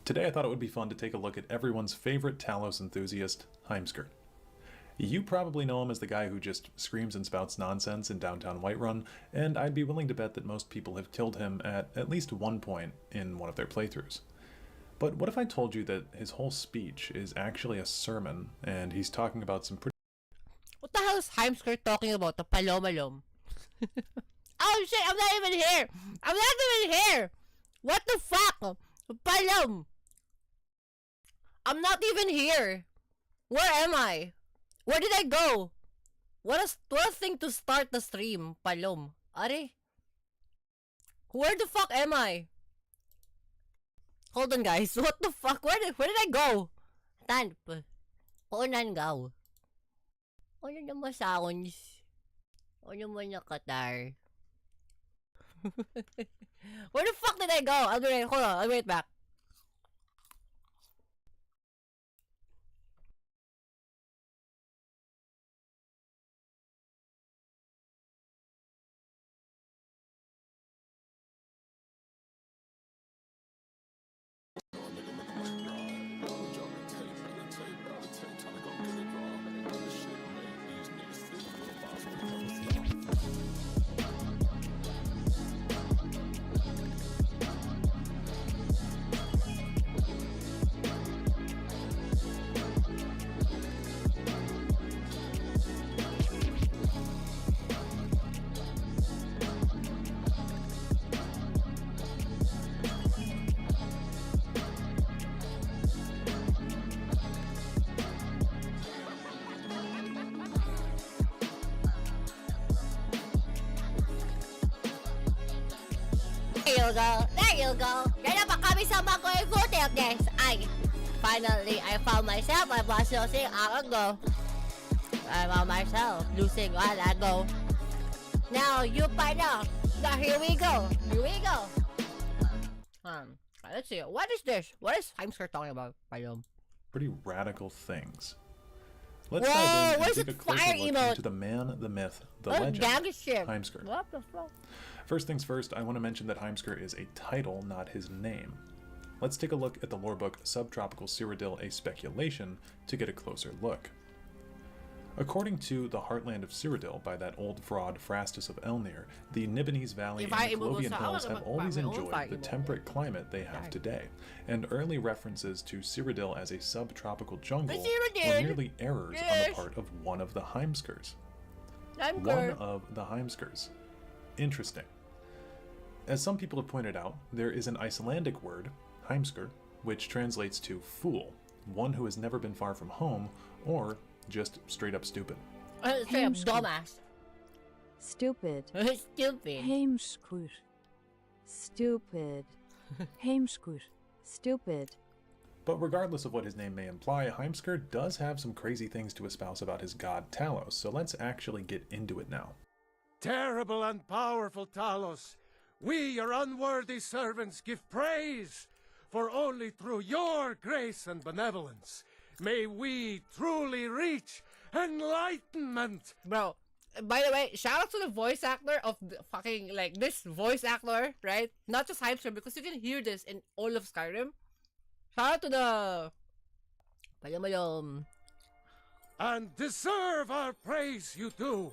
Today I thought it would be fun to take a look at everyone's favorite Talos enthusiast, Heimskr. You probably know him as the guy who just screams and spouts nonsense in downtown Whiterun, and I'd be willing to bet that most people have killed him at least one point in one of their playthroughs. But what if I told you that his whole speech is actually a sermon, and he's talking about some pretty... What the hell is Heimskr talking about? The palomalom. Oh shit, I'm not even here! I'm not even here! What the fuck? Palom! I'm not even here! Where am I? Where did I go? What a thing to start the stream, Palom. Are? Where the fuck am I? Hold on guys, what the fuck? Where did I go? Tanp. Unan gaw. Ano naman sounds? Ano naman nakatar? Where the fuck did I go? Hold on, I'll be right back. There you go. Yan na pa kami sa mga footage. Finally, I found myself. I was losing hour ago. I found myself losing a while ago. Now you find out. Now here we go. Here we go. Let's see. What is this? What is Heimskr talking about? pretty radical things. Let's Whoa, dive in where's and take a the closer fire look emote? into the man, the myth, the Oh, legend, damn shit. Heimskr. What the fuck? First things first, I want to mention that Heimskr is a title, not his name. Let's take a look at the lorebook Subtropical Cyrodiil, A Speculation to get a closer look. According to the Heartland of Cyrodiil by that old fraud Phrastus of Elnir, the Nibonese Valley and the Colovian Hills have always enjoyed the temperate climate they have today, and early references to Cyrodiil as a subtropical jungle were merely errors on the part of one of the Heimskrs. One of the Heimskrs. Interesting. As some people have pointed out, there is an Icelandic word, Heimskr, which translates to fool, one who has never been far from home, or just straight up stupid. Straight up dumbass. Stupid. Stupid. Heimskur. Stupid. Heimskur. Stupid. But regardless of what his name may imply, Heimskr does have some crazy things to espouse about his god Talos, so let's actually get into it now. Terrible and powerful Talos, we, your unworthy servants, give praise, for only through your grace and benevolence may we truly reach enlightenment. Bro, by the way, shout out to the voice actor of the fucking, like, this voice actor, right? Not just Heimskr, because you can hear this in all of Skyrim. Shout out to the... And deserve our praise you do,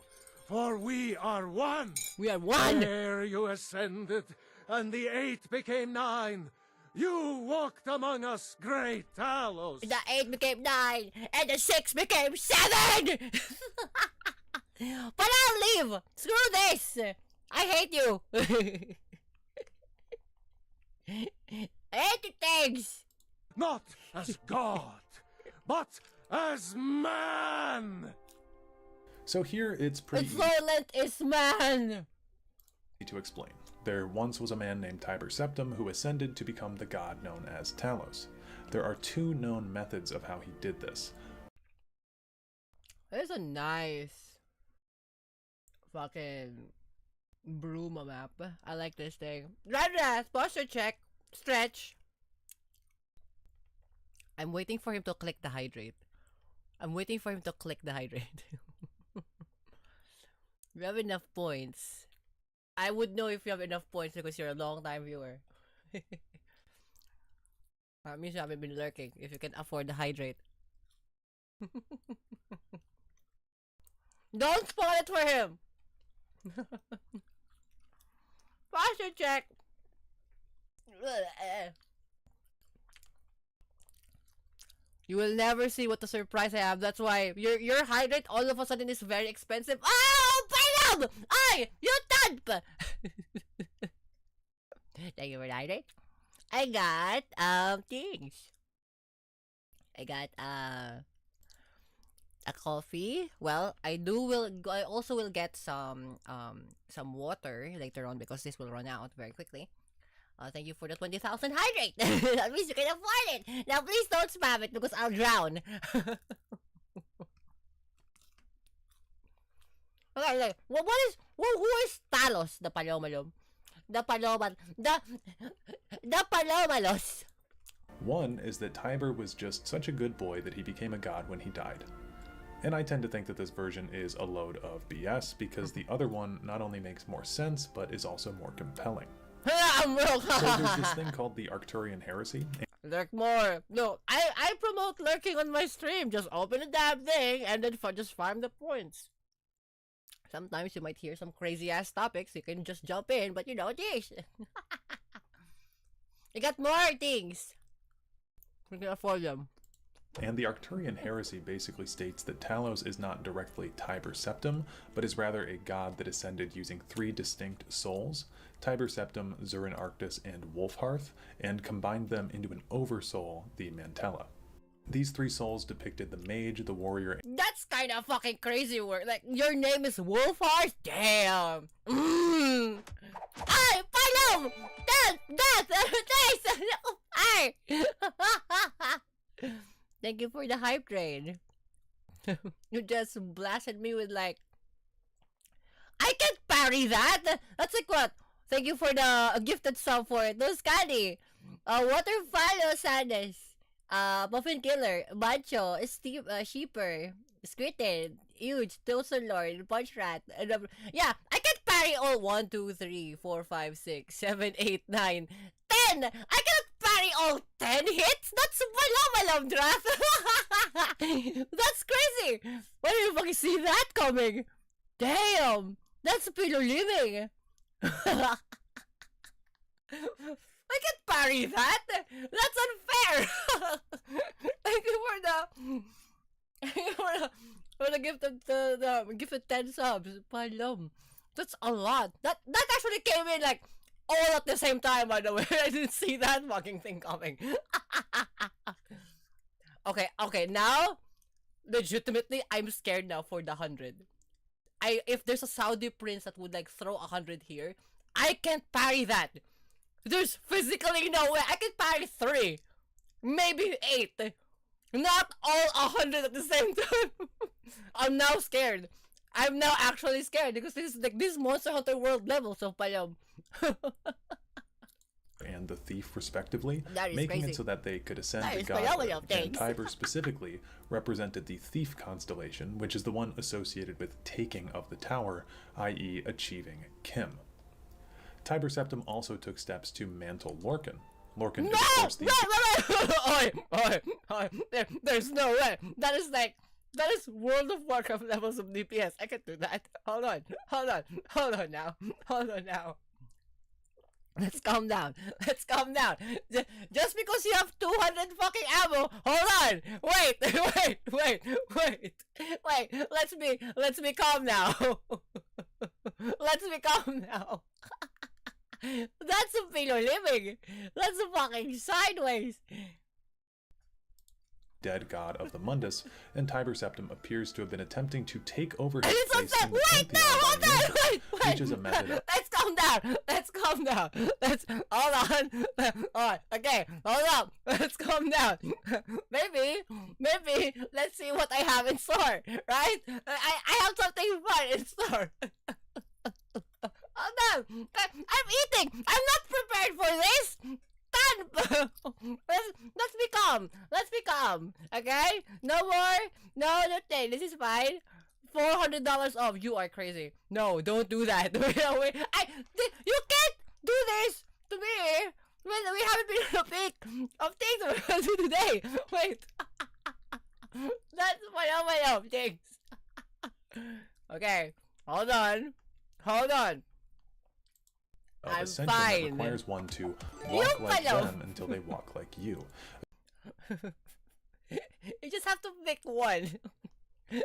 for we are one. We are one! There you ascended, and the 8 became 9. You walked among us, great Talos. The 8 became 9, and the 6 became 7! But I'll leave! Screw this! I hate you! I hate you things! Not as God, but as man! So here it's pretty The violent is man! easy to explain. There once was a man named Tiber Septim who ascended to become the god known as Talos. There are 2 known methods of how he did this. There's a nice fucking Bruma map. I like this thing. Right, posture check. Stretch. I'm waiting for him to click the hydrate. I'm waiting for him to click the hydrate. We have enough points. I would know if you have enough points because you're a long time viewer. That means you haven't been lurking if you can afford to hydrate. Don't spoil it for him! Posture check! You will never see what the surprise I have. That's why your hydrate all of a sudden is very expensive. Oh, Palam! Ay! You tanp! Thank you for the hydrate. I got things. I got a coffee. Well, I also will get some water later on because this will run out very quickly. Thank you for the 20,000 hydrate. That means you can afford it. Now please don't spam it because I'll drown. Okay. Who is Talos, the Palomalom? The Palomalos. One is that Tiber was just such a good boy that he became a god when he died. And I tend to think that this version is a load of BS because the other one not only makes more sense, but is also more compelling. So there's this thing called the Arcturian heresy. Lurk more. No, I promote lurking on my stream. Just open the damn thing and then just farm the points. Sometimes you might hear some crazy ass topics. You can just jump in, but you know this. You got more things. We can afford them. And the Arcturian heresy basically states that Talos is not directly Tiber Septim, but is rather a god that ascended using 3 distinct souls, Tiber Septim, Zurin Arctus, and Wolfhearth, and combined them into an oversoul, the Mantella. These 3 souls depicted the mage, the warrior. That's kind of fucking crazy work. Like, your name is Wolfhearth? Damn. Ay, Palom! Death! Taste! Ay! Thank you for the hype train. You just blasted me with like, I can't parry that. That's like what? Thank you for the gifted sub for it. No Scotty. Waterfallow Sadness. Muffin Killer. Mancho. Steve, Sheeper. Squirted. Huge. Toaster Lord. Punch Rat. Yeah, I can't parry all 1, 2, 3, 4, 5, 6, 7, 8, 9, 10. I cannot parry all 10 hits? That's malam draft. That's crazy. Why did you fucking see that coming? Damn. That's Pilo living. I can't parry that. That's unfair. Thank you for the gifted 10 subs. Palom. That's a lot. That actually came in like all at the same time, by the way. I didn't see that fucking thing coming. Okay, now legitimately I'm scared now for the 100. If there's a Saudi prince that would like throw 100 here, I can't parry that. There's physically no way. I can parry 3, maybe 8. Not all 100 at the same time. I'm now scared. I'm now actually scared because this is like this Monster Hunter World levels of Palom. And the thief respectively, Making crazy. It so that they could ascend that to is godhood. And Tiber specifically represented the thief constellation, which is the one associated with taking of the tower, i.e. achieving Kim. Tiber Septim also took steps to mantle Lorcan. Lorcan is of course the... There's no way. That is World of Warcraft levels of DPS. I can do that. Hold on now. Let's calm down. Just because you have 200 fucking ammo, hold on. Wait. Let's be calm now. That's a Pilo living. That's a fucking sideways. Dead god of the Mundus, and Tiber Septim appears to have been attempting to take over his It's place in the wait, no, Pantheon hold by Ninja, on, wait. which is a method of... Let's calm down. Hold on. Okay, hold up. Let's calm down. Maybe, let's see what I have in store, right? I have something fun in store. Hold on. I'm eating. I'm not prepared for this. Let's be calm. Okay? No more. No thing. This is fine. $400 off. You are crazy. No, don't do that. You can't do this to me. Well, we haven't been on a pick of things we're gonna do today. Wait. That's one of things. Okay. Hold on. Of I'm ascension fine. that requires one to walk like them until they walk like you. You just have to pick one. You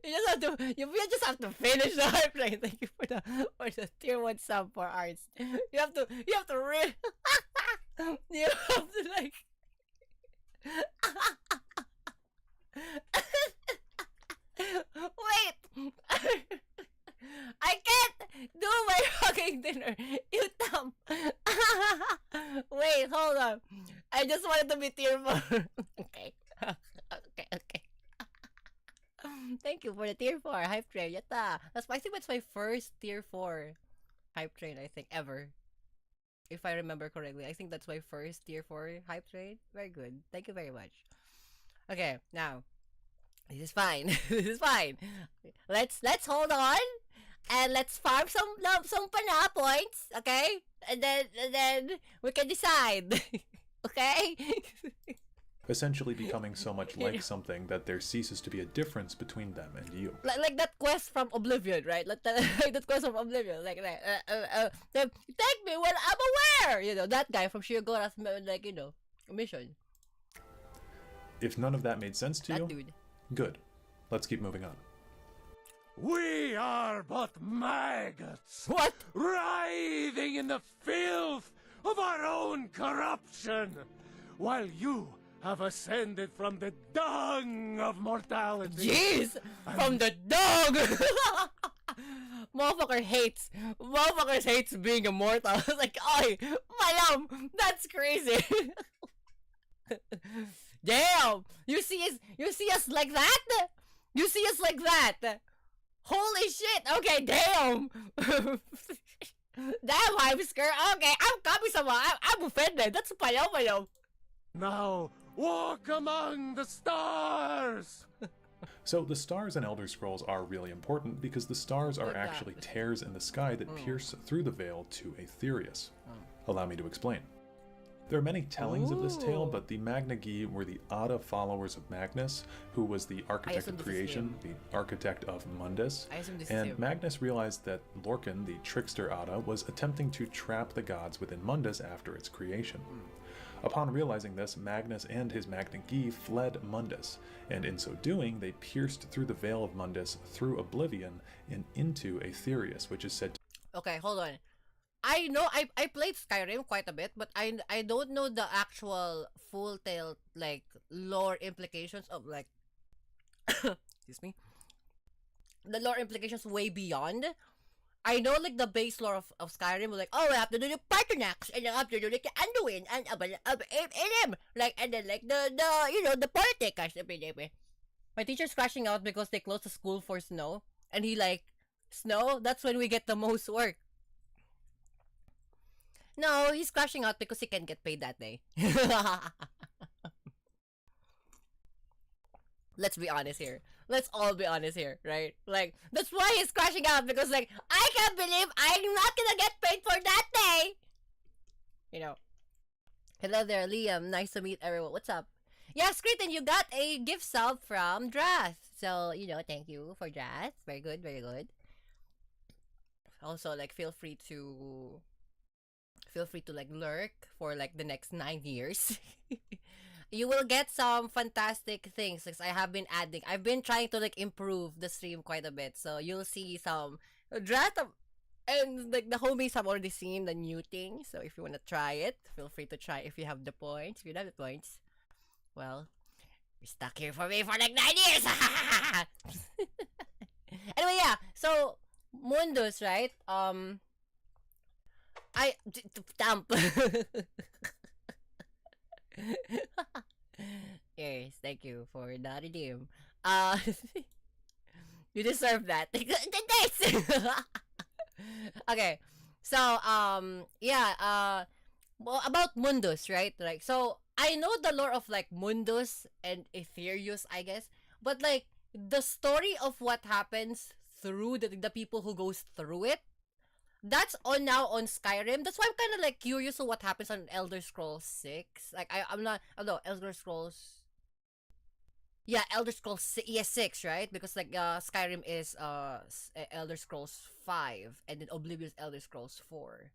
just have to finish the hard play. Thank you for the tier 1 sub for arts. You have to you have to like wait. I can't do my fucking dinner. You dumb. Wait, hold on. I just wanted to be tier 4. Okay. Okay. Thank you for the tier 4 hype train. Yatta. I think that's my first tier 4 hype train, I think, ever. If I remember correctly. I think that's my first tier 4 hype train. Very good. Thank you very much. Okay, now. This is fine. This is fine. Let's hold on. And let's farm some pana points, okay? And then we can decide. Okay? Essentially becoming so much like something that there ceases to be a difference between them and you. Like that quest from Oblivion, right? Like that quest from Oblivion, like that. Take me when I'm aware. You know that guy from Shiogora's mission. If none of that made sense to That you, dude. good. Let's keep moving on. We are but maggots, What? writhing in the filth of our own corruption, while you have ascended from the dung of mortality. Jeez, from the dog. Motherfucker hates being immortal. Like, oi, malam, that's crazy. Damn, you see us like that? You see us like that? Holy shit! Okay, damn. Damn, hype skirt. Okay, I'm copying someone. I'm offended. That's payaw. Now walk among the stars. So the stars in Elder Scrolls are really important because the stars are actually tears in the sky that pierce through the veil to Aetherius. Allow me to explain. There are many tellings of this tale, but the Magna-Gi were the Ada followers of Magnus, who was the architect of creation, the architect of Mundus, and Magnus realized that Lorcan, the trickster Ada, was attempting to trap the gods within Mundus after its creation. Upon realizing this, Magnus and his Magna-Gi fled Mundus, and in so doing, they pierced through the veil of Mundus, through Oblivion, and into Aetherius, which is said to... Okay, hold on. I know I played Skyrim quite a bit, but I don't know the actual full tale like lore implications of like excuse me. The lore implications way beyond. I know like the base lore of Skyrim was like, oh, we have to do the Patronax and you have to do like the Anduin and him like and then like the politics. My teacher's crashing out because they closed the school for snow, and he like, snow? That's when we get the most work. No, he's crashing out because he can't get paid that day. Let's be honest here. Let's all be honest here, right? Like, that's why he's crashing out, because like, I can't believe I'm not gonna get paid for that day! You know. Hello there, Liam. Nice to meet everyone. What's up? Yeah, Skritin, you got a gift sub from Drath. So, thank you for Drath. Very good, very good. Also, like, feel free to like lurk for like the next 9 years. You will get some fantastic things. Like I've been trying to like improve the stream quite a bit, so you'll see some draft and like the homies have already seen the new thing. So if you want to try it, feel free to try if you have the points. If you don't have the points, well, you're stuck here for me for like 9 years. Anyway, yeah, so Mundus, right? Stamp. Yes, thank you for the redeem. You deserve that. Okay, so yeah, well, about Mundus, right? Like, so I know the lore of like Mundus and Aetherius, I guess, but like the story of what happens through the people who goes through it, that's on now on Skyrim. That's why I'm kind of like curious of what happens on Elder Scrolls 6. Like I'm not. Oh no, Elder Scrolls. Yeah, Elder Scrolls 6, right? Because like Skyrim is Elder Scrolls 5, and then Oblivion's Elder Scrolls 4.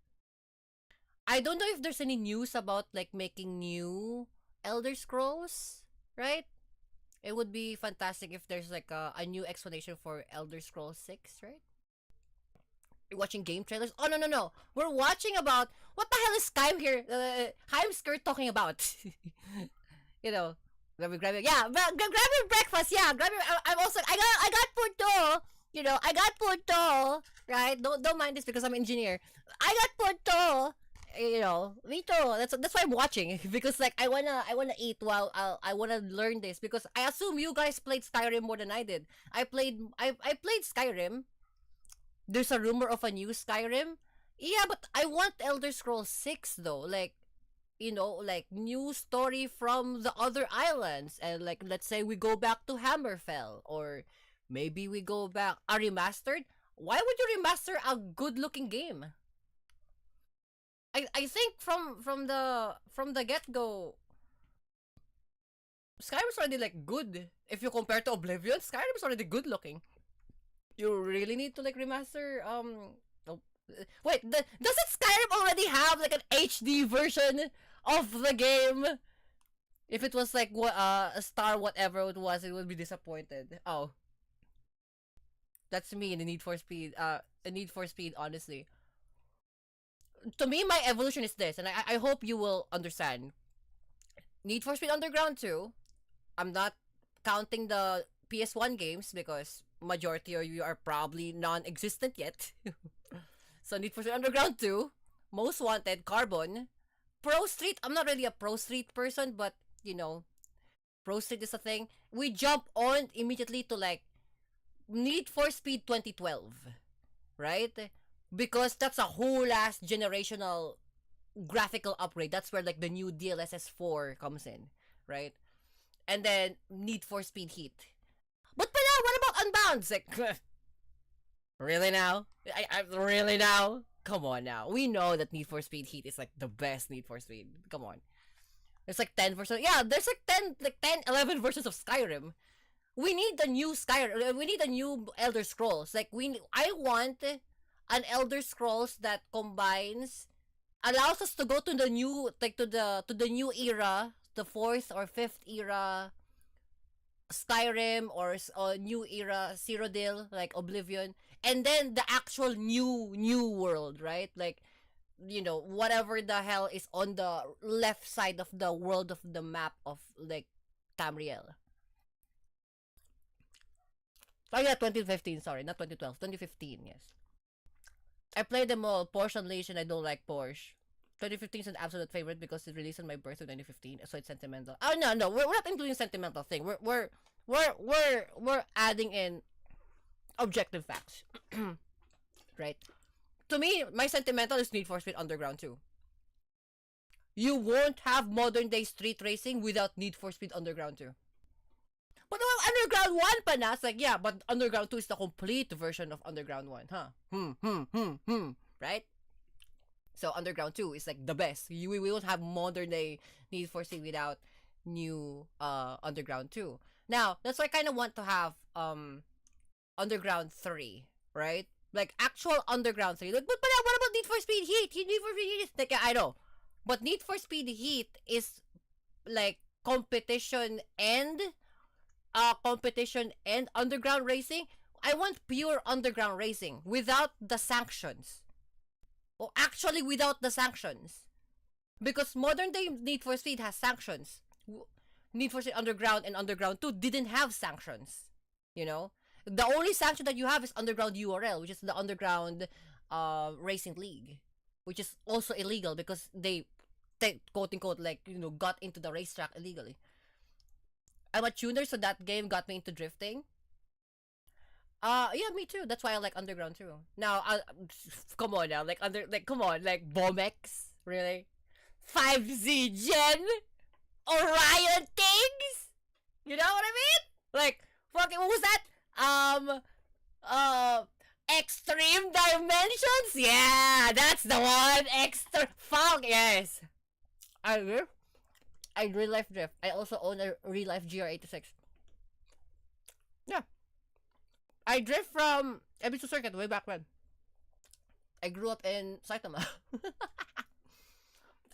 I don't know if there's any news about like making new Elder Scrolls, right? It would be fantastic if there's like a new explanation for Elder Scrolls 6, right? You're watching game trailers? Oh, no, no, no. We're watching about... What the hell is Skyrim here? Heimskir talking about? You know, grab your... Yeah, grab your breakfast. Yeah, grab your... I'm also... I got puto. You know, I got puto. Right? Don't mind this because I'm an engineer. I got puto. You know, me too. That's why I'm watching, because like I wanna eat while I wanna learn this, because I assume you guys played Skyrim more than I did. I played Skyrim. There's a rumor of a new Skyrim. Yeah, but I want Elder Scrolls 6 though. Like, you know, like new story from the other islands, and like let's say we go back to Hammerfell, or maybe we go back a remastered. Why would you remaster a good looking game? I think from the get go, Skyrim's already like good. If you compare to Oblivion, Skyrim's already good looking. You really need to like remaster oh, wait, doesn't Skyrim already have like an HD version of the game? If it was like a star whatever it was, it would be disappointed. Oh, that's me in the Need for Speed. Need for Speed, honestly. To me, my evolution is this, and I hope you will understand. Need for Speed Underground 2, I'm not counting the PS1 games because majority of you are probably non-existent yet. So Need for Speed Underground 2, Most Wanted, Carbon, Pro Street. I'm not really a Pro Street person, but you know, Pro Street is a thing. We jump on immediately to like Need for Speed 2012, right? Because that's a whole ass generational graphical upgrade. That's where like the new DLSS 4 comes in, right? And then Need for Speed Heat. But pala, what about Unbound? Like, really now? I really now? Come on now. We know that Need for Speed Heat is like the best Need for Speed. Come on. There's like 10 versions. Yeah, there's like 10, 11 versions of Skyrim. We need the new Skyrim. We need a new Elder Scrolls. Like I want an Elder Scrolls that combines, allows us to go to the new, like to the new era, the 4th or 5th era Skyrim, or new era Cyrodiil, like Oblivion, and then the actual new world, right? Like, you know, whatever the hell is on the left side of the world of the map of like Tamriel. Oh yeah, 2015, sorry, not 2012, 2015, yes. I played them all. Porsche Unleashed, and I don't like Porsche. 2015 is an absolute favorite because it released on my birthday 2015, so it's sentimental. Oh no, we're not including sentimental thing. We're adding in objective facts, right? To me, my sentimental is Need for Speed Underground 2. You won't have modern day street racing without Need for Speed Underground 2. But Underground 1 pa na. It's like, yeah, but Underground 2 is the complete version of Underground 1, huh? Right? So Underground 2 is like the best. We won't have modern day Need for Speed without new Underground 2. Now, that's why I kind of want to have Underground 3, right? Like actual Underground 3. Like, but what about Need for Speed Heat? Need for Speed Heat is like, I know. But Need for Speed Heat is like competition and underground racing. I want pure underground racing without the sanctions. Or actually without the sanctions. Because modern day Need for Speed has sanctions. Need for Speed Underground and Underground 2 didn't have sanctions. You know? The only sanction that you have is Underground URL, which is the Underground Racing League. Which is also illegal because they, quote unquote, like, you know, got into the racetrack illegally. I'm a tuner, so that game got me into drifting. Yeah, me too. That's why I like Underground too. Now, come on now, come on, like Bomex, really? 5Z Gen, Orion things. You know what I mean? Like, fucking, what was that? Extreme Dimensions? Yeah, that's the one. Extra fuck yes. I drift. I real life drift. I also own a real life GR86. Yeah. I drift from Ebisu Circuit way back when. I grew up in Saitama.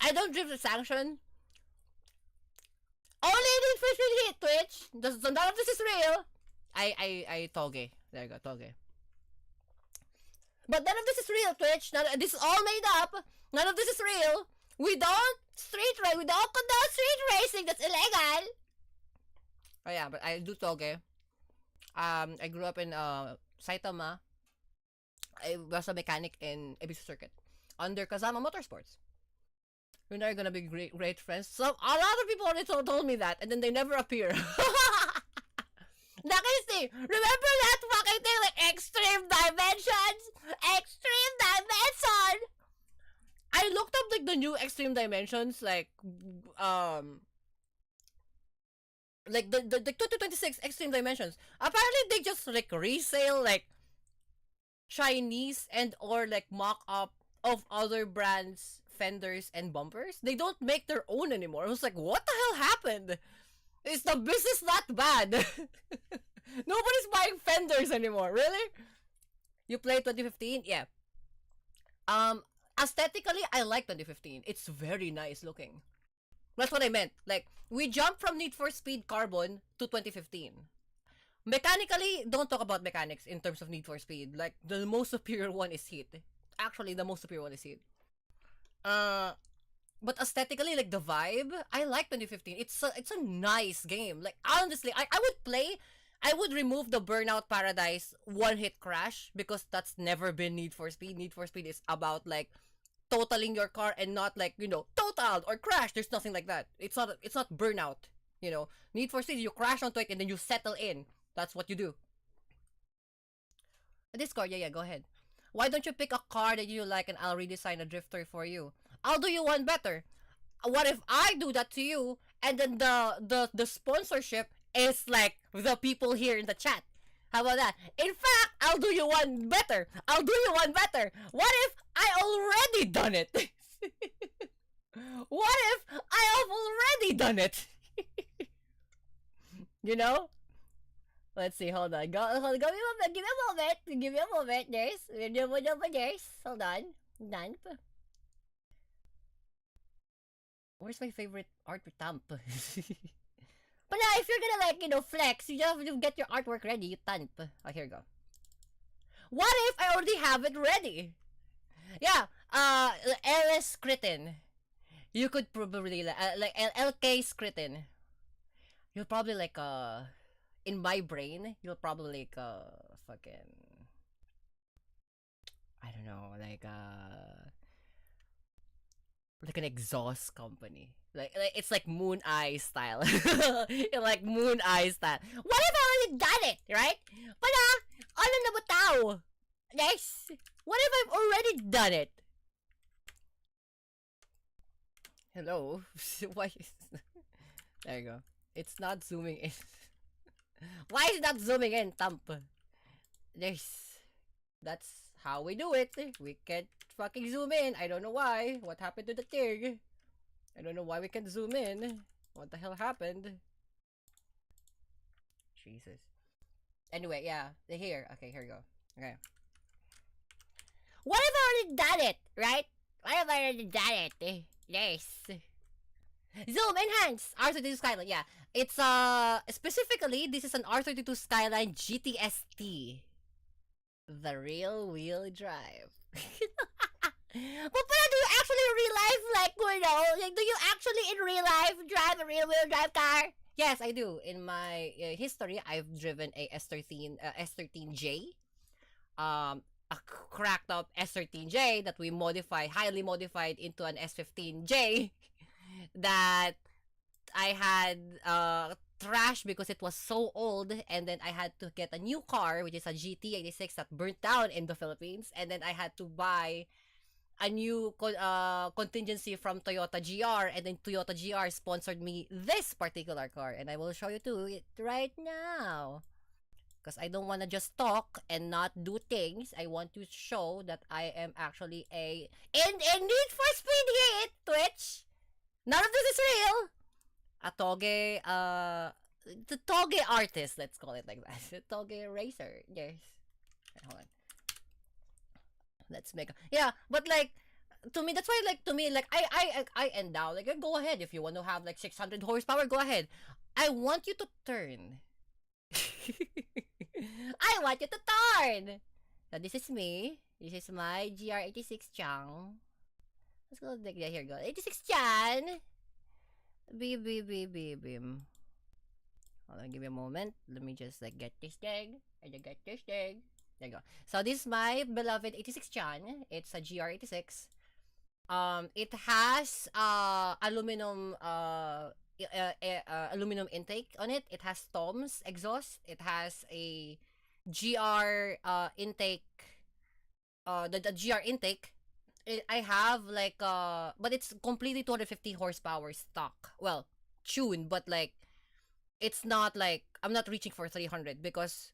I don't drift the sanction. Only Need for Speed Heat, Twitch. So none of this is real. I Toge. There you go, Toge. But none of this is real, Twitch. This is all made up. None of this is real. We don't we don't condone street racing. That's illegal. Oh yeah, but I do Toge. I grew up in Saitama. I was a mechanic in Ebisu Circuit under Kazama Motorsports. We're not gonna be great friends. So a lot of people already told me that, and then they never appear. Nakisi, remember that fucking thing like Extreme Dimensions? Extreme Dimension! I looked up like the new Extreme Dimensions, like the 2026 Extreme Dimensions. Apparently they just like resale like Chinese and or like mock-up of other brands fenders and bumpers. They don't make their own anymore. I was like, what the hell happened? Is the business not bad? Nobody's buying fenders anymore. Really? You play 2015? Yeah. Aesthetically, I like 2015. It's very nice looking. That's what I meant. Like, we jumped from Need for Speed Carbon to 2015. Mechanically, don't talk about mechanics in terms of Need for Speed. Like, the most superior one is Heat. Actually, the most superior one is Heat. But aesthetically, like the vibe, I like 2015. It's a nice game. Like honestly, I would remove the Burnout Paradise one-hit crash because that's never been Need for Speed. Need for Speed is about like totaling your car and not like, you know, totaled or crashed. There's nothing like that. It's not Burnout, you know. Need for Speed, you crash onto it and then you settle in. That's what you do. Discord, yeah, go ahead. Why don't you pick a car that you like and I'll redesign a drifter for you? I'll do you one better. What if I do that to you and then the sponsorship is like the people here in the chat? How about that? In fact, I'll do you one better. What if I already done it? What if I have already done it? You know? Let's see, hold on. Give me a moment. There's. Hold on. Done. Where's my favorite art stamp? But now, if you're gonna like, you know, flex, you just have to get your artwork ready. You tamp. Oh, here you go. What if I already have it ready? Yeah. LS Kritin. You could probably like LK Skritin. You'll probably like in my brain, you'll probably like fucking I don't know, like an exhaust company. Like it's like Moon Eye style. Like Moon Eye style. What if I already done it, right? But ano na ba tao? Guys, what if I've already done it? Hello? Why is... There you go. It's not zooming in. Why is it not zooming in, Thump? That's how we do it. We can't fucking zoom in. I don't know why. What happened to the thing? I don't know why we can't zoom in. What the hell happened? Jesus. Anyway, yeah. Here. Okay, here we go. Okay. What if I already done it, right? What if I already done it? Yes. Zoom enhance R32 Skyline. Yeah, it's specifically this is an R32 Skyline GTST, the real wheel drive. But do you actually in real life, like, you know, like, do you actually in real life drive a real wheel drive car? Yes, I do. In my history, I've driven a S13J, a cracked up S13J that we highly modified into an S15J. That I had trash because it was so old, and then I had to get a new car, which is a GT86 that burnt down in the Philippines, and then I had to buy a new contingency from Toyota GR, and then Toyota GR sponsored me this particular car, and I will show you to it right now. Because I don't want to just talk and not do things. I want to show that I am actually a Need for Speed hit, Twitch. None of this is real. A toge, the toge artist, let's call it like that. The toge racer, yes. Okay, hold on. Let's make but like, to me, that's why, like, to me, like, I endow, like, go ahead. If you want to have, like, 600 horsepower, go ahead. I want you to turn. I want you to turn. So this is me. This is my GR86 Chang. Let's go like that. Here we go. 86 Chan. Beam. Hold on, give me a moment. Let me just like get this thing. And then get this thing. There you go. So this is my beloved 86 Chan. It's a GR86. It has aluminum aluminum intake on it. It has toms exhaust. It has a GR intake. The GR intake. I have like but it's completely 250 horsepower stock. Well, tuned, but like it's not like I'm not reaching for 300 because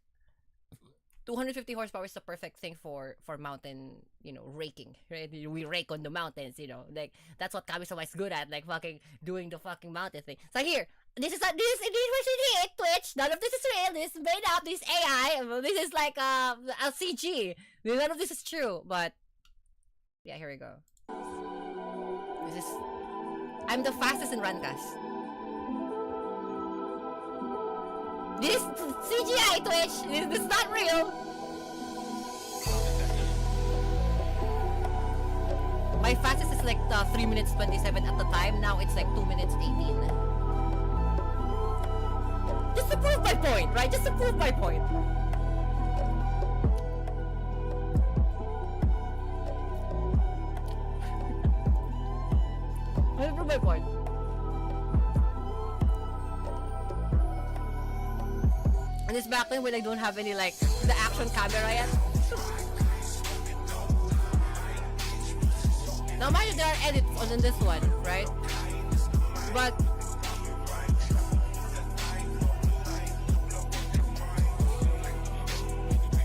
250 horsepower is the perfect thing for mountain, raking, right? We rake on the mountains, like that's what Kamisama is good at, like fucking doing the fucking mountain thing. So here, this is hit Twitch. None of this is real. This is made up. This AI. This is like a CG. None of this is true. But yeah, here we go. I'm the fastest in Runcast. This is CGI, Twitch. This is not real. My fastest is like 3 minutes 27 at the time. Now it's like 2 minutes 18. Just to prove my point, right? Just to prove my point. Just to prove my point. And it's back then when I don't have any like the action camera yet. Now mind you, there are edits on this one, right? But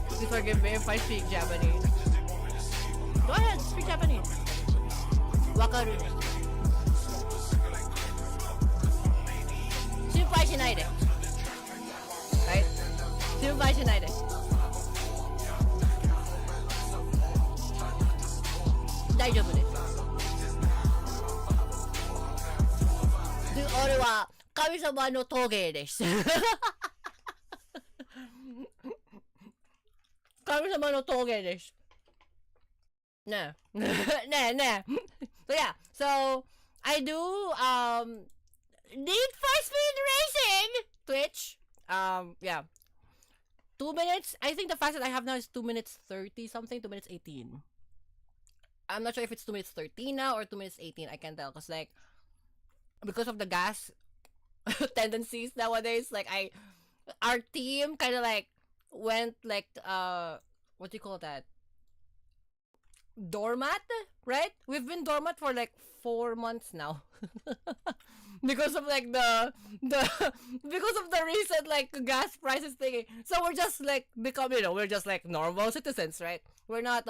please forgive me if I speak Japanese. Go ahead, speak Japanese. Wakaru. Shinpai shinai de. Right? Shinpai shinai de. Daijoubu desu. 俺は神様の峠です。神様の峠です。ねえ。ねえねえ。So yeah, so I do Need for Speed Racing Twitch. Yeah. 2 minutes. I think the fastest I have now is 2 minutes 30 something, 2 minutes 18. I'm not sure if it's 2 minutes 13 now or 2 minutes 18. I can't tell because like because of the gas tendencies nowadays, like our team kind of like went like what do you call that? Dormant, right? We've been dormant for like 4 months now. Because of like the because of the recent like gas prices thingy. So we're just like we're just like normal citizens, right? We're not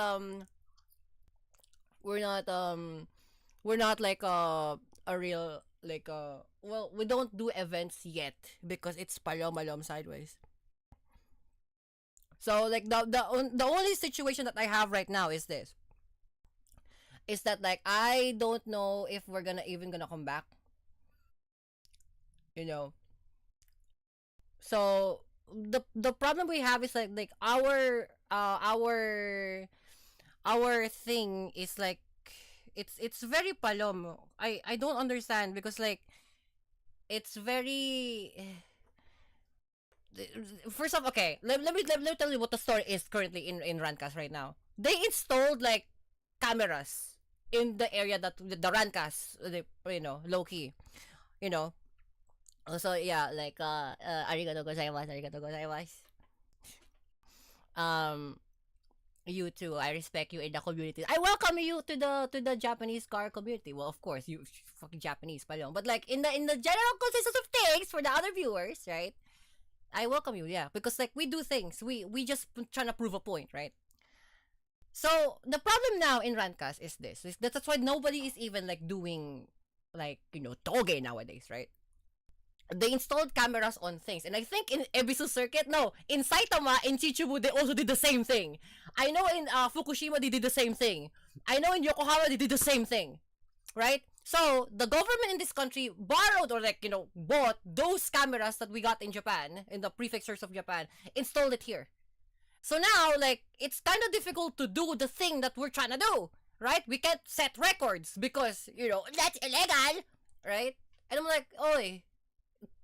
like a real like well, we don't do events yet because it's palom sideways. So like the only situation that I have right now is this. Is that like I don't know if we're even gonna come back. So the problem we have is like our thing is like it's very palom. I don't understand because like it's very first off, okay, let me tell you what the story is currently in Rancast right now. They installed like cameras in the area that the Rancast, low key, so yeah, like arigatou gozaimasu. You too. I respect you in the community. I welcome you to the Japanese car community. Well, of course, you fucking Japanese pa lang. But like in the general consensus of things for the other viewers, right? I welcome you, yeah, because like we do things, we just trying to prove a point, right? So the problem now in Rancas is this. That's why nobody is even like doing like toge nowadays, right? They installed cameras on things, and I think in Ebisu Circuit, no, in Saitama, in Chichibu, they also did the same thing. I know in Fukushima they did the same thing. I know in Yokohama they did the same thing, right? So the government in this country borrowed or like bought those cameras that we got in Japan, in the prefectures of Japan, installed it here. So now, like, it's kind of difficult to do the thing that we're trying to do, right? We can't set records because, that's illegal, right? And I'm like, oi,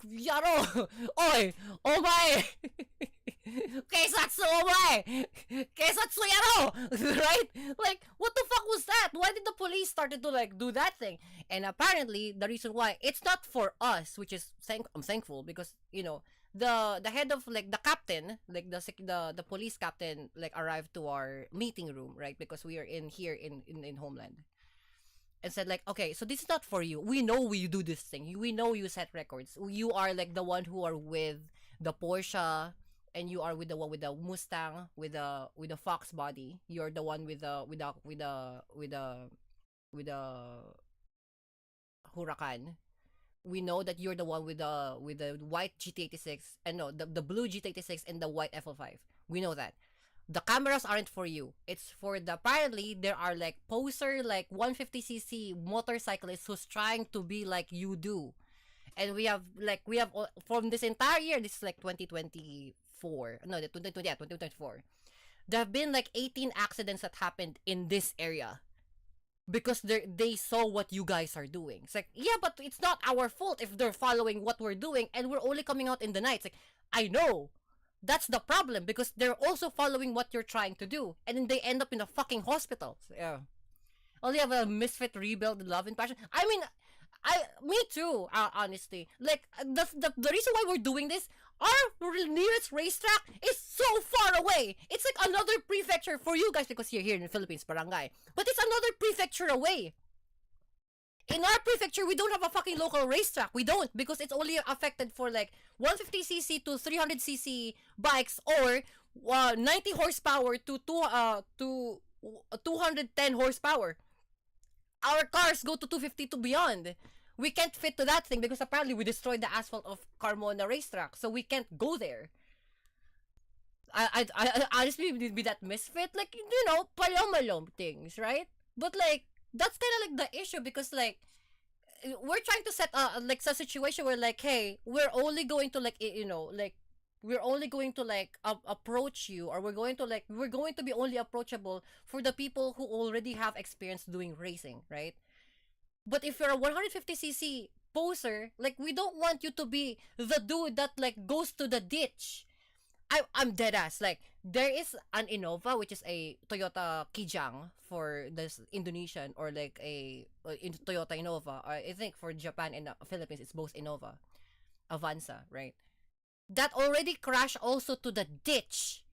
yaro, oi, omae, keisatsu omae, keisatsu yaro, right? Like, what the fuck was that? Why did the police started to, like, do that thing? And apparently, the reason why, it's not for us, which is, I'm thankful because, the head of like the captain, like the police captain, like arrived to our meeting room, right? Because we are in here in Homeland, and said like, okay, so this is not for you. We know you do this thing. We know you set records. You are like the one who are with the Porsche, and you are with the one with the Mustang with the Fox body. You're the one with the Huracan. We know that you're the one with the white GT86 and no, the blue GT86 and the white FL5. We know that. The cameras aren't for you. It's for the, apparently there are like poser like 150cc motorcyclists who's trying to be like you do. And we have from this entire year, this is like 2024. No, 2020, yeah, 2024. There have been like 18 accidents that happened in this area. Because they saw what you guys are doing. It's like, yeah, but it's not our fault if they're following what we're doing and we're only coming out in the night. It's like, I know. That's the problem because they're also following what you're trying to do. And then they end up in a fucking hospital. So, yeah. Only have a misfit rebuild love and passion. I mean, me too, honestly. Like, the reason why we're doing this, our nearest racetrack is so far away. It's like another prefecture for you guys because you're here in the Philippines, barangay. But it's another prefecture away. In our prefecture, we don't have a fucking local racetrack. We don't because it's only affected for like 150cc to 300cc bikes or 90 horsepower to 210 horsepower. Our cars go to 250 to beyond. We can't fit to that thing because apparently we destroyed the asphalt of Carmona racetrack, so we can't go there. I honestly be that misfit, like palom things, right? But like that's kind of like the issue because like we're trying to set like a situation where like, hey, we're only going to like we're only going to like approach you, or we're going to be only approachable for the people who already have experience doing racing, right? But if you're a 150cc poser, like we don't want you to be the dude that like goes to the ditch. I'm dead ass. Like there is an Innova, which is a Toyota Kijang for this Indonesian, or like a Toyota Innova. I think for Japan and the Philippines, it's both Innova, Avanza, right? That already crashed also to the ditch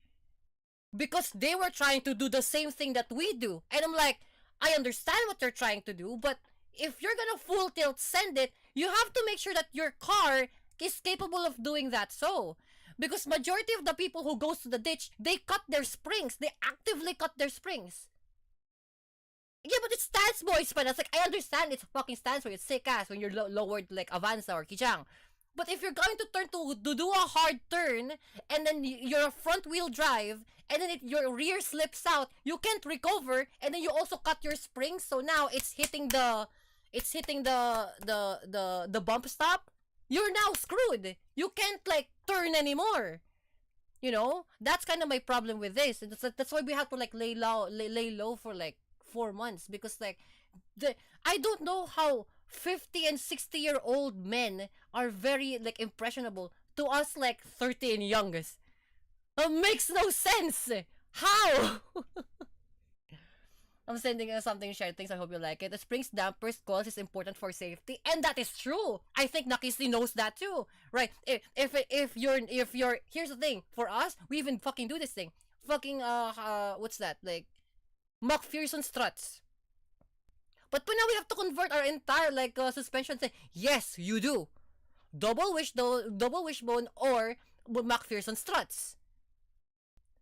because they were trying to do the same thing that we do. And I'm like, I understand what they're trying to do, but if you're gonna full tilt send it, you have to make sure that your car is capable of doing that. So because majority of the people who goes to the ditch, they cut their springs. They actively cut their springs. Yeah, but it's stance boys, but it's like, I understand it's fucking stance boy. It's sick ass when you're lowered like Avanza or Kijang. But if you're going to turn to do a hard turn, and then you're a front wheel drive, and then your rear slips out, you can't recover, and then you also cut your springs, so now it's hitting the bump stop. You're now screwed. You can't like turn anymore. That's kind of my problem with this. That's why we have to like lay low for like 4 months because like I don't know how 50 and 60-year-old men are very like impressionable to us like 30 and youngest. Makes no sense. How? I'm sending something, share things. I hope you like it. The springs dampers coils is important for safety, and that is true. I think Nakisi knows that too, right? If you're here's the thing. For us, we even fucking do this thing. Fucking what's that? Like McPherson struts. But now we have to convert our entire like suspension thing. Yes, you do. Double wishbone or McPherson struts.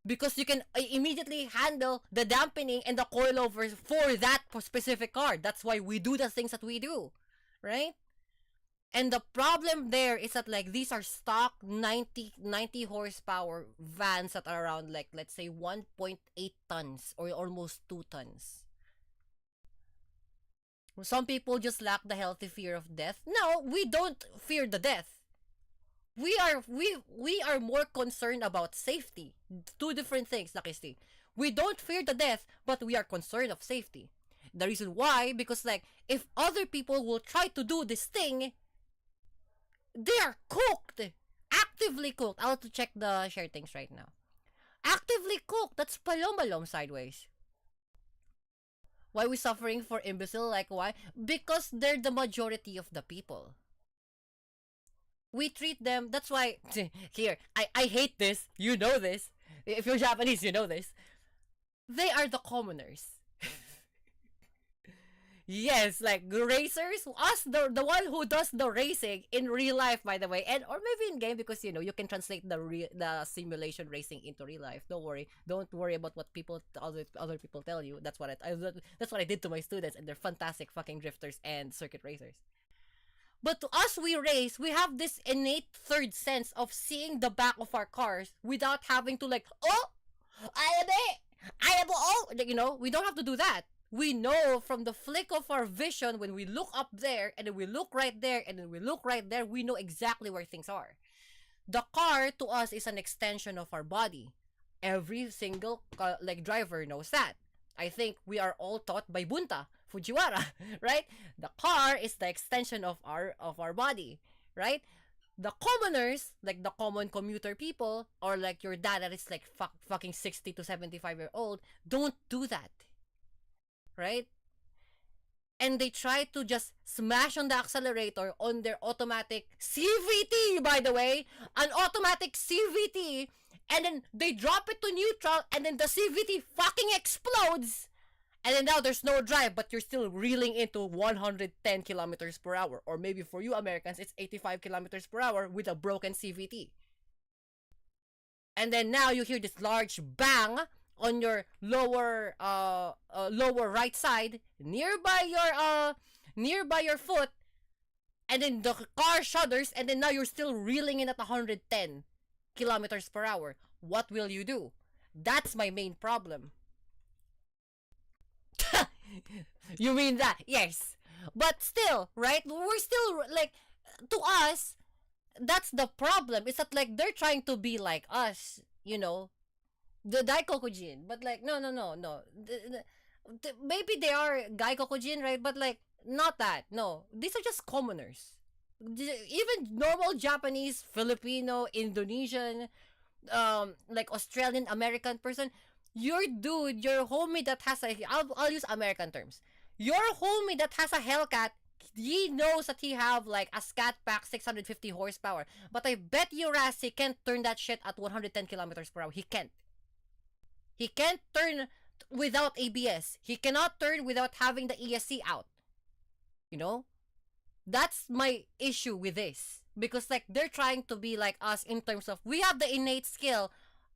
Because you can immediately handle the dampening and the coilovers for that specific car. That's why we do the things that we do, right? And the problem there is that like these are stock 90 horsepower vans that are around like let's say 1.8 tons or almost 2 tons. Some people just lack the healthy fear of death. No, we don't fear the death. We are more concerned about safety. Two different things, Nakisti. We don't fear the death, but we are concerned of safety. The reason why, because like if other people will try to do this thing, they are cooked, actively cooked. I'll have to check the share things right now. Actively cooked. That's palom sideways. Why we suffering for imbecile? Like why? Because they're the majority of the people. We treat them, that's why, here, I hate this, you know this. If you're Japanese, you know this. They are the commoners. Yes, like racers, us, the one who does the racing in real life, by the way, and or maybe in game because you know you can translate the simulation racing into real life. Don't worry about what other people tell you. That's what I did to my students, and they're fantastic fucking drifters and circuit racers. But to us, we race, we have this innate third sense of seeing the back of our cars without having to like, oh, you know, we don't have to do that. We know from the flick of our vision when we look up there and then we look right there and then we look right there, we know exactly where things are. The car to us is an extension of our body. Every single like driver knows that. I think we are all taught by Bunta Fujiwara, right? The car is the extension of our body, right? The commoners, like the common commuter people, or like your dad that is like fucking 60 to 75-year-old, don't do that, right? And they try to just smash on the accelerator on their automatic CVT, by the way, an automatic CVT, and then they drop it to neutral, and then the CVT fucking explodes. And then now there's no drive, but you're still reeling into 110 kilometers per hour. Or maybe for you Americans, it's 85 kilometers per hour with a broken CVT. And then now you hear this large bang on your lower right side, nearby your foot, and then the car shudders, and then now you're still reeling in at 110 kilometers per hour. What will you do? That's my main problem. You mean that? Yes. But still, right? We're still, like, to us, that's the problem. It's that, like, they're trying to be like us, you know, the Daikokujin. But, like, no. Maybe they are Gaikokujin, right? But, like, not that. No. These are just commoners. Even normal Japanese, Filipino, Indonesian, like Australian American person, your dude, your homie that has I'll use American terms. Your homie that has a Hellcat, he knows that he have like a Scat Pack 650 horsepower. But I bet your ass he can't turn that shit at 110 kilometers per hour. He can't. He can't turn without ABS. He cannot turn without having the ESC out. You know? That's my issue with this. Because like they're trying to be like us in terms of we have the innate skill.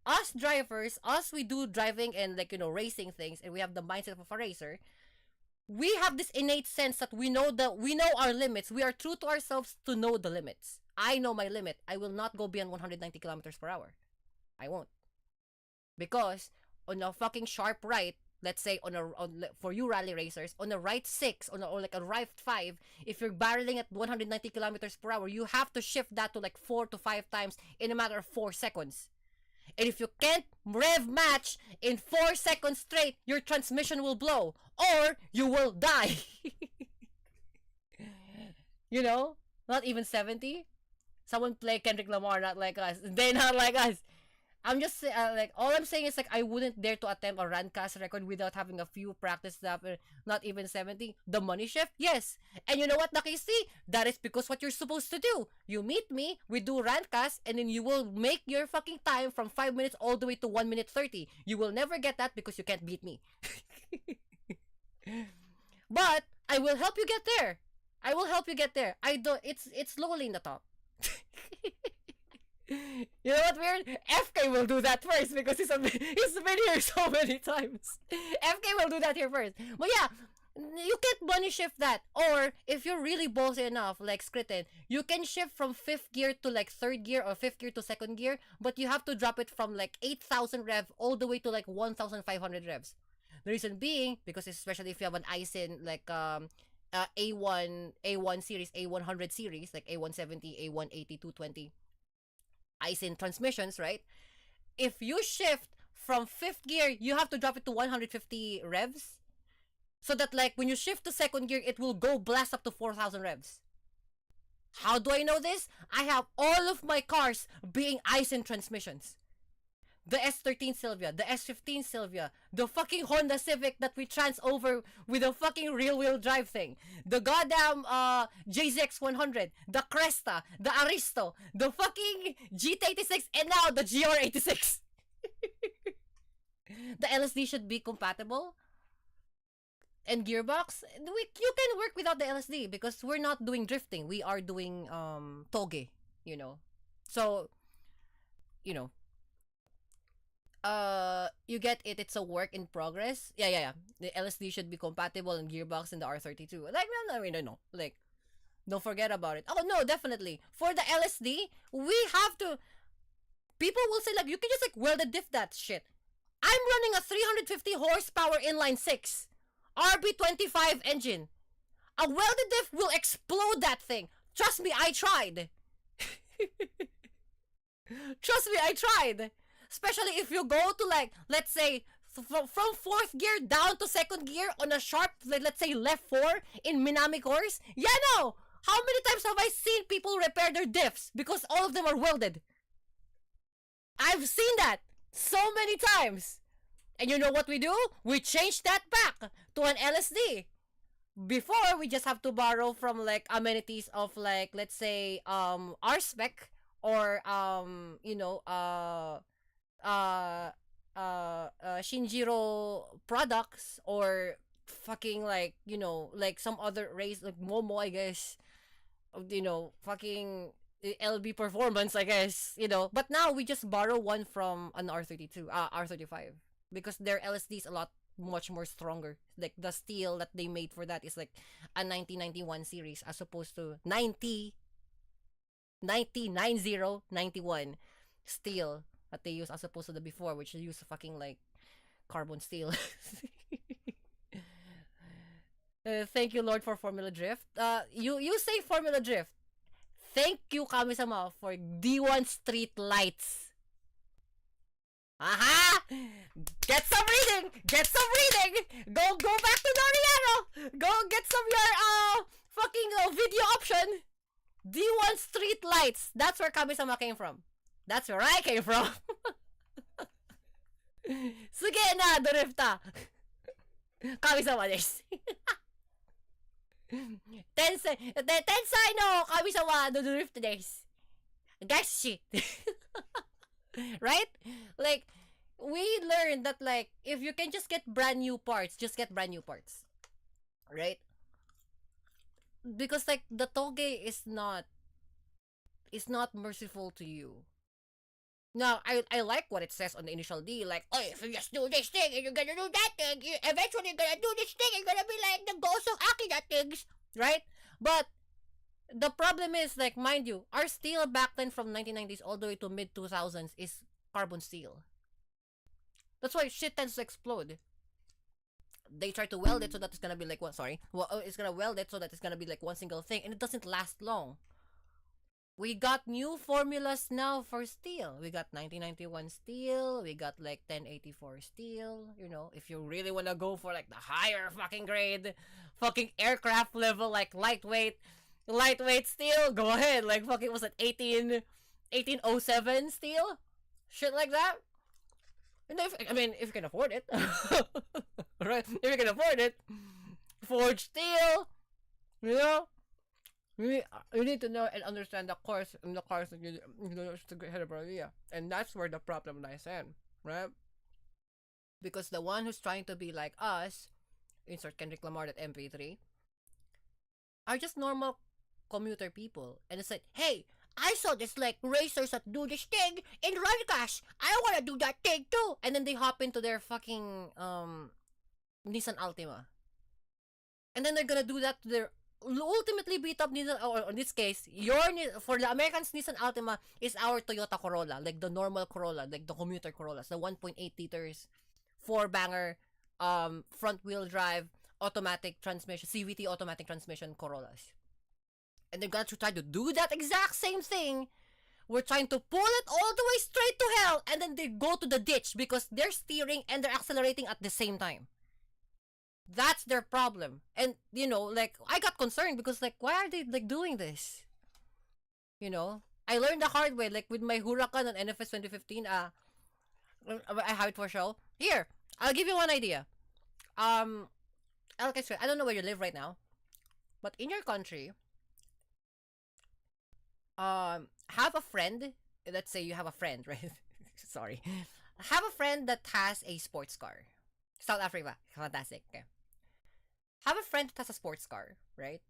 Us drivers, we do driving and like, you know, racing things, and we have the mindset of a racer. We have this innate sense that we know our limits. We are true to ourselves to know the limits. I know my limit. I will not go beyond 190 kilometers per hour. I won't. Because on a fucking sharp right, let's say for you rally racers, on a right 6, or like a right 5, if you're barreling at 190 kilometers per hour, you have to shift that to like 4 to 5 times in a matter of 4 seconds. And if you can't rev match in 4 seconds straight, your transmission will blow. Or you will die. You know? Not even 70. Someone play Kendrick Lamar, not like us. They not like us. I'm just like, all I'm saying is like I wouldn't dare to attempt a Rancast record without having a few practice stuff. Not even 70. The money shift, yes. And you know what, Nakisi? That is because what you're supposed to do. You meet me, we do Rancast, and then you will make your fucking time from 5 minutes all the way to 1 minute 30. You will never get that because you can't beat me. But I will help you get there. I will help you get there. It's slowly in the top. You know what weird? FK will do that first because he's been here so many times. FK will do that here first. But yeah, you can bunny shift that. Or if you're really ballsy enough, like Skritin, you can shift from 5th gear to like 3rd gear or 5th gear to 2nd gear, but you have to drop it from like 8,000 rev all the way to like 1,500 revs. The reason being, because especially if you have an eatin like A1 series, A100 series, like A170, A180, 220 eatin transmissions, right? If you shift from 5th gear, you have to drop it to 150 revs. So that like when you shift to 2nd gear, it will go blast up to 4,000 revs. How do I know this? I have all of my cars being eatin transmissions. The S13 Sylvia, the S15 Sylvia, the fucking Honda Civic that we trans over with a fucking rear-wheel drive thing, the goddamn JZX100, the Cresta, the Aristo, the fucking GT86, and now the GR86. The LSD should be compatible. And gearbox, you can work without the LSD because we're not doing drifting. We are doing toge, you know. So, you know, you get it. It's a work in progress. Yeah. The LSD should be compatible in gearbox and the R32. Like, no, I mean, no. Like, don't forget about it. Oh, no, definitely. For the LSD, we have to... People will say, like, you can just, like, weld and diff that shit. I'm running a 350 horsepower inline 6. RB25 engine. A welded diff will explode that thing. Trust me, I tried. Trust me, I tried. Especially if you go to like, let's say, from 4th gear down to 2nd gear on a sharp, let's say left 4 in Minami course. Yeah, no. How many times have I seen people repair their diffs because all of them are welded? I've seen that so many times. And you know what we do? We change that back to an LSD. Before, we just have to borrow from like amenities of like, let's say, R-Spec or Shinjiro products or fucking like, you know, like some other race like Momo, I guess. You know, fucking LB Performance, I guess, you know. But now we just borrow one from an R35 because their LSD is a lot much more stronger. Like the steel that they made for that is like a 1991 series as opposed to 90 91 steel that they use as opposed to the before, which use fucking like carbon steel. Thank you, Lord, for Formula Drift. You say Formula Drift. Thank you, Kami-sama, for D1 Street Lights. Aha! Get some reading! Get some reading! Go back to Noriano! Go get some your fucking video option. D1 Street Lights. That's where Kami-sama came from. That's where I came from. Suge na, Dorifta. Kami-sama desu. Tensai no Kami-sama no Dorifta desu. Guys, shit. Right? Like, we learned that, like, if you can just get brand new parts, just get brand new parts. Right? Because, like, the toge is not merciful to you. Now, I like what it says on the initial D, like, oh, if you just do this thing, and you're gonna do that thing, eventually you're gonna do this thing, you're gonna be like the ghost of Akira things, right? But, the problem is, like, mind you, our steel back then from 1990s all the way to mid-2000s is carbon steel. That's why shit tends to explode. They try to weld it so that it's gonna be like it's gonna weld it so that it's gonna be like one single thing, and it doesn't last long. We got new formulas now for steel. We got 1991 steel. We got like 1084 steel. You know, if you really wanna go for like the higher fucking grade, fucking aircraft level, like lightweight steel, go ahead. Like fucking, was it 1807 steel? Shit like that. And if you can afford it. Right? If you can afford it. Forged steel. You know? You need to know and understand the course and the cars that you to get ahead of idea. And that's where the problem lies in. Right? Because the one who's trying to be like us, insert Kendrick Lamar at MP3, are just normal commuter people. And it's like, hey, I saw this like racers that do this thing in Ralcas. I wanna do that thing too. And then they hop into their fucking Nissan Altima. And then they're gonna do that to their ultimately beat up Nissan, or in this case, for the Americans, Nissan Altima is our Toyota Corolla, like the normal Corolla, like the commuter Corollas, the 1.8 liters, 4-banger, front wheel drive, automatic transmission, CVT automatic transmission Corollas. And they're gonna try to do that exact same thing. We're trying to pull it all the way straight to hell, and then they go to the ditch because they're steering and they're accelerating at the same time. That's their problem. And, you know, like, I got concerned because, like, why are they, like, doing this? You know? I learned the hard way, like, with my Huracan on NFS 2015, I have it for show. Here, I'll give you one idea. Like I said, I don't know where you live right now, but in your country, have a friend, let's say you have a friend, right? Sorry. Have a friend that has a sports car. South Africa, fantastic. Okay. Have a friend that has a sports car, right?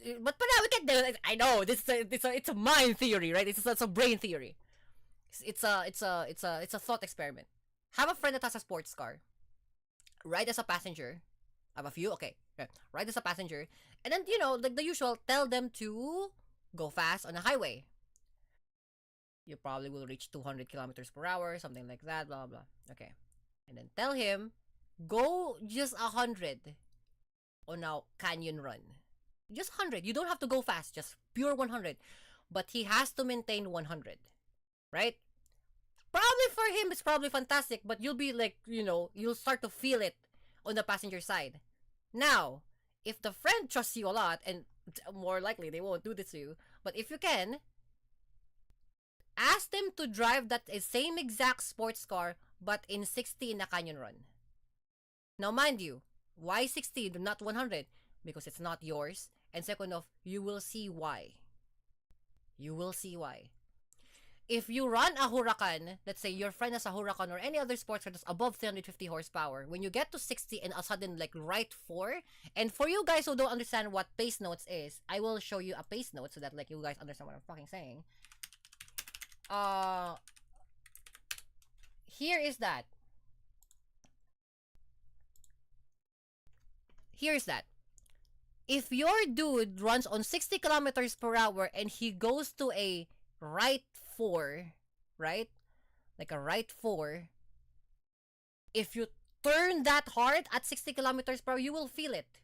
But now we can do it. I know it's a mind theory, right? It's a brain theory. It's a thought experiment. Have a friend that has a sports car. Ride as a passenger. Have a few, okay. Ride as a passenger, and then, you know, like the usual, tell them to go fast on a highway. You probably will reach 200 kilometers per hour, something like that. Blah blah. Okay, and then tell him, go just 100 on a canyon run. Just 100. You don't have to go fast. Just pure 100. But he has to maintain 100. Right? Probably for him, it's probably fantastic. But you'll be like, you know, you'll start to feel it on the passenger side. Now, if the friend trusts you a lot, and more likely they won't do this to you, but if you can, ask them to drive that same exact sports car, but in 60 in a canyon run. Now, mind you, why 60, not 100? Because it's not yours. And second off, you will see why. You will see why. If you run a Huracan, let's say your friend has a Huracan or any other sports car that's above 350 horsepower, when you get to 60 and a sudden, like, right 4, and for you guys who don't understand what pace notes is, I will show you a pace note so that, like, you guys understand what I'm fucking saying. Here is that. Here's that. If your dude runs on 60 kilometers per hour and he goes to a right 4, right? Like a right 4, if you turn that hard at 60 kilometers per hour, you will feel it.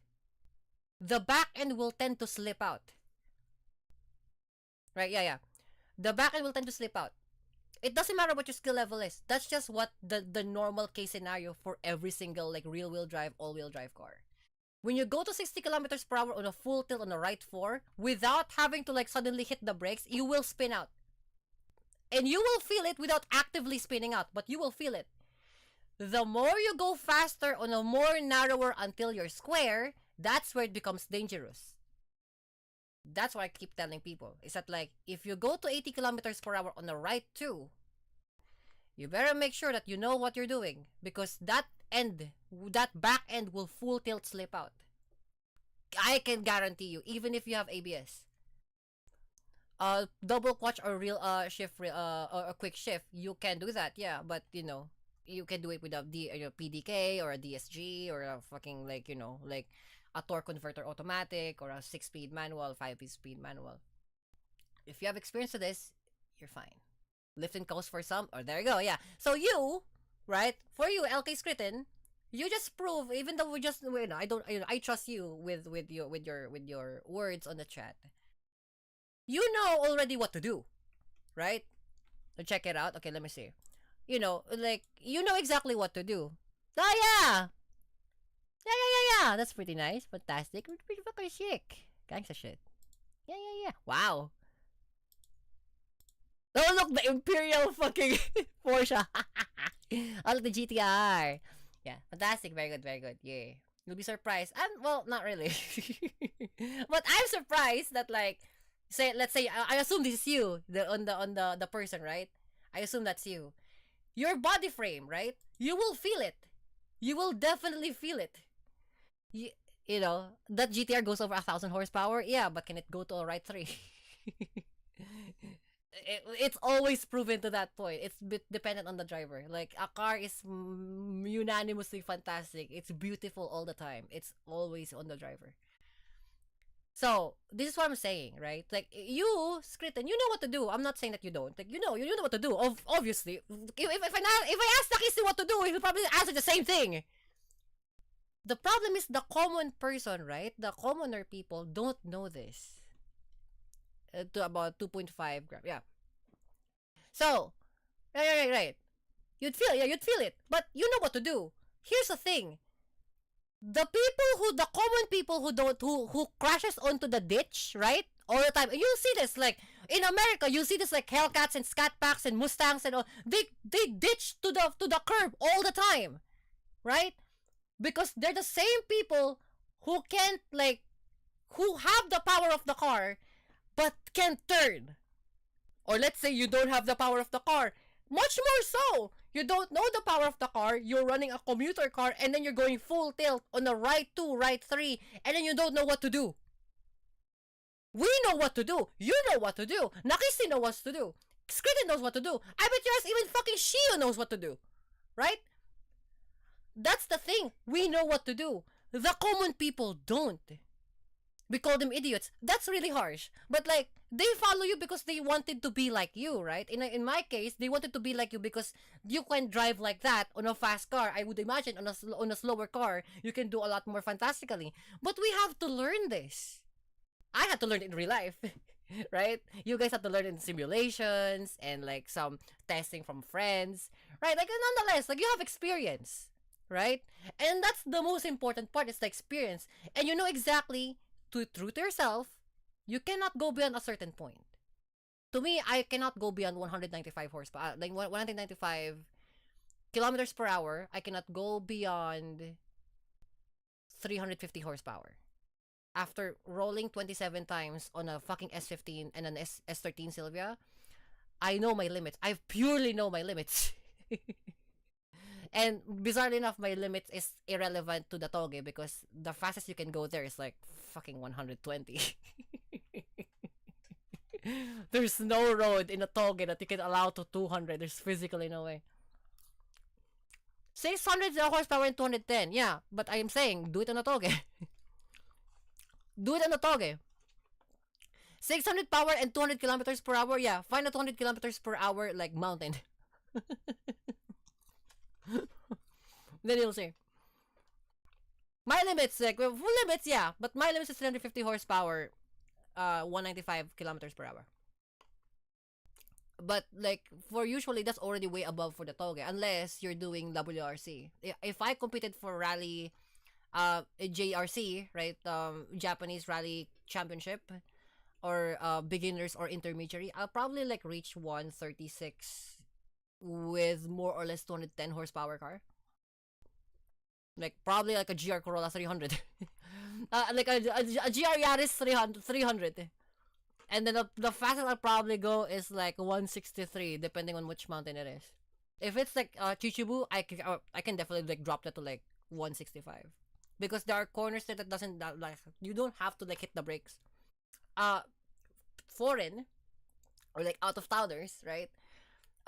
The back end will tend to slip out. Right? Yeah. The back end will tend to slip out. It doesn't matter what your skill level is. That's just what the normal case scenario for every single, like, rear-wheel drive, all-wheel drive car. When you go to 60 kilometers per hour on a full tilt on a right 4, without having to, like, suddenly hit the brakes, you will spin out. And you will feel it without actively spinning out, but you will feel it. The more you go faster on a more narrower until you're square, that's where it becomes dangerous. That's what I keep telling people. Is that, like, if you go to 80 kilometers per hour on the right 2, you better make sure that you know what you're doing, because that back end will full tilt slip out. I can guarantee you, even if you have ABS. Double clutch or real shift, or a quick shift, you can do that, yeah, but, you know, you can do it with a PDK or a DSG or a fucking, like, you know, like a torque converter automatic or a 6-speed manual, 5-speed manual. If you have experience with this, you're fine. Lift and coast for some, or there you go, yeah. So you, right, for you, LK Skritin, you just prove, even though we just, you know, I trust you with your words on the chat. You know already what to do, right? So check it out. Okay, let me see. You know, like, you know exactly what to do. Oh, yeah! Yeah. That's pretty nice. Fantastic. Pretty fucking sick. Gangsta shit. Yeah. Wow. Oh, look, the Imperial fucking Porsche. Oh, look, the GTR. Yeah, fantastic. Very good. Yeah. You'll be surprised. Well, not really. But I'm surprised that, like, let's say, I assume this is you, the person, right? I assume that's you. Your body frame, right? You will feel it. You will definitely feel it. You know, that GTR goes over 1,000 horsepower. Yeah, but can it go to a right 3? it's always proven to that point. It's dependent on the driver. Like, a car is unanimously fantastic. It's beautiful all the time. It's always on the driver. So, this is what I'm saying, right? Like, you, Skritin, you know what to do. I'm not saying that you don't. Like, you know what to do. Obviously. If I ask Takisi what to do, he'll probably answer the same thing. The problem is the common person, right? The commoner people don't know this. To about 2.5 grams. Yeah. So, right. You'd feel it. But you know what to do. Here's the thing. The common people who crashes onto the ditch, right? All the time. You see this, like, in America, you see this, like, Hellcats and Scat Packs and Mustangs and all. They ditch to the curb all the time. Right? Because they're the same people who can't, like, who have the power of the car, but can't turn. Or let's say you don't have the power of the car. Much more so. You don't know the power of the car. You're running a commuter car and then you're going full tilt on the right 2, right 3, and then you don't know what to do. We know what to do. You know what to do. Nakisi knows what to do. Skritin knows what to do. I bet you guys even fucking Shio knows what to do. Right? That's the thing. We know what to do. The common people don't. We call them idiots. That's really harsh. But, like, they follow you because they wanted to be like you, right? In my case, they wanted to be like you because you can drive like that on a fast car. I would imagine on a slower car, you can do a lot more fantastically. But we have to learn this. I had to learn it in real life, right? You guys have to learn it in simulations and, like, some testing from friends, right? Like, nonetheless, like, you have experience, right? And that's the most important part, is the experience. And you know exactly, true to yourself, you cannot go beyond a certain point. To me, I cannot go beyond 195 horsepower. Like 195 kilometers per hour. I cannot go beyond 350 horsepower. After rolling 27 times on a fucking S15 and an S13 Sylvia, I know my limits. I purely know my limits. And bizarrely enough, my limits is irrelevant to the Toge because the fastest you can go there is like fucking 120. There's no road in a Toge that you can allow to 200. There's physically no way. 600 horsepower and 210. Yeah, but I am saying, do it on a Toge. Do it on a Toge. 600 power and 200 kilometers per hour. Yeah, find a 200 kilometers per hour, like, mountain. Then you'll see. My limits, like, full limits, yeah, but my limits is 350 horsepower, 195 kilometers per hour. But, like, for usually, that's already way above for the Toge, unless you're doing WRC. If I competed for rally, JRC, right, Japanese Rally Championship, or beginners or intermediary, I'll probably, like, reach 136 with more or less 210 horsepower car. Like, probably like a GR Corolla 300. Like a GR Yaris 300. And then the fastest I'll probably go is like 163, depending on which mountain it is. If it's like Chichibu, I can definitely, like, drop that to like 165. Because there are corners that doesn't, like, you don't have to, like, hit the brakes. Foreign, or like out of towners, right?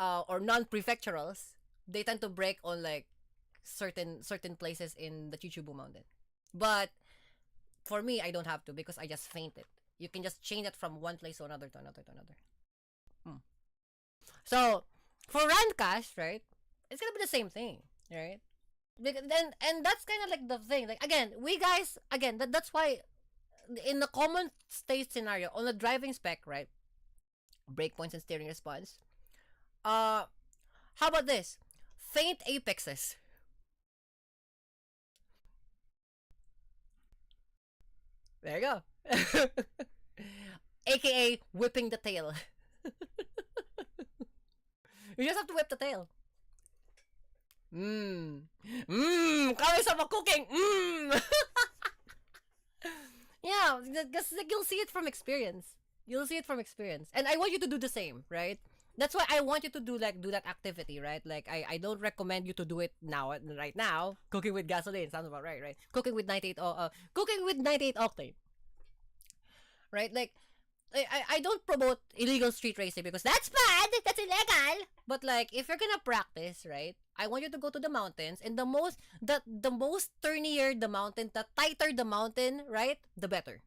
Or non-prefecturals, they tend to brake on, like, certain places in the Chichibu mountain. But for me, I don't have to because I just fainted. You can just change it from one place to another. So for Rancash, right, it's gonna be the same thing, right? And that's kind of like the thing. Like, again, that's why in the common state scenario on the driving spec, right, brake points and steering response. How about this? Faint apexes. There you go. AKA whipping the tail. You just have to whip the tail. Kaway sa cooking. Yeah, because you'll see it from experience. And I want you to do the same, right? That's why I want you to do that activity, right? Like, I don't recommend you to do it right now. Cooking with gasoline sounds about right? Cooking with 98 octane. Right? Like, I don't promote illegal street racing because that's bad. That's illegal. But like, if you're gonna practice, right? I want you to go to the mountains, and the most turnier the mountain, the tighter the mountain, right? The better.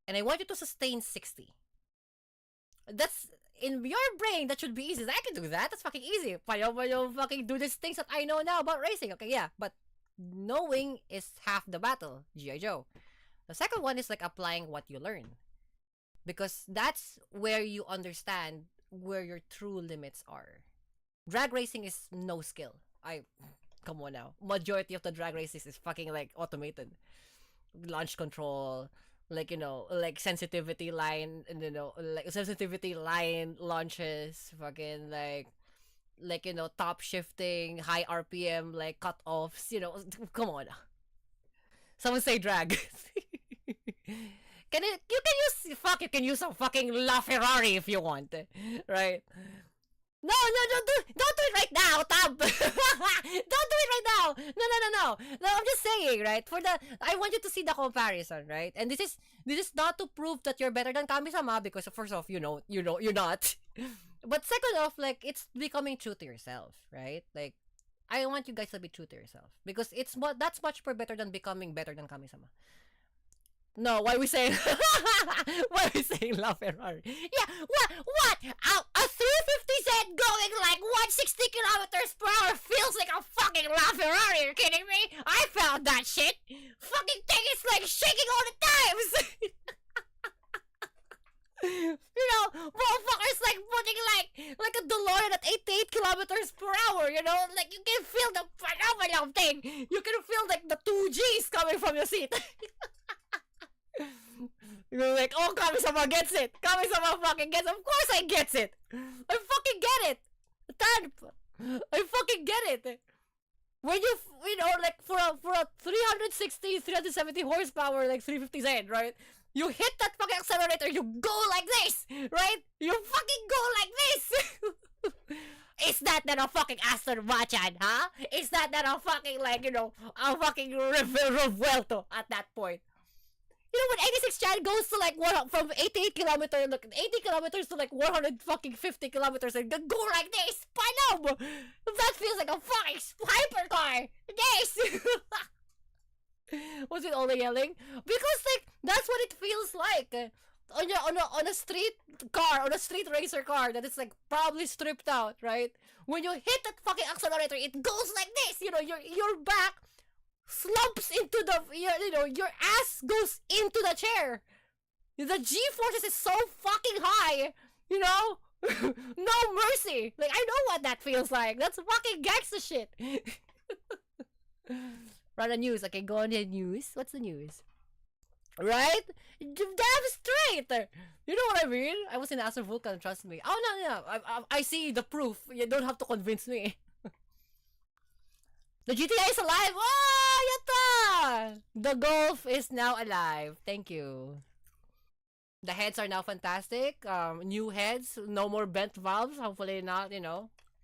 And I want you to sustain 60. That's in your brain. That should be easy. I can do that. That's fucking easy. Payo fucking do these things that I know now about racing. Okay, yeah, but knowing is half the battle. G.I. Joe. The second one is like applying what you learn. Because that's where you understand where your true limits are. Drag racing is no skill. Come on now. Majority of the drag races is fucking like automated. Launch control, like, like sensitivity line, and like sensitivity line launches, fucking like top shifting, high RPM, like cut-offs, come on. Someone say drag. You can use some fucking LaFerrari if you want, right? No, don't do it right now, Tab. Don't do it right now. No. I'm just saying, right? I want you to see the comparison, right? And this is not to prove that you're better than Kami-sama, because first off, you're not. But second off, like, it's becoming true to yourself, right? Like, I want you guys to be true to yourself, because that's much more better than becoming better than Kami-sama. No, why are we saying La Ferrari? Yeah, what? A 350Z going like 160 kilometers per hour feels like a fucking La Ferrari. Are you kidding me? I found that shit. Fucking thing is like shaking all the times. Motherfuckers like putting like a DeLorean at 88 kilometers per hour, like you can feel the phenomenal thing. You can feel like the 2Gs coming from your seat. You're like, oh, Kami-sama gets it. Kami-sama fucking gets it. Of course I gets it. I fucking get it. I fucking get it. When like for a 360, 370 horsepower, like 350Z, right? You hit that fucking accelerator, you go like this, right? You fucking go like this. Is that not a fucking Aston Martin, huh? Is that not a fucking, like, a fucking Revuelto at that point? When 86 Chan goes to like from 88 kilometers, like 80 kilometers to like 100 fucking 50 kilometers and go like this, panom! That feels like a fucking hypercar. This. Was it all the yelling? Because like that's what it feels like on a street car, on a street racer car that is like probably stripped out, right? When you hit that fucking accelerator, it goes like this. Your back slumps into your ass goes into the chair. The G-forces is so fucking high, no mercy. Like, I know what that feels like. That's fucking gangsta shit. Run the news. Okay, go on the news. What's the news? Right? Damn straight. You know what I mean? I was in Astro Vulcan, trust me. Oh, no. I see the proof. You don't have to convince me. The GTA is alive! Oh, yatta! The Golf is now alive. Thank you. The heads are now fantastic. New heads. No more bent valves. Hopefully not,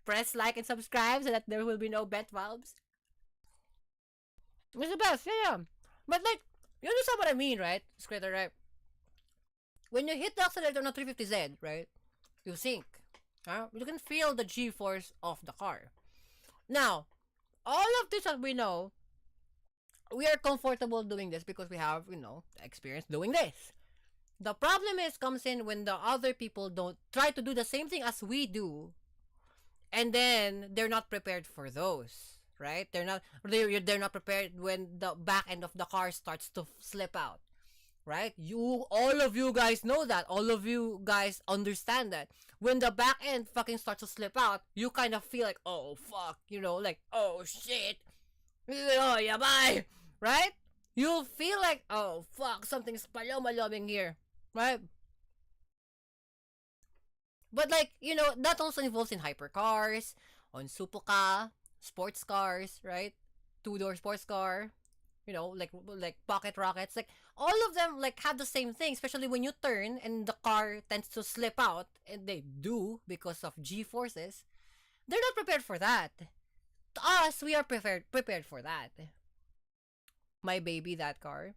Press like and subscribe so that there will be no bent valves. It's the best, yeah. But like, you understand what I mean, right? Scrater, right? When you hit the accelerator on a 350Z, right? You sink. You can feel the G-force of the car. Now, all of this that we know, we are comfortable doing this because we have, experience doing this. The problem comes in when the other people don't try to do the same thing as we do, and then they're not prepared for those, right? They're not prepared when the back end of the car starts to slip out, right? All of you guys know that. All of you guys understand that. When the back end fucking starts to slip out, you kind of feel like, oh, fuck, like, oh, shit. Oh, yeah, bye. Right? You'll feel like, oh, fuck, something's paloma-loming here. Right? But, like, that also involves in hypercars, on Supuka, sports cars, right? Two-door sports car. Like pocket rockets, like all of them like have the same thing, especially when you turn and the car tends to slip out, and they do because of G-forces. They're not prepared for that. To us, we are prepared for that. My baby, that car.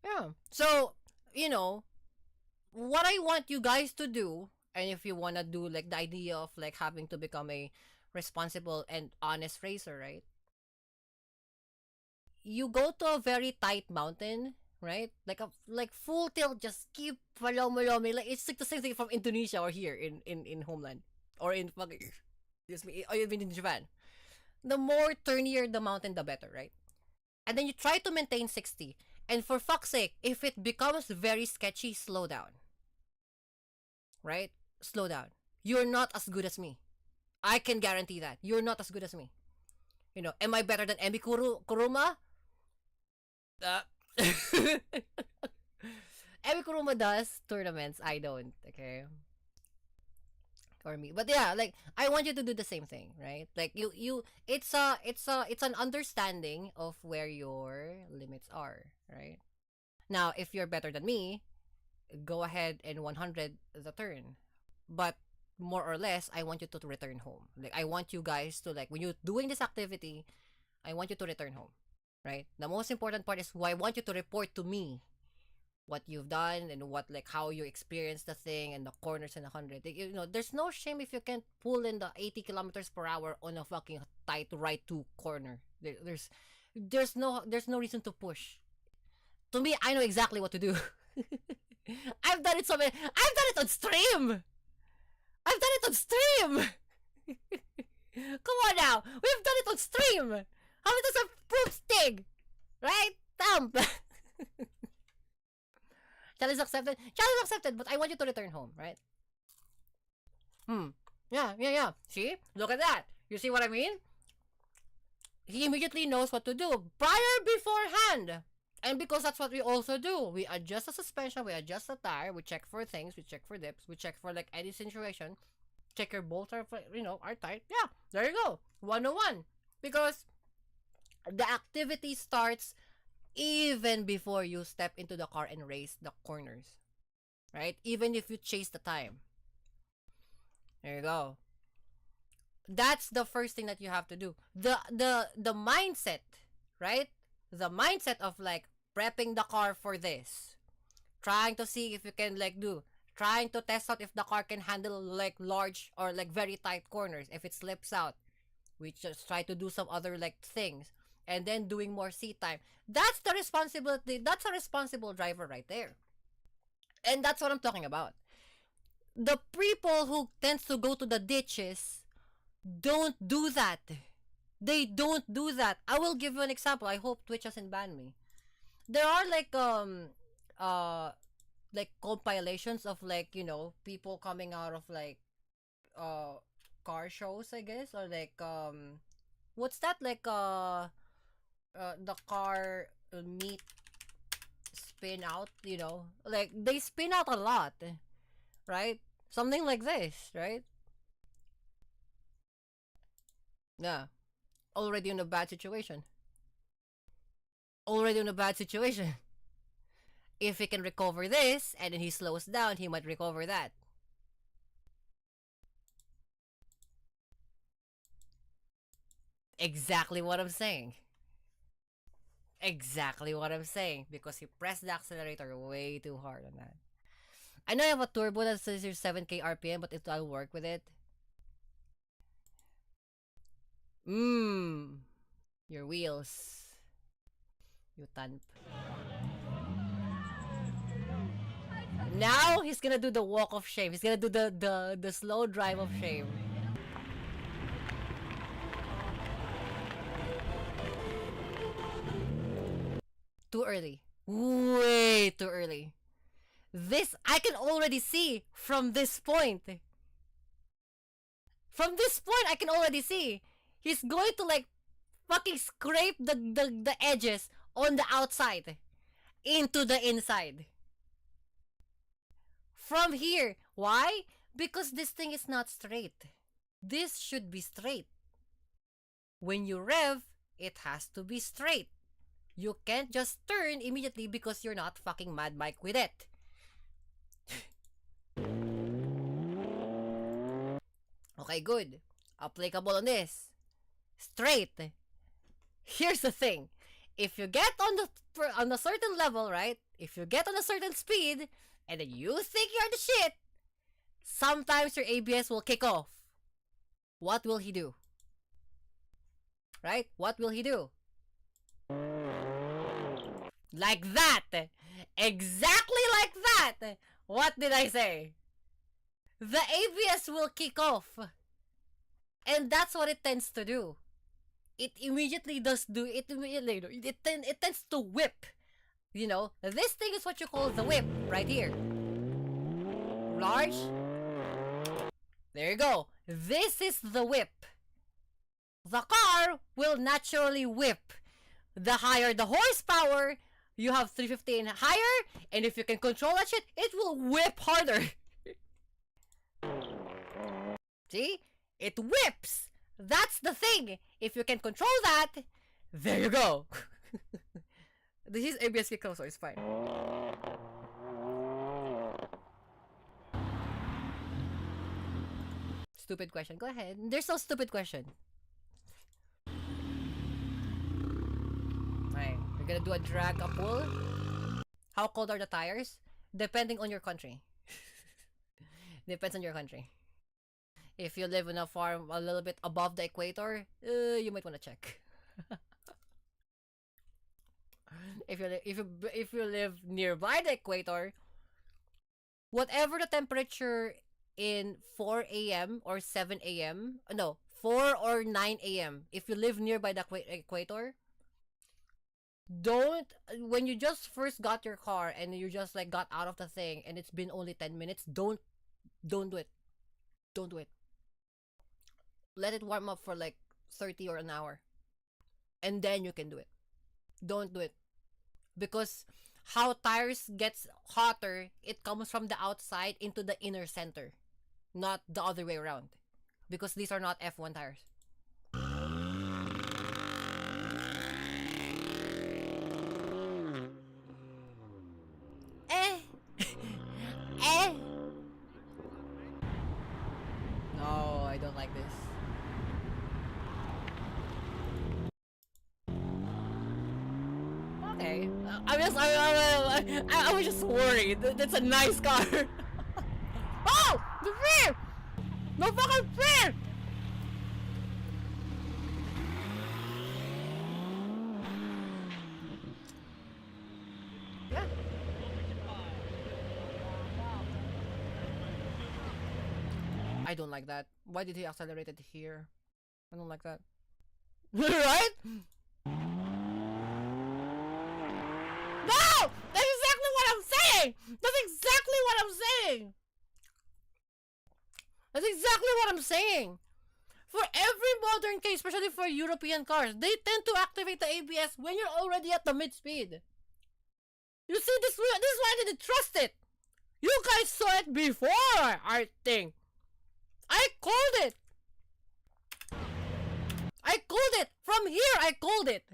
Yeah. So, you know, what I want you guys to do, and if you want to do like the idea of like having to become a responsible and honest racer, right? You go to a very tight mountain, right? Like a like full tilt, just keep lomi. Like it's like the same thing from Indonesia or here in homeland or in fucking excuse me, or even in Japan. The more turnier the mountain, the better, right? And then you try to maintain 60. And for fuck's sake, if it becomes very sketchy, slow down. Right? Slow down. You're not as good as me. I can guarantee that. You're not as good as me. You know, am I better than Emi Kuruma? Emi Kuruma does tournaments. I don't. Okay. Or me. But yeah, like I want you to do the same thing, right? Like it's an understanding of where your limits are, right? Now, if you're better than me, go ahead and 100 the turn. But more or less, I want you to return home. Like I want you guys to like when you're doing this activity, I want you to return home, right? The most important part is why I want you to report to me what you've done and what like how you experience the thing and the corners and 100. You know, there's no shame if you can't pull in the 80 kilometers per hour on a fucking tight right to corner. There's no reason to push. To me, I know exactly what to do. I've done it so many. I've done it on stream. I've done it on stream. Come on now, we've done it on stream. How many times have proof stig? Right? Thump. Challenge accepted. Challenge accepted, but I want you to return home, right? Yeah. See? Look at that. You see what I mean? He immediately knows what to do beforehand. And because that's what we also do. We adjust the suspension, we adjust the tire, we check for things, we check for dips, we check for like any situation. Check your bolts are, are tight. Yeah, there you go. 101. Because the activity starts even before you step into the car and race the corners, right? Even if you chase the time. There you go. That's the first thing that you have to do. The mindset, right? The mindset of like prepping the car for this, trying to see if you can like trying to test out if the car can handle like large or like very tight corners. If it slips out, we just try to do some other like things. And then doing more seat time. That's the responsibility. That's a responsible driver right there. And that's what I'm talking about. The people who tends to go to the ditches don't do that. They don't do that. I will give you an example. I hope Twitch doesn't ban me. There are like compilations of like, people coming out of like car shows, I guess, or like what's that, like the car meet spin out, like they spin out a lot, right? Something like this, right? Yeah. Already in a bad situation. If he can recover this and then he slows down, he might recover that. Exactly what I'm saying. Because he pressed the accelerator way too hard on that. I know I have a turbo that says you're 7k RPM, but I'll work with it. Your wheels. You tanp. Now he's gonna do the walk of shame. He's gonna do the slow drive of shame. Too early. Way too early. This, I can already see from this point. From this point, I can already see. He's going to like fucking scrape the edges on the outside into the inside. From here. Why? Because this thing is not straight. This should be straight. When you rev, it has to be straight. You can't just turn immediately because you're not fucking Mad Mike with it. Okay, good. Applicable on this. Straight. Here's the thing. if you get on a certain level, right? If you get on a certain speed, and then you think you're the shit, sometimes your ABS will kick off. What will he do? Right? What will he do? Like that! Exactly like that! What did I say? The ABS will kick off. And that's what it tends to do. It immediately does do it. It tends to whip. You know, this thing is what you call the whip right here. Large. There you go. This is the whip. The car will naturally whip. The higher the horsepower, you have 350 and higher, and if you can control that shit, it will whip harder. See? It whips. That's the thing. If you can control that, there you go. This is ABS kick off, so it's fine. Stupid question. Go ahead. There's no stupid question. Alright, we're gonna do a drag up pull. How cold are the tires? Depending on your country. Depends on your country. If you live in a farm a little bit above the equator, you might want to check. If you live nearby the equator, whatever the temperature in 4 a.m. or 7 a.m. No, 4 or 9 a.m. If you live nearby the equator, don't, when you just first got your car and you just like got out of the thing and it's been only 10 minutes, don't do it. Don't do it. Let it warm up for like 30 or an hour. And then you can do it. Don't do it. Because how tires gets hotter, it comes from the outside into the inner center. Not the other way around. Because these are not F1 tires. No, I don't like this. Okay. I was just worried. That's a nice car. Oh! The fear! No fucking fear! Yeah. I don't like that. Why did he accelerate it here? I don't like that. Right? No! That's exactly what I'm saying! That's exactly what I'm saying! That's exactly what I'm saying! For every modern case, especially for European cars, they tend to activate the ABS when you're already at the mid-speed. You see, this is why I didn't trust it! You guys saw it before, I think! I called it! I called it! From here, I called it!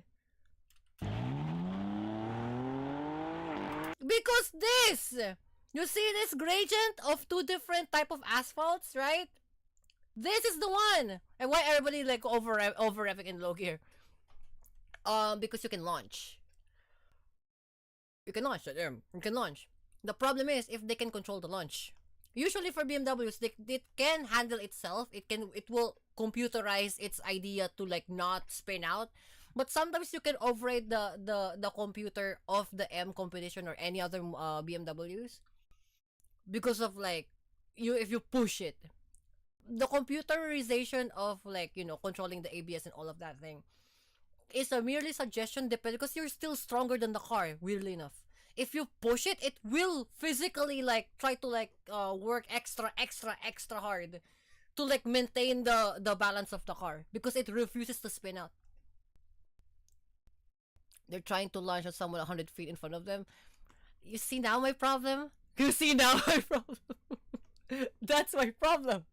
Because this! You see this gradient of two different type of asphalts, right? This is the one! And why everybody like over revving in low gear? Because you can launch. You can launch. You can launch. The problem is if they can control the launch. Usually for BMWs, it can handle itself. It will computerize its idea to like not spin out. But sometimes you can override the computer of the M competition or any other BMWs because of like if you push it. The computerization of like, you know, controlling the ABS and all of that thing is a merely suggestion because you're still stronger than the car, weirdly enough. If you push it, it will physically like try to like work extra hard to like maintain the balance of the car because it refuses to spin out. They're trying to launch at someone 100 feet in front of them. You see now my problem? You see now my problem? That's my problem.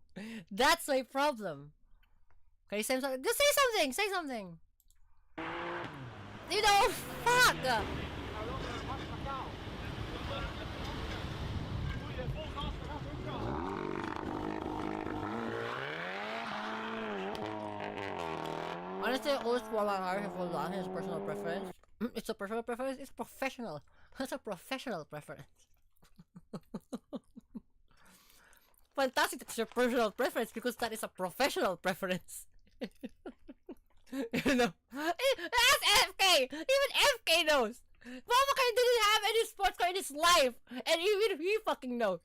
That's my problem. Can you say something? Just say something. Say something. You know, fuck. Honestly, I always swallow hard for long, his personal preference. It's a personal preference. It's professional. That's a professional preference. Fantastic. That's your personal preference because that is a professional preference. You know, that's FK. Even FK knows. Mama didn't have any sports car in his life, and even he fucking knows.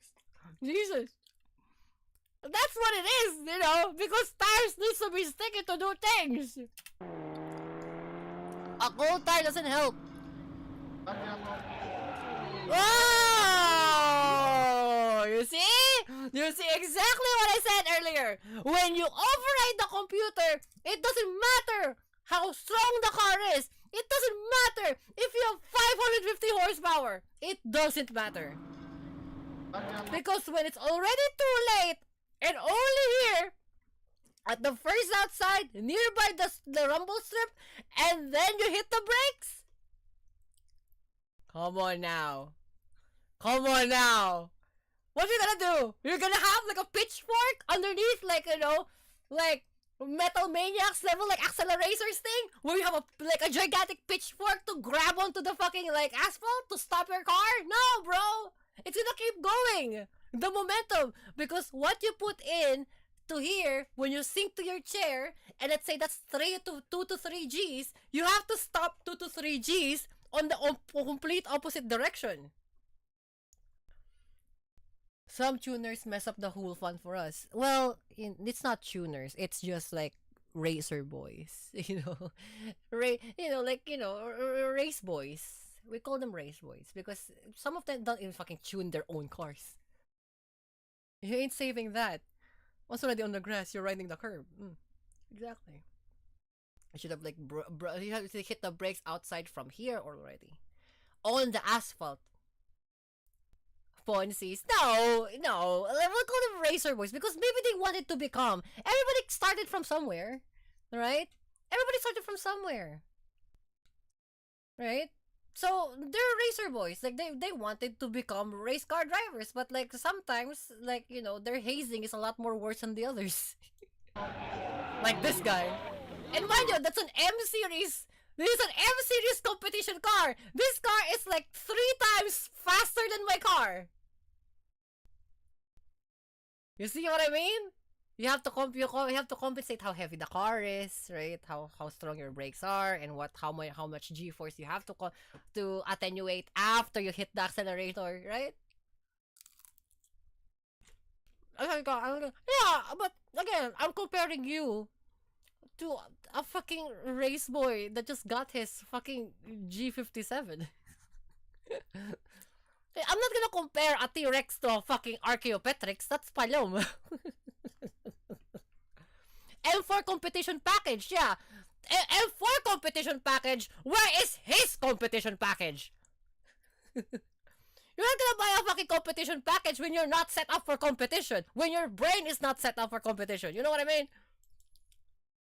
Jesus. That's what it is, you know, because tires need to be sticky to do things. A cold tire doesn't help. Oh, you see? You see exactly what I said earlier. When you override the computer, it doesn't matter how strong the car is. It doesn't matter if you have 550 horsepower. It doesn't matter. Because when it's already too late, and only here, at the first outside, nearby the rumble strip, and then you hit the brakes? Come on now. Come on now. What you gonna do? You're gonna have like a pitchfork underneath, like, you know, like Metal Maniacs level, like Acceleracers thing, where you have a gigantic pitchfork to grab onto the fucking like asphalt to stop your car? No, bro. It's gonna keep going. The momentum, because what you put in to here, when you sink to your chair, and let's say that's 2 to 3 Gs, you have to stop 2 to 3 Gs on the complete opposite direction. Some tuners mess up the whole fun for us. Well, it's not tuners. It's just like racer boys, you know, race boys. We call them race boys because some of them don't even fucking tune their own cars. You ain't saving that. Once already on the grass, you're riding the curb. Exactly. I should have like you have to hit the brakes outside from here already, on the asphalt. Ponzi's. No, we'll call them racer boys because maybe they wanted to become. Everybody started from somewhere, right? Everybody started from somewhere, right? So they're racer boys. Like they wanted to become race car drivers, but like sometimes, like, you know, their hazing is a lot more worse than the others. Like this guy. And mind you, that's an M series. This is an M series competition car. This car is like 3 times faster than my car. You see what I mean? You have to compensate how heavy the car is, right? How strong your brakes are, and how much G-force you have to attenuate after you hit the accelerator, right? Yeah, but again, I'm comparing you to a fucking race boy that just got his fucking G57. I'm not gonna compare a T-Rex to a fucking Archaeopteryx. That's Palom. M4 competition package, yeah. M4 competition package. Where is his competition package? You're not gonna buy a fucking competition package when you're not set up for competition. When your brain is not set up for competition. You know what I mean?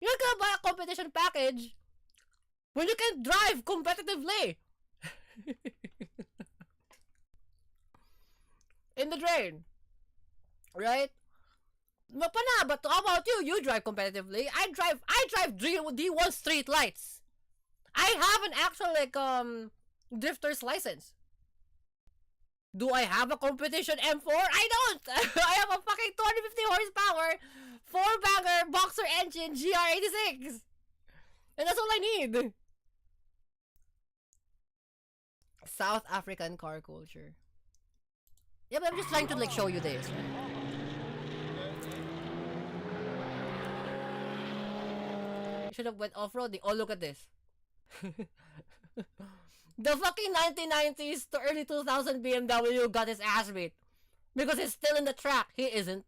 You're not gonna buy a competition package when you can drive competitively. In the drain. Right? But how about you? You drive competitively. I drive D1 street lights. I have an actual drifter's license. Do I have a competition M4? I don't. I have a fucking 250 horsepower 4-banger boxer engine GR86. And that's all I need. South African car culture. Yeah, but I'm just trying to like show you this. Should have went off-roading. Oh, look at this. The fucking 1990s to early 2000 BMW got his ass beat. Because he's still in the track. He isn't.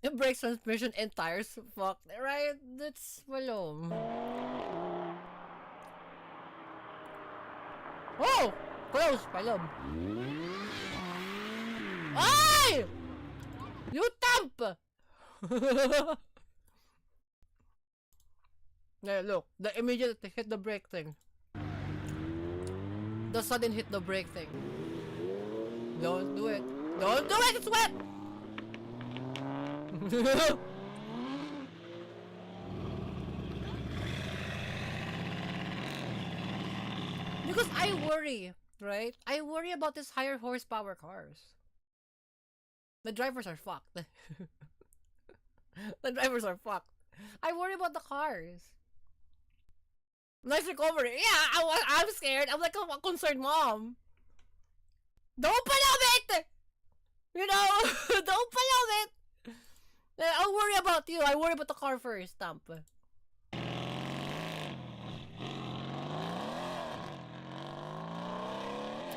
The brakes, transmission, and tires. Fuck. Right? That's Palom. Oh! Close, Palom. Ay! You thump! Yeah, look. The immediate hit the brake thing. The sudden hit the brake thing. Don't do it. Don't do it, it's wet! Because I worry, right? I worry about these higher horsepower cars. The drivers are fucked. The drivers are fucked. I worry about the cars. Nice recovery. Yeah, I'm scared. I'm like a concerned mom. Don't palom it! You know, don't palom it! I'll worry about you. I worry about the car first, Stamp.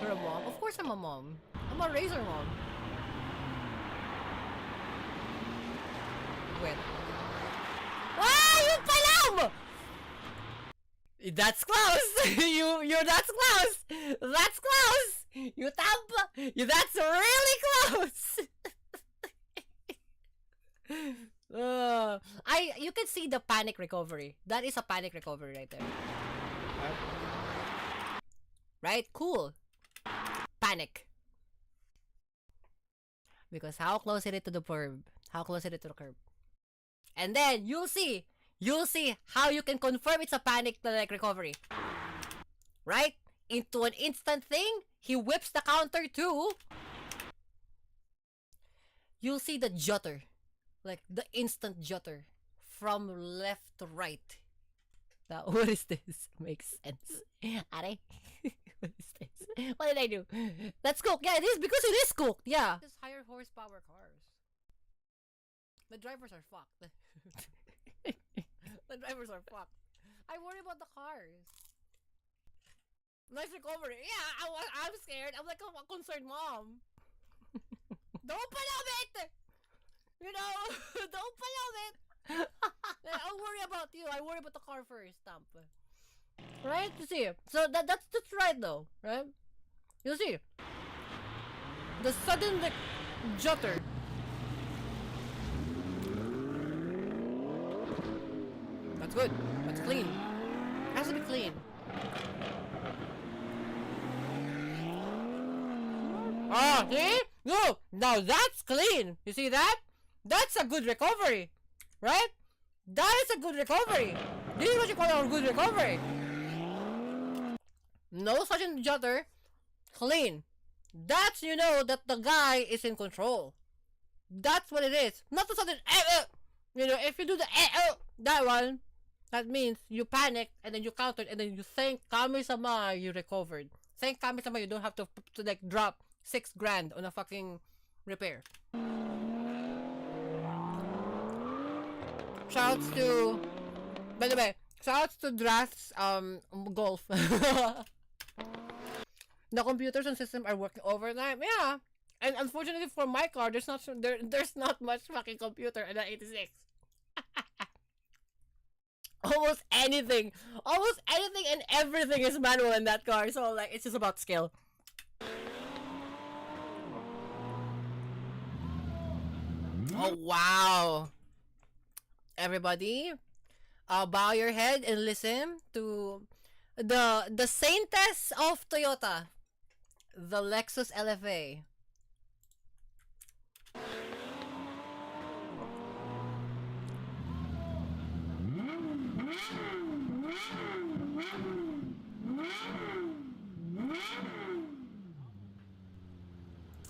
You're a mom? Of course I'm a mom. I'm a razor mom. Wait. Ah, you palam! That's close. You're that's close. That's close. You tap. That's really close. You can see the panic recovery. That is a panic recovery right there. Right? Cool. Panic. Because how close is it to the curb? How close is it to the curb? And then you'll see how you can confirm it's a panic like recovery. Right? Into an instant thing, he whips the counter too. You'll see the jutter. Like the instant jutter. From left to right. Now, what is this? Makes sense. Are what is this? What did I do? That's cooked. Yeah, it is because it is cooked. Yeah. This higher horsepower cars. The drivers are fucked. The drivers are fucked. I worry about the cars. Nice recovery. Yeah, I'm scared. I'm like a concerned mom. Don't palom it! You know, don't palom it! I'll worry about you. I worry about the car first, Stamp. Right? You see? So that's right though, right? You see? The sudden like jutter. That's good. That's clean. It has to be clean. Ah, see? No, now that's clean. You see that? That's a good recovery, right? That is a good recovery. This is what you call a good recovery. No sudden jutter. Clean. That's, you know, that the guy is in control. That's what it is. Not the sudden, you know, if you do the that one, that means you panic and then you countered and then you thank Kami-sama you recovered. Thank Kami-sama you don't have to like drop $6,000 on a fucking repair. Shouts to, by the way, shouts to Draft's golf. The computers and system are working overtime. Yeah, and unfortunately for my car, there's not much fucking computer in the 86. Almost anything and everything is manual in that car. So like, it's just about skill. Oh wow! Everybody, bow your head and listen to the saintess of Toyota, the Lexus LFA.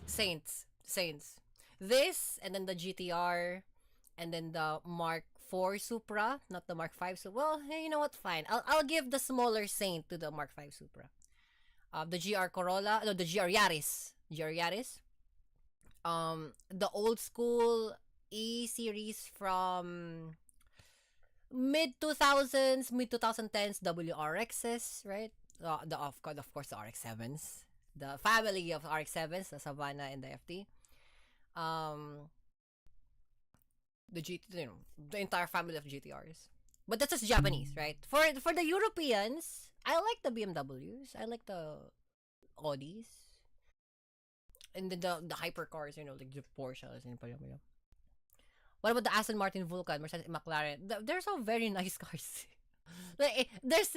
Saints. This, and then the GTR, and then the Mark 4 Supra, not the Mark 5 Supra. Well, hey, you know what? Fine. I'll give the smaller Saint to the Mark 5 Supra. The GR Corolla, no, the GR Yaris. The old school E series from mid 2000s, mid 2010s WRXs, right? Of course the RX-7s, the family of RX-7s, the Savannah and the FT. The the entire family of GTRs. But that's just Japanese, right? For the Europeans, I like the BMWs. I like the Audis. And then the hypercars, you know, like the Porsches and what about the Aston Martin Vulcan, Mercedes McLaren? They're so very nice cars. Like, there's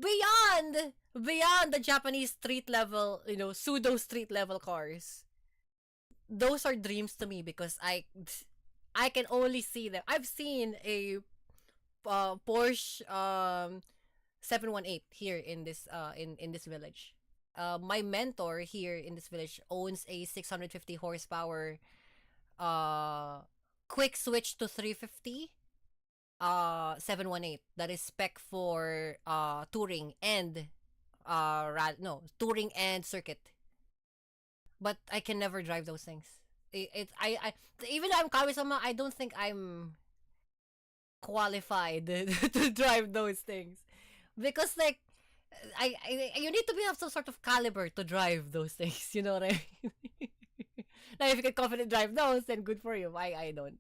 beyond the Japanese street level, you know, pseudo street level cars. those are dreams to me because I can only see them. I've seen a Porsche 718 here in this in this village. My mentor here in this village owns a 650 horsepower quick switch to 350 718 that is spec for touring and touring and circuit. But I can never drive those things. I even though I'm Kami-sama, I don't think I'm qualified to drive those things because like you need to have some sort of caliber to drive those things. You know what I mean? Now, if you can confidently drive those, then good for you. I don't.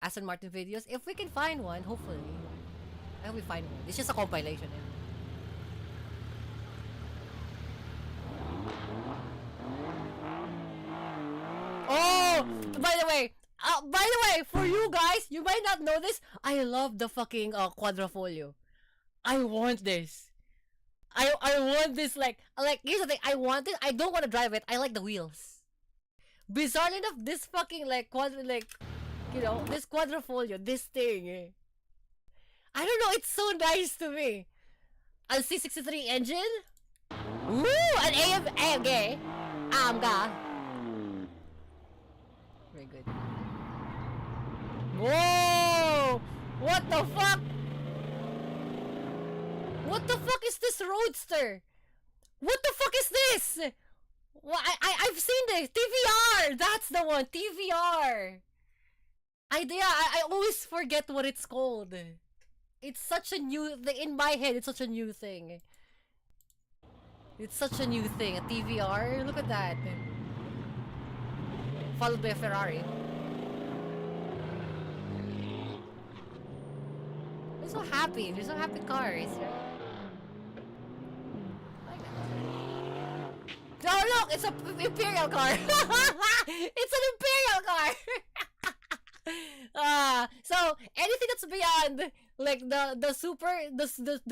Aston Martin videos, if we can find one, hopefully. I hope we find one. It's just a compilation. Yeah. Oh, by the way, for you guys, you might not know this. I love the fucking quadrifolio. I want this. I want this like here's the thing. I want it. I don't want to drive it. I like the wheels. Bizarrely enough, this fucking this quadrifolio, this thing. I don't know. It's so nice to me. A C63 engine. Ooh, an AMG. AMG. Very good. Whoa! What the fuck? What the fuck is this roadster? What the fuck is this? Well, I've seen this. TVR! That's the one. TVR. I always forget what it's called. It's such a new thing. In my head, it's such a new thing. It's such a new thing. A TVR? Look at that. Followed by a Ferrari. They're so happy. They're so happy cars, right? Oh look, it's an Imperial car. It's an Imperial car. So anything that's beyond like the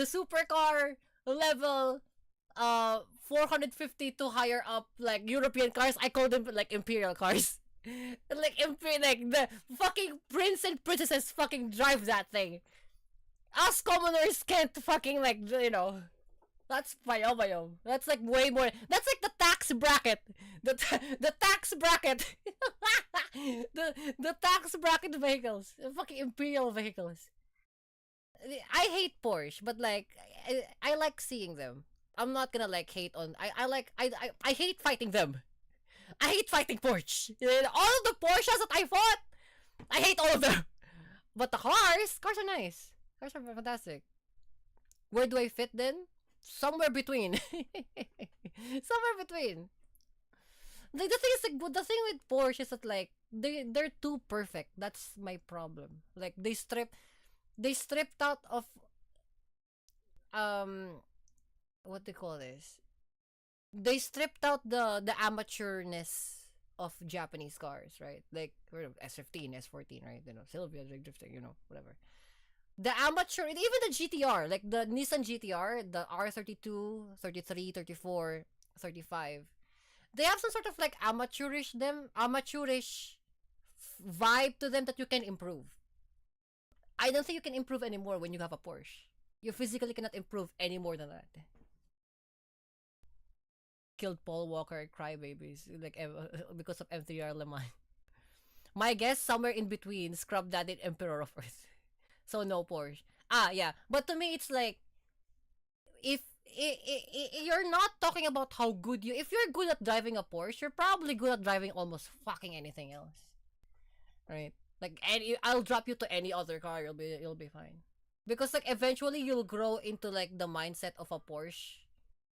supercar level 450 to higher up, like European cars, I call them like Imperial cars. like the fucking prince and princesses fucking drive that thing. Us commoners can't fucking that's bayo. That's like way more. That's like the tax bracket. The tax bracket. the tax bracket vehicles. The fucking Imperial vehicles. I hate Porsche, but like I like seeing them. I'm not gonna like hate on. I hate fighting them. I hate fighting Porsche. All of the Porsches that I fought, I hate all of them. But the cars are nice. Cars are fantastic. Where do I fit then? Somewhere between. Somewhere between. Like, the thing is, like, the thing with Porsche is that like they're too perfect. That's my problem. Like they stripped out of what do you call this? They stripped out the amateurness of Japanese cars, right? Like S15, S14, right? Sylvia drifting, whatever. The amateur, even the GTR, like the Nissan GTR, the R32, 33, 34, 35, they have some sort of like amateurish vibe to them that you can improve. I don't think you can improve anymore when you have a Porsche. You physically cannot improve any more than that. Killed Paul Walker, crybabies, like because of M3R Le Mans. My guess, somewhere in between, Scrub Daddy and Emperor of Earth. So no Porsche. Yeah. But to me, it's like, if you're not talking about how good if you're good at driving a Porsche, you're probably good at driving almost fucking anything else, right? Like, I'll drop you to any other car, you'll be fine. Because like eventually you'll grow into like the mindset of a Porsche,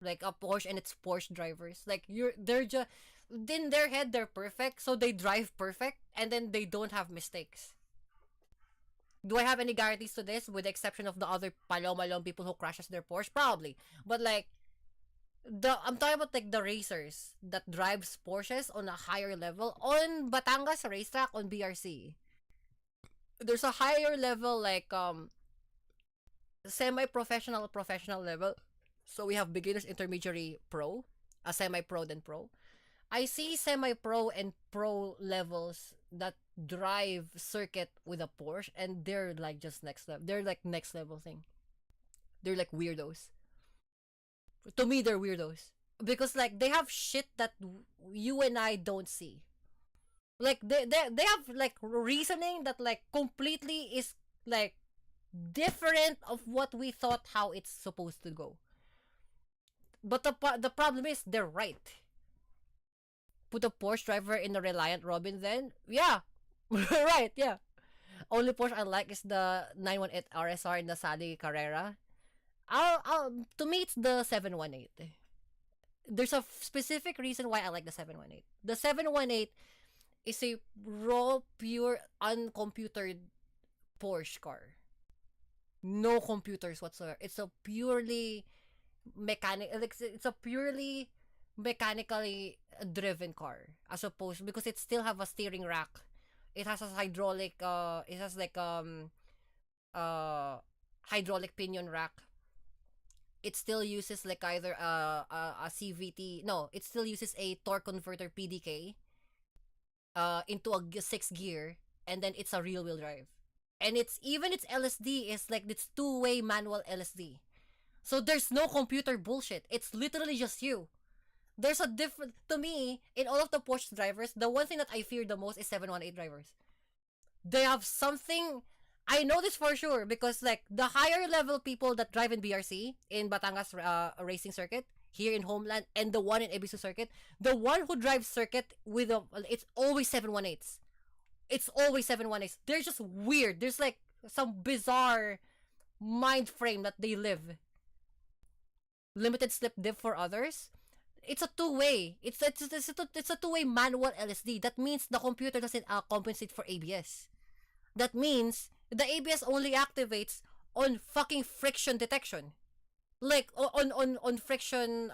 like a Porsche and its Porsche drivers. Like they're just in their head they're perfect, so they drive perfect, and then they don't have mistakes. Do I have any guarantees to this, with the exception of the other paloma people who crashes their Porsche? Probably. But like, I'm talking about like the racers that drives Porsches on a higher level on Batangas racetrack on BRC. There's a higher level, like semi-professional, professional level. So we have beginners, intermediary, pro, a semi-pro, then pro. I see semi-pro and pro levels that drive circuit with a Porsche, and they're like just next level. They're like next level thing. They're like weirdos. To me, they're weirdos because like they have shit that you and I don't see. Like they have like reasoning that like completely is like different of what we thought how it's supposed to go. But the problem is they're right. Put a Porsche driver in a Reliant Robin then? Yeah. Right, yeah. Only Porsche I like is the 918 RSR in the Sally Carrera. To me it's the 718. There's a specific reason why I like the 718. The 718 is a raw, pure, uncomputered Porsche car. No computers whatsoever. It's a purely it's a purely mechanically driven car as opposed because it still have a steering rack. It has a hydraulic it has like hydraulic pinion rack. It still uses like either a CVT. No, it still uses a torque converter PDK into a 6 gear, and then it's a rear wheel drive. And its LSD is like this two-way manual LSD. So there's no computer bullshit. It's literally just you. There's a different, to me, in all of the Porsche drivers, the one thing that I fear the most is 718 drivers. They have something, I know this for sure because like the higher level people that drive in BRC, in Batangas racing circuit, here in Homeland, and the one in Ebisu circuit, the one who drives circuit with it's always 718s. It's always 718s. They're just weird. There's like some bizarre mind frame that they live. Limited slip diff for others. It's a two-way. It's a two-way manual LSD. That means the computer doesn't compensate for ABS. That means the ABS only activates on fucking friction detection. Like on friction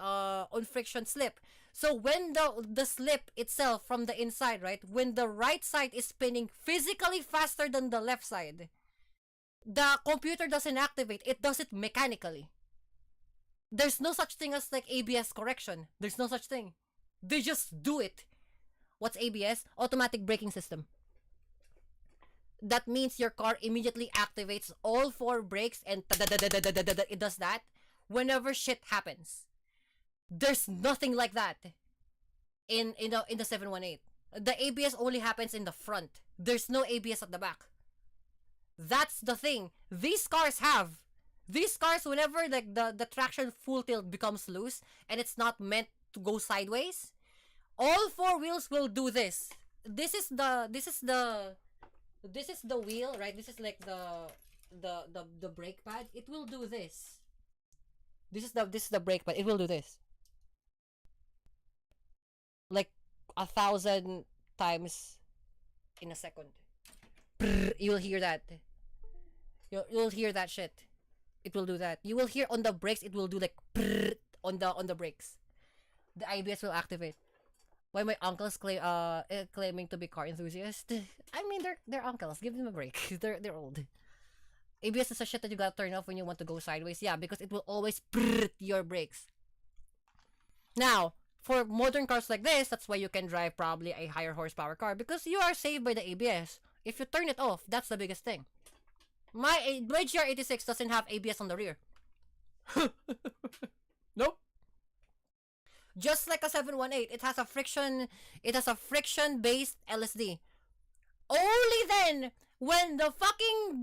slip. So when the slip itself from the inside, right? When the right side is spinning physically faster than the left side, the computer doesn't activate. It does it mechanically. There's no such thing as like ABS correction. There's no such thing. They just do it. What's ABS? Automatic braking system. That means your car immediately activates all 4 brakes and it does that whenever shit happens. There's nothing like that in the 718. The ABS only happens in the front. There's no ABS at the back. That's the thing. These cars have. These cars, whenever like the traction full tilt becomes loose and it's not meant to go sideways, all 4 wheels will do this. This is the wheel, right? This is like the brake pad. It will do this. This is the brake pad. It will do this. Like 1,000 times in a second. You'll hear that. You'll hear that shit. It will do that. You will hear on the brakes. It will do like on the brakes. The ABS will activate. Why my uncles claiming to be car enthusiast? I mean, they're uncles. Give them a break. They're old. ABS is a shit that you gotta turn off when you want to go sideways. Yeah, because it will always your brakes. Now, for modern cars like this, that's why you can drive probably a higher horsepower car because you are saved by the ABS. If you turn it off, that's the biggest thing. My GR86 doesn't have ABS on the rear. Nope. Just like a 718, it has a friction based LSD. Only then when the fucking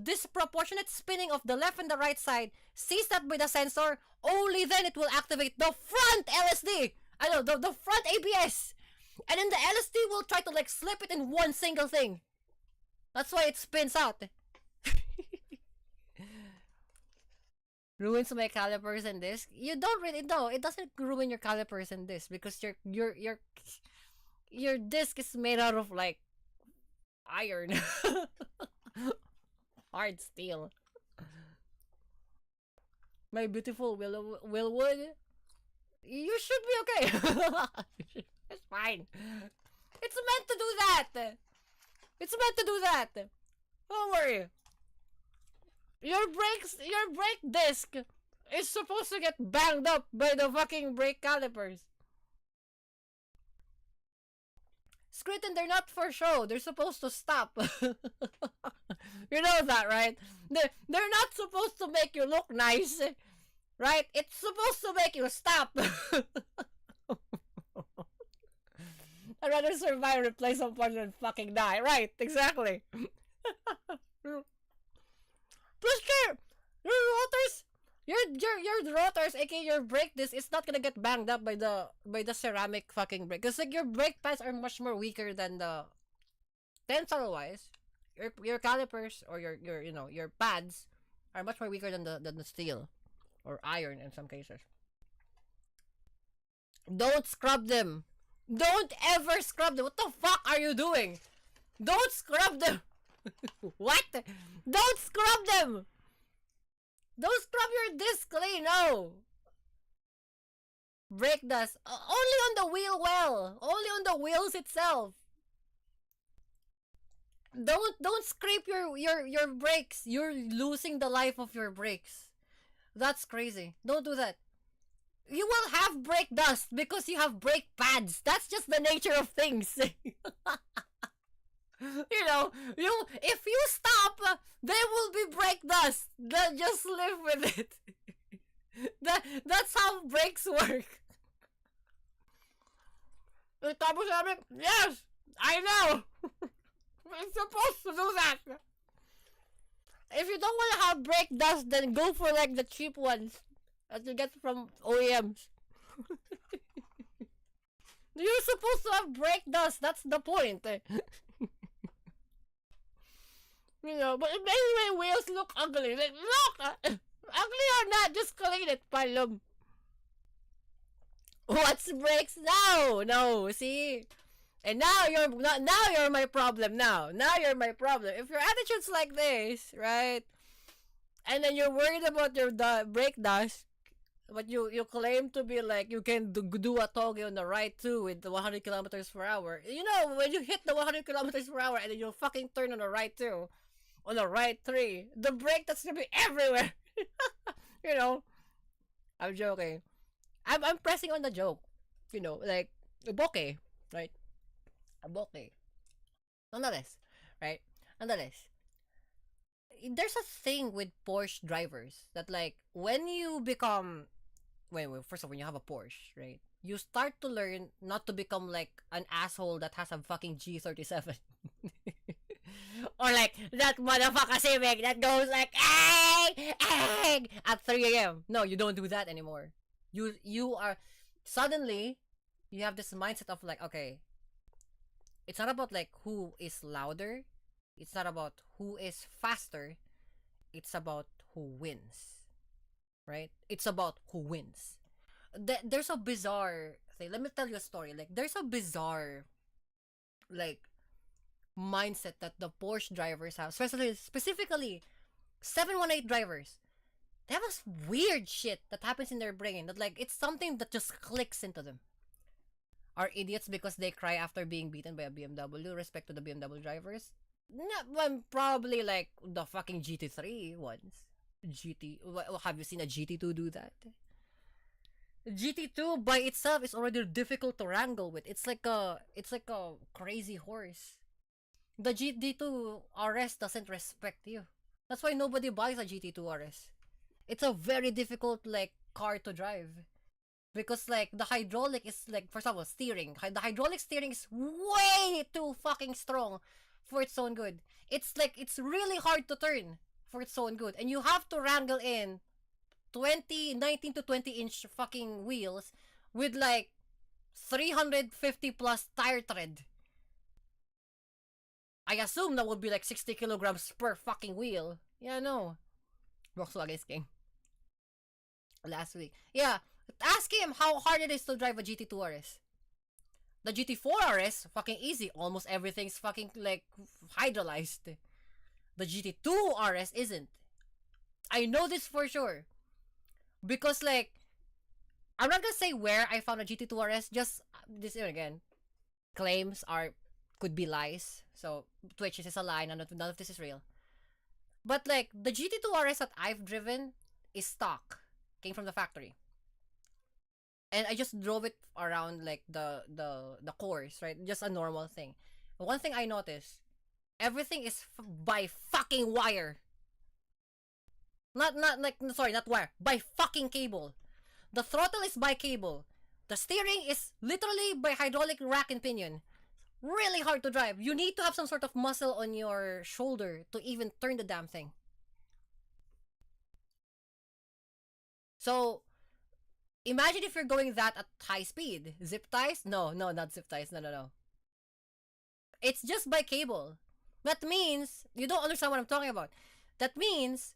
disproportionate spinning of the left and the right side sees that by the sensor, only then it will activate the front LSD. I know the front ABS. And then the LSD will try to like slip it in one single thing. That's why it spins out. Ruins my calipers and disc. You don't really know. It doesn't ruin your calipers and disc because your disc is made out of like iron, hard steel. My beautiful Willwood. You should be okay. It's fine. It's meant to do that. It's meant to do that. Don't worry. Your brake disc is supposed to get banged up by the fucking brake calipers. Scrutin, they're not for show. They're supposed to stop. You know that, right? They're not supposed to make you look nice, right? It's supposed to make you stop. I'd rather survive and replace some part than fucking die. Right, exactly. Plus, your rotors, your rotors, aka your brake disc, is not gonna get banged up by the ceramic fucking brake. Cause like your brake pads are much more weaker than the tensile wise. Your calipers or your pads are much more weaker than the steel or iron in some cases. Don't scrub them. Don't ever scrub them. What the fuck are you doing? Don't scrub them. What? Don't scrub them. Don't scrub your disc clean. No. Brake dust. Only on the wheel well. Only on the wheels itself. Don't scrape your brakes. You're losing the life of your brakes. That's crazy. Don't do that. You will have brake dust because you have brake pads. That's just the nature of things. If you stop, there will be brake dust. Then just live with it. That's how brakes work. Yes, I know. It's supposed to do that. If you don't want to have brake dust, then go for like the cheap ones that you get from OEMs. You're supposed to have brake dust. That's the point. But it makes my wheels look ugly. Like, look! Ugly or not, just clean it, palom. What's brakes? No, see? And now you're my problem now. Now you're my problem. If your attitude's like this, right? And then you're worried about your brake dust, but you claim to be like you can do a toge on the right too with the 100 kilometers per hour. When you hit the 100 kilometers per hour and then you fucking turn on the right too, on the right three, the brake that's gonna be everywhere. I'm joking. I'm pressing on the joke. Like okay, right? Okay. Nonetheless, right? Nonetheless, there's a thing with Porsche drivers that like when you become first of all, when you have a Porsche, right? You start to learn not to become like an asshole that has a fucking G37. Or like that motherfucker Civic that goes like egg at 3 a.m. No, you don't do that anymore. You are suddenly you have this mindset of like, okay, it's not about like who is louder. It's not about who is faster. It's about who wins. Right? It's about who wins. There's a bizarre thing. Let me tell you a story. Like, there's a bizarre, like, mindset that the Porsche drivers have. Specifically, 718 drivers. They have this weird shit that happens in their brain. That, like, it's something that just clicks into them. Are idiots because they cry after being beaten by a BMW? Respect to the BMW drivers. Probably like the fucking GT3 ones. Have you seen a GT2 do that? GT2 by itself is already difficult to wrangle with. It's like a crazy horse. The GT2 RS doesn't respect you. That's why nobody buys a GT2 RS. It's a very difficult like car to drive. Because like the hydraulic is like, for example, steering. The hydraulic steering is way too fucking strong for its own good. It's like it's really hard to turn for its own good, and you have to wrangle in 19 to 20 inch fucking wheels with like 350 plus tire tread. I assume that would be like 60 kilograms per fucking wheel. Yeah, no. Volkswagen's king. Last week. Yeah. Ask him how hard it is to drive a GT2 RS. The GT4 RS, fucking easy. Almost everything's fucking like hydrolyzed. The GT2 RS isn't. I know this for sure. Because like, I'm not gonna say where I found a GT2 RS. Just this again. Claims could be lies. So Twitch is a lie. None of this is real. But like the GT2 RS that I've driven is stock. Came from the factory. and I just drove it around like the course, right? Just a normal thing. One thing I noticed, everything is by fucking wire. Not like, sorry, not wire, by fucking cable. The throttle is by cable. The steering is literally by hydraulic rack and pinion. Really hard to drive. You need to have some sort of muscle on your shoulder to even turn the damn thing. So, imagine if you're going that at high speed. Zip ties? No, not zip ties. No. It's just by cable. That means, you don't understand what I'm talking about. That means,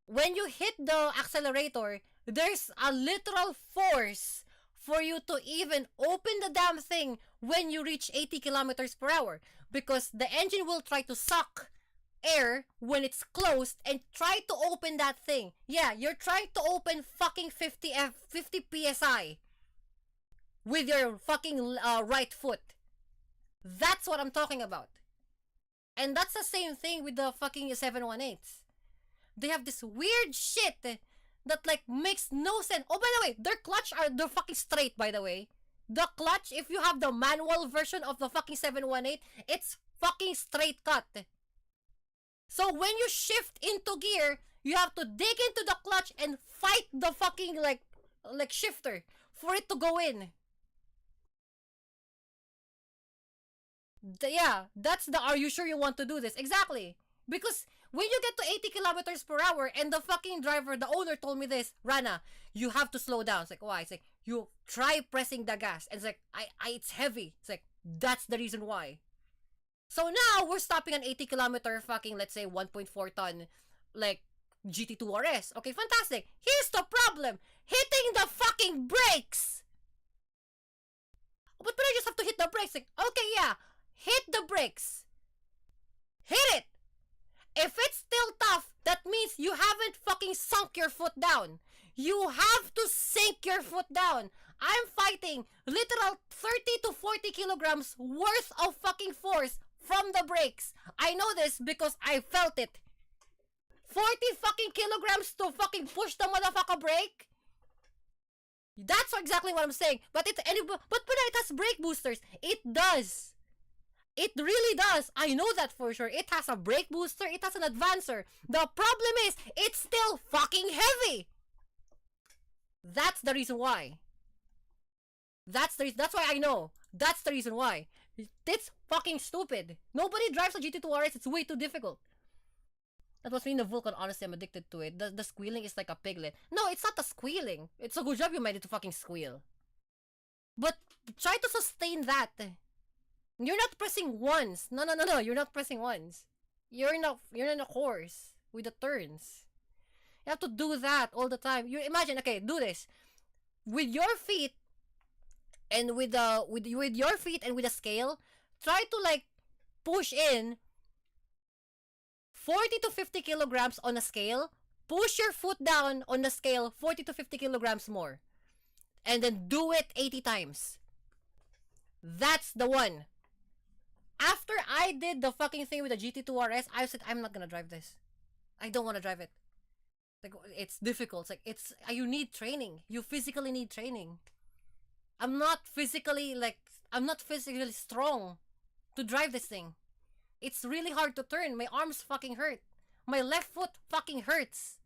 when you hit the accelerator, there's a literal force for you to even open the damn thing when you reach 80 kilometers per hour. Because the engine will try to suck air when it's closed and try to open that thing. Yeah, you're trying to open fucking 50 psi with your fucking right foot. That's what I'm talking about. And that's the same thing with the fucking 718s. They have this weird shit that like makes no sense. Oh, by the way, their clutch they're fucking straight, by the way. The clutch, if you have the manual version of the fucking 718, it's fucking straight cut. So when you shift into gear, you have to dig into the clutch and fight the fucking like shifter for it to go in. Yeah, that's the are you sure you want to do this? Exactly. Because when you get to 80 kilometers per hour and the fucking driver, the owner told me this, Rana, you have to slow down. It's like, why? It's like, you try pressing the gas. And it's like, it's heavy. It's like, that's the reason why. So now, we're stopping an 80 kilometer fucking, let's say, 1.4 ton, like, GT2 RS. Okay, fantastic. Here's the problem. Hitting the fucking brakes. But I just have to hit the brakes. Like, okay, yeah. Hit the brakes. Hit it. If it's still tough, that means you haven't fucking sunk your foot down. You have to sink your foot down. I'm fighting literal 30 to 40 kilograms worth of fucking force from the brakes. I know this because I felt it. 40 fucking kilograms to fucking push the motherfucker brake? That's exactly what I'm saying. But it has brake boosters. It does. It really does. I know that for sure. It has a brake booster. It has an advancer. The problem is, it's still fucking heavy. That's the reason why. That's why I know. That's the reason why. It's fucking stupid. Nobody drives a GT2 RS. It's way too difficult. That was me in the Vulcan. Honestly, I'm addicted to it. The squealing is like a piglet. No, it's not a squealing. It's a good job you made it to fucking squeal. But try to sustain that. You're not pressing once. No. You're not pressing once. You're in a course with the turns. You have to do that all the time. You imagine, okay, do this. With your feet and with your feet and with a scale, try to like push in 40 to 50 kilograms on a scale. Push your foot down on the scale 40 to 50 kilograms more. And then do it 80 times. That's the one. After I did the fucking thing with the GT2 RS, I said, I'm not gonna drive this. I don't want to drive it. Like, it's difficult. It's like, you need training. You physically need training. I'm not physically strong to drive this thing. It's really hard to turn. My arms fucking hurt. My left foot fucking hurts.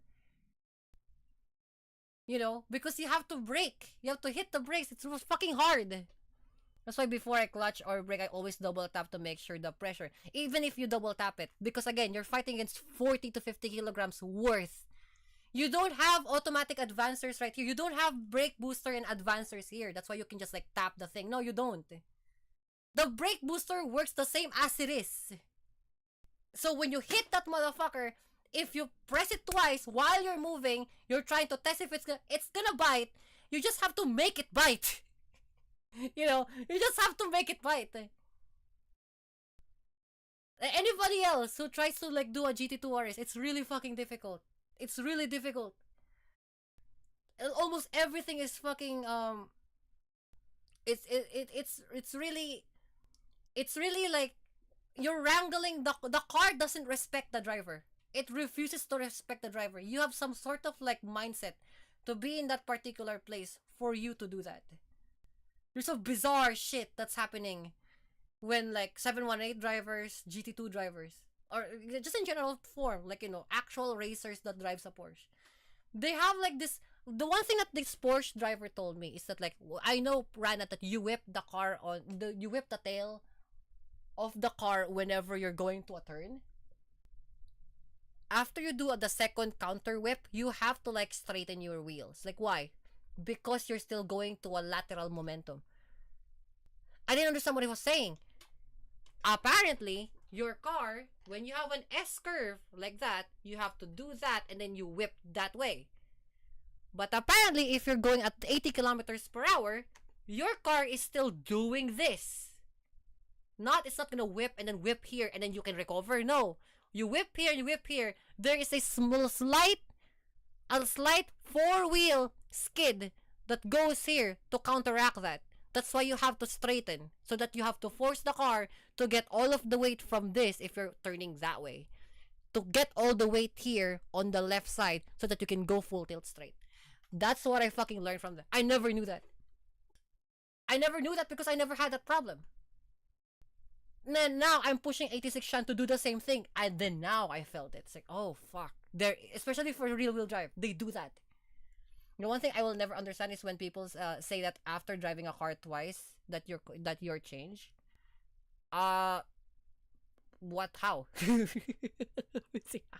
You know, because you have to brake. You have to hit the brakes. It's fucking hard. That's why before I clutch or brake, I always double tap to make sure the pressure. Even if you double tap it. Because again, you're fighting against 40 to 50 kilograms worth. You don't have automatic advancers right here. You don't have brake booster and advancers here. That's why you can just like tap the thing. No, you don't. The brake booster works the same as it is. So when you hit that motherfucker, if you press it twice while you're moving, you're trying to test if it's gonna bite. You just have to make it bite. You know, you just have to make it bite. Anybody else who tries to like do a GT2 RS, it's really fucking difficult. It's really difficult. Almost everything is fucking it's really like you're wrangling the car doesn't respect the driver. It refuses to respect the driver. You have some sort of like mindset to be in that particular place for you to do that. There's some bizarre shit that's happening when like 718 drivers, GT2 drivers, or just in general form, like, you know, actual racers that drives a Porsche. They have like this. The one thing that this Porsche driver told me is that, like, I know, Rana, that you whip the car you whip the tail of the car whenever you're going to a turn. After you do the second counter whip, you have to like straighten your wheels. Like, why? Because you're still going to a lateral momentum. I didn't understand what he was saying. Apparently, your car, when you have an S curve like that, you have to do that and then you whip that way. But apparently, if you're going at 80 kilometers per hour, your car is still doing this. It's not gonna whip and then whip here and then you can recover. No. You whip here, you whip here. There is a slight four-wheel skid that goes here to counteract that. That's why you have to straighten, so that you have to force the car to get all of the weight from this if you're turning that way. To get all the weight here on the left side so that you can go full tilt straight. That's what I fucking learned from that. I never knew that. I never knew that because I never had that problem. And then now I'm pushing 86 Shan to do the same thing. And then now I felt it. It's like, oh fuck. Especially for real wheel drive, they do that. You know, one thing I will never understand is when people say that after driving a car twice that you're changed. What? How?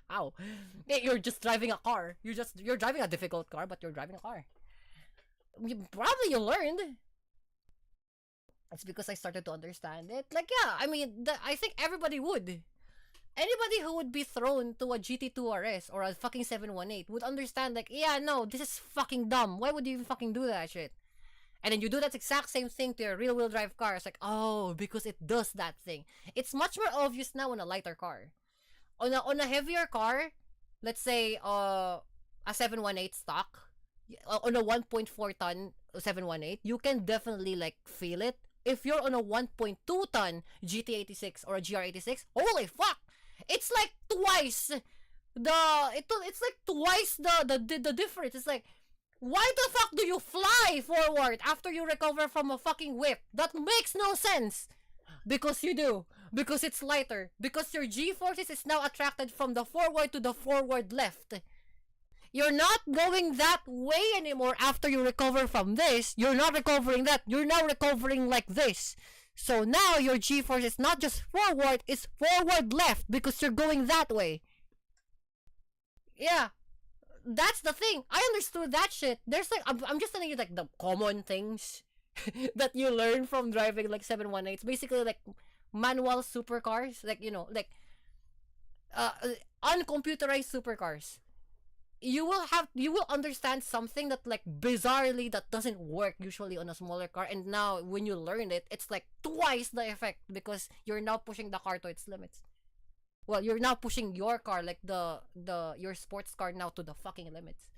How? You're just driving a car. You're driving a difficult car, but you're driving a car. Probably you learned. It's because I started to understand it. Like, yeah, I mean, I think everybody would. Anybody who would be thrown to a GT2 RS or a fucking 718 would understand, like, yeah, no, this is fucking dumb. Why would you even fucking do that shit? And then you do that exact same thing to your real-wheel drive car. It's like, oh, because it does that thing. It's much more obvious now on a lighter car. On a heavier car, let's say a 718 stock, on a 1.4 ton 718, you can definitely like feel it. If you're on a 1.2 ton GT86 or a GR86, holy fuck! It's like twice the difference. It's like, why the fuck do you fly forward after you recover from a fucking whip? That makes no sense. Because you do. Because it's lighter. Because your G-forces is now attracted from the forward to the forward left. You're not going that way anymore after you recover from this. You're not recovering that. You're now recovering like this. So now your G-force is not just forward, it's forward left because you're going that way. Yeah. That's the thing. I understood that shit. There's like, I'm just telling you like the common things that you learn from driving like 718. It's basically like manual supercars. Like, you know, like uncomputerized supercars. You will understand something that like bizarrely that doesn't work usually on a smaller car, and now when you learn it, it's like twice the effect because you're now pushing the car to its limits. Well, you're now pushing your car, like your sports car, now to the fucking limits.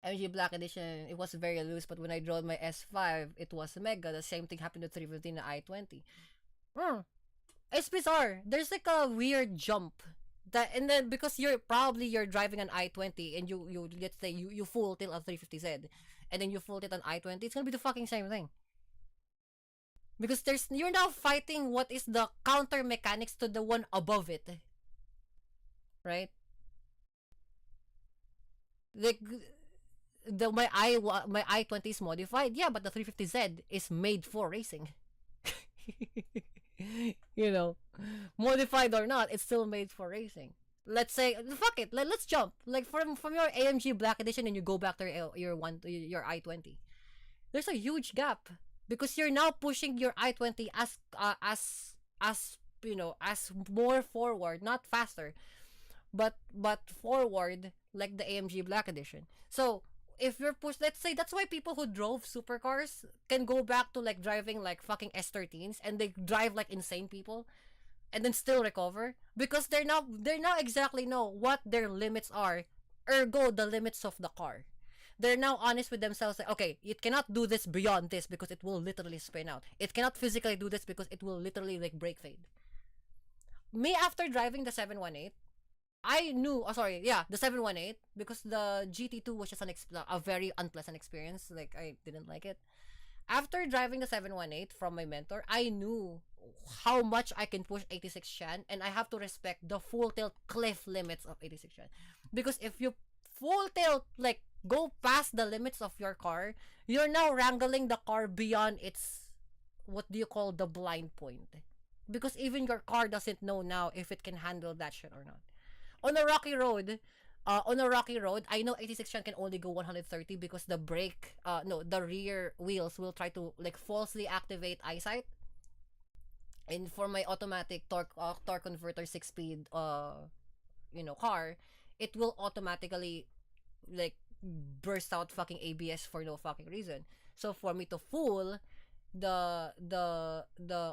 MG Black Edition, it was very loose, but when I drove my S5, it was mega. The same thing happened to 315 and I-20. It's bizarre. There's like a weird jump. And then because you're driving an I-20 and you let's say you full tilt a 350Z and then you full tilt an I-20, it's gonna be the fucking same thing. Because you're now fighting what is the counter mechanics to the one above it. Right? Like my I-20 is modified, yeah, but the 350Z is made for racing. You know, modified or not, it's still made for racing. Let's say, fuck it, let's jump like from your AMG Black Edition and you go back to your I-20. There's a huge gap because you're now pushing your I-20 as you know, as more forward, not faster, but forward like the AMG Black Edition. So if you're pushed, let's say that's why people who drove supercars can go back to like driving like fucking S13s and they drive like insane people and then still recover because they're now exactly know what their limits are, ergo the limits of the car. They're now honest with themselves, like, okay, it cannot do this beyond this because it will literally spin out. It cannot physically do this because it will literally like brake fade. Me, after driving the 718, I knew, oh sorry, yeah, the 718, because the GT2 was just a very unpleasant experience. Like, I didn't like it. After driving the 718 from my mentor, I knew how much I can push 86 Shan, and I have to respect the full tilt cliff limits of 86 Shan. Because if you full tilt, like, go past the limits of your car, you're now wrangling the car beyond its, what do you call, the blind point. Because even your car doesn't know now if it can handle that shit or not. On a rocky road, I know 86 Shan can only go 130 because the brake, no, the rear wheels will try to like falsely activate eyesight. And for my automatic torque converter 6-speed car, it will automatically like burst out fucking ABS for no fucking reason. So for me to fool the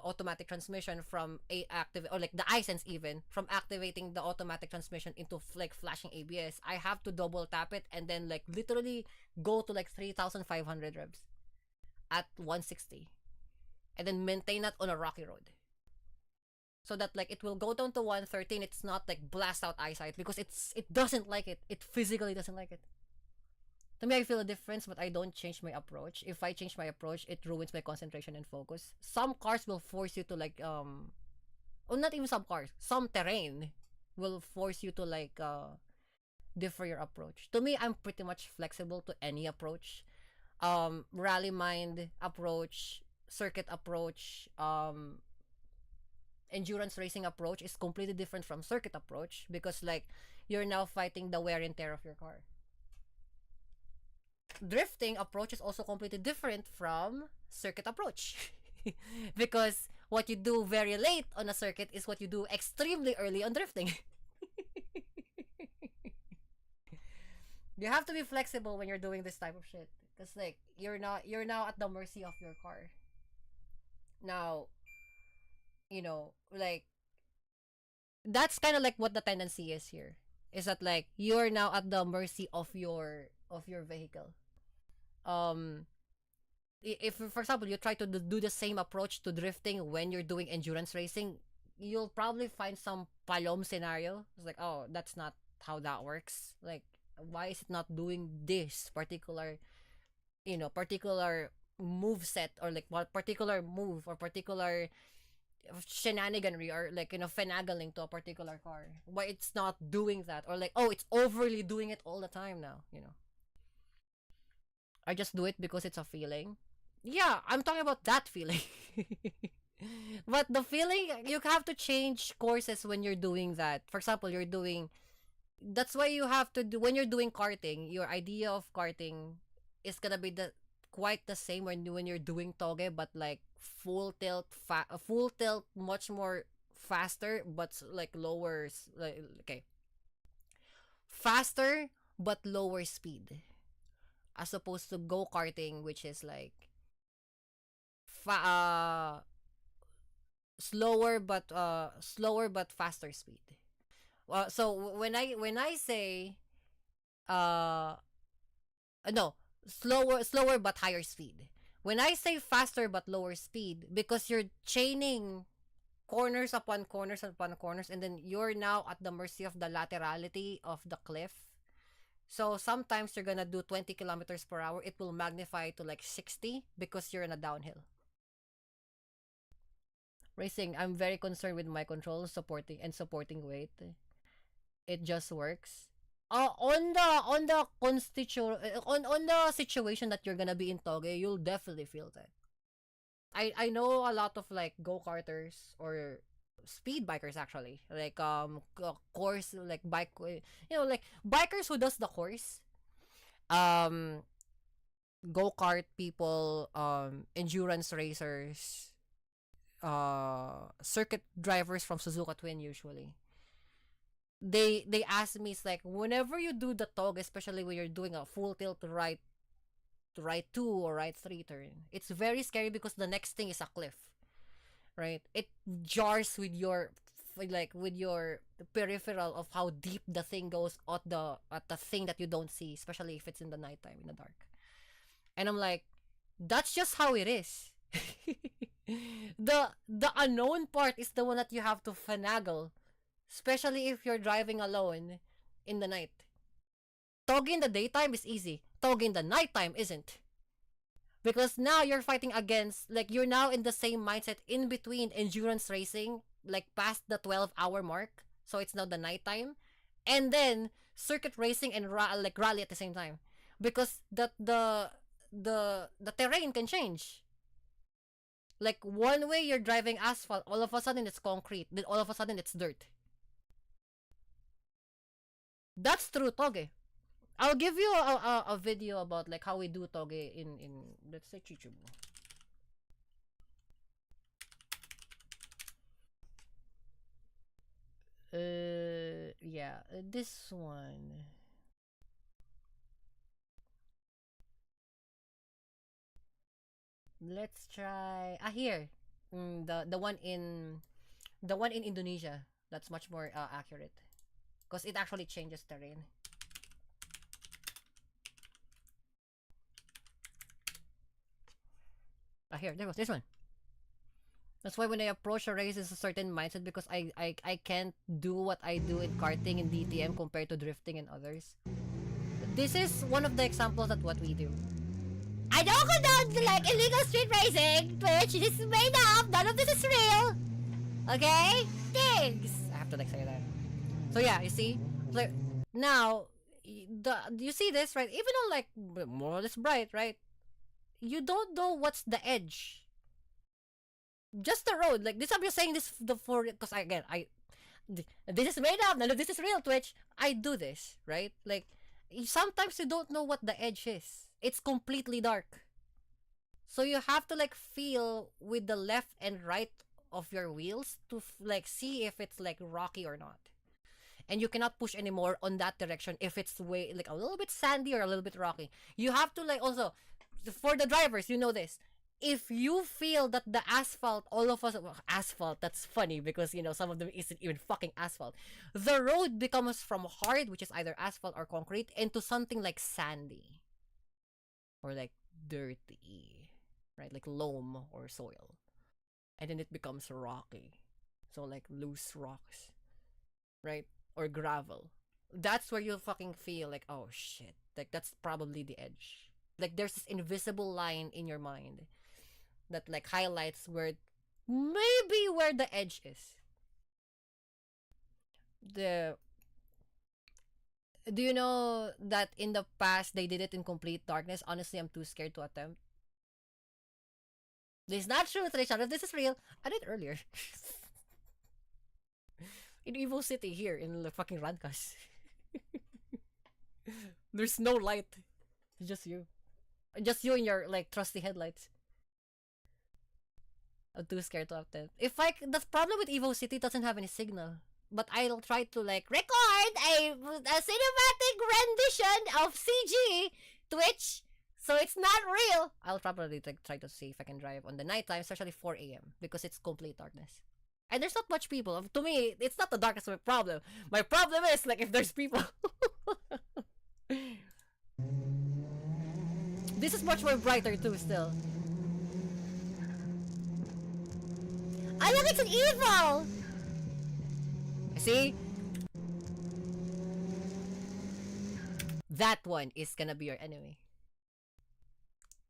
automatic transmission from a active, or like the iSense, even from activating the automatic transmission into like flashing ABS, I have to double tap it and then like literally go to like 3,500 revs at 160 and then maintain that on a rocky road, so that like it will go down to 113. It's not like blast out eyesight because it doesn't like it. It physically doesn't like it. To me, I feel a difference, but I don't change my approach. If I change my approach, it ruins my concentration and focus. Some cars will force you to like or not even some cars, some terrain will force you to like differ your approach. To me, I'm pretty much flexible to any approach. Rally mind approach, circuit approach, endurance racing approach is completely different from circuit approach, because like you're now fighting the wear and tear of your car. Drifting approach is also completely different from circuit approach. Because what you do very late on a circuit is what you do extremely early on drifting. You have to be flexible when you're doing this type of shit, because like you're now at the mercy of your car. Now, like that's kind of like what the tendency is here, is that like you're now at the mercy of your vehicle. If for example you try to do the same approach to drifting when you're doing endurance racing, you'll probably find some palom scenario. It's like, oh, that's not how that works. Like, why is it not doing this particular move set, or like what particular move or particular shenaniganry, or like finagling to a particular car? Why it's not doing that? Or like, oh, it's overly doing it all the time now. I just do it because it's a feeling. Yeah, I'm talking about that feeling. But the feeling, you have to change courses when you're doing that. For example, that's why you have to do, when you're doing karting, your idea of karting is gonna be quite the same when you're doing toge, but like full tilt, much more faster, but like lower, like, okay, faster but lower speed, as opposed to go-karting, which is like slower but faster speed. So when I say no, slower but higher speed. When I say faster but lower speed, because you're chaining corners upon corners upon corners, and then you're now at the mercy of the laterality of the cliff. So sometimes you're gonna do 20 kilometers per hour. It will magnify to like 60 because you're in a downhill. Racing, I'm very concerned with my control, supporting weight. It just works. On the situation that you're gonna be in toge, you'll definitely feel that. I know a lot of like go-karters or speed bikers, actually, like course, like bike, like bikers who does the course, go-kart people, endurance racers, circuit drivers from Suzuka Twin. Usually they ask me, it's like, whenever you do the tog, especially when you're doing a full tilt right 2 or right 3 turn, it's very scary because the next thing is a cliff, right? It jars with your peripheral of how deep the thing goes at the thing that you don't see, especially if it's in the nighttime, in the dark. And I'm like, that's just how it is. The unknown part is the one that you have to finagle especially if you're driving alone in the night. Toge in the daytime is easy. Toge in the nighttime isn't. Because now you're fighting against, like, you're now in the same mindset in between endurance racing, like past the 12-hour mark. So it's now the nighttime. And then circuit racing and rally at the same time. Because the terrain can change. Like, one way you're driving asphalt, all of a sudden it's concrete, then all of a sudden it's dirt. That's true Toge. I'll give you a video about like how we do Toge in let's say Chichubu. Yeah, this one. Let's try here. The one in Indonesia. That's much more accurate because it actually changes terrain. Here, there goes this one. That's why when I approach a race, it's a certain mindset because I can't do what I do in karting and DTM compared to drifting and others. This is one of the examples of what we do. I don't condone like illegal street racing, which is made up. None of this is real. Okay? Thanks. I have to like say that. So yeah, you see? Like now you see this, right? Even though like more or less bright, right? You don't know what's the edge. Just the road. Like this I'm just saying this for because this is made up, none of this is real, Twitch. I do this, right? Like sometimes you don't know what the edge is. It's completely dark. So you have to like feel with the left and right of your wheels to like see if it's like rocky or not. And you cannot push anymore on that direction if it's way like a little bit sandy or a little bit rocky. You have to like also for the drivers, you know this. If you feel that the asphalt, all of us, asphalt, that's funny because, you know, some of them isn't even fucking asphalt. The road becomes from hard, which is either asphalt or concrete, into something like sandy. Or like dirty. Right? Like loam or soil. And then it becomes rocky. So like loose rocks. Right? Or gravel. That's where you'll fucking feel like, oh shit. Like that's probably the edge. Like there's this invisible line in your mind that like highlights where maybe where the edge is. Do you know that in the past they did it in complete darkness? Honestly, I'm too scared to attempt. This is not true, Trisha. If this is real, I did earlier. In Evo City here in the fucking Rankas. There's no light. It's just you. Just you and your like trusty headlights. I'm too scared to attempt. If I the problem with Evo City doesn't have any signal, but I'll try to like record a cinematic rendition of CG Twitch, so it's not real. I'll probably like try to see if I can drive on the nighttime, especially 4 a.m. because it's complete darkness. And there's not much people. To me, it's not the darkness of my problem. My problem is like if there's people. This is much more brighter too still. I look, it's an evil! See? That one is gonna be your enemy.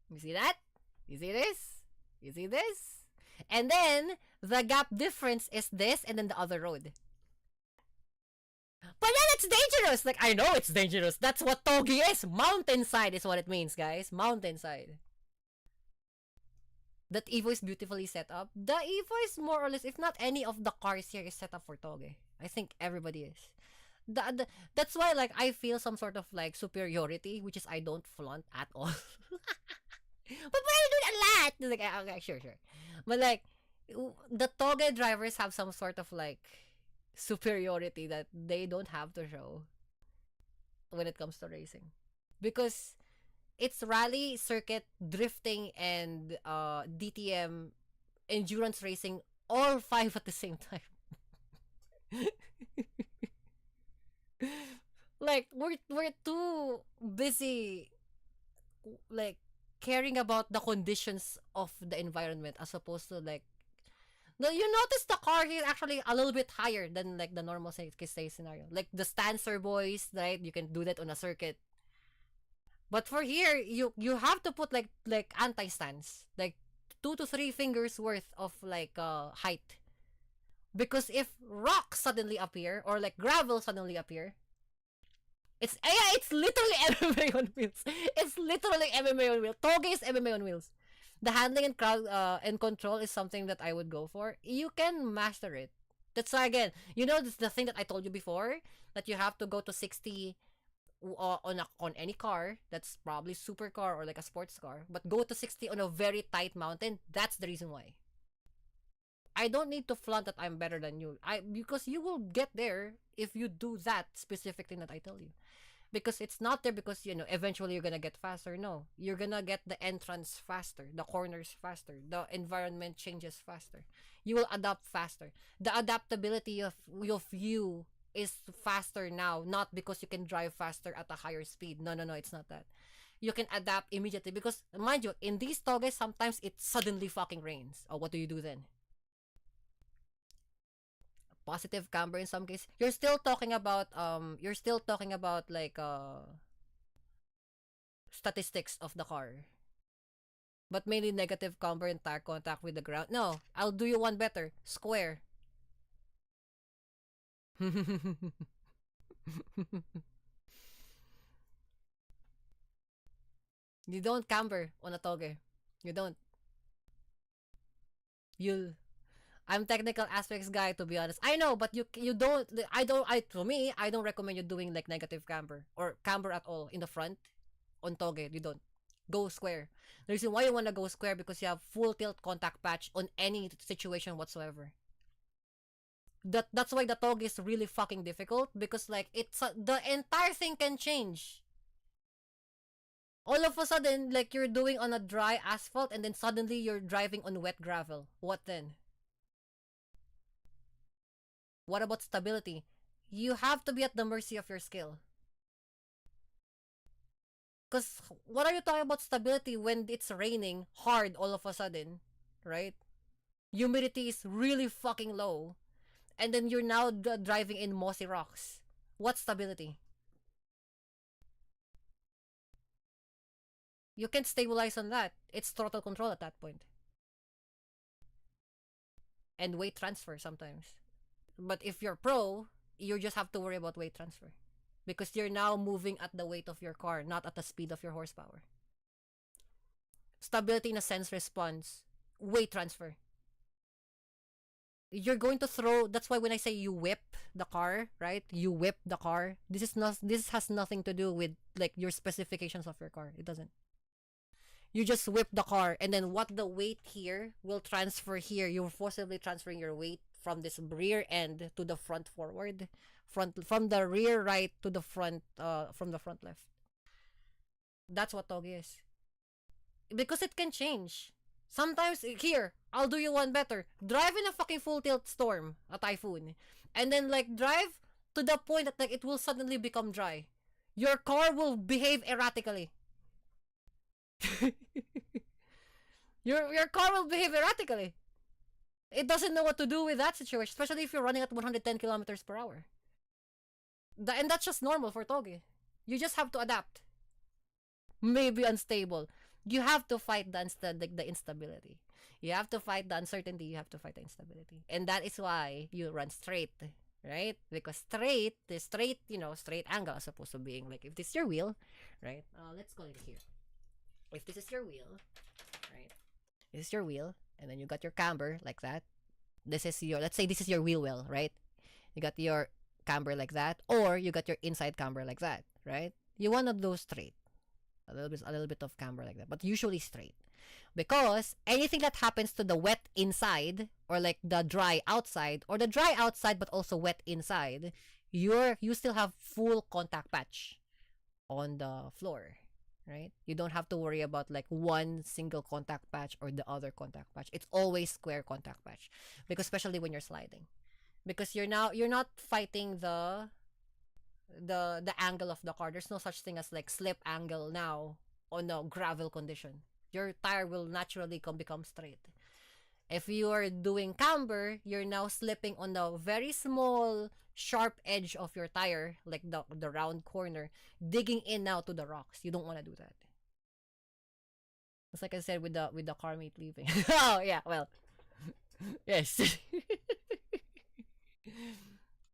You see that? You see this? You see this? And then, the gap difference is this and then the other road. But then it's dangerous! Like, I know it's dangerous. That's what Togi is! Mountainside is what it means, guys. Mountainside. That Evo is beautifully set up. The Evo is more or less, if not any of the cars here is set up for Toge. I think everybody is. That's why like I feel some sort of like superiority, which is I don't flaunt at all. But why you do it a lot? Like, okay, sure. But like, the Toge drivers have some sort of like superiority that they don't have to show when it comes to racing. Because it's rally, circuit, drifting, and DTM, endurance racing, all 5 at the same time. Like, we're too busy, like, caring about the conditions of the environment as opposed to, like, No, you notice the car here actually a little bit higher than like the normal say scenario. Like the stancer boys, right? You can do that on a circuit. But for here, you have to put like anti-stance, like 2 to 3 fingers worth of like height. Because if rocks suddenly appear or like gravel suddenly appear, it's literally MMA on wheels. It's literally MMA on wheels. Toge is MMA on wheels. The handling and crowd and control is something that I would go for. You can master it. That's why again, you know, this the thing that I told you before, that you have to go to 60 on any car that's probably supercar or like a sports car, but go to 60 on a very tight mountain. That's the reason why. I don't need to flaunt that I'm better than you. Because you will get there if you do that specific thing that I tell you. Because it's not there because, you know, eventually you're gonna get faster. No, you're gonna get the entrance faster, the corners faster, the environment changes faster. You will adapt faster. The adaptability of you is faster now, not because you can drive faster at a higher speed. No, it's not that. You can adapt immediately because, mind you, in these toges, sometimes it suddenly fucking rains. Oh, what do you do then? Positive camber in some case. You're still talking about like statistics of the car. But mainly negative camber and tire contact with the ground. No, I'll do you one better. Square. You don't camber on a toge. You don't. You'll I'm technical aspects guy, to be honest. I know, but you don't. For me, I don't recommend you doing like negative camber or camber at all in the front on toge. You don't go square. The reason why you want to go square because you have full tilt contact patch on any situation whatsoever. That's why the toge is really fucking difficult because like it's the entire thing can change. All of a sudden, like you're doing on a dry asphalt and then suddenly you're driving on wet gravel. What then? What about stability? You have to be at the mercy of your skill. Because what are you talking about stability when it's raining hard all of a sudden, right? Humidity is really fucking low. And then you're now driving in mossy rocks. What stability? You can't stabilize on that. It's throttle control at that point. And weight transfer sometimes. But if you're pro, you just have to worry about weight transfer. Because you're now moving at the weight of your car, not at the speed of your horsepower. Stability in a sense response. Weight transfer. You're going to throw, that's why when I say you whip the car, right? You whip the car. This has nothing to do with like your specifications of your car. It doesn't. You just whip the car and then what the weight here will transfer here. You're forcibly transferring your weight from this rear end to the front forward, from the rear right to the front from the front left. That's what toge is. Because it can change. Sometimes here, I'll do you one better. Drive in a fucking full tilt storm, a typhoon, and then like drive to the point that like it will suddenly become dry. Your car will behave erratically. your car will behave erratically. It doesn't know what to do with that situation, especially if you're running at 110 kilometers per hour. And that's just normal for toge. You just have to adapt. Maybe unstable. You have to fight the instability. You have to fight the uncertainty. You have to fight the instability. And that is why you run straight, right? Because the straight angle as opposed to being like, if this is your wheel, right? Let's call it here. If this is your wheel, right? This is your wheel, and then you got your camber like that. Let's say this is your wheel well, right? You got your camber like that, or you got your inside camber like that, right? You want to do straight. A little bit of camber like that, but usually straight. Because anything that happens to the wet inside, or like the dry outside, or the dry outside but also wet inside, you still have full contact patch on the floor. Right? You don't have to worry about like one single contact patch or the other contact patch. It's always square contact patch. Because especially when you're sliding. Because you're not fighting the angle of the car. There's no such thing as like slip angle now on a gravel condition. Your tire will naturally become straight. If you are doing camber, you're now slipping on the very small, sharp edge of your tire, like the round corner, digging in now to the rocks. You don't want to do that. It's like I said with the car mate leaving. Oh yeah, well, yes.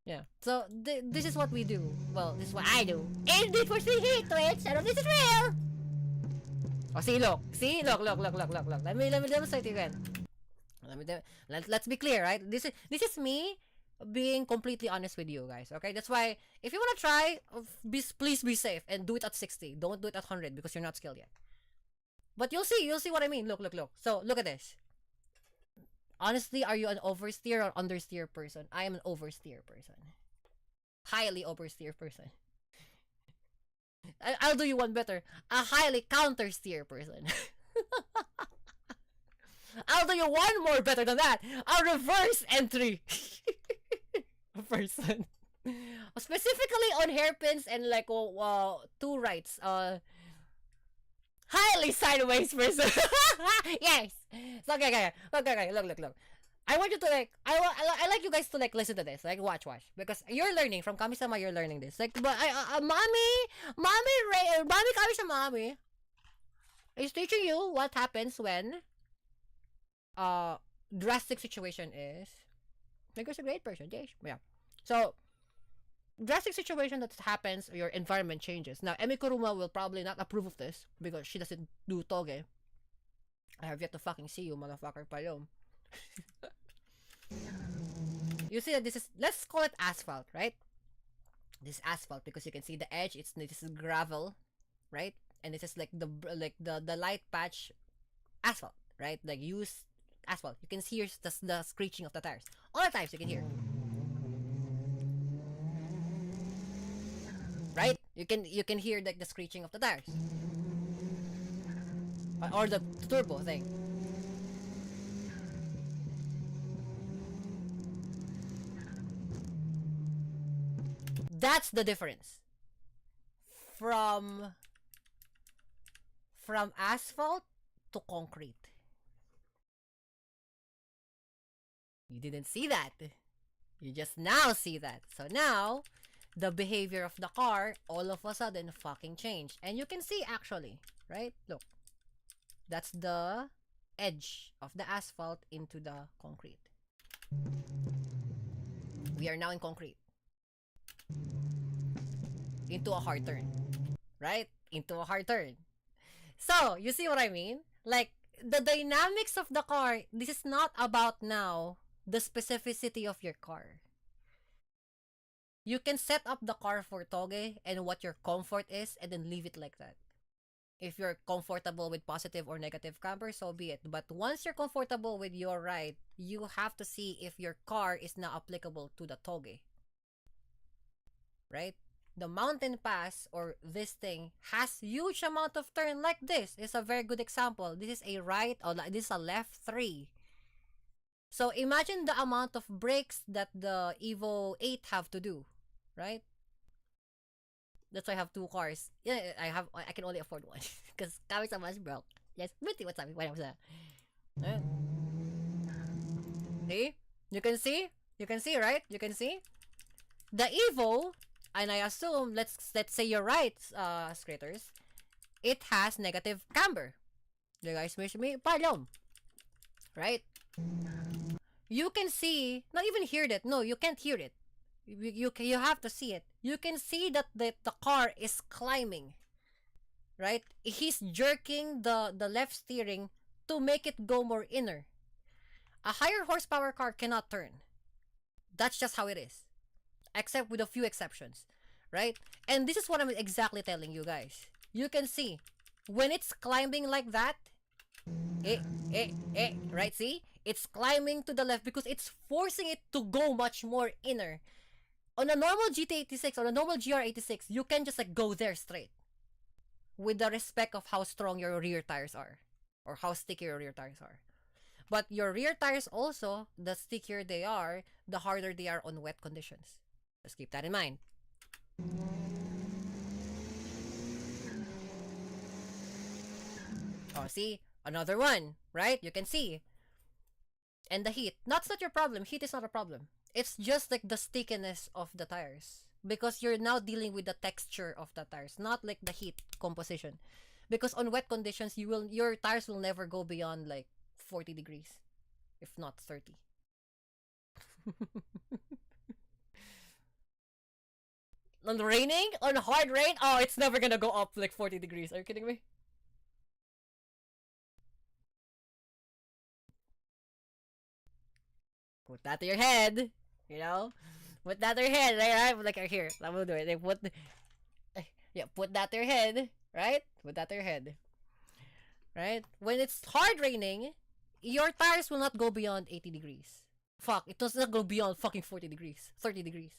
Yeah. So this is what we do. Well, this is what I do. And for Speed Heat Twitch. I don't know if this is real. Oh, see, look. See, look. Let me demonstrate again. Let's be clear, right? This is me being completely honest with you guys. Okay, that's why if you wanna try, please be safe and do it at 60. Don't do it at 100 because you're not skilled yet. But you'll see what I mean. Look. So look at this. Honestly, are you an oversteer or understeer person? I am an oversteer person. Highly oversteer person. I'll do you one better. A highly countersteer person. I'll do you one more better than that. A reverse entry person. Specifically on hairpins and like two rights. Highly sideways person. Yes. So, okay. Look. I want you to like. I like you guys to like listen to this. Like watch, because you're learning from Kami-sama. You're learning this. Like, but mommy Kami-sama is teaching you what happens when drastic situation is. Like, it's a great person, yes. Yeah. So drastic situation that happens, your environment changes. Now, Emi Kuruma will probably not approve of this because she doesn't do toge. I have yet to fucking see you, motherfucker, palom. You see that this is, let's call it asphalt, right? This is asphalt because you can see the edge. This is gravel, right? And this is like the light patch asphalt, right? Like used asphalt. You can hear the screeching of the tires. All the times you can hear. Right? You can hear like the screeching of the tires. Or the turbo thing. That's the difference. From asphalt to concrete. You didn't see that. You just now see that. So now, the behavior of the car all of a sudden fucking changed. And you can see actually, right? Look. That's the edge of the asphalt into the concrete. We are now in concrete. Into a hard turn. Right? Into a hard turn. So, you see what I mean? Like, the dynamics of the car, this is not about now the specificity of your car. You can set up the car for toge and what your comfort is and then leave it like that. If you're comfortable with positive or negative camber, so be it. But once you're comfortable with your ride, you have to see if your car is now applicable to the toge. Right? The mountain pass or this thing has huge amount of turn like this. It's a very good example. This is a right or this is a left 3. So imagine the amount of brakes that the Evo 8 have to do, right? That's why I have 2 cars. Yeah, I can only afford one because Kami-sama is broke. Yes, but what's up? What was that? See? You can see, right? You can see the Evo, and I assume let's say you're right, skaters. It has negative camber. You guys wish me palom, right? You can see, not even hear that. No, you can't hear it. You have to see it. You can see that the car is climbing, right? He's jerking the left steering to make it go more inner. A higher horsepower car cannot turn. That's just how it is. Except with a few exceptions, right? And this is what I'm exactly telling you guys. You can see, when it's climbing like that, right? See? It's climbing to the left because it's forcing it to go much more inner. On a normal GT86 or a normal GR86, you can just like go there straight. With the respect of how strong your rear tires are. Or how sticky your rear tires are. But your rear tires also, the stickier they are, the harder they are on wet conditions. Just keep that in mind. Oh, see? Another one, right? You can see. And the heat, that's not your problem. Heat is not a problem. It's just like the stickiness of the tires. Because you're now dealing with the texture of the tires, not like the heat composition. Because on wet conditions, your tires will never go beyond like 40 degrees, if not 30. On raining, on hard rain, oh, it's never gonna go up like 40 degrees. Are you kidding me? Put that to your head, you know? Put that to your head, right? Like, here, I will do it. Like, put that to your head, right? Put that to your head. Right? When it's hard raining, your tires will not go beyond 80 degrees. Fuck, it does not go beyond fucking 40 degrees, 30 degrees.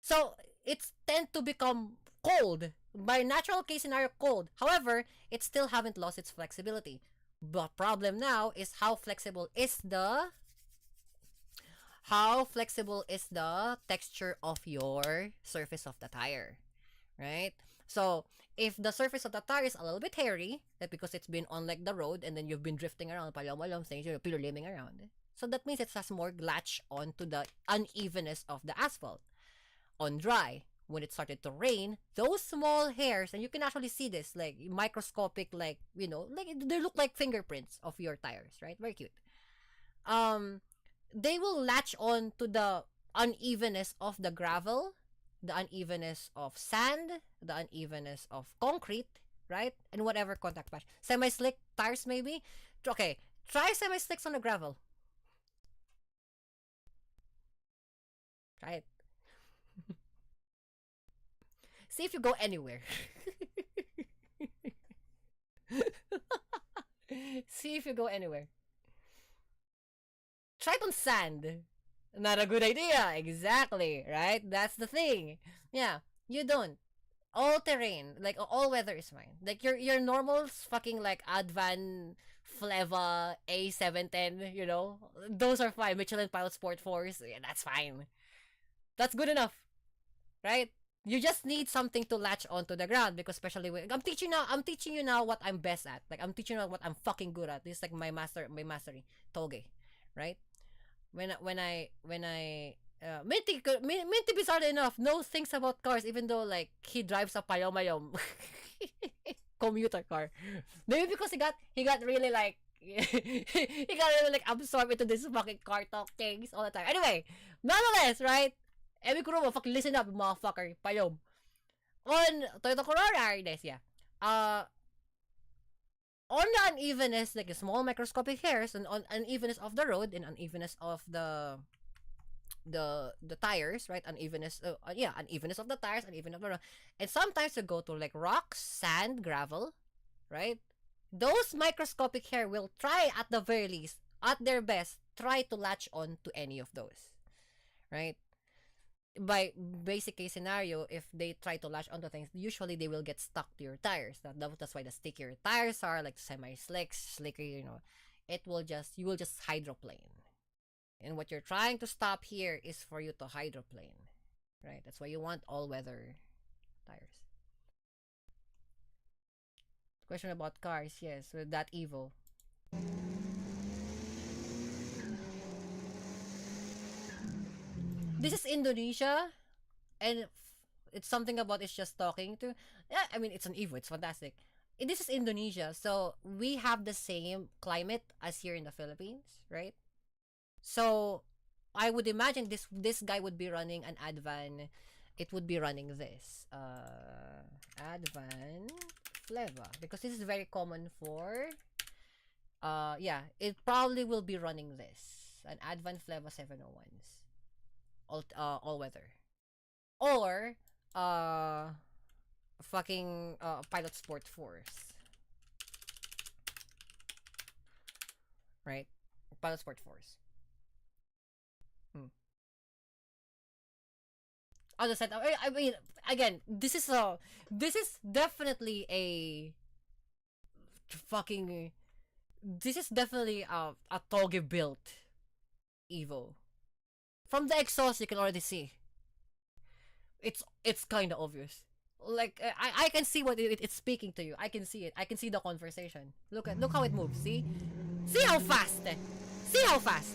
So, it's tend to become cold. By natural case scenario, cold. However, it still haven't lost its flexibility. The problem now is how flexible is the texture of your surface of the tire, right? So if the surface of the tire is a little bit hairy, that because it's been on like the road and then you've been drifting around, palom things, you're piluliming around, so that means it has more latch onto the unevenness of the asphalt. On dry, when it started to rain, those small hairs, and you can actually see this, like microscopic, like, you know, like they look like fingerprints of your tires, right? Very cute. They will latch on to the unevenness of the gravel, the unevenness of sand, the unevenness of concrete, right? And whatever contact patch. Semi-slick tires maybe? Okay, try semi-slicks on the gravel. Try it. See if you go anywhere. See if you go anywhere. Try it on sand. Not a good idea. Exactly, right? That's the thing. Yeah, you don't. All terrain, like all weather is fine. Like your normal fucking like Advan Fleva A710, you know, those are fine. Michelin Pilot Sport Force, yeah, that's fine. That's good enough, right? You just need something to latch onto the ground, because especially when I'm teaching you now what I'm best at. Like I'm teaching you what I'm fucking good at. This is like my mastery, toge, right? Minty bizarre enough knows things about cars, even though like he drives a payomayom commuter car. Maybe because he got really like he got really like absorbed into this fucking car talk things all the time. Anyway, nonetheless, right? Every Kuruma, fucking listen up, motherfucker, payom. On Toyota Corolla, this, yeah. On the unevenness, like small microscopic hairs, and on unevenness of the road, and unevenness of the tires, right? Unevenness, unevenness of the tires, unevenness of the road. And sometimes you go to like rocks, sand, gravel, right? Those microscopic hair will try at the very least, at their best, try to latch on to any of those, right? By basic case scenario, if they try to latch onto things, usually they will get stuck to your tires. That's why the stickier tires are, like semi-slicks, slicker, you know. You will just hydroplane. And what you're trying to stop here is for you to hydroplane, right? That's why you want all-weather tires. Question about cars, yes, with that Evo. This is Indonesia, and it's something about it's just talking to. Yeah, I mean, it's an Evo. It's fantastic. This is Indonesia, so we have the same climate as here in the Philippines, right? So I would imagine this guy would be running an Advan. It would be running this Advan Fleva, because this is very common for. It probably will be running this, an Advan Fleva 701s. All weather, or fucking Pilot Sport Force, right? Pilot Sport Force. Other set. I mean, again, this is definitely a fucking. This is definitely a Toge built Evo. From the exhaust, you can already see. It's kind of obvious. Like I can see what it's speaking to you. I can see it. I can see the conversation. Look how it moves. See how fast. See how fast?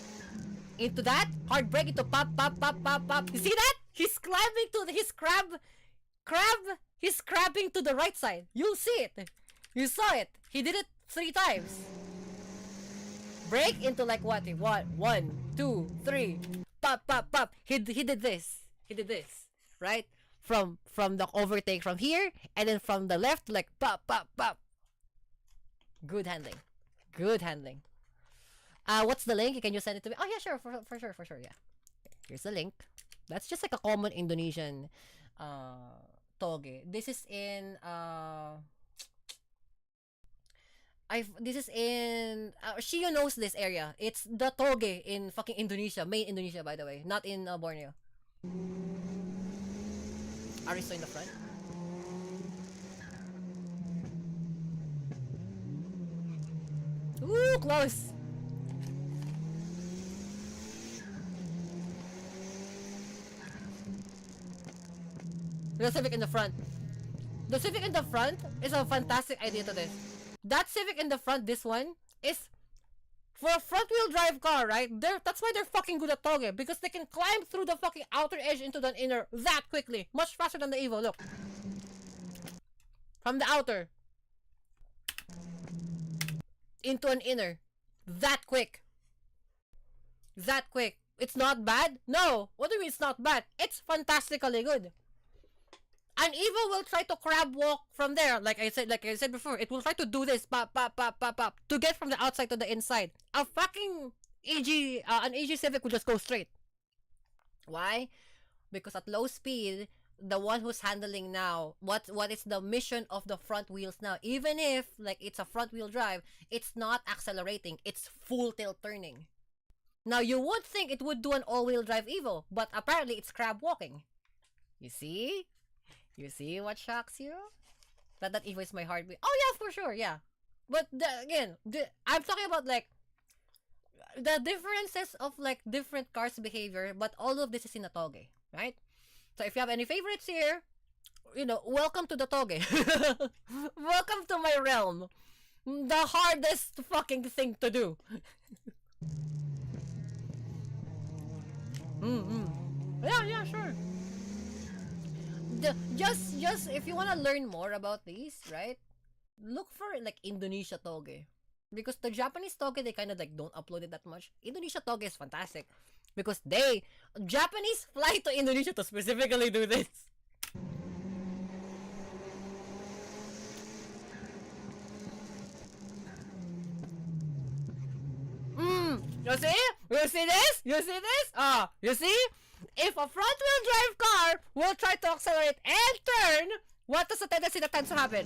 Into that, hard break into pop, pop, pop, pop, pop. You see that? He's climbing to his he's crabbing to the right side. You'll see it. You saw it. He did it 3 times. Break into like what? 1, 2, 3. Pop, pop, pop. He did this. He did this. Right? From the overtake from here, and then from the left, like pop, pop, pop. Good handling. Good handling. What's the link? Can you send it to me? Oh yeah, sure, for sure, yeah. Here's the link. That's just like a common Indonesian toge. This is in Shio knows this area. It's the toge in fucking Indonesia, main Indonesia, by the way, not in Borneo. Are we still in the front? Ooh, close. The Civic in the front. The Civic in the front is a fantastic idea to this. That Civic in the front, this one, is for a front-wheel drive car, right? That's why they're fucking good at toge, because they can climb through the fucking outer edge into the inner that quickly. Much faster than the Evo, look. From the outer into an inner. That quick. That quick. It's not bad? No. What do you mean it's not bad? It's fantastically good. An Evo will try to crab walk from there, like I said before. It will try to do this, pop, pop, pop, pop, pop, to get from the outside to the inside. A fucking an AG Civic will just go straight. Why? Because at low speed, the one who's handling now, what is the mission of the front wheels now? Even if like it's a front wheel drive, it's not accelerating. It's full tilt turning. Now you would think it would do an all-wheel drive Evo, but apparently it's crab walking. You see? You see what shocks you? That Evo is my heartbeat. Oh yeah, for sure, yeah. But I'm talking about like the differences of like different cars' behavior, but all of this is in a toge, right? So if you have any favorites here, you know, welcome to the toge. Welcome to my realm. The hardest fucking thing to do. Yeah, sure. Just if you want to learn more about these, right? Look for like Indonesia toge, because the Japanese toge, they kind of like don't upload it that much. Indonesia toge is fantastic because Japanese fly to Indonesia to specifically do this. You see? You see this? You see this? You see? If a front-wheel drive car will try to accelerate and turn, what does the tendency that tends to happen?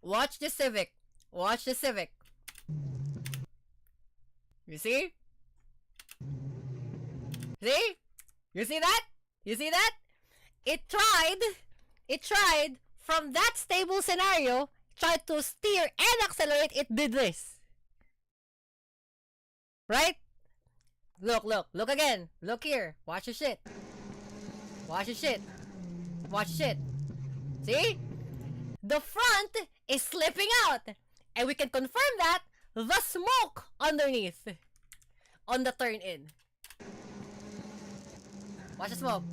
Watch the Civic. Watch the Civic. You see? See? You see that? You see that? It tried from that stable scenario, tried to steer and accelerate, it did this. Right? Look again. Look here. Watch your shit. Watch your shit. Watch your shit. See? The front is slipping out. And we can confirm that the smoke underneath on the turn in. Watch the smoke.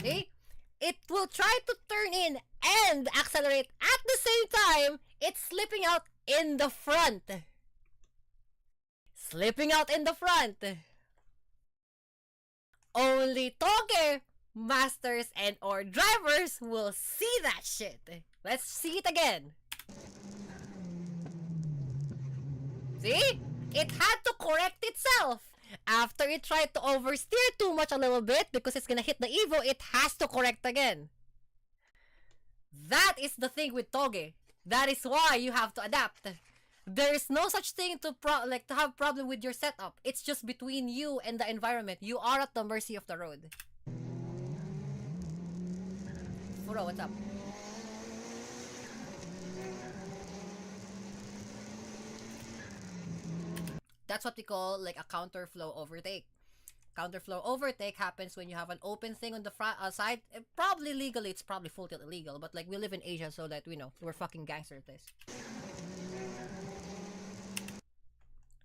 See? It will try to turn in and accelerate at the same time. It's slipping out in the front. Slipping out in the front. Only toge masters and or drivers will see that shit. Let's see it again. See? It had to correct itself. After it tried to oversteer too much a little bit because it's gonna hit the Evo, it has to correct again. That is the thing with toge. That is why you have to adapt. There is no such thing to have problem with your setup. It's just between you and the environment. You are at the mercy of the road. Furo, what's up? That's what we call like a counterflow overtake. Counterflow overtake happens when you have an open thing on the side. Probably legally, it's probably full tilt illegal, but like we live in Asia, so that we know we're fucking gangster at this.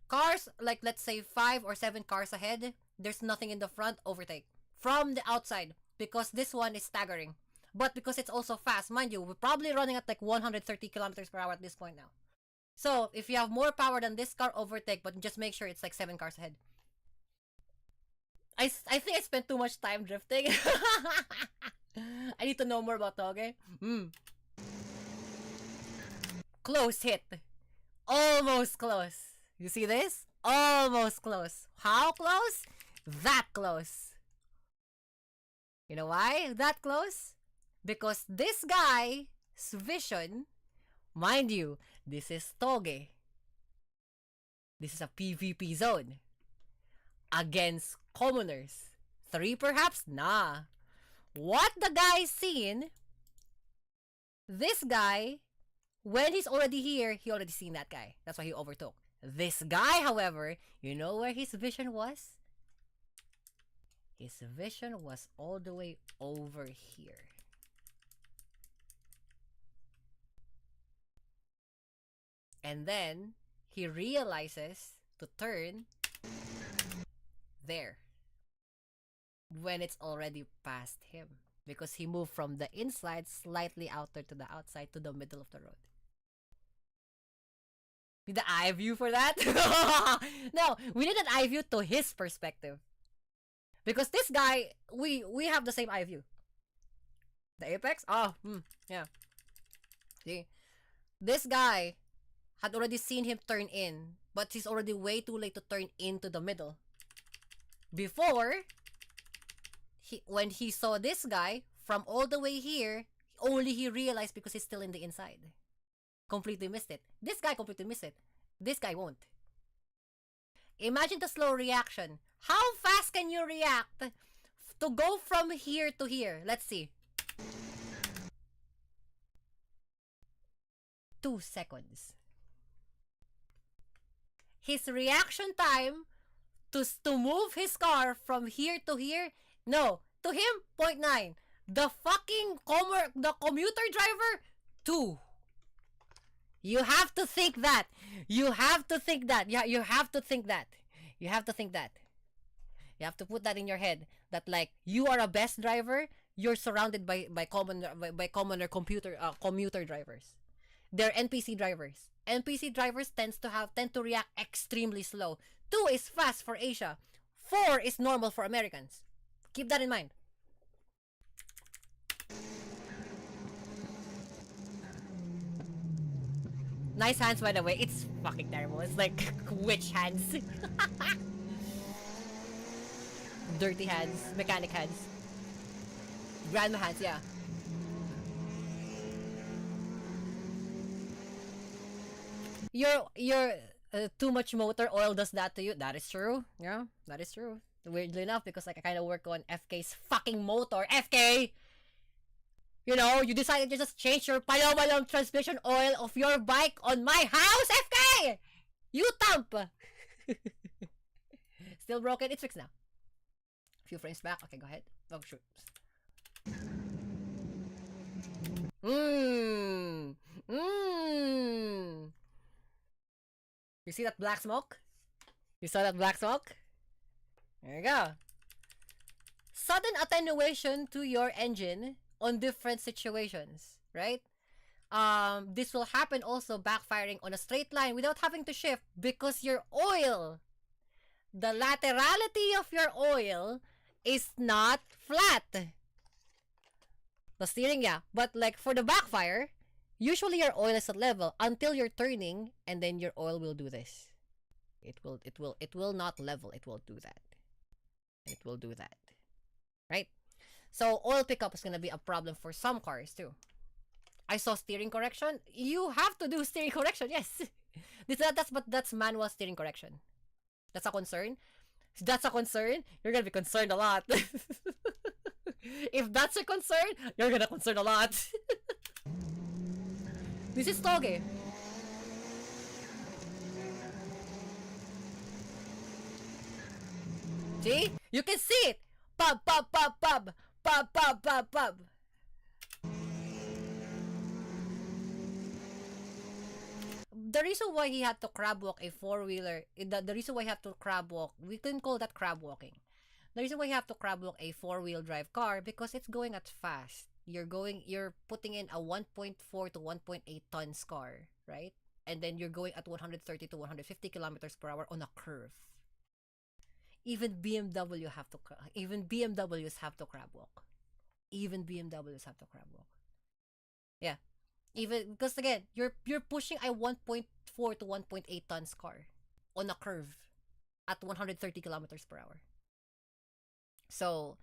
Cars, like let's say 5 or 7 cars ahead, there's nothing in the front, overtake. From the outside, because this one is staggering. But because it's also fast, mind you, we're probably running at like 130 kilometers per hour at this point now. So, if you have more power than this car, overtake, but just make sure it's like 7 cars ahead. I think I spent too much time drifting. I need to know more about Toge. Close hit. Almost close. You see this? Almost close. How close? That close. You know why that close? Because this guy's vision, mind you, this is Toge. This is a PvP zone. Against commoners. 3 perhaps? Nah. What the guy's seen, this guy, when he's already here, he already seen that guy. That's why he overtook. This guy, however, you know where his vision was? His vision was all the way over here. And then, he realizes to turn there. When it's already past him. Because he moved from the inside slightly outer to the outside to the middle of the road. Need the eye view for that? No, we need an eye view to his perspective. Because this guy, we have the same eye view. The apex? Oh, yeah. See? This guy had already seen him turn in, but he's already way too late to turn into the middle. Before, when he saw this guy from all the way here, only he realized because he's still in the inside. Completely missed it. This guy completely missed it. This guy won't. Imagine the slow reaction. How fast can you react to go from here to here? Let's see. 2 seconds. His reaction time to move his car from here to here, no, to him, 0.9. The fucking the commuter driver, 2. You have to think that. You have to think that. Yeah, you have to think that. You have to think that. You have to put that in your head. That like you are a best driver. You're surrounded by commoner commuter drivers. They're NPC drivers. NPC drivers tend to react extremely slow. 2 is fast for Asia. 4 is normal for Americans. Keep that in mind. Nice hands, by the way. It's fucking terrible. It's like witch hands. Dirty hands. Mechanic hands. Grandma hands, yeah. Your too much motor oil does that to you. That is true. Yeah, that is true. Weirdly enough, because like I kind of work on FK's fucking motor. FK! You know, you decided to just change your palom transmission oil of your bike on my house, FK! You thump! Still broken? It's fixed now. A few frames back. Okay, go ahead. Oh, shoot. You see that black smoke? You saw that black smoke? There you go. Sudden attenuation to your engine on different situations, right? This will happen also backfiring on a straight line without having to shift because your oil, the laterality of your oil is not flat. The steering, yeah. But like for the backfire, usually your oil is at level until you're turning and then your oil will do this. It will not level. It will do that. It will do that. Right? So oil pickup is gonna be a problem for some cars too. I saw steering correction. You have to do steering correction, yes. That's manual steering correction. That's a concern. If that's a concern, you're gonna be concerned a lot. If that's a concern, you're gonna concern a lot. This is Toge. See? You can see it. Pub, pub, pub, pub. Pub, pub, pub, pub. the reason why he had to crab walk a four-wheeler, the reason why he had to crab walk, we couldn't call that crab walking. The reason why you have to crab walk a four-wheel drive car because it's going at fast. You're putting in a 1.4 to 1.8 tons car, right? And then you're going at 130 to 150 kilometers per hour on a curve. Even BMWs have to crab walk. Even BMWs have to crab walk. Yeah. Even because again, you're pushing a 1.4 to 1.8 tons car on a curve at 130 kilometers per hour. So,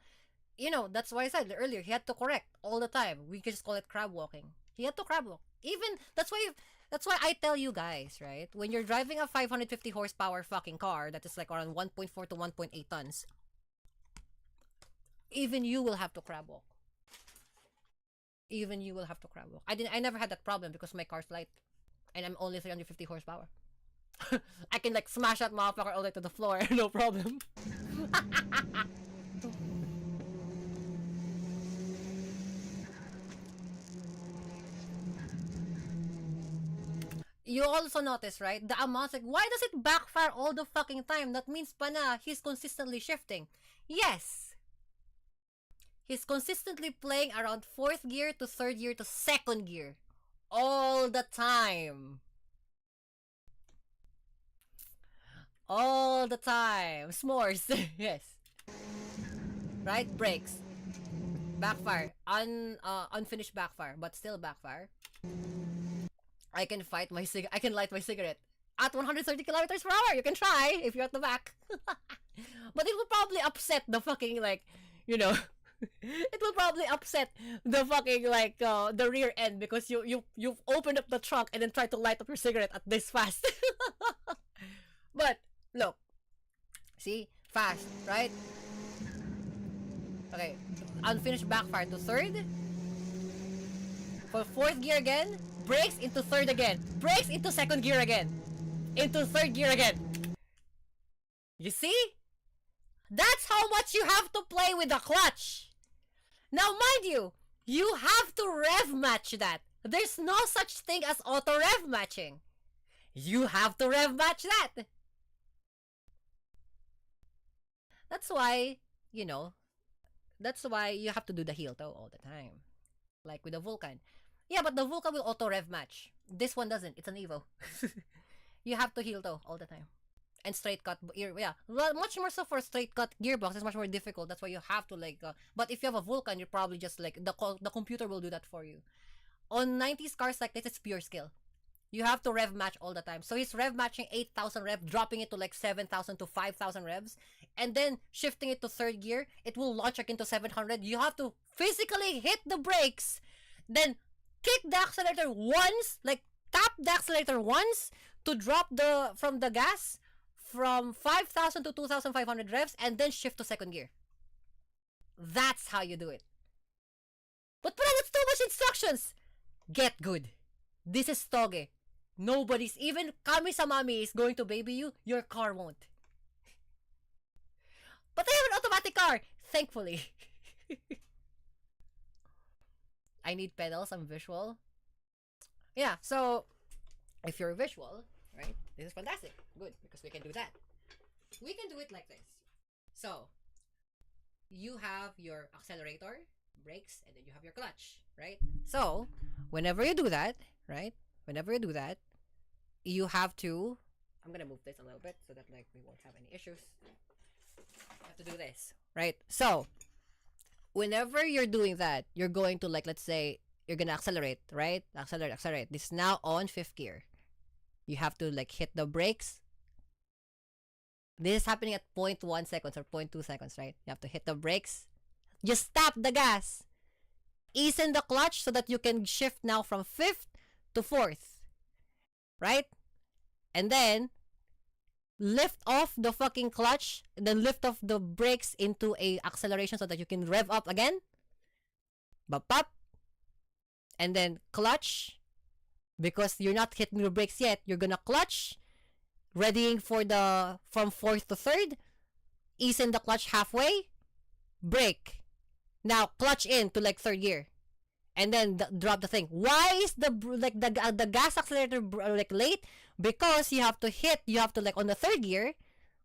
you know, that's why I said earlier, he had to correct all the time. We can just call it crab walking. He had to crab walk. Even, that's why I tell you guys, right? When you're driving a 550 horsepower fucking car that is like around 1.4 to 1.8 tons, even you will have to crab walk. Even you will have to crab walk. I never had that problem because my car's light. And I'm only 350 horsepower. I can like smash that motherfucker all the way to the floor, no problem. You also notice, right? The amount, like, why does it backfire all the fucking time? That means pa na, he's consistently shifting. Yes. He's consistently playing around 4th gear to 3rd gear to 2nd gear. All the time. All the time. S'mores. Yes. Right? Brakes. Backfire. Unfinished backfire, but still backfire. I can light my cigarette at 130 kilometers per hour. You can try if you're at the back. But it will probably upset the fucking, like, you know, it will probably upset the fucking, like, the rear end because you've opened up the trunk and then tried to light up your cigarette at this fast. But, look. See? Fast, right? Okay. Unfinished backfire to 3rd. For 4th gear again. Brakes into 3rd again. Brakes into 2nd gear again. Into 3rd gear again. You see? That's how much you have to play with the clutch. Now, mind you, you have to rev match that. There's no such thing as auto rev matching. You have to rev match that. That's why, you know, that's why you have to do the heel toe all the time. Like with the Vulcan. Yeah, but the Vulcan will auto rev match. This one doesn't. It's an Evo. You have to heel toe all the time. And straight cut, yeah. Much more so for straight cut gearbox. It's much more difficult. That's why you have to like. But if you have a Vulcan, you're probably just like the computer will do that for you. On 90s cars like this, it's pure skill. You have to rev match all the time. So he's rev matching 8,000 revs, dropping it to like 7,000 to 5,000 revs, and then shifting it to 3rd gear. It will launch again to 700. You have to physically hit the brakes, then kick the accelerator once, like tap the accelerator once to drop from the gas from 5,000 to 2,500 revs and then shift to 2nd gear. That's how you do it. But that's too much instructions. Get good. This is Toge. Nobody's, even Kami-samami is going to baby you. Your car won't. But I have an automatic car. Thankfully. I need pedals. I'm visual. Yeah, so if you're visual, right, this is fantastic. Good, because we can do that. We can do it like this. So, you have your accelerator, brakes, and then you have your clutch, right? So, whenever you do that, right, you have to, I'm gonna move this a little bit so that like we won't have any issues. You have to do this, right? So, whenever you're doing that, you're going to, like, let's say, you're gonna accelerate, right? Accelerate. This is now on 5th gear. You have to, like, hit the brakes. This is happening at 0.1 seconds or 0.2 seconds, right? You have to hit the brakes. Just tap the gas. Ease in the clutch so that you can shift now from 5th to 4th. Right? And then, lift off the fucking clutch, and then lift off the brakes into a acceleration so that you can rev up again. Bop. And then clutch, because you're not hitting your brakes yet, you're gonna clutch, readying for from 4th to 3rd, ease in the clutch halfway, brake. Now clutch in to like 3rd gear. and then drop the thing. Why is the gas accelerator like late? Because you have to like on the third gear,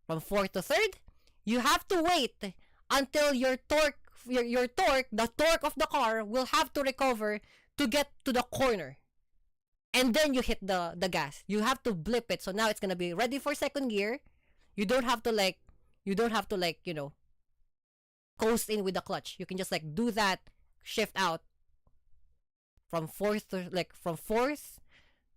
from fourth to third, you have to wait until your torque, the torque of the car will have to recover to get to the corner. And then you hit the gas. You have to blip it. So now it's gonna be ready for second gear. You don't have to like, you know, coast in with the clutch. You can just like do that, shift out from fourth to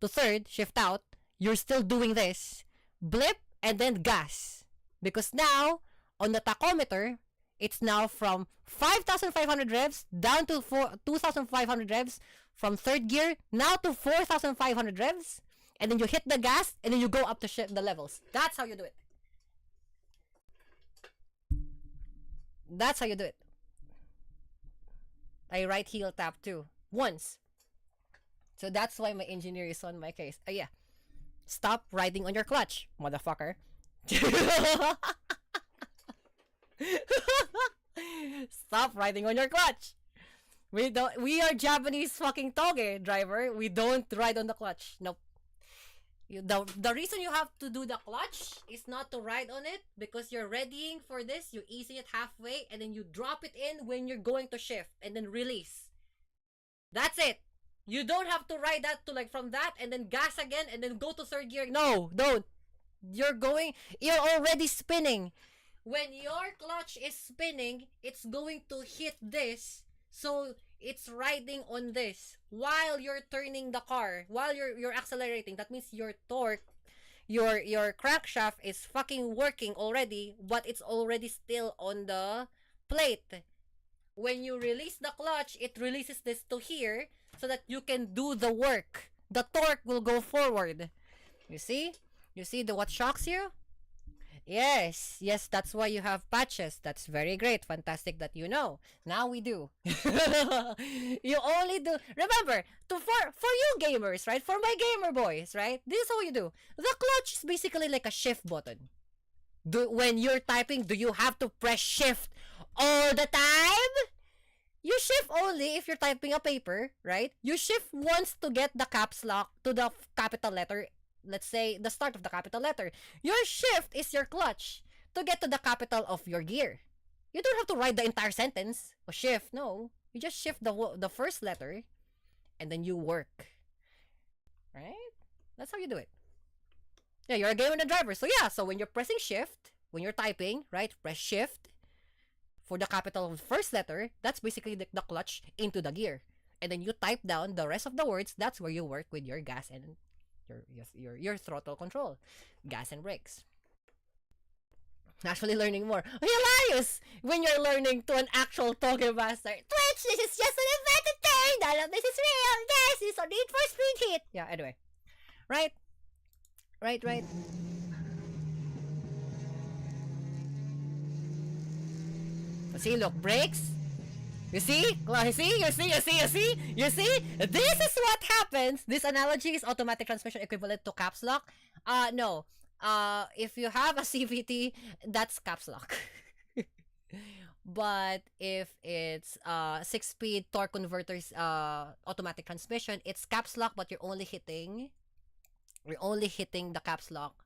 third, shift out. You're still doing this, blip, and then gas. Because now, on the tachometer, it's now from 5,500 revs down to 2,500 revs. From third gear, now to 4,500 revs. And then you hit the gas, and then you go up to shift the levels. That's how you do it. That's how you do it. I right heel tap too. Once. So that's why my engineer is on my case. Yeah. Stop riding on your clutch, motherfucker. Stop riding on your clutch. We are Japanese fucking toge driver. We don't ride on the clutch. Nope. The reason you have to do the clutch is not to ride on it, because you're readying for this, you're easing it halfway, and then you drop it in when you're going to shift, and then release. That's it. You don't have to ride that to like from that, and then gas again, and then go to third gear. No, don't. You're already spinning. When your clutch is spinning, it's going to hit this, so it's riding on this while you're turning the car, while you're accelerating. That means your torque, your crankshaft is fucking working already, but it's already still on the plate. When you release the clutch, it releases this to here so that you can do the work. The torque will go forward. You see? You see what shocks you? Yes, that's why you have patches. That's very great. Fantastic that you know. Now we do. You only do. Remember, for you gamers, right? For my gamer boys, right? This is how you do. The clutch is basically like a shift button. When you're typing, do you have to press shift all the time? You shift only if you're typing a paper, right? You shift once to get the caps lock to the capital letter. Let's say the start of the capital letter. Your shift is your clutch to get to the capital of your gear. You don't have to write the entire sentence or shift. No, you just shift the first letter, and then you work. Right? That's how you do it. Yeah, you're a gamer and a driver. So yeah, so when you're pressing shift, when you're typing, right, press shift for the capital of the first letter. That's basically the clutch into the gear, and then you type down the rest of the words. That's where you work with your gas and your throttle control, gas and brakes. Actually learning more. Hilarious when you're learning to an actual Toge master. Twitch, this is just an invented thing. None of this is real. This is a Need for Speed hit. Yeah, anyway. Right. See, look, brakes. You see? You see? This is what happens. This analogy is automatic transmission equivalent to caps lock. No. If you have a CVT, that's caps lock. But if it's 6-speed torque converters automatic transmission, it's caps lock, but you're only hitting the caps lock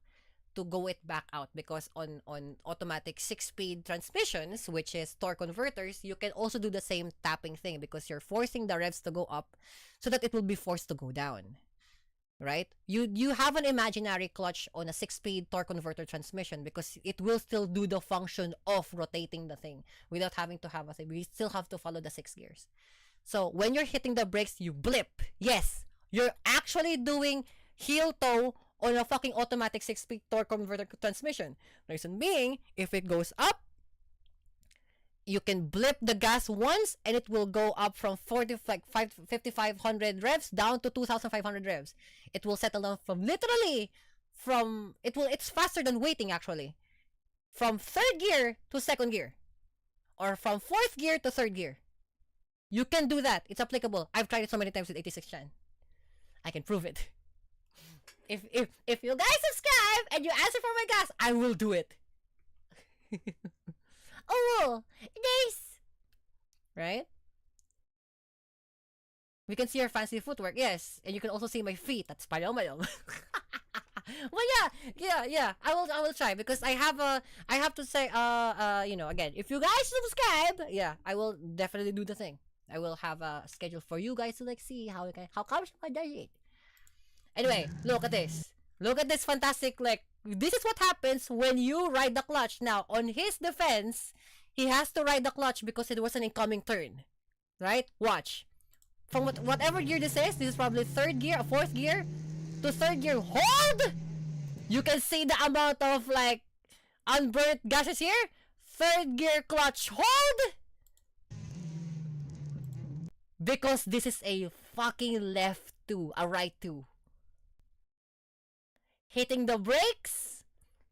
to go it back out, because on automatic 6-speed transmissions, which is torque converters, you can also do the same tapping thing, because you're forcing the revs to go up so that it will be forced to go down, right? You have an imaginary clutch on a 6-speed torque converter transmission, because it will still do the function of rotating the thing without having to have a thing. We still have to follow the 6 gears. So when you're hitting the brakes, you blip. Yes, you're actually doing heel toe on a fucking automatic 6-speed torque converter transmission. Reason being, if it goes up, you can blip the gas once, and it will go up from 5,500 revs down to 2,500 revs. It will settle down it's faster than waiting, actually. From third gear to second gear, or from fourth gear to third gear. You can do that. It's applicable. I've tried it so many times with 86Chan. I can prove it. If you guys subscribe and you answer for my gas, I will do it. Oh, nice. Right? We can see our fancy footwork, yes. And you can also see my feet. That's palom. Well, yeah. I will try because I have to say, again, if you guys subscribe, yeah, I will definitely do the thing. I will have a schedule for you guys to like see how Kamishima does it. Anyway, look at this. Look at this fantastic, like, this is what happens when you ride the clutch. Now, on his defense, he has to ride the clutch because it was an incoming turn. Right? Watch. From whatever gear this is probably third gear, fourth gear, to third gear. Hold! You can see the amount of, like, unburnt gases here. Third gear clutch. Hold! Because this is a fucking left 2, a right 2. Hitting the brakes,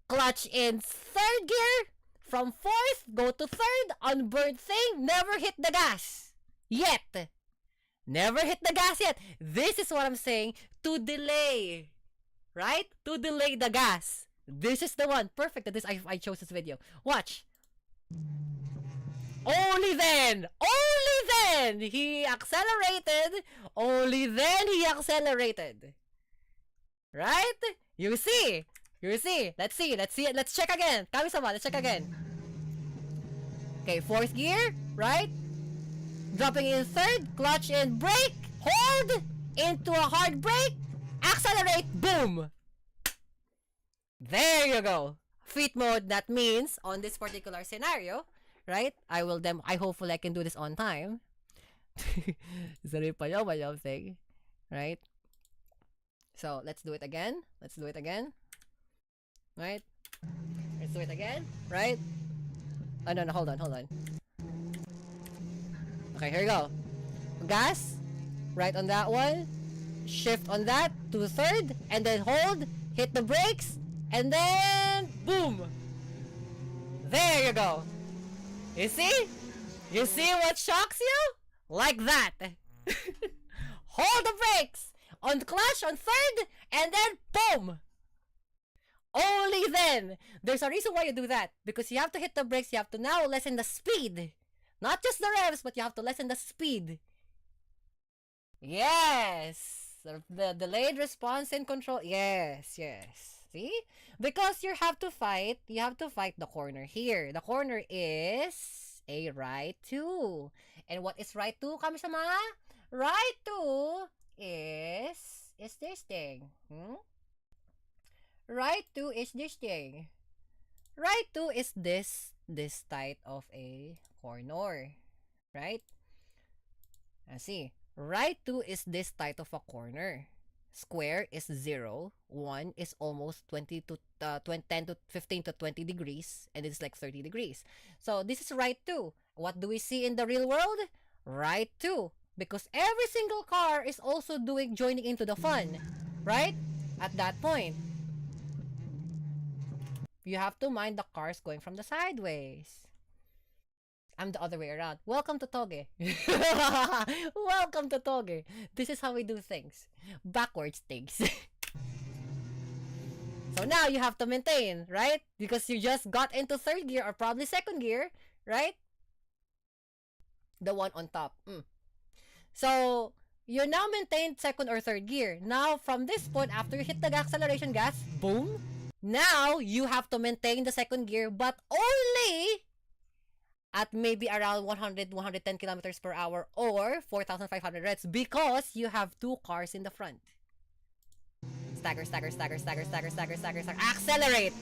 clutch in third gear, from fourth, go to third, unburnt thing, never hit the gas. Yet. Never hit the gas yet. This is what I'm saying, to delay. Right? To delay the gas. This is the one. Perfect that I chose this video. Watch. Only then he accelerated. Only then he accelerated. Right? You see. Let's see it. Let's check again. Kami-sama, let's check again. Okay, fourth gear, right? Dropping in third, clutch in brake, hold, into a hard brake, accelerate, boom. There you go. Feet mode, that means on this particular scenario, right? Hopefully I can do this on time. Sorry pa yung thing. Right? So, let's do it again. Right? Let's do it again. Right? Oh, no, hold on. Okay, here we go. Gas. Right on that one. Shift on that to third. And then hold. Hit the brakes. And then, boom. There you go. You see? You see what shocks you? Like that. Hold the brakes. On clutch, on third, and then boom! Only then! There's a reason why you do that. Because you have to hit the brakes, you have to now lessen the speed. Not just the revs, but you have to lessen the speed. Yes! The delayed response and control. Yes. See? Because you have to fight the corner here. The corner is a right 2. And what is right 2, Kami-sama? Right 2 is this thing. Right 2 is this thing. Right 2 is this type of a corner. Right? See. Right 2 is this type of a corner. Square is 0. 1 is almost 10 to 15 to 20 degrees. And it's like 30 degrees. So this is right 2. What do we see in the real world? Right 2. Because every single car is also joining into the fun. Right? At that point. You have to mind the cars going from the sideways. I'm the other way around. Welcome to Toge. Welcome to Toge. This is how we do things. Backwards things. So now you have to maintain, right? Because you just got into third gear or probably second gear, right? The one on top. So, you now maintain second or third gear. Now, from this point, after you hit the acceleration gas, boom. Now, you have to maintain the second gear, but only at maybe around 110 kilometers per hour or 4,500 revs because you have 2 cars in the front. Stagger. Accelerate!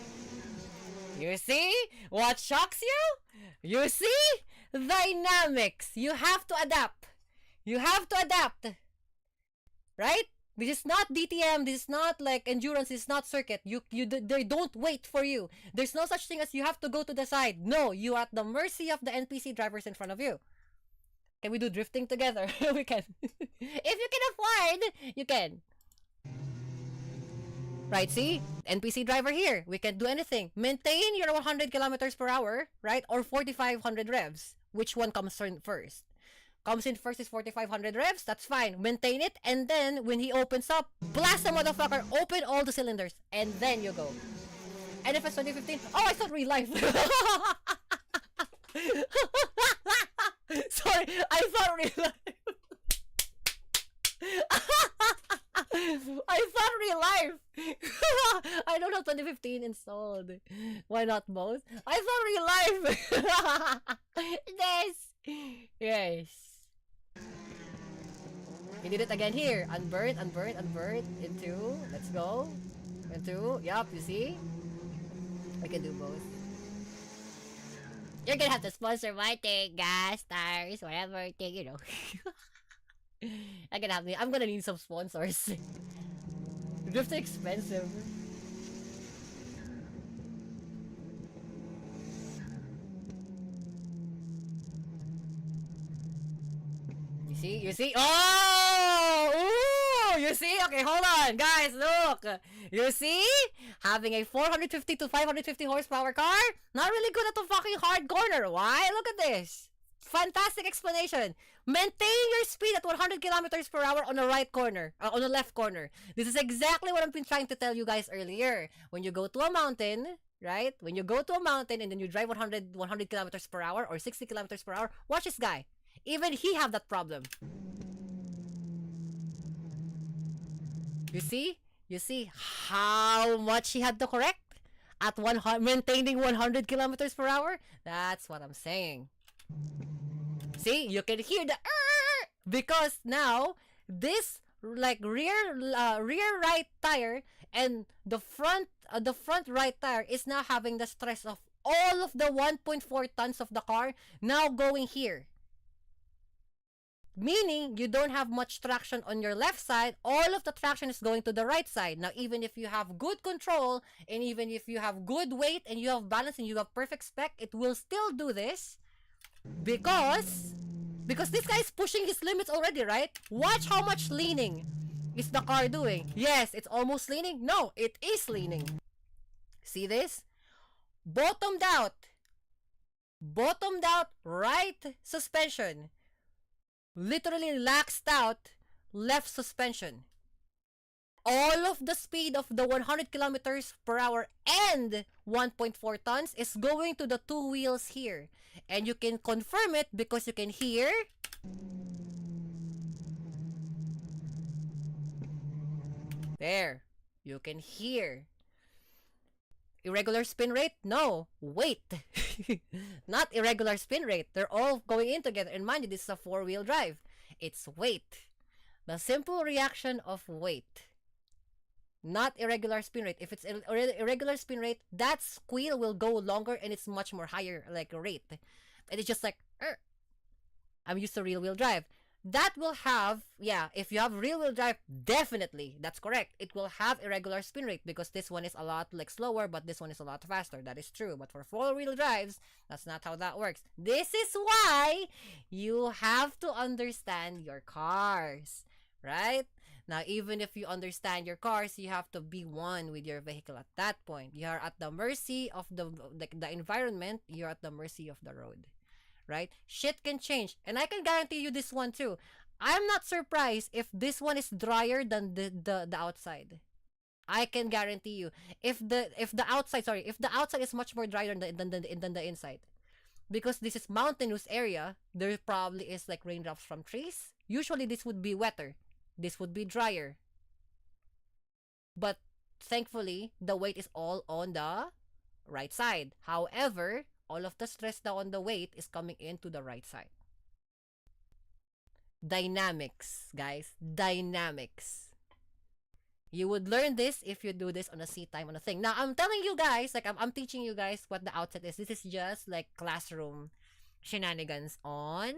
You see what shocks you? You see? Dynamics. You have to adapt. Right? This is not DTM. This is not like endurance. This is not circuit. They don't wait for you. There's no such thing as you have to go to the side. No, you are at the mercy of the NPC drivers in front of you. Can we do drifting together? We can. If you can afford, you can. Right, see? NPC driver here. We can do anything. Maintain your 100 kilometers per hour, right? Or 4,500 revs. Which one comes first? Comes in first is 4,500 revs. That's fine. Maintain it. And then, when he opens up, blast the motherfucker. Open all the cylinders. And then you go. NFS 2015. Oh, I thought real life. Sorry. I thought real life. of 2015 installed. Why not both? I thought real life. Yes. Yes. He did it again here. Unburnt, unburnt, unburnt. Into. Let's go. Into. Yup, you see? I can do both. You're gonna have to sponsor my thing, gas, tires, whatever thing, you know. I'm gonna need some sponsors. Drift is expensive. You see? You see? Oh! Ooh! You see? Okay, hold on. Guys, look. You see? Having a 450 to 550 horsepower car? Not really good at the fucking hard corner. Why? Look at this. Fantastic explanation. Maintain your speed at 100 kilometers per hour on the right corner, on the left corner. This is exactly what I've been trying to tell you guys earlier. When you go to a mountain, right? When you go to a mountain and then you drive 100 kilometers per hour or 60 kilometers per hour, watch this guy. Even he have that problem. You see? You see how much he had to correct at maintaining 100 kilometers per hour? That's what I'm saying. See, you can hear the because now this like rear right tire and the front right tire is now having the stress of all of the 1.4 tons of the car now going here. Meaning you don't have much traction on your left side, all of the traction is going to the right side. Now even if you have good control and even if you have good weight and you have balance and you have perfect spec, it will still do this. Because this guy is pushing his limits already, right? Watch how much leaning is the car doing. Yes, it's almost leaning. No, it is leaning. See this? Bottomed out right suspension. Literally laxed out left suspension. All of the speed of the 100 kilometers per hour and 1.4 tons is going to the two wheels here. And you can confirm it because you can hear. There. You can hear. Irregular spin rate? No. Wait. Not irregular spin rate. They're all going in together. And mind you, this is a four-wheel drive. It's weight. The simple reaction of weight. Not irregular spin rate. If it's irregular spin rate, that squeal will go longer and it's much more higher like rate. And it's just like, I'm used to rear wheel drive. That will have, yeah, if you have rear wheel drive, definitely, that's correct. It will have irregular spin rate because this one is a lot like slower, but this one is a lot faster. That is true. But for four-wheel drives, that's not how that works. This is why you have to understand your cars, right? Now, even if you understand your cars, you have to be one with your vehicle at that point. You are at the mercy of the environment. You're at the mercy of the road, right? Shit can change. And I can guarantee you this one too. I'm not surprised if this one is drier than the outside. I can guarantee you. If the outside is much more drier than the inside. Because this is mountainous area, there probably is like raindrops from trees. Usually this would be wetter. This would be drier. But thankfully, the weight is all on the right side. However, all of the stress down on the weight is coming into the right side. Dynamics, guys. Dynamics. You would learn this if you do this on a seat time on a thing. Now, I'm telling you guys, like I'm teaching you guys what the outset is. This is just like classroom shenanigans on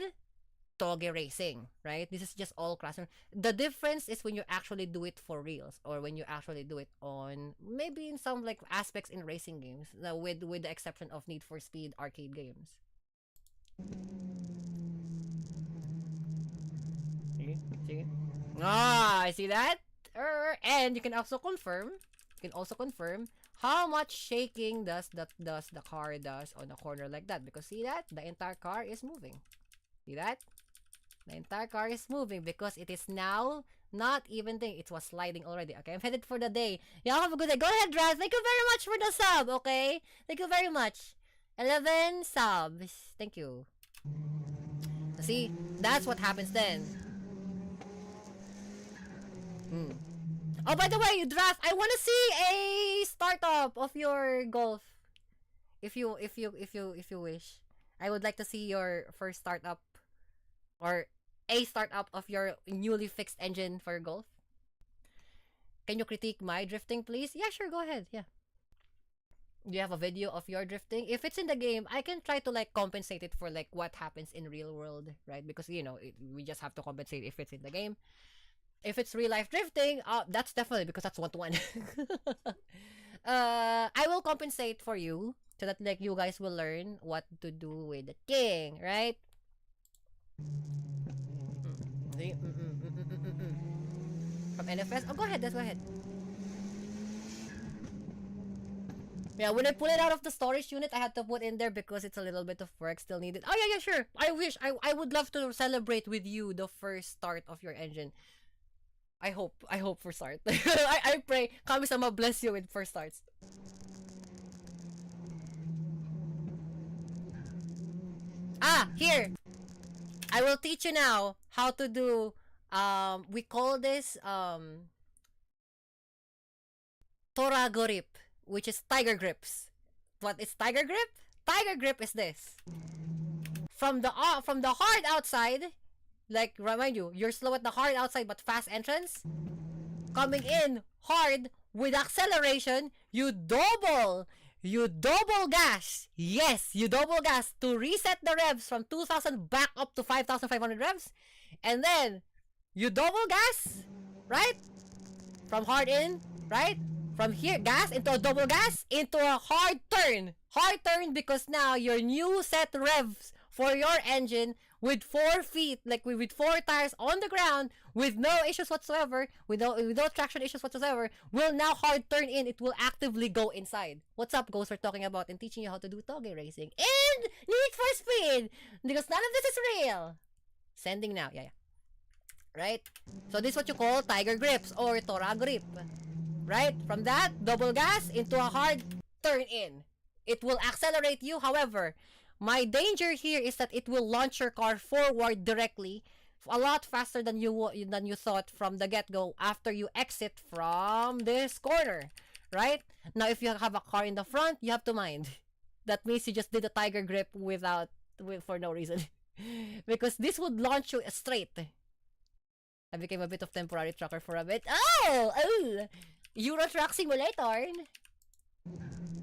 Toge racing, right? This is just all classroom. The difference is when you actually do it for reals or when you actually do it on maybe in some like aspects in racing games, with the exception of Need for Speed arcade games. See? I see that. And you can also confirm. How much shaking does the car does on a corner like that, because see that the entire car is moving. See that? The entire car is moving because it is now not even thing. It was sliding already. Okay, I'm headed for the day. Y'all have a good day. Go ahead, Raz. Thank you very much for the sub, okay? Thank you very much. 11 subs. Thank you. See? That's what happens then. Oh, by the way, draft. I want to see a startup of your golf. If you wish, I would like to see your first startup or a startup of your newly fixed engine for golf. Can you critique my drifting, please? Yeah, sure. Go ahead. Yeah. Do you have a video of your drifting? If it's in the game, I can try to like compensate it for like what happens in real world, right? Because you know we just have to compensate if it's in the game. If it's real life drifting, that's definitely because that's 1-to-1. I will compensate for you so that like you guys will learn what to do with the king, right? From NFS. Oh, go ahead. Let's go ahead. Yeah, when I pull it out of the storage unit, I had to put in there because it's a little bit of work still needed. Oh, yeah, sure. I wish. I would love to celebrate with you the first start of your engine. I hope for start. I pray. Kami-sama bless you with first starts. Here. I will teach you now how to do, we call this, Tora grip, which is tiger grips. What is tiger grip? Tiger grip is this. From the hard outside, like remind you, you're slow at the hard outside but fast entrance. Coming in hard with acceleration, you double gas. Yes, you double gas to reset the revs from 2,000 back up to 5,500 revs. And then you double gas, right? From hard in, right? From here, gas into a double gas into a hard turn. Hard turn because now your new set revs for your engine with 4 feet, like with 4 tires on the ground, with no issues whatsoever, with no traction issues whatsoever, will now hard turn in. It will actively go inside. What's up, Ghost? We're talking about and teaching you how to do toge racing and Need for Speed because none of this is real. Sending now, yeah. Right? So this is what you call tiger grips or Tora grip. Right? From that, double gas into a hard turn in. It will accelerate you. However, my danger here is that it will launch your car forward directly a lot faster than you thought from the get-go after you exit from this corner. Right? Now, if you have a car in the front, you have to mind. That means you just did a tiger grip for no reason. Because this would launch you straight. I became a bit of temporary trucker for a bit. Oh! Euro Truck Simulator.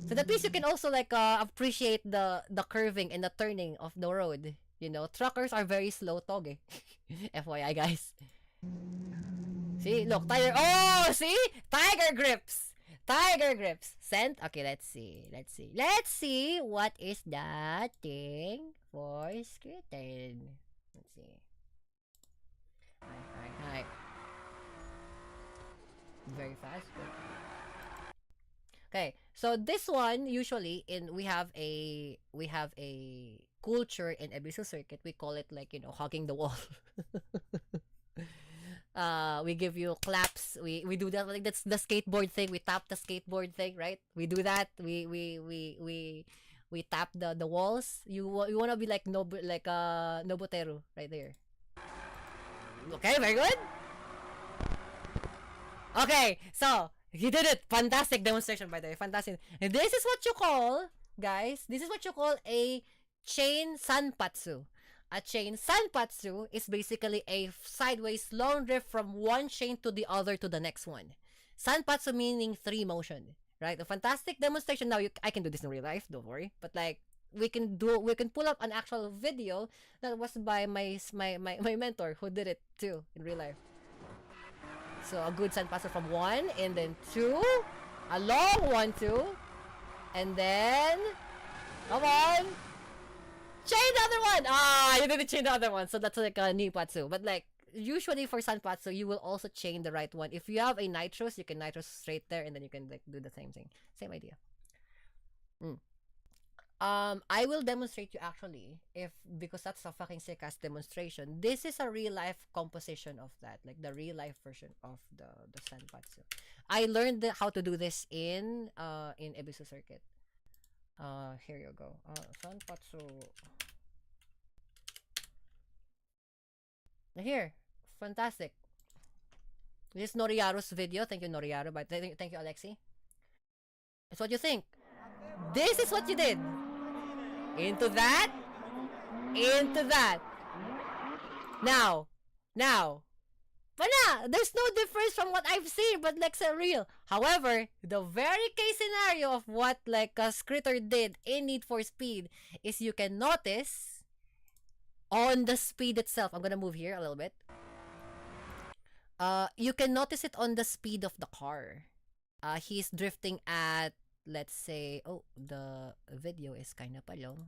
So that means you can also like appreciate the curving and the turning of the road. You know, truckers are very slow toge. FYI, guys. See, look, tiger. Oh, see, tiger grips. Tiger grips. Sent. Okay, let's see. Let's see what is that thing for scooting. Let's see. Hi. Very fast. Okay, so this one usually we have a culture in Ebisu circuit. We call it like hugging the wall. We give you claps. We do that like that's the skateboard thing. We tap the skateboard thing, right? We do that. We tap the walls. You wanna be like Nobuteru right there. Okay, very good. Okay, so he did it. Fantastic demonstration, by the way. Fantastic. And this is what you call, guys, a chain sanpatsu. A chain sanpatsu is basically a sideways long drift from one chain to the other to the next one. Sanpatsu meaning 3 motion, right? A fantastic demonstration. Now I can do this in real life, don't worry. But like we can pull up an actual video that was by my mentor who did it too in real life. So a good sanpatsu from 1 and then 2, a long 1, 2, and then come on, chain the other one. You didn't chain the other one, so that's like a nippatsu. But like usually for sanpatsu, you will also chain the right one. If you have a nitros, you can nitros straight there, and then you can like do the same thing, same idea. I will demonstrate you actually because that's a fucking sick ass demonstration. This is a real life composition of that, like the real life version of the sanpatsu. I learned how to do this in Ebisu circuit. Here you go. Sanpatsu. Here, fantastic. This is Noriyaru's video. Thank you, Noriyaru. But thank you, Alexi. It's what you think. This is what you did. Into that. Into that. Now. There's no difference from what I've seen, but like a real. However, the very case scenario of what like a Skritter did in Need for Speed is you can notice on the speed itself. I'm gonna move here a little bit. You can notice it on the speed of the car. He's drifting at, let's say, oh, the video is kind of long.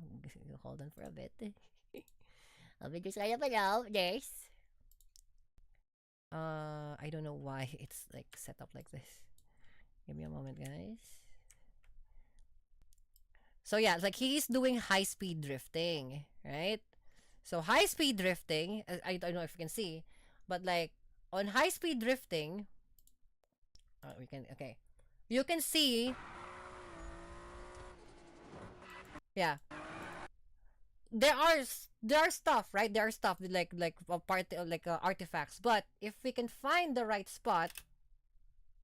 Hold on for a bit. The video's kind of long. Yes. I don't know why it's like set up like this. Give me a moment, guys. So yeah, like he's doing high-speed drifting, right? So high-speed drifting, I don't know if you can see, but like on high-speed drifting, you can see, yeah, there are stuff, right? There are stuff like a part like artifacts, but if we can find the right spot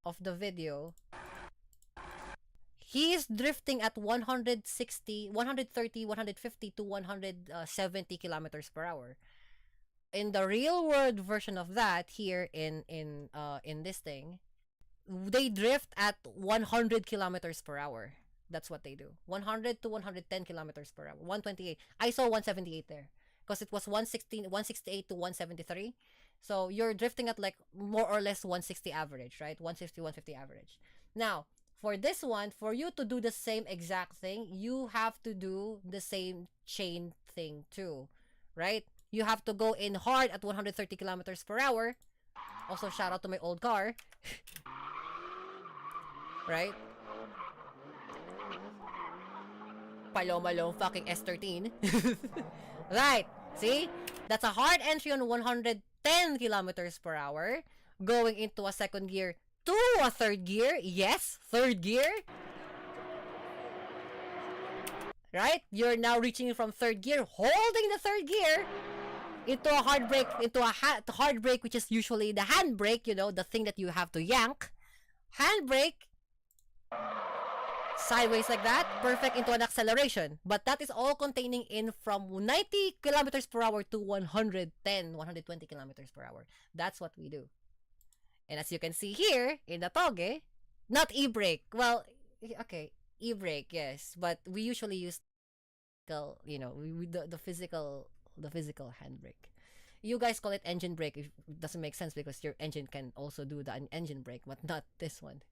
of the video, he's drifting at 160, 130, 150 to 170 kilometers per hour. In the real world version of that, here in this thing, they drift at 100 kilometers per hour. That's what they do. 100 to 110 kilometers per hour. 128. I saw 178 there because it was 168 to 173. So you're drifting at like more or less 160 average, right? 160, 150 average. Now, for this one, for you to do the same exact thing, you have to do the same chain thing too, right? You have to go in hard at 130 kilometers per hour. Also, shout out to my old car. Right? Paloma fucking S13. Right. See? That's a hard entry on 110 kilometers per hour. Going into a second gear to a third gear. Yes, third gear. Right? You're now reaching from third gear, holding the third gear into a hard brake, hard brake, which is usually the hand brake, you know, the thing that you have to yank. Hand brake. Sideways like that, perfect into an acceleration. But that is all containing in from 90 kilometers per hour to 110, 120 kilometers per hour. That's what we do. And as you can see here, in the Toge, not e-brake. Well, okay, e-brake, yes. But we usually use, you know, the physical handbrake. You guys call it engine brake. It doesn't make sense because your engine can also do the engine brake, but not this one.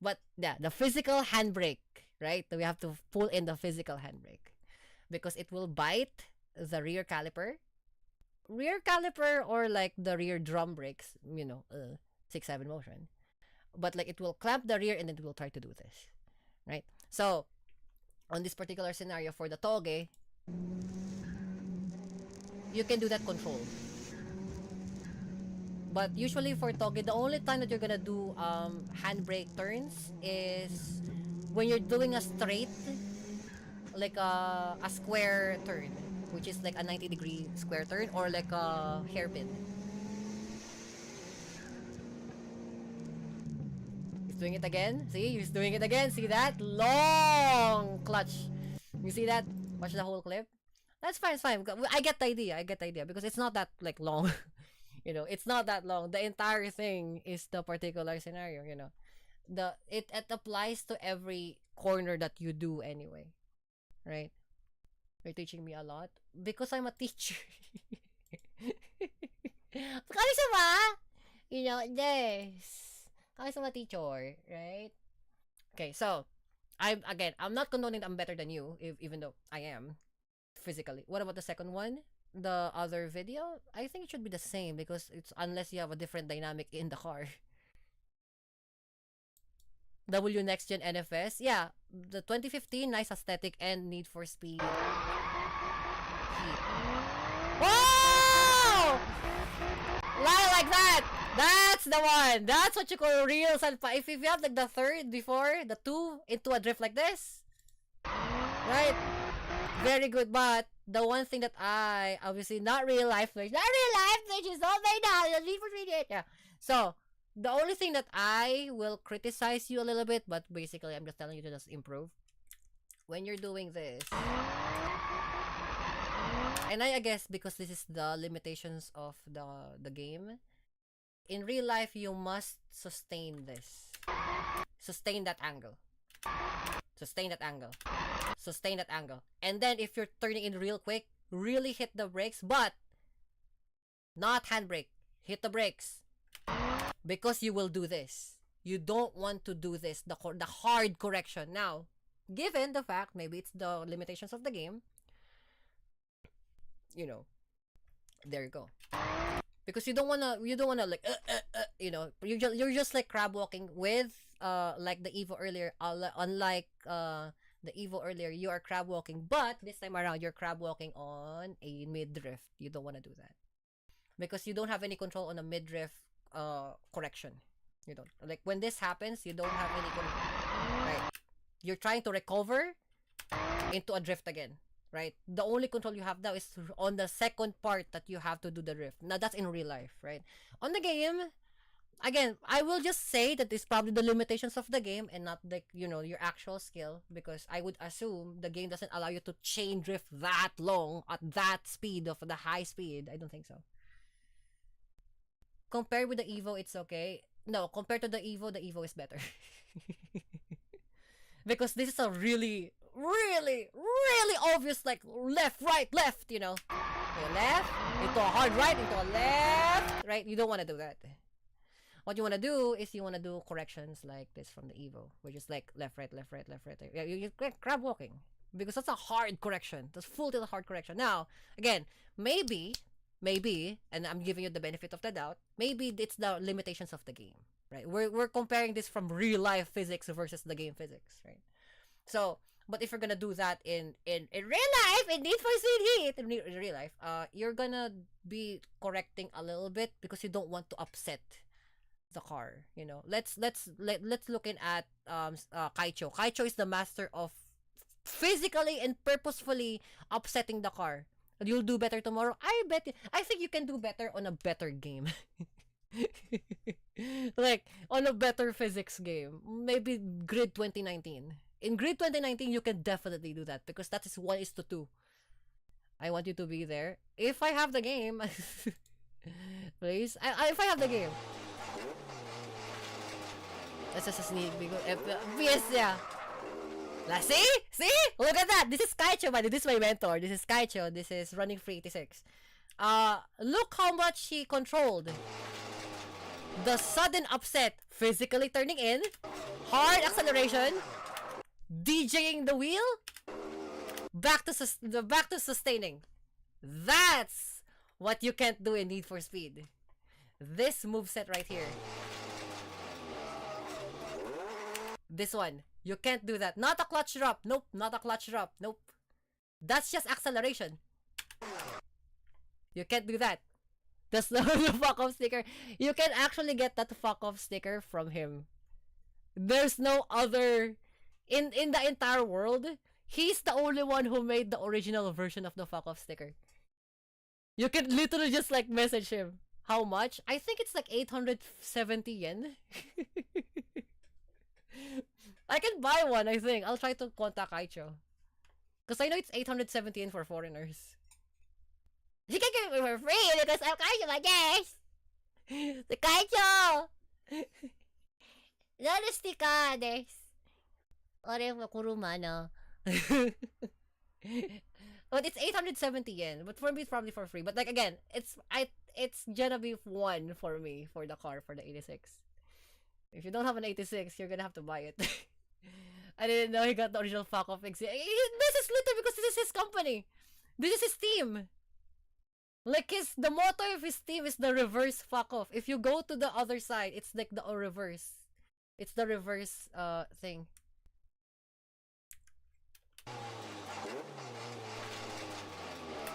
But yeah, the physical handbrake, right? We have to pull in the physical handbrake because it will bite the rear caliper or like the rear drum brakes, you know, 6-7 motion. But like it will clamp the rear and then it will try to do this, right? So on this particular scenario for the Toge, you can do that control. But usually for Toge, the only time that you're gonna do handbrake turns is when you're doing a straight, like a square turn, which is like a 90-degree square turn, or like a hairpin. He's doing it again. See, he's doing it again. See that? Long clutch. You see that? Watch the whole clip. That's fine, it's fine. I get the idea because it's not that like long. You know, it's not that long. The entire thing is the particular scenario, you know. It applies to every corner that you do anyway. Right? You're teaching me a lot because I'm a teacher. Kami sama? You know, yes. Kami sama teacher, right? Okay, so I'm not condoning I'm better than you, even though I am physically. What about the second one? The other video? I think it should be the same because it's unless you have a different dynamic in the car. W Next Gen NFS. Yeah, the 2015, nice aesthetic and Need for Speed. Whoa! Like that! That's the one! That's what you call real salpa. If you have like the third before, the two into a drift like this. Right? Very good, but the one thing that obviously not real life Twitch, is not made out, Need for Speed. Yeah. So, The only thing that I will criticize you a little bit, but basically I'm just telling you to just improve. When you're doing this, and I guess because this is the limitations of the game, in real life you must sustain this. Sustain that angle. Sustain that angle. Sustain that angle. And then if you're turning in real quick, really hit the brakes, but not handbrake. Hit the brakes. Because you will do this. You don't want to do this, the hard correction. Now, given the fact, maybe it's the limitations of the game, you know, there you go. Because you don't wanna like, you know, you're just like crab walking with, like the Evo earlier, unlike, the Evo earlier, you are crab walking, but this time around, you're crab walking on a mid-drift. You don't want to do that. Because you don't have any control on a mid-drift, correction. You don't. Like, when this happens, you don't have any control. Right? You're trying to recover into a drift again. Right? The only control you have now is on the second part that you have to do the drift. Now, that's in real life, right? On the game, again, I will just say that it's probably the limitations of the game and not, like, you know, your actual skill, because I would assume the game doesn't allow you to chain drift that long at that speed of the high speed. I don't think so. Compared with the Evo, it's okay. No, compared to the Evo is better. Because this is a really, really, really obvious, like, left, right, left, you know. Okay, left, into a hard right, into a left, right? You don't want to do that. What you want to do is you want to do corrections like this from the Evo, which is like left, right, left, right, left, right. Yeah, you're crab walking. Because that's a hard correction. That's full tilt hard correction. Now, again, maybe, and I'm giving you the benefit of the doubt, maybe it's the limitations of the game, right? We're comparing this from real life physics versus the game physics, right? So, but if you're gonna do that in real life, in Need for Speed Heat, in real life, you're gonna be correcting a little bit because you don't want to upset the car, you know. Let's look in at Kaicho. Kaicho is the master of physically and purposefully upsetting the car. You'll do better tomorrow. I think you can do better on a better game. Like, on a better physics game. Maybe Grid 2019. In Grid 2019, you can definitely do that because that is 1:2. I want you to be there. If I have the game, please. If I have the game. That's just a sneak because yes, yeah. See? Look at that. This is Kaicho, man. This is my mentor. This is Kaicho. This is running free 86. Look how much he controlled. The sudden upset, physically turning in, hard acceleration, DJing the wheel, back to sustaining. That's what you can't do in Need for Speed. This moveset right here. This one. You can't do that. Not a clutch drop. Nope. Not a clutch drop. Nope. That's just acceleration. You can't do that. That's the fuck off sticker. You can actually get that fuck off sticker from him. There's no other in the entire world. He's the only one who made the original version of the fuck off sticker. You can literally just like message him. How much? I think it's like 870 yen. I can buy one, I think. I'll try to contact Kaicho. Because I know it's 870 yen for foreigners. He can give it for free because I'm Kaicho, I guess. The Kaicho! Honesty ka, des. Ore mo kuruma, no? But it's 870 yen. But for me, it's probably for free. But like, again, it's Genevieve 1 for me, for the car, for the 86. If you don't have an 86, you're gonna have to buy it. I didn't know he got the original fuck off exit. This is literally because this is his company. This is his team. Like, the motto of his team is the reverse fuck off. If you go to the other side, it's like the reverse. It's the reverse thing.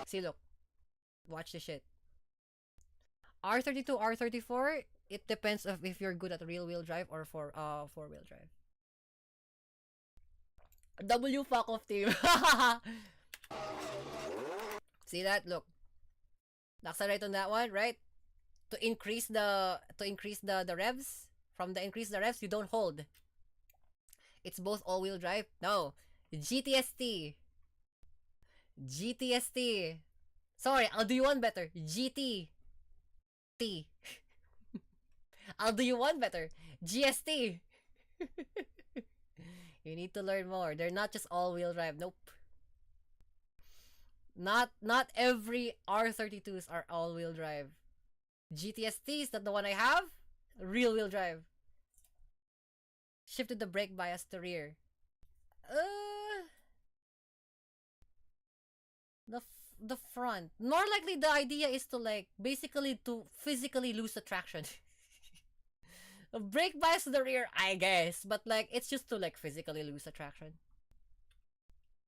See, look. Watch this shit. R32, R34, it depends of if you're good at rear-wheel drive or four-wheel drive. W fuck off team. See that? Look. Accelerate on that one, right? to increase the revs. From the increase the revs, you don't hold. It's both all-wheel drive. No, GTST. GTST. Sorry, I'll do you one better. GT. T. I'll do you one better. GST. You need to learn more. They're not just all-wheel drive. Nope. Not every R32s are all-wheel drive. GTST is that the one I have? Real-wheel drive. Shifted the brake bias to rear. The front. More likely the idea is to like basically to physically lose the traction. A brake bias to the rear, I guess, but like it's just to like physically lose the traction.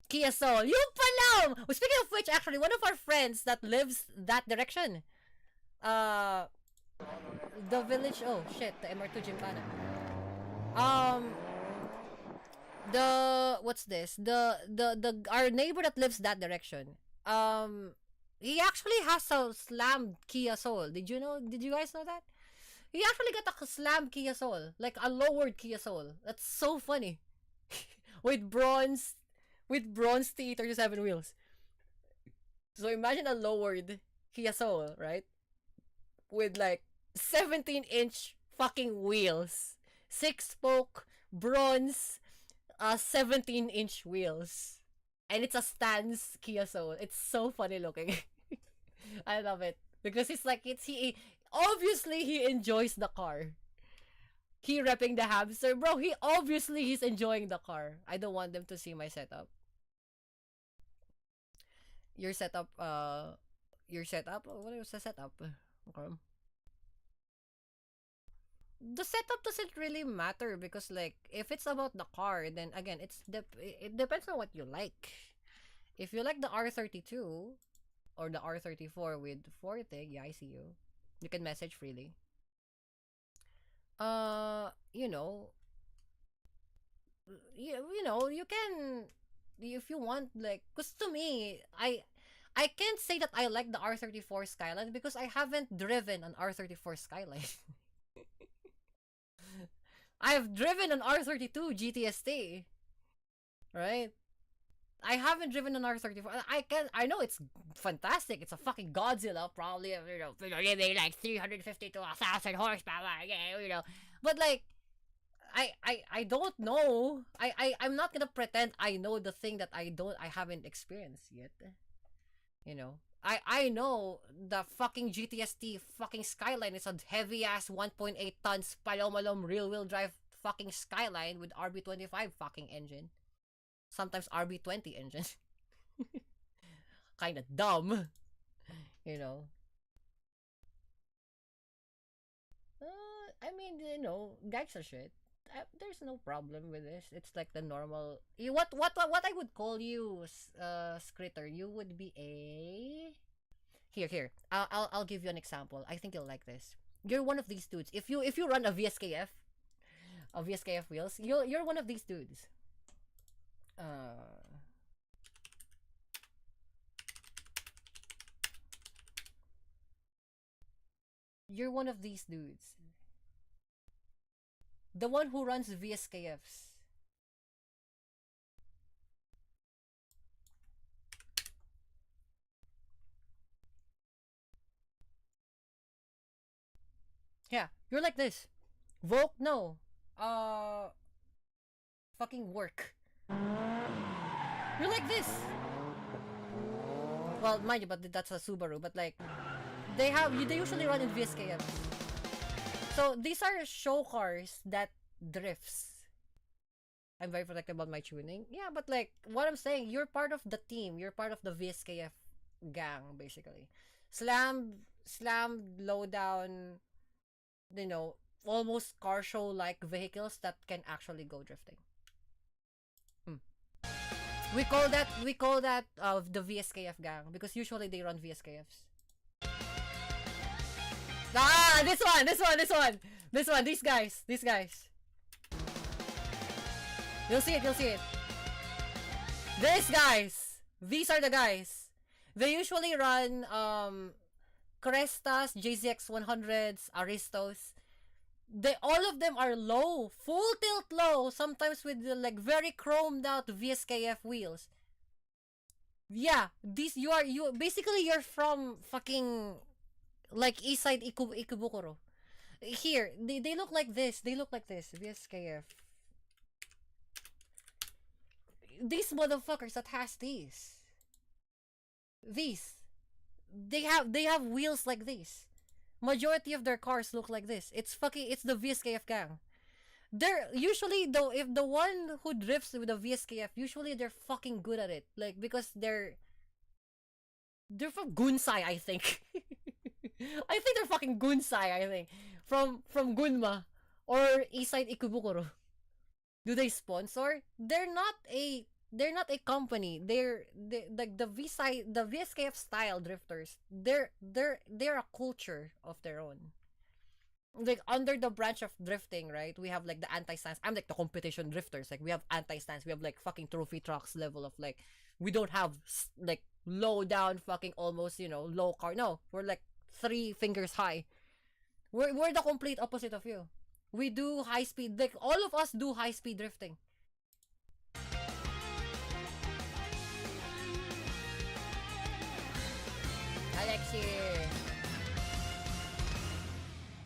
Kia Soul, you palam! Well, speaking of which, actually, one of our friends that lives that direction, the village. Oh shit, the MR2 Gymkhana. What's this? The our neighbor that lives that direction. He actually has a slammed Kia Soul. Did you guys know that? He actually got a slammed Kia Soul, like a lowered Kia Soul. That's so funny. with bronze T37 wheels. So imagine a lowered Kia Soul, right? With like 17-inch fucking wheels. 6-spoke bronze 17-inch wheels. And it's a stance Kia Soul. It's so funny looking. I love it. Because it's like, obviously he enjoys the car. He repping the hamster. Bro, he's enjoying the car. I don't want them to see my setup. Your setup? What was the setup? Okay. The setup doesn't really matter because like if it's about the car, then again it depends on what you like. If you like the R32 or the R34 with Forte, yeah, I see you. You can message freely. You can, if you want, like, cause to me, I can't say that I like the R34 Skyline because I haven't driven an R34 Skyline. I've driven an R32 GTST, right? I haven't driven an R34. I know it's fantastic. It's a fucking Godzilla, probably, giving like 350 to 1,000 horsepower, yeah, But like, I don't know. I'm not gonna pretend I know the thing that I haven't experienced yet. I know the fucking GTST fucking Skyline is a heavy ass 1.8 tons palomalom real wheel drive fucking Skyline with RB25 fucking engine. Sometimes RB20 engine. Kinda dumb. I mean, gangster shit. There's no problem with this. It's like the normal. What I would call you, Skritter? You would be a. Here. I'll give you an example. I think you'll like this. You're one of these dudes. If you run a VSKF wheels, you're one of these dudes. You're one of these dudes. The one who runs VSKFs. Yeah, you're like this. Vogue? No. Fucking work. You're like this. Well, mind you, but that's a Subaru. But like, they usually run in VSKFs. So these are show cars that drifts. I'm very protective about my tuning. Yeah, but like what I'm saying, you're part of the team. You're part of the VSKF gang, basically. Slammed, low down, almost car show like vehicles that can actually go drifting. We call that the VSKF gang because usually they run VSKFs. Ah, this one. These guys. You'll see it. These guys. These are the guys. They usually run Crestas, JZX 100s, Aristos. They all of them are low, full tilt low, sometimes with the, like very chromed out VSKF wheels. Yeah, these you basically you're from fucking like east side Ikebukuro. Here, they look like this. They look like this. VSKF. These motherfuckers that has these. These. They have wheels like this. Majority of their cars look like this. It's the VSKF gang. They're usually though if the one who drifts with the VSKF, usually they're fucking good at it. Like because they're from Gunsai, I think. I think they're fucking Gunsai, I think. From Gunma or Eastside Ikebukuro. Do they sponsor? They're not a company. They're like the VSKF style drifters. They're a culture of their own. Like under the branch of drifting, right? We have like the anti-stance. I'm like the competition drifters. Like we have anti-stance. We have like fucking trophy trucks level of like we don't have like low down fucking almost, you know, low car. No, we're like 3 fingers high. We're the complete opposite of you. We do high speed. Like all of us do high speed drifting. Alexi.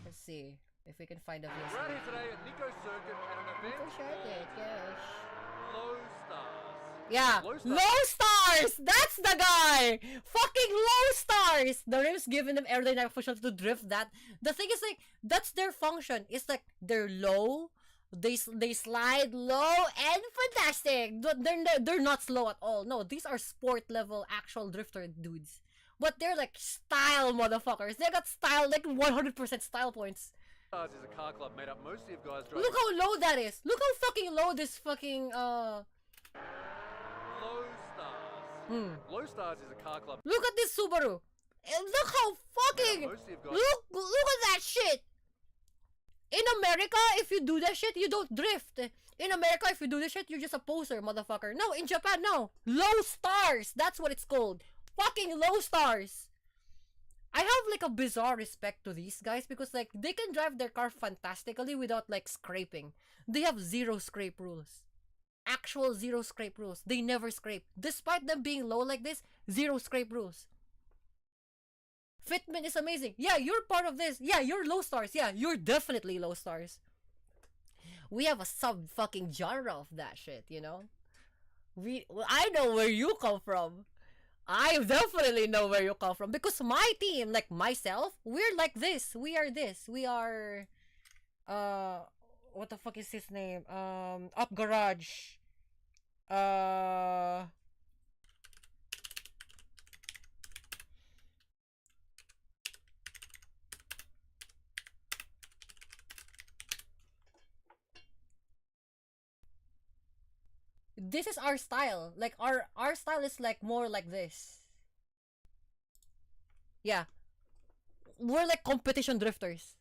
Let's see if we can find a VSK. We're out here today at Nico Circuit at an event Yes. Low Stars. Yeah, low stars. That's the guy. Fucking low stars. The rims giving them aerodynamic function to drift that. The thing is like that's their function. It's like they're low. They slide low and fantastic. They're not slow at all. No, these are sport level actual drifter dudes. But they're like style motherfuckers. They got style like 100% style points. Stars is a car club made up mostly of guys driving. Look how low that is. Look how fucking low this fucking Low Stars. Low Stars is a car club. Look at this Subaru. And look how fucking mostly of guys. look at that shit. In America, if you do that shit, you don't drift. In America, if you do this shit, you're just a poser, motherfucker. No, in Japan, no. Low stars. That's what it's called. Fucking low stars. I have like a bizarre respect to these guys because like they can drive their car fantastically without like scraping. They have 0 scrape rules. Actual 0 scrape rules. They never scrape. Despite them being low like this, 0 scrape rules. Fitment is amazing. Yeah, you're part of this. Yeah, you're low stars. Yeah, you're definitely low stars. We have a sub fucking genre of that shit, you know? I know where you come from. I definitely know where you come from because my team, like myself, we're like this. We are this. We are what the fuck is his name? Up Garage. This is our style. Like our style is like more like this. Yeah. We're like competition drifters.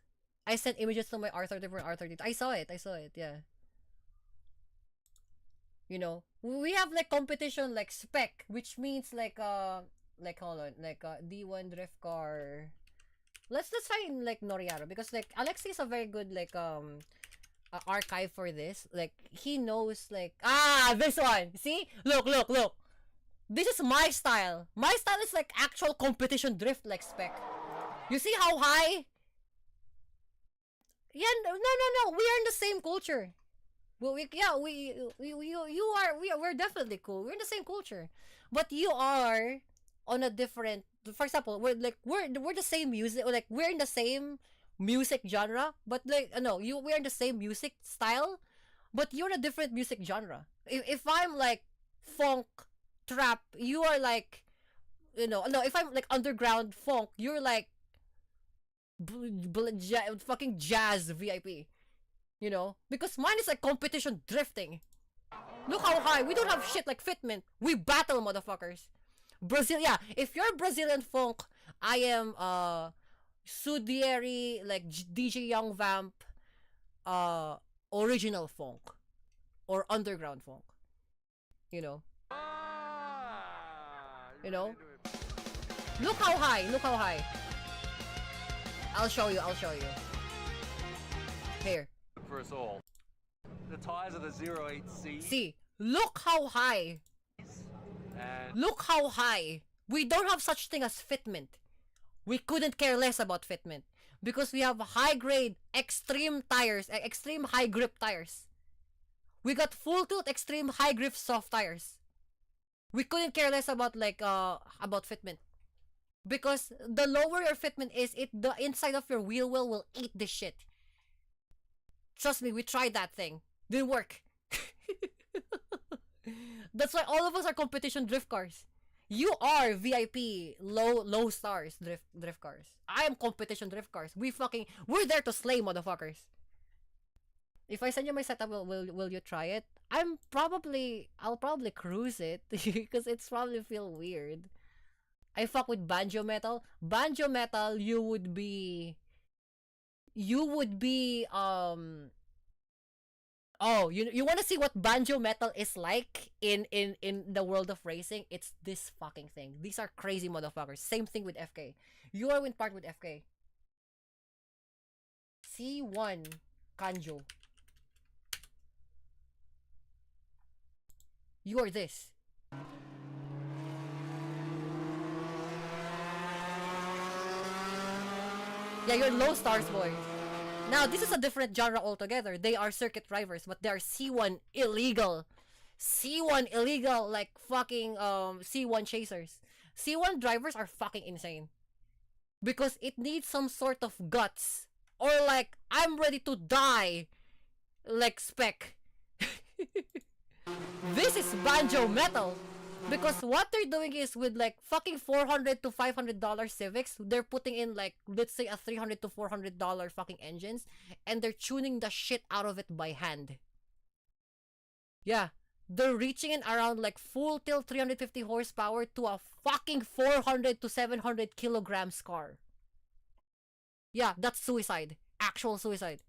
I sent images to my R30 for R30. I saw it, yeah. You know, we have like competition like spec, which means like hold on, like D1 drift car. Let's try in like Noriaro because like Alexi is a very good like archive for this. Like he knows like this one. See? Look. This is my style. My style is like actual competition drift like spec. You see how high? Yeah, no. We are in the same culture. Well, we're definitely cool. We're in the same culture, but you are on a different. For example, we're the same music. Like we're in the same music genre, but like we're in the same music style, but you're in a different music genre. If I'm like funk trap, you are like if I'm like underground funk, you're like fucking jazz VIP, because mine is like competition drifting. Look how high. We don't have shit like fitment. We battle motherfuckers. Brazil, yeah. If you're Brazilian funk, I am Sudieri, like DJ Young Vamp, original funk or underground funk. Look how high. I'll show you. Here. For us all. The tires are the 08C. See, look how high. And Look how high. We don't have such thing as fitment. We couldn't care less about fitment because we have high grade extreme tires, extreme high grip tires. We got full tilt extreme high grip soft tires. We couldn't care less about about fitment. Because the lower your fitment is, the inside of your wheel well will eat this shit. Trust me, we tried that thing. Didn't work. That's why all of us are competition drift cars. You are VIP low stars drift cars. I am competition drift cars. We're there to slay motherfuckers. If I send you my setup, will you try it? I'll probably cruise it because it's probably feel weird. I fuck with banjo metal. Banjo metal, you would be oh, you want to see what banjo metal is like in the world of racing? It's this fucking thing. These are crazy motherfuckers. Same thing with FK. You are in part with FK. C1 Kanjo. You are this. Yeah, you're low stars, boys. Now, this is a different genre altogether. They are circuit drivers, but they are C1 illegal. C1 illegal, like fucking C1 chasers. C1 drivers are fucking insane. Because it needs some sort of guts. Or like, I'm ready to die. Like spec. This is banjo metal. Because what they're doing is with like fucking $400 to $500 Civics, they're putting in like, let's say a $300 to $400 fucking engines, and they're tuning the shit out of it by hand. Yeah, they're reaching in around like full tilt 350 horsepower to a fucking 400 to 700 kilograms car. Yeah, that's suicide. Actual suicide.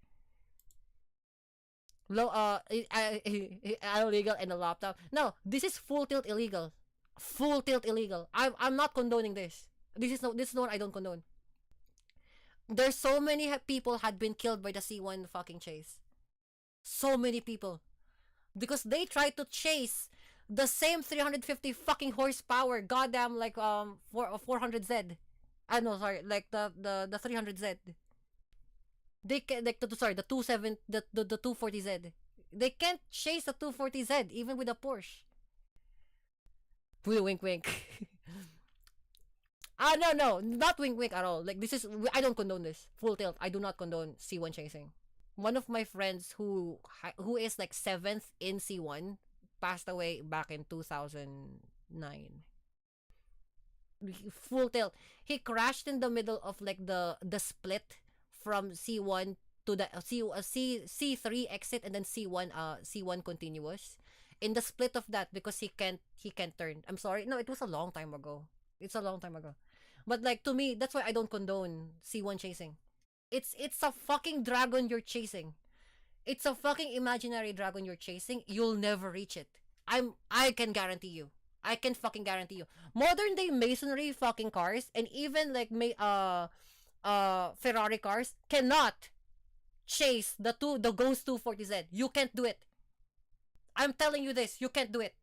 Illegal and a laptop. No, this is full tilt illegal. Full tilt illegal. I'm not condoning this. This is one I don't condone. There's so many people had been killed by the C1 fucking chase. So many people. Because they tried to chase the same 350 fucking horsepower goddamn like 400Z. No, sorry, like the 300Z. They can like the 240Z. They can't chase the 240Z even with a Porsche. Wink wink. No, not wink wink at all. Like this is, I don't condone this. Full tilt. I do not condone C1 chasing. One of my friends who is like 7th in C1 passed away back in 2009. Full tilt. He crashed in the middle of like the split from C1 to the C3 exit and then C1 continuous. In the split of that, because he can't turn. I'm sorry. No, it was a long time ago. It's a long time ago. But like to me, that's why I don't condone C1 chasing. It's a fucking dragon you're chasing. It's a fucking imaginary dragon you're chasing. You'll never reach it. I can guarantee you. I can fucking guarantee you. Modern day masonry fucking cars and even like Ferrari cars cannot chase the Ghost 240Z. You can't do it. I'm telling you this, you can't do it.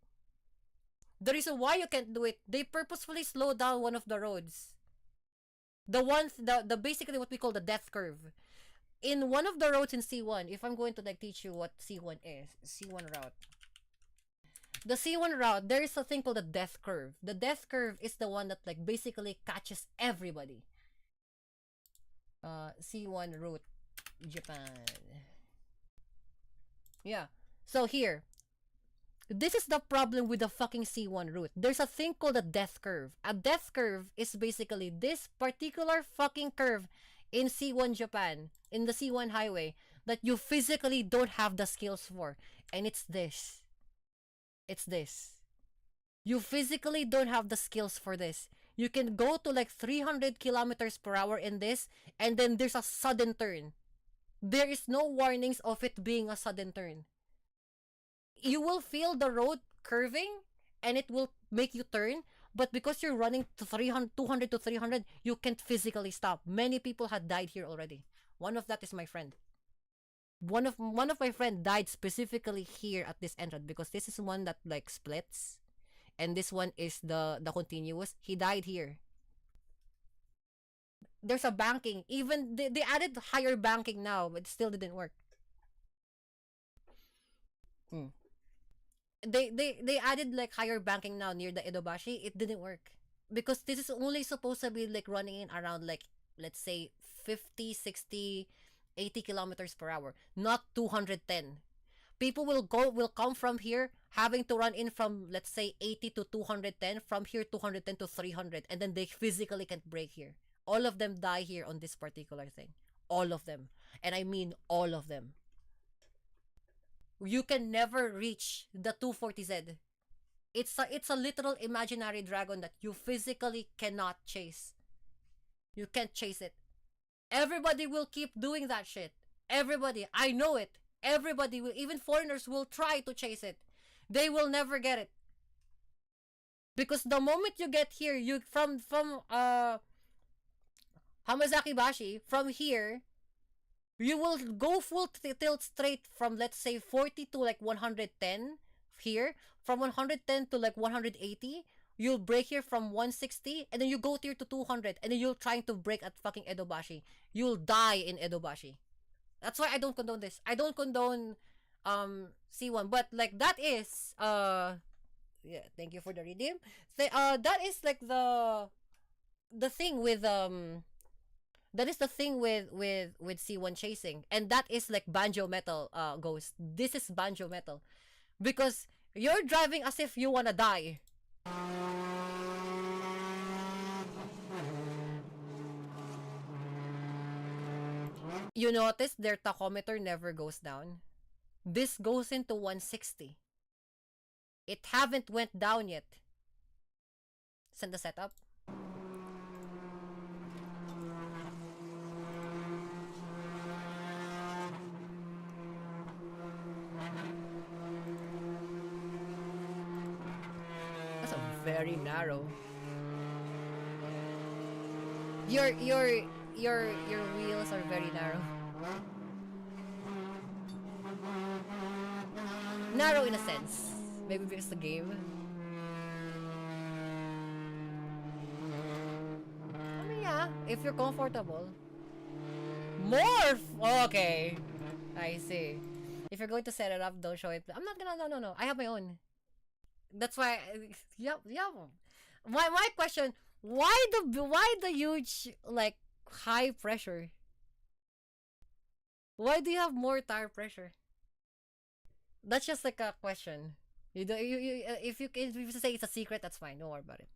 The reason why you can't do it, they purposefully slow down one of the roads. The basically what we call the death curve. In one of the roads in C1, if I'm going to like teach you what C1 is, C1 route. The C1 route, there is a thing called the death curve. The death curve is the one that like basically catches everybody. C1 route, Japan. Yeah. So here, this is the problem with the fucking C1 route. There's a thing called a death curve. A death curve is basically this particular fucking curve in C1 Japan, in the C1 highway, that you physically don't have the skills for. And it's this. It's this. You physically don't have the skills for this. You can go to like 300 kilometers per hour in this, and then there's a sudden turn. There is no warnings of it being a sudden turn. You will feel the road curving and it will make you turn, But because you're running to 300, 200 to 300, you can't physically stop. Many people had died here already. One of that is my friend. One of my friend died specifically here at this entrance because this is one that like splits, and this one is the continuous. He died here. There's a banking. Even they added higher banking now, but it still didn't work. Mm. They added like higher banking now near the Edobashi. It didn't work because this is only supposed to be like running in around like, let's say 50, 60, 80 kilometers per hour, not 210. People will come from here having to run in from, let's say, 80 to 210, from here 210 to 300, and then they physically can't break here. All of them die here on this particular thing. All of them. And I mean all of them. You can never reach the 240Z. It's a literal imaginary dragon that you physically cannot chase. You can't chase it. Everybody will keep doing that shit. Everybody. I know it. Everybody will, even foreigners will try to chase it. They will never get it. Because the moment you get here, you from Hamazaki Bashi, from here, you will go full tilt straight from, let's say, 40 to like 110 here. From 110 to like 180, you'll break here from 160, and then you go here to 200, and then you're trying to break at fucking Edobashi. You'll die in Edobashi. That's why I don't condone this. I don't condone C1, but like that is yeah, thank you for the redeem. That is like the thing with that is the thing with C1 chasing, and that is like banjo metal ghost. This is banjo metal because you're driving as if you wanna die. You notice their tachometer never goes down. This goes into 160. It haven't went down yet. Send the setup. That's a very narrow. Your wheels are very narrow. Narrow in a sense. Maybe because the game. I mean, yeah, if you're comfortable. Morph! Okay. I see. If you're going to set it up, don't show it. I'm not gonna, no. I have my own. That's why, yeah. My question, why the huge, like, high pressure? Why do you have more tire pressure? That's just like a question. If you say it's a secret, that's fine. Don't worry about it.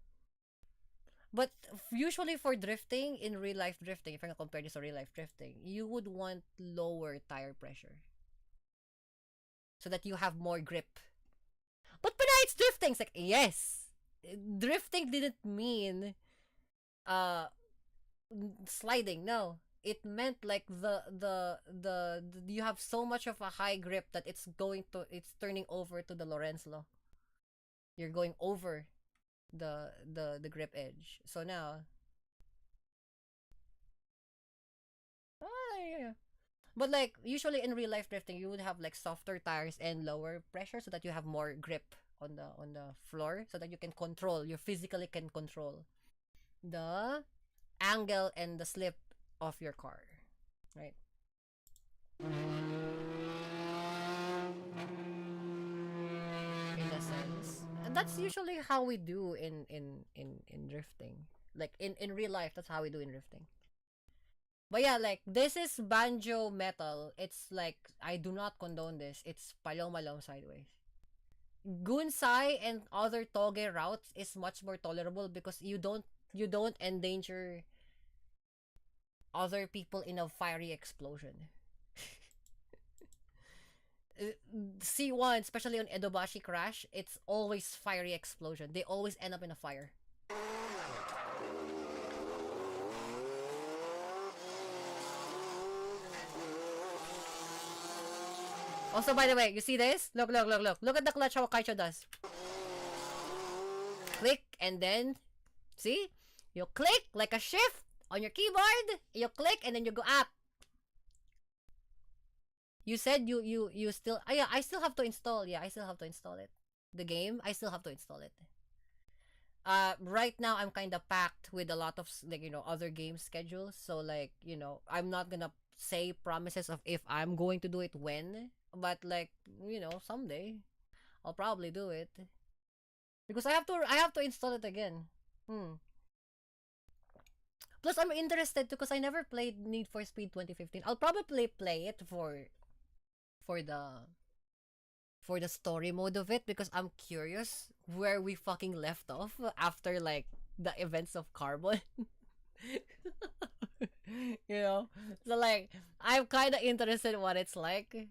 But usually for drifting, in real life drifting, if I can compare this to real life drifting, you would want lower tire pressure so that you have more grip. But it's drifting. It's like, yes, drifting didn't mean sliding. No, it meant like the you have so much of a high grip that it's turning over to the Lorentz law. You're going over the grip edge. So now, yeah. But like usually in real life drifting, you would have like softer tires and lower pressure so that you have more grip on the floor, so that you physically can control the angle and the slip of your car, right? In a sense, and that's usually how we do in drifting. Like in real life, that's how we do in drifting. But yeah, like this is banjo metal. It's like I do not condone this. It's palom sideways. Gunsai and other toge routes is much more tolerable because you don't endanger other people in a fiery explosion. C1, especially on Edobashi Crash, it's always fiery explosion. They always end up in a fire. Also, by the way, you see this? Look at the clutch how Kaicho does. click and then, see? You click like a shift on your keyboard. You click and then you go up. You said you still... yeah, I still have to install. Yeah, I still have to install it. The game, I still have to install it. Right now, I'm kind of packed with a lot of, like, you know, other game schedules. So, like, you know, I'm not gonna say promises of if I'm going to do it when. But, like, you know, someday, I'll probably do it. Because I have to install it again. Plus, I'm interested because I never played Need for Speed 2015. I'll probably play it for the story mode of it because I'm curious where we fucking left off after, like, the events of Carbon. You know? So, like, I'm kind of interested in what it's like.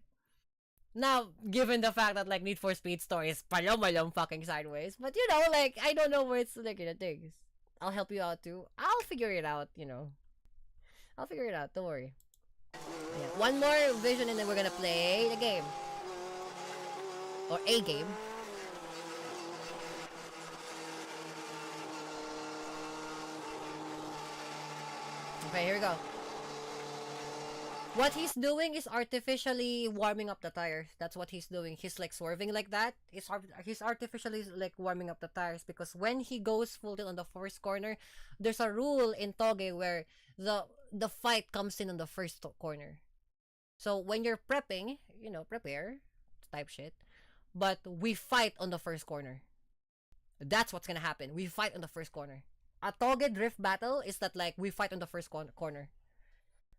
Now, given the fact that, like, Need for Speed story is palom fucking sideways. But, you know, like, I don't know where it's, like, you know, things. I'll help you out, too. I'll figure it out, you know. I'll figure it out. Don't worry. Yeah. One more vision and then we're gonna play the game. Or a game. Okay, here we go. What he's doing is artificially warming up the tires. That's what he's doing. He's like swerving like that. He's artificially like warming up the tires because when he goes full tilt on the first corner, there's a rule in Toge where the fight comes in on the first corner. So when you're prepping, you know, prepare type shit, but we fight on the first corner. That's what's gonna happen. We fight on the first corner. A Toge drift battle is that like we fight on the first corner.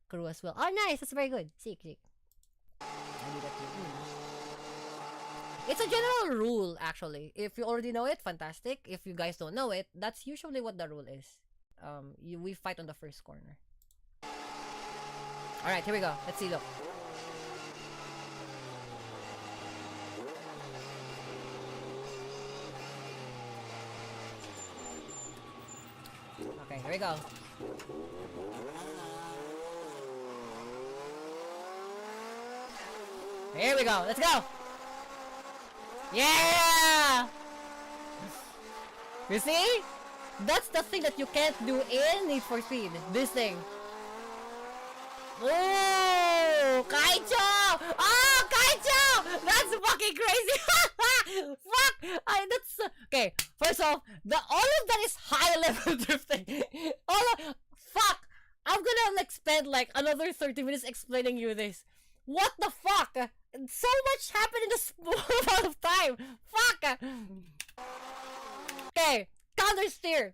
Crew as well. Oh, nice. That's very good. Sick. I do that too. It's a general rule, actually. If you already know it, fantastic. If you guys don't know it, that's usually what the rule is. We fight on the first corner. Alright, here we go. Let's see, look. Okay, here we go. Here we go. Let's go. Yeah! You see? That's the thing that you can't do in Need for Speed. This thing. Oh, Kaicho! Oh, Kaicho! That's fucking crazy. Fuck! That's okay. First off, all of that is high level drifting. Fuck! I'm gonna like spend like another 30 minutes explaining you this. What the fuck? So much happened in a small amount of time. Fuck! Okay, counter steer.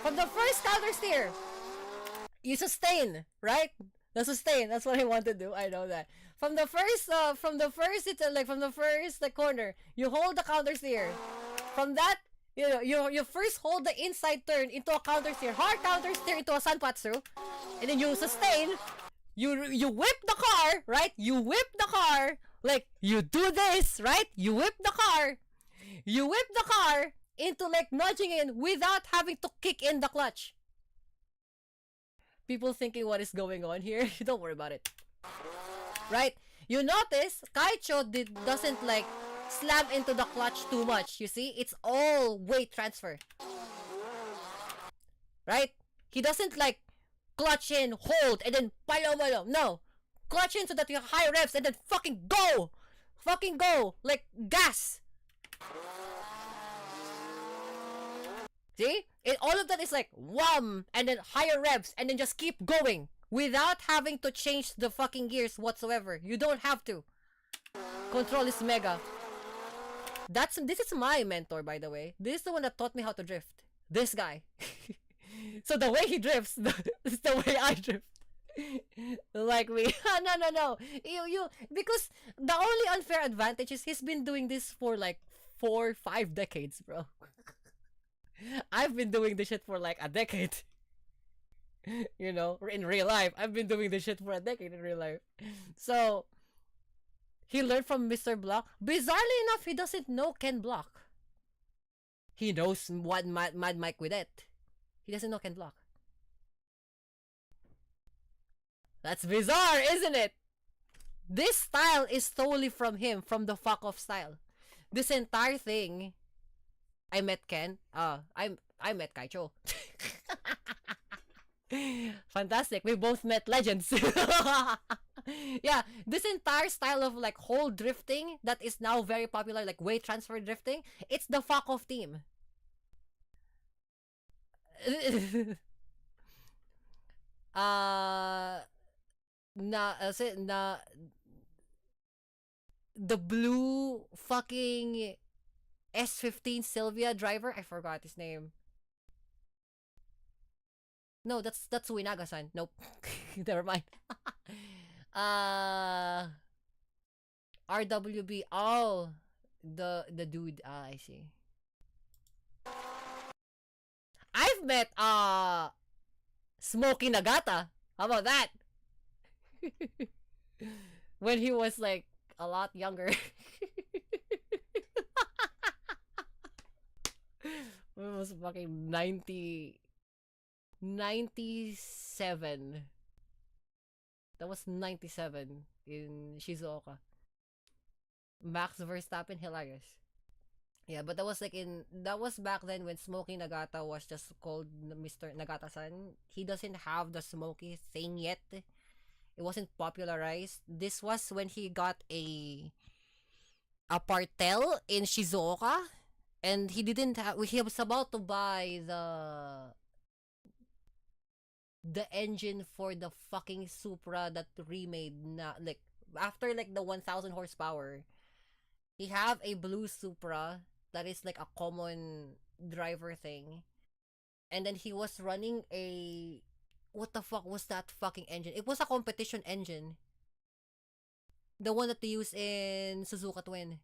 From the first counter steer, you sustain, right? That's what I want to do. I know that. From the first corner, you hold the counter steer. From that, you first hold the inside turn into a counter steer, hard counter steer into a sanpatsu, and then you sustain. You whip the car, right? You whip the car, like, you do this, right? You whip the car into, like, nudging in without having to kick in the clutch. People thinking what is going on here? Don't worry about it. Right? You notice, Kaicho doesn't, like, slam into the clutch too much. You see? It's all weight transfer. Right? He doesn't, like, clutch in, hold, and then palom. No. Clutch in so that you have high revs and then fucking go! Fucking go! Like, gas! See? All of that is like, wham! And then higher revs, and then just keep going. Without having to change the fucking gears whatsoever. You don't have to. Control is mega. This is my mentor, by the way. This is the one that taught me how to drift. This guy. So the way he drifts is the way I drift. Like me. No. You because the only unfair advantage is he's been doing this for like 4-5 decades, bro. I've been doing this shit for like a decade. You know, in real life. I've been doing this shit for a decade in real life. So he learned from Mr. Block. Bizarrely enough, he doesn't know Ken Block. He knows what Mad Mike Widette. He doesn't know Ken Block. That's bizarre, isn't it? This style is totally from him, from the fuck off style. this entire thing, I met Ken. I met Kaicho. Fantastic. We both met legends. Yeah, this entire style of like whole drifting that is now very popular, like weight transfer drifting, it's the fuck off team. uh na the blue fucking S15 Sylvia driver, I forgot his name. No, that's Winagasan. Nope. Never mind. uh RWB. Oh, the dude. Ah, I see. I've met Smokey Nagata. How about that? When he was like a lot younger. It was fucking 97. That was 97 in Shizuoka. Max Verstappen, hilarious. Yeah, but that was back then when Smokey Nagata was just called Mr. Nagata-san. He doesn't have the Smokey thing yet. It wasn't popularized. This was when he got a partel in Shizuoka, and he didn't have. He was about to buy the engine for the fucking Supra that remade like after like the 1000 horsepower. He have a blue Supra that is like a common driver thing, and then he was running a, what the fuck was that fucking engine? It was a competition engine, the one that they use in Suzuka Twin.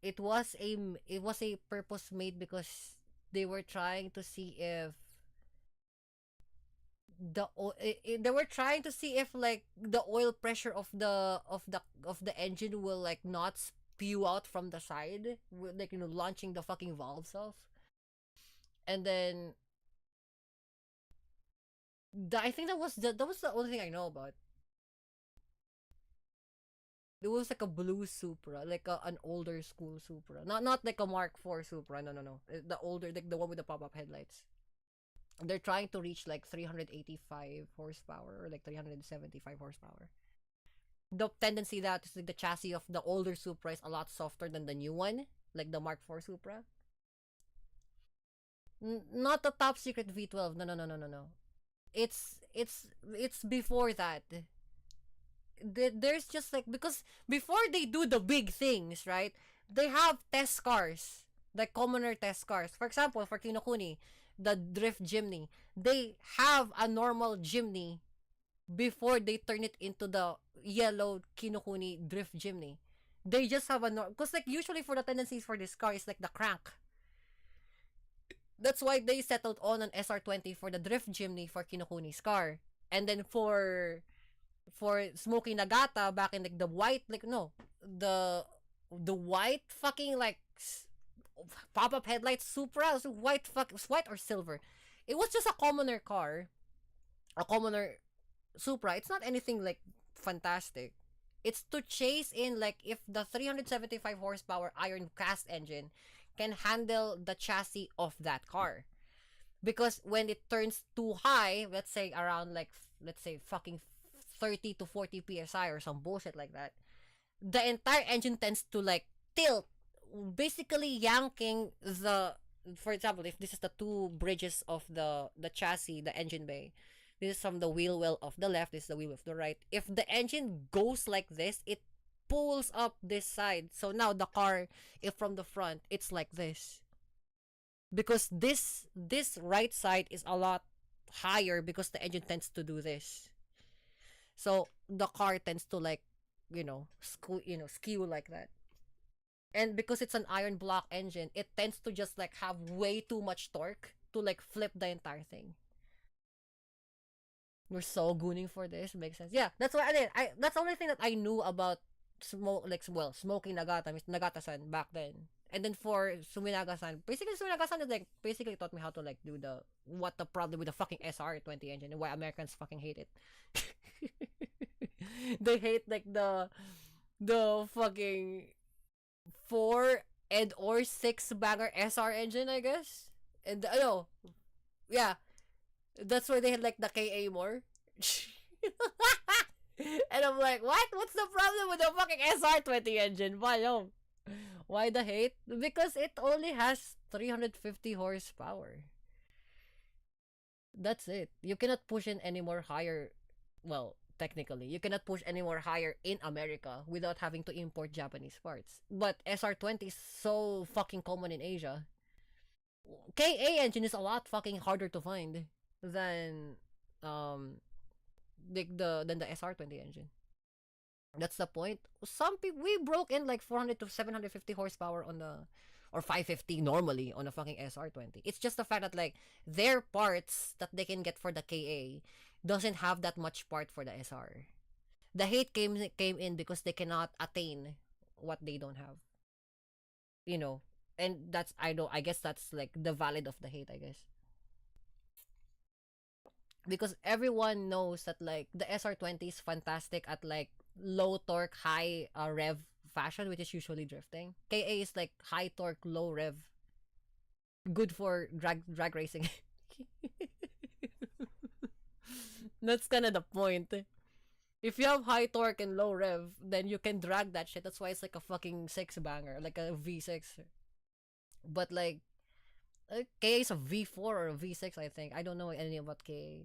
It was a purpose made because they were trying to see if they were trying to see if like the oil pressure of the engine will like not spew out from the side, like, you know, launching the fucking valves off. And then I think that was the only thing I know about. It was like a blue Supra, like an older school Supra, not like a Mark IV Supra. No. The older, like the one with the pop-up headlights. They're trying to reach like 385 horsepower or like 375 horsepower. The tendency that is like the chassis of the older Supra is a lot softer than the new one, like the Mark IV Supra. Not the top secret V12. No. It's before that. There's just like, because before they do the big things, right? They have test cars, like commoner test cars. For example, for Kinokuni, the Drift Jimny, they have a normal Jimny before they turn it into the yellow Kinokuni Drift Jimny. They just have a because like usually for the tendencies for this car is like the crank. That's why they settled on an SR20 for the Drift Jimny for Kinokuni's car. And then for Smokey Nagata back in like the white, like no, the white fucking like pop-up headlights Supra, white or silver. It was just a commoner car, a commoner Supra. It's not anything like fantastic. It's to chase in like if the 375 horsepower iron cast engine can handle the chassis of that car. Because when it turns too high, let's say around like, let's say fucking 30 to 40 psi or some bullshit like that, the entire engine tends to like tilt, basically yanking the, for example, if this is the two bridges of the chassis, the engine bay, this is from the wheel well of the left, this is the wheel of the right. If the engine goes like this, it pulls up this side. So now the car, if from the front, it's like this. Because this right side is a lot higher because the engine tends to do this. So the car tends to like, skew like that. And because it's an iron block engine, it tends to just like have way too much torque to like flip the entire thing. We're so gooning for this. Makes sense. Yeah, that's why that's the only thing that I knew about Smoking Nagata, Mr. Nagata-san back then. And then for Suminaga-san, basically Suminaga-san is like basically taught me how to like do what the problem with the fucking SR20 engine and why Americans fucking hate it. They hate like the the fucking 4 and or 6 banger SR engine, I guess. And no, yeah, that's why they had like the KA more. And I'm like, what? What's the problem with the fucking SR20 engine? Why no? Why the hate? Because it only has 350 horsepower. That's it. You cannot push in any more higher. Well, technically, you cannot push any more higher in America without having to import Japanese parts. But SR20 is so fucking common in Asia. KA engine is a lot fucking harder to find than than the SR20 engine. That's the point. Some people, we broke in like 400 to 750 horsepower on the, or 550 normally on a fucking SR20. It's just the fact that like their parts that they can get for the KA doesn't have that much part for the SR. The hate came in because they cannot attain what they don't have. You know, and that's, I guess that's like the valid of the hate, I guess. Because everyone knows that like the SR20 is fantastic at like low torque, high rev fashion, which is usually drifting. KA is like high torque, low rev, good for drag racing. That's kind of the point. If you have high torque and low rev, then you can drag that shit. That's why it's like a fucking 6 banger, like a V6. But like KA is a V4 or a V6, I think. I don't know anything about KA.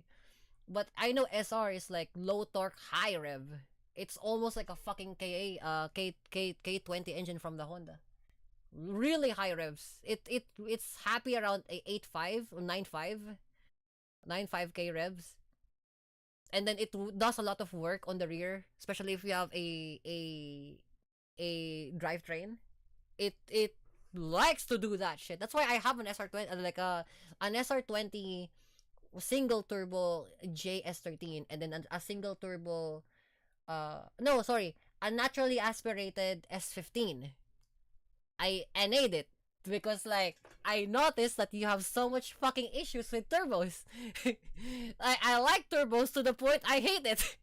But I know SR is like low torque, high rev. It's almost like a fucking K20 engine from the Honda. Really high revs. It's happy around 8.5 or 9.5. 9.5K revs. And then it does a lot of work on the rear, especially if you have a drivetrain. It likes to do that shit. That's why I have an SR20, like an SR20 single turbo JS13, and then a single turbo no, sorry, a naturally aspirated S15. I NA'd it because like I noticed that you have so much fucking issues with turbos. I like turbos to the point I hate it.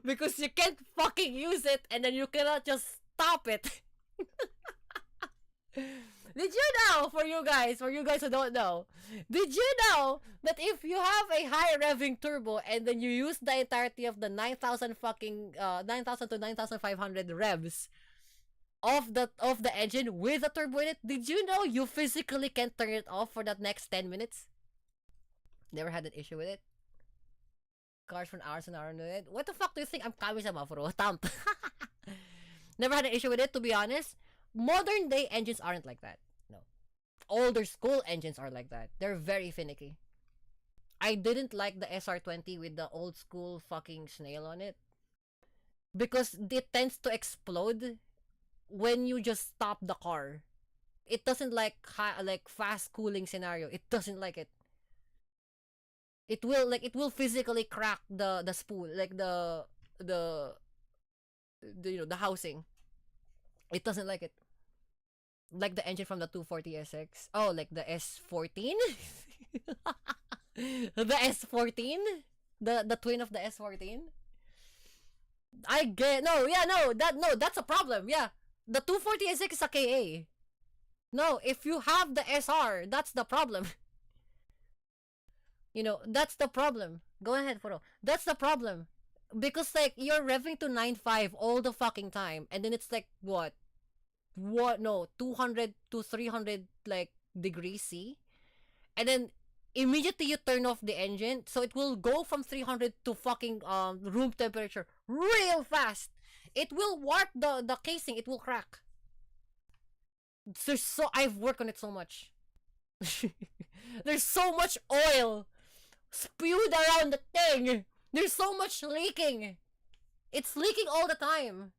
Because you can't fucking use it and then you cannot just stop it. Did you know, for you guys who don't know, did you know that if you have a high revving turbo and then you use the entirety of the 9,000 fucking 9,000 to 9,500 revs of the engine with a turbo in it, did you know you physically can't turn it off for that next 10 minutes? Never had an issue with it. Cars for hours and hours with it. What the fuck do you think I'm Kami-sama for? Tamp. Never had an issue with it, to be honest. Modern day engines aren't like that. No. Older school engines are like that. They're very finicky. I didn't like the SR20 with the old school fucking snail on it. Because it tends to explode when you just stop the car. It doesn't like fast cooling scenario. It doesn't like it. It will physically crack the spool, like the you know, the housing. It doesn't like it. Like the engine from the 240 SX. Oh, like the S14? The S14? The twin of the S14? I get that's a problem. Yeah. The 240 SX is a KA. No, if you have the SR, that's the problem. You know, that's the problem. Go ahead, Furo. That's the problem. Because like you're revving to 9.5 all the fucking time and then it's like what no 200 to 300 like degrees C, and then immediately you turn off the engine, so it will go from 300 to fucking room temperature real fast. It will warp the casing. It will crack. I've worked on it so much. There's so much oil spewed around the thing. There's so much leaking. It's leaking all the time.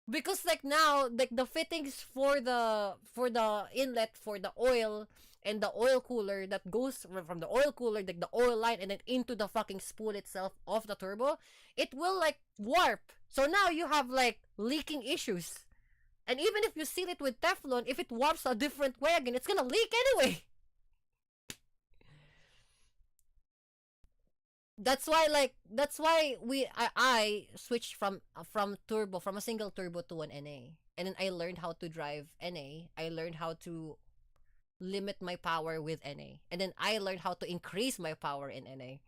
Because like now, like the fittings for the inlet for the oil and the oil cooler that goes from the oil cooler, like the oil line, and then into the fucking spool itself of the turbo, it will like warp. So now you have like leaking issues. And even if you seal it with Teflon, if it warps a different way again, it's gonna leak anyway. That's why I switched from turbo, from a single turbo to an NA. And then I learned how to drive NA. I learned how to limit my power with NA. And then I learned how to increase my power in NA.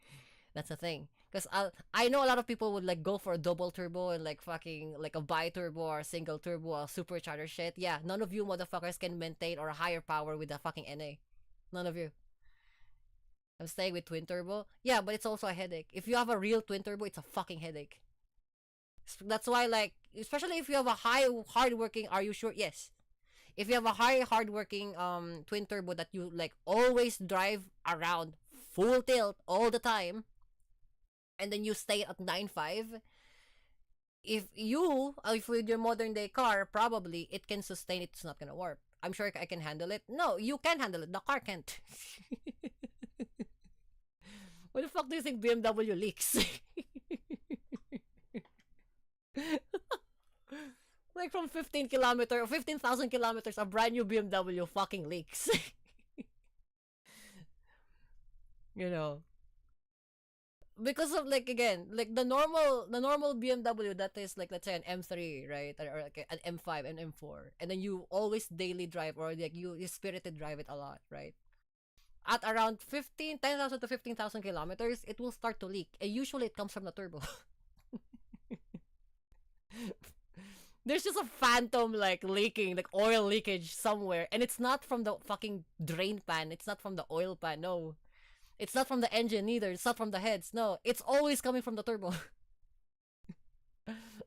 That's the thing. Because I know a lot of people would like go for a double turbo and like fucking like a bi turbo or a single turbo or supercharger shit. Yeah, none of you motherfuckers can maintain or a higher power with a fucking NA. None of you. I'm staying with twin turbo. Yeah, but it's also a headache. If you have a real twin turbo, it's a fucking headache. That's why, like, especially if you have a high hardworking, are you sure? Yes. If you have a high hardworking twin turbo that you like always drive around full tilt all the time, and then you stay at 9.5, if with your modern day car, probably it can sustain it. It's not gonna warp. I'm sure I can handle it. No, you can handle it. The car can't. What the fuck do you think BMW leaks? Like from 15,000 kilometers, a brand new BMW fucking leaks. You know. Because of like again, like the normal BMW that is like, let's say an M3, right? Or like an M5 and M4. And then you always daily drive or like you spirited drive it a lot, right? At around 10,000 to 15,000 kilometers, it will start to leak. And usually it comes from the turbo. There's just a phantom like leaking, like oil leakage somewhere. And it's not from the fucking drain pan. It's not from the oil pan. No. It's not from the engine either. It's not from the heads. No. It's always coming from the turbo.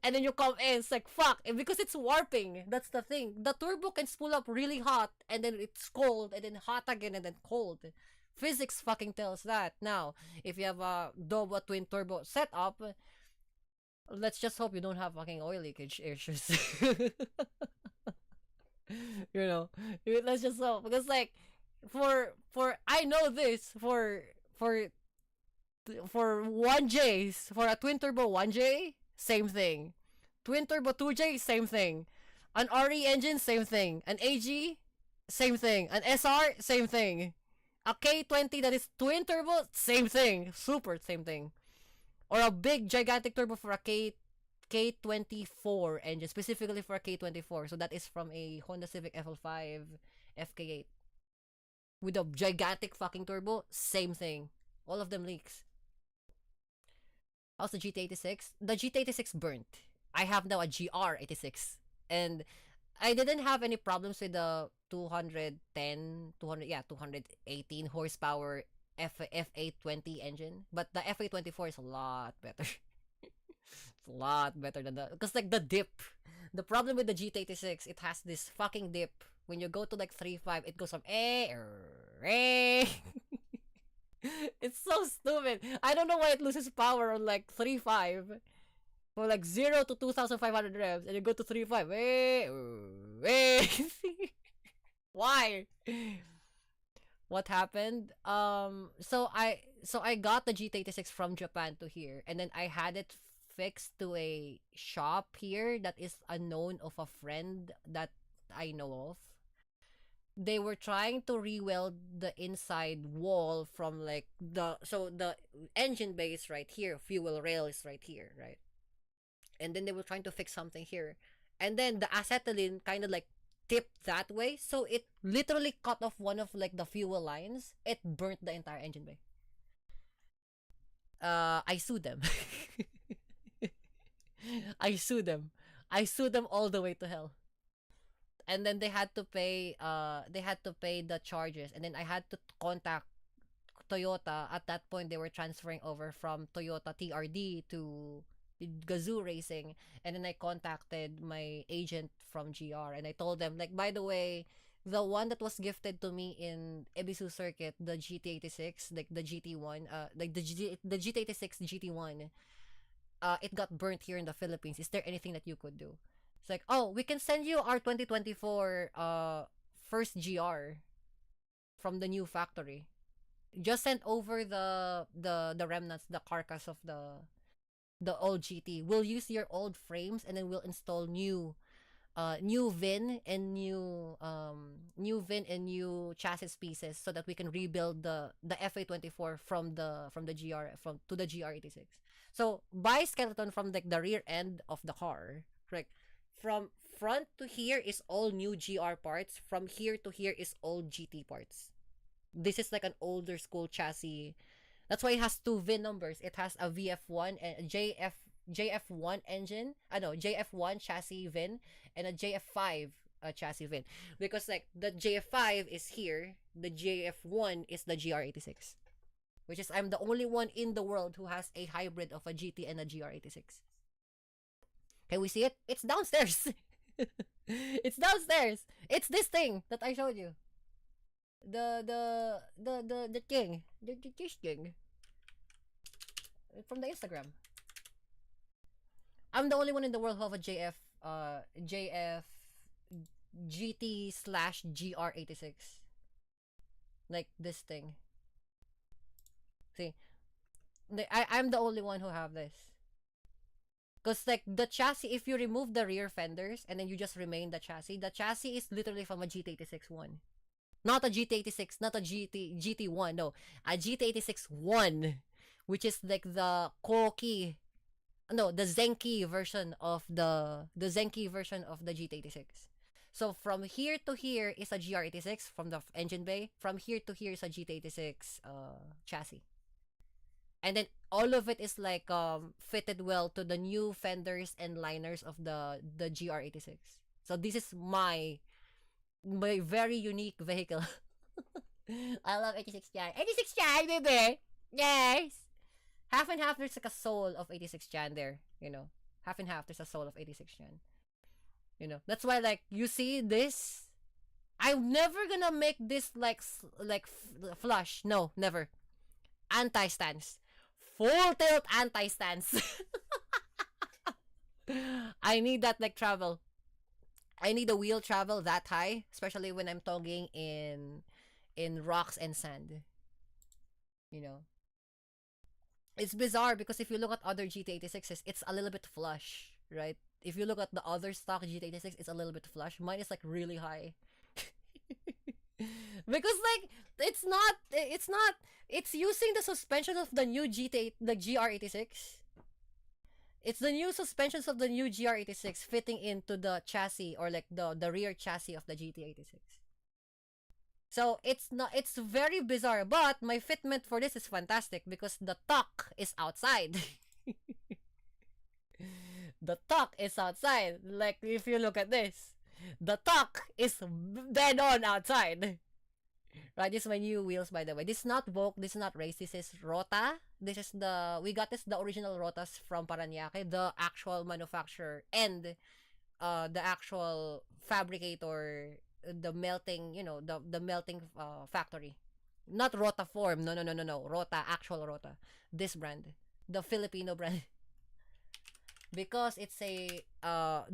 And then you come in, it's like, fuck. And because it's warping. That's the thing. The turbo can spool up really hot, and then it's cold, and then hot again, and then cold. Physics fucking tells that. Now, if you have a double twin turbo setup, let's just hope you don't have fucking oil leakage issues. You know? Let's just hope. Because, like, for I know this, for 1Js, for a twin turbo 1J, same thing. Twin turbo 2J, same thing. An RE engine, same thing. An AG, same thing. An SR, same thing. A K20 that is twin turbo, same thing. Super, same thing. Or a big gigantic turbo for a K24 engine, specifically for a K24. So that is from a Honda Civic FL5 FK8. With a gigantic fucking turbo, same thing. All of them leaks. How's the GT86? The GT86 burnt. I have now a GR86. And I didn't have any problems with the 218 horsepower F820 engine. But the F824 is a lot better. It's a lot better than the... Because like the dip. The problem with the GT86, it has this fucking dip. When you go to like 3.5, it goes from It's so stupid. I don't know why it loses power on like 3.5. From like 0 to 2,500 revs, and you go to 3.5. Why? What happened? So I got the GT86 from Japan to here, and then I had it fixed to a shop here that is unknown of a friend that I know of. They were trying to re-weld the inside wall from like the engine bay is right here, fuel rail is right here, right? And then they were trying to fix something here. And then the acetylene kind of like tipped that way, so it literally cut off one of like the fuel lines. It burnt the entire engine bay. I sued them. I sued them all the way to hell. And then they had to pay the charges, and then I had to contact Toyota. At that point they were transferring over from Toyota TRD to Gazoo Racing, and then I contacted my agent from GR, and I told them, like, by the way, the one that was gifted to me in Ebisu Circuit, the GT86, like the GT1, like the GT86 GT1, it got burnt here in the Philippines. Is there anything that you could do? It's like, oh, we can send you our 2024 first GR from the new factory. Just send over the remnants, the carcass of the old GT. We'll use your old frames, and then we'll install new new VIN and new chassis pieces so that we can rebuild the FA24 from the GR from to the GR86. So buy skeleton from like the rear end of the car, right? From front to here is all new GR parts. From here to here is all GT parts. This is like an older school chassis. That's why it has two VIN numbers. It has a VF1 and a JF1 engine. I know JF1 chassis VIN and a JF5 chassis VIN, because like the JF5 is here, the JF1 is the GR86, which is I'm the only one in the world who has a hybrid of a GT and a GR86. Can we see it? It's downstairs. It's downstairs. It's this thing that I showed you. The king. This king. From the Instagram. I'm the only one in the world who have a JF GT / GR86. Like this thing. See? I'm the only one who have this. Because like the chassis, if you remove the rear fenders and then you just remain the chassis is literally from a GT86 1. Not a GT86, not a GT1, no. A GT86 1, which is like the Koki, no, the Zenki version of the GT86. So from here to here is a GR86 from the engine bay. From here to here is a GT86 chassis. And then all of it is like fitted well to the new fenders and liners of the GR86. So this is my very unique vehicle. I love 86 Chan. 86 Chan, baby! Yes! Half and half, there's like a soul of 86 Chan there, you know. Half and half, there's a soul of 86 Chan. You know, that's why like, you see this? I'm never gonna make this like flush. No, never. Anti-stance. Full tilt anti-stance. I need that like travel. I need the wheel travel that high, especially when I'm togging in rocks and sand. You know. It's bizarre because if you look at other GT86s, it's a little bit flush, right? If you look at the other stock GT86, it's a little bit flush. Mine is like really high. Because like it's using the suspension of the new the GR86. It's the new suspensions of the new GR86 fitting into the chassis or like the rear chassis of the GT86. So it's very bizarre, but my fitment for this is fantastic because the tuck is outside. The tuck is outside. Like if you look at this, the tuck is dead on outside. Right, this is my new wheels, by the way. This is not Vogue, this is not Race, this is Rota. We got the original Rotas from Parañaque, the actual manufacturer and the actual fabricator, the melting, the melting factory. Not Rota form, no. Rota, actual Rota. This brand, the Filipino brand. Because it's a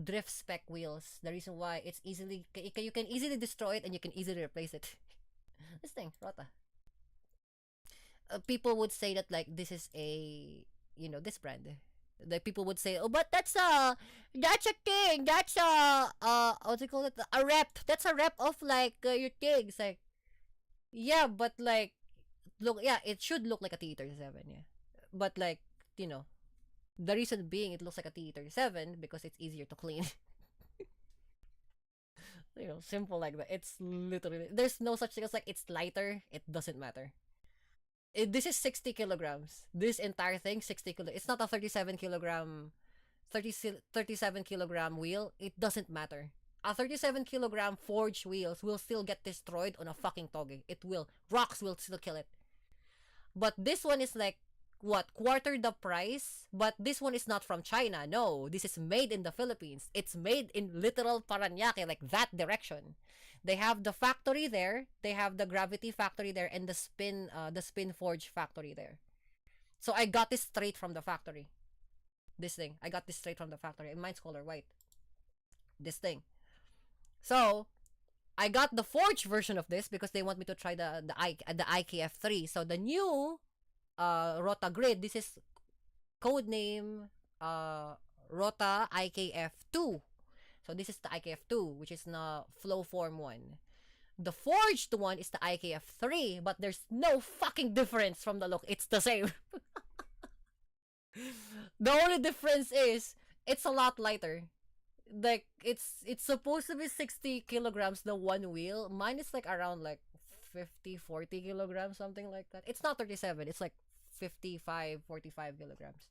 drift spec wheels. The reason why it's easily, you can easily destroy it and you can easily replace it. This thing, Rota. People would say that like this is a, this brand. Like people would say, oh, but that's a thing. That's what do you call it? A rep. That's a rep of like your things. Like, yeah, but like, look, yeah, it should look like a TE37, yeah. But like, the reason being it looks like a TE37 because it's easier to clean. Simple like that. It's literally, there's no such thing as like it's lighter. It doesn't matter. This is 60 kilograms. This entire thing, 60 kilograms. It's not a 37 kilogram wheel. It doesn't matter. A 37 kilogram forged wheels will still get destroyed on a fucking toge. It will. Rocks will still kill it. But this one is like, what, quarter the price? But this one is not from China. No, this is made in the Philippines. It's made in literal Parañaque, like that direction. They have the factory there. They have the gravity factory there and the spin forge factory there. So I got this straight from the factory. This thing, I got this straight from the factory. And mine's color white. This thing. So I got the forged version of this because they want me to try the IKF3. So the new Rota grid, this is code name Rota IKF2. So this is the IKF2, which is the flow form one. The forged one is the IKF3, but there's no fucking difference from the look. It's the same. The only difference is it's a lot lighter. Like it's supposed to be 60 kilograms the one wheel. Mine is like around like 40 kilograms, something like that. It's not 37, it's like 45 kilograms.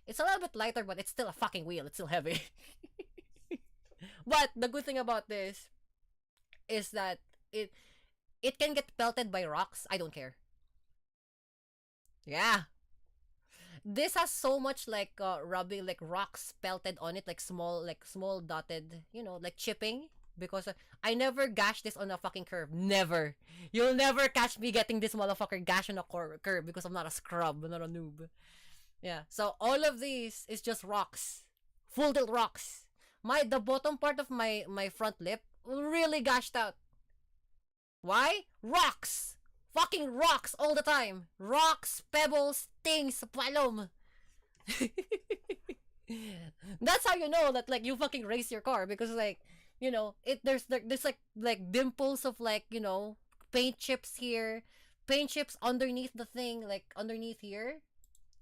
It's a little bit lighter, but it's still a fucking wheel. It's still heavy. But the good thing about this is that it can get pelted by rocks. I don't care. Yeah. This has so much like rubbing, like rocks pelted on it, like small dotted, like chipping. Because I never gash this on a fucking curve. Never. You'll never catch me getting this motherfucker gash on a curve because I'm not a scrub, I'm not a noob. Yeah. So all of these is just rocks, full tilt rocks. The bottom part of my front lip really gashed out. Why? Rocks. Fucking rocks all the time. Rocks, pebbles, things, palom. That's how you know that like you fucking race your car, because like, there's like dimples of like, paint chips here, paint chips underneath the thing, like underneath here.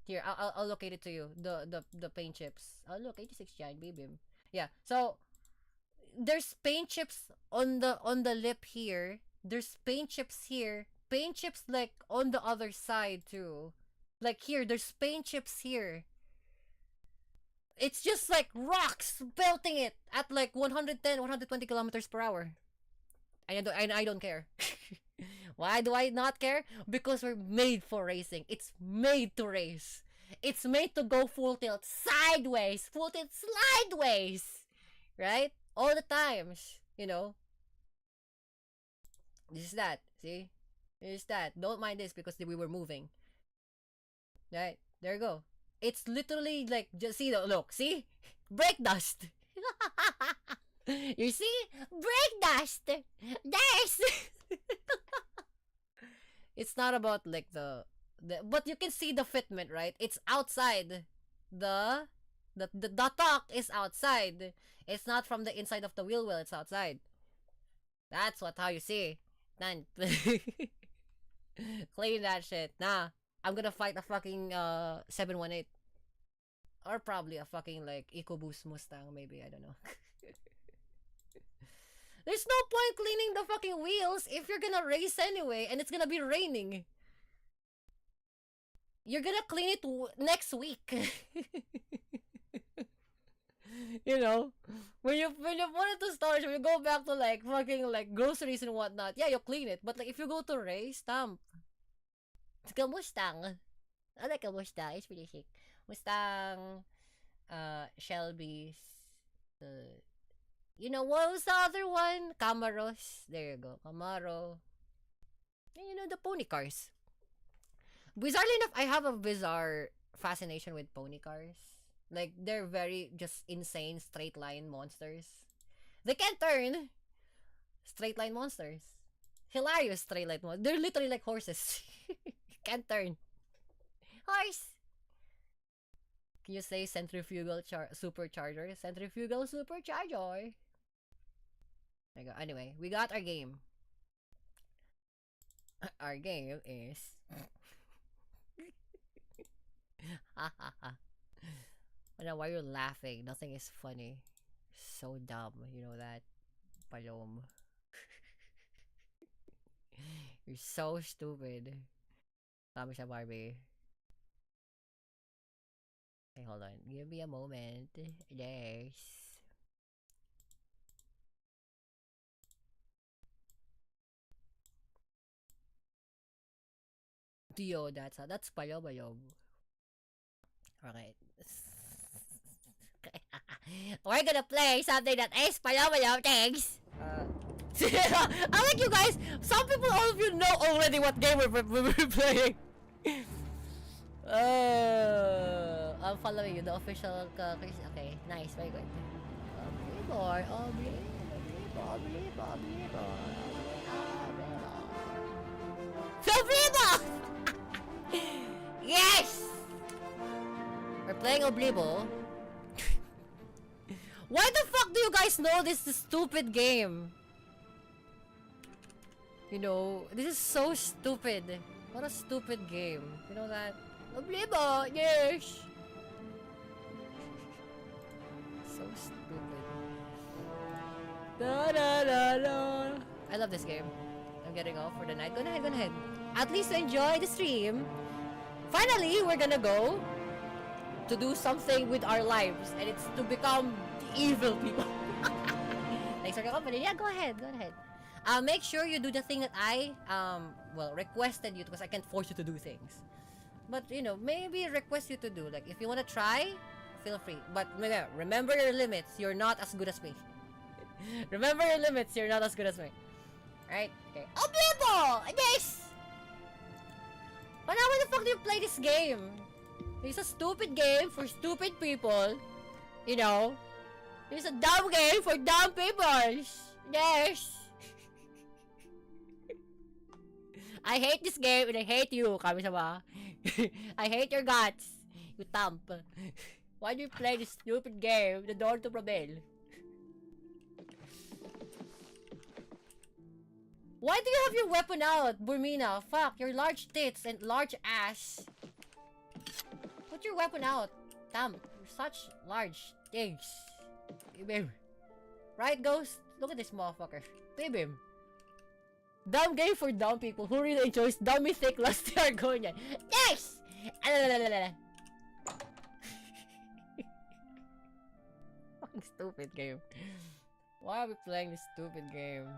Here, I'll locate it to you. The paint chips. Oh look, 86 giant baby. Yeah. So there's paint chips on the lip here. There's paint chips here. Paint chips like on the other side too. Like here, there's paint chips here. It's just like rocks belting it at like 110, 120 kilometers per hour. And I don't care. Why do I not care? Because we're made for racing. It's made to race. It's made to go full tilt sideways, full tilt slideways. Right? All the times, This is that. See? This is that. Don't mind this because we were moving. Right? There you go. It's literally like, just see, look, see? Brake dust. You see? Brake dust. There's. It's not about like the but you can see the fitment, right? It's outside. The top is outside. It's not from the inside of the wheel well, it's outside. That's how you see. Then clean that shit. Nah. I'm gonna fight a fucking 718. Or probably a fucking like EcoBoost Mustang, maybe, I don't know. There's no point cleaning the fucking wheels if you're gonna race anyway and it's gonna be raining. You're gonna clean it next week. When you put it to storage, when you go back to like fucking like groceries and whatnot, yeah, you clean it. But like if you go to race, stamp. It's a Mustang. I like a Mustang. It's pretty sick. Mustang, Shelby's, what was the other one? Camaros. There you go. Camaro. And the pony cars. Bizarrely enough, I have a bizarre fascination with pony cars. Like, they're very just insane straight line monsters. They can't turn. Straight line monsters. Hilarious straight line monsters. They're literally like horses. Can't turn. Horse. Can you say centrifugal supercharger? Centrifugal supercharger. There you go. Anyway, we got our game. Our game is... I don't know why you're laughing. Nothing is funny. So dumb. You know that? Palom. You're so stupid. Tama siya, Barbie. Hey, hold on. Give me a moment. There's... Dio, that's Palom. Okay. We're gonna play something that is Palom. Thanks. I like you guys. Some people, all of you know already what game we're playing. I'm following you. The official. Okay, nice, very good. Oblibo! Yes! We're playing Oblibo. Why the fuck do you guys know this stupid game? You know, this is so stupid. What a stupid game. You know that? Oblibo, yes! So stupid. Da, da, da, da. I love this game. I'm getting off for the night. Go ahead, go ahead. At least enjoy the stream. Finally, we're gonna go to do something with our lives, and it's to become evil people. Thanks for the company. Yeah, go ahead, go ahead. Make sure you do the thing that I requested you to, because I can't force you to do things. But you know, maybe request you to do. Like if you wanna try, feel free. But remember your limits. You're not as good as me. Remember your limits. You're not as good as me. Alright? Okay. Oblibo! Yes! But now, why the fuck do you play this game? It's a stupid game for stupid people. You know? It's a dumb game for dumb people. Yes! I hate this game and I hate you, Kami-sama. I hate your guts. You thump. Why do you play this stupid game? The door to prevail. Why do you have your weapon out, Burmina? Fuck, your large tits and large ass. Put your weapon out. Damn, you're such large things. Babe. Right, Ghost? Look at this motherfucker. Babe him. Dumb game for dumb people who really enjoys dumb mythic lost the Argonian. Yes! Fucking stupid game. Why are we playing this stupid game?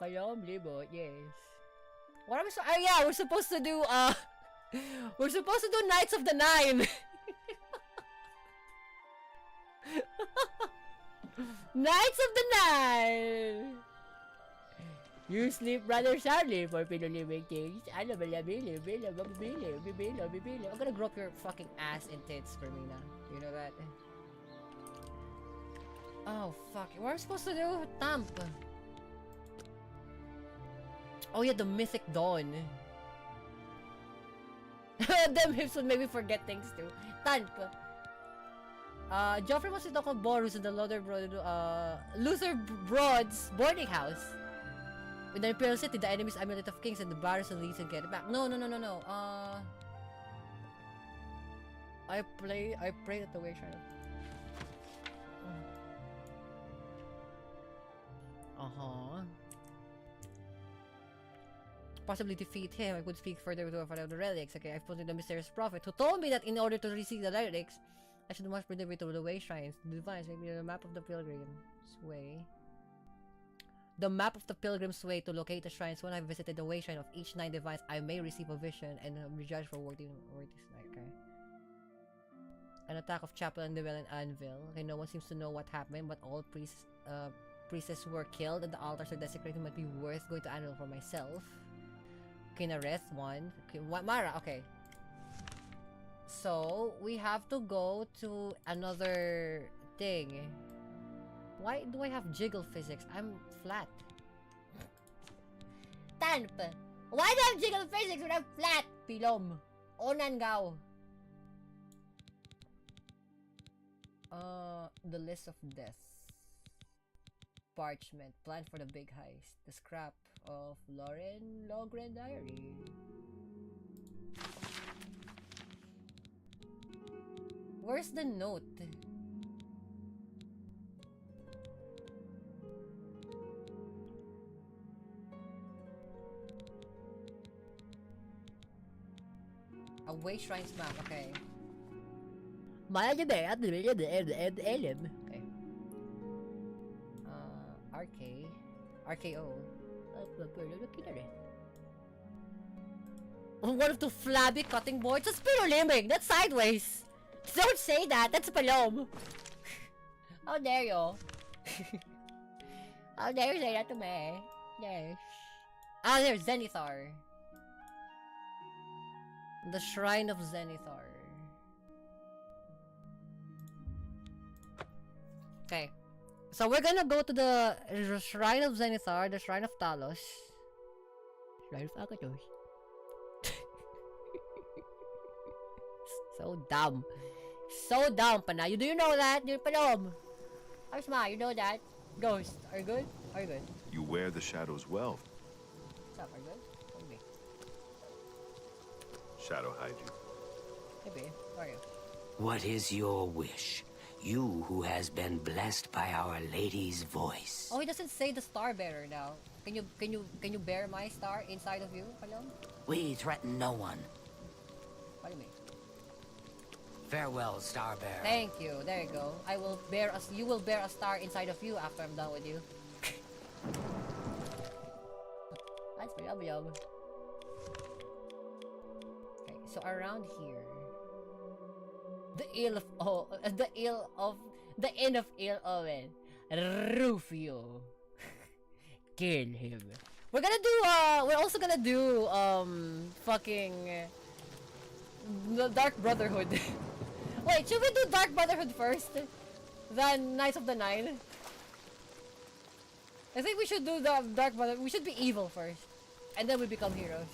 Palom Libo, yes. What are we yeah, we're supposed to do we're supposed to do Knights of the Nine. Knights of the Nine. You sleep rather soundly for pinoliving things. I'm gonna grow up your fucking ass and tits, Fermina. You know that? Oh fuck. What are we supposed to do? Thump. Oh yeah, the Mythic Dawn. Them hips would make me forget things too. Thump. Joffrey wants to talk about Boros in the Luther Broad's boarding house. With the Imperial City, the enemy's Amulet of Kings, and the Barons and Leeds and get it back. No. I pray that the way trying to. Possibly defeat him. I could speak further with the relics. Okay, I've spoken to the mysterious prophet who told me that in order to receive the relics, I should must bring the way to the way shrines. The divines make me the map of the pilgrim's way. The map of the pilgrim's way to locate the shrines. When I visited the way shrine of each 9 divines, I may receive a vision and be judged for worthiness. Okay. An attack of chapel and Dwell and Anvil. Okay, no one seems to know what happened, but all priestesses were killed and the altars are desecrated. Might be worth going to Anvil for myself. Kinareth 1. Okay, Mara, okay. So, we have to go to another thing. Why do I have jiggle physics? I'm flat. Tanp! Why do I have jiggle physics when I'm flat? Pilom. Onangao. The list of deaths. Parchment. Plan for the big heist. The scrap of Lauren Logren diary. Where's the note? Away Shrines map, okay. Okay. RKO. One of the flabby cutting boards? That's Piroliming! That's sideways! Don't say that! That's Palom! How dare you? How dare you say that to me? Yes. Ah, there's Zenithar. The Shrine of Zenithar. Okay. So we're gonna go to the Shrine of Zenithar, the Shrine of Talos. Shrine of Akatos. So dumb. So dumb, Panayo. Do you know that? You're Palom. I'm smart, you know that. Ghost, are you good? Are you good? You wear the shadows well. What's up, are you good? What do you mean? Shadow hide you. Hey, babe, how are you? What is your wish? You who has been blessed by Our Lady's voice. Oh, he doesn't say the star bearer now. Can you bear my star inside of you, Palom? We threaten no one. What do you mean? Farewell, Star Bearer. Thank you. There you go. I will bear us. You will bear a star inside of you after I'm done with you. That's for yum. Okay, so around here, the inn of Owen, Rufio. Kill him. We're gonna do. We're also gonna do. Fucking. The Dark Brotherhood. Wait, should we do Dark Brotherhood first? Then Knights of the Nine? I think we should do the Dark Brotherhood. We should be evil first. And then we become heroes.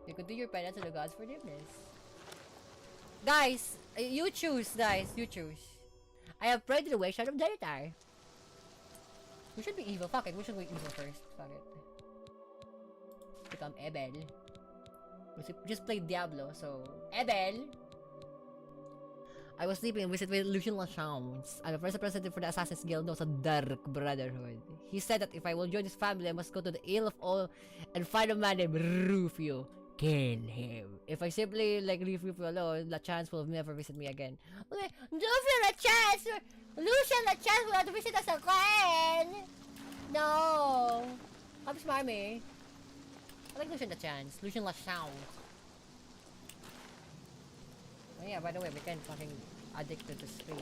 You could do your penance to the gods' forgiveness. Guys, you choose, guys. You choose. I have prayed to the wayside of Deitar. We should be evil. Fuck it. We should be evil first. Fuck it. Become Ebel. We just played Diablo, so Ebel. I was sleeping and visited Lucian Lachance, the first representative for the Assassin's Guild knows a Dark Brotherhood. He said that if I will join his family, I must go to the Isle of All and find a man named Rufio. Kill him. If I simply leave Rufio alone, Lachance will never visit me again. Okay, Rufio Lachance! Lucian Lachance will not visit us again! No! Come smart me. I like Lucian Lachance. Lucian Lachance. Oh yeah, by the way, we can fucking addict to the screen.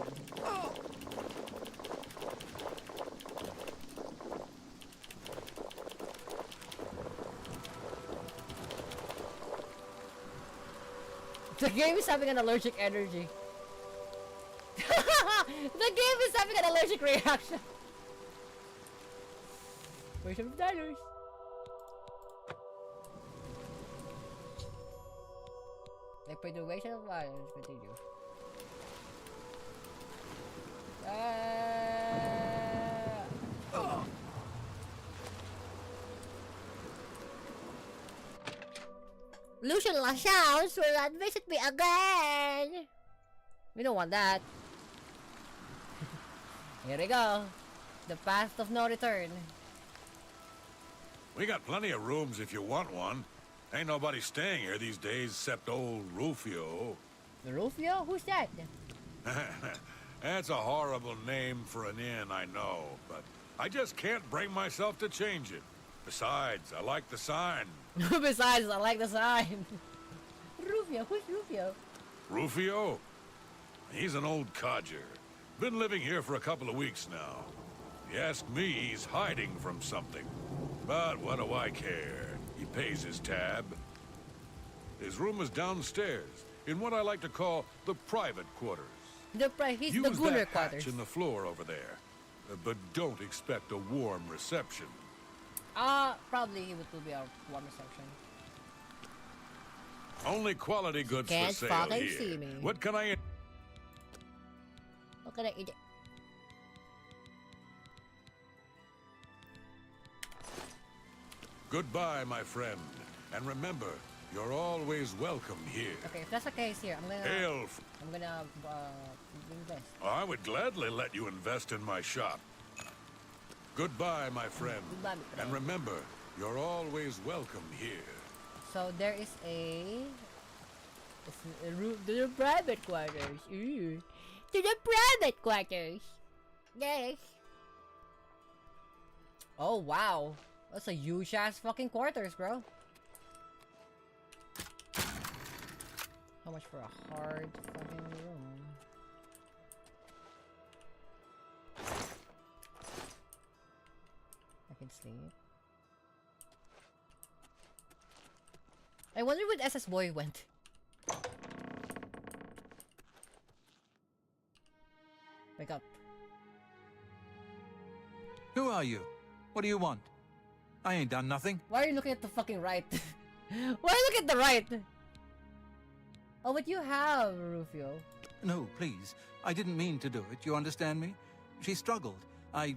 The game is having an allergic energy. The game is having an allergic reaction. Where's some diners? Like preservation of violence, continue. Lucian Lachance will not visit me again. We don't want that. Here we go. The path of no return. We got plenty of rooms if you want one. Ain't nobody staying here these days except old Rufio. Rufio? Who's that? That's a horrible name for an inn, I know, but I just can't bring myself to change it. Besides, I like the sign. Besides, I like the sign. Rufio? Who's Rufio? Rufio? He's an old codger. Been living here for a couple of weeks now. If you ask me, he's hiding from something. But what do I care? He pays his tab. His room is downstairs, in what I like to call the private quarters. He's Use the Gunner that hatch quarters. in the floor over there. But don't expect a warm reception. Probably it will be a warm reception. Only quality goods for Can't sale fucking here. see me. What can I... What can I eat? Goodbye, my friend. And remember, you're always welcome here. Okay, if that's the case here, I'm gonna Hail... invest. I would gladly let you invest in my shop. Goodbye, my friend. Goodbye, my friend. And remember, you're always welcome here. So there is a room to the private quarters. Ooh. To the private quarters. Yes. Oh wow, that's a huge ass fucking quarters, bro. How much for a hard fucking room? I can sleep. I wonder where SS Boy went. Wake up. Who are you? What do you want? I ain't done nothing. Why are you looking at the fucking right? Why are you looking at the right? Oh, but you have Rufio. No, please. I didn't mean to do it, you understand me? She struggled. I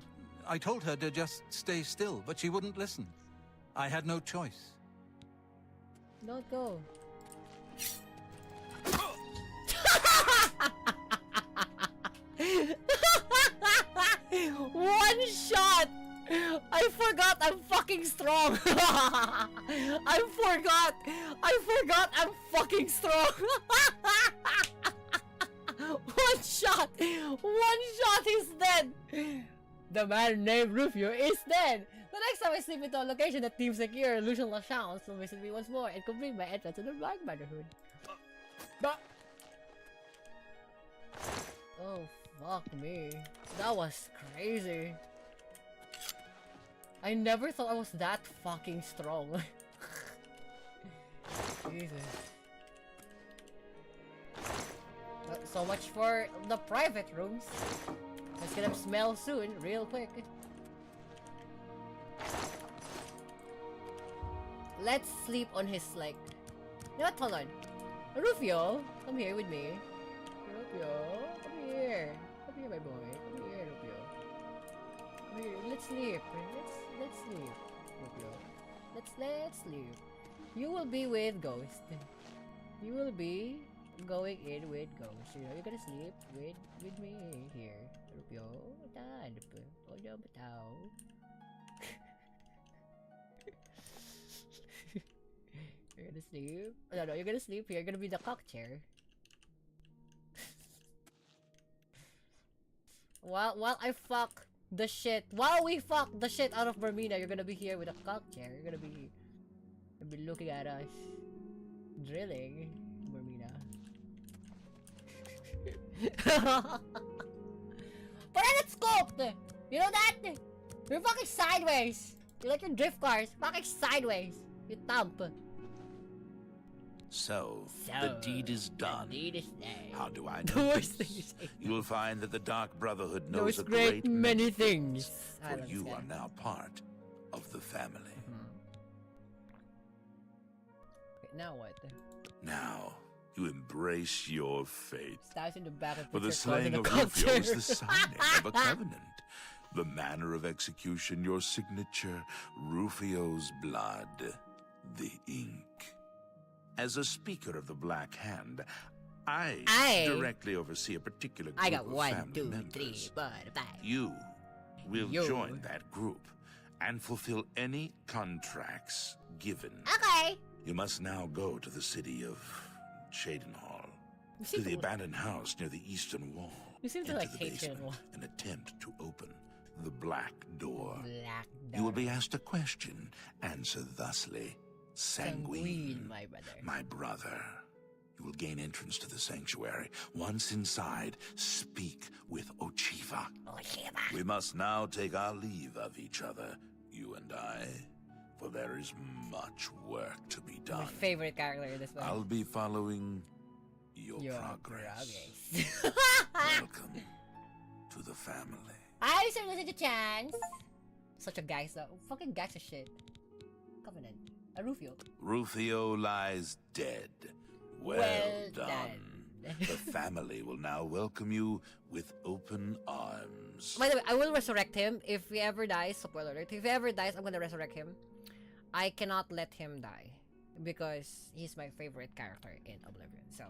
told her to just stay still, but she wouldn't listen. I had no choice. Don't go. One shot! I forgot I'm fucking strong! I forgot I'm fucking strong! One shot! He's dead! The man named Rufio is dead! The next time I sleep into a location that deems secure, illusion sounds will visit me once more and complete my entrance to the Black Brotherhood. But oh, fuck me. That was crazy. I never thought I was that fucking strong. Jesus. So much for the private rooms. Let's get them smell soon, real quick. Let's sleep on his leg. You know what? Hold on. Rufio, come here with me. Rufio, come here. Come here, my boy. Come here, Rufio. Come here. Let's sleep. Let's sleep, Rufio. Let's sleep. You will be with Ghost. You will be going in with Ghost. You know, you're gonna sleep with me here, Rufio. You're gonna sleep. No, you're gonna sleep here. You're gonna be the cock chair. While we fuck the shit out of Bermina, you're gonna be here with a cock chair. You're gonna be looking at us, drilling Bermina. But then it's scoped. You know that? You're fucking sideways. You like your drift cars, fucking sideways. You thump. So, the deed is done. The deed is done. How do I know this? You will find that the Dark Brotherhood knows a great many things. For you are now part of the family. Okay, now what? Now, you embrace your fate. Starts in the battle. For the slaying of Rufio is the signing of a covenant. The manner of execution, your signature, Rufio's blood, the ink. As a speaker of the Black Hand, I directly oversee a particular group of family members. 4, 5. You will join that group and fulfill any contracts given. Okay. You must now go to the city of Shadenhall, to the abandoned house near the eastern wall. You seem to Enter like the hate basement Shadenhall. and attempt to open the Black Door. Black You will be asked a question. Answer thusly. Sanguine, my brother. You will gain entrance to the sanctuary. Once inside, speak with Ochiva. We must now take our leave of each other, you and I, for there is much work to be done. My favorite character in this one. I'll be following your progress. Welcome to the family. I deserve such a chance. Such a gangster. Fucking gangster shit. Covenant. A Rufio. Rufio lies dead. Well done. The family will now welcome you with open arms. By the way, I will resurrect him if he ever dies. Spoiler alert. If he ever dies, I'm gonna resurrect him. I cannot let him die because he's my favorite character in Oblivion. So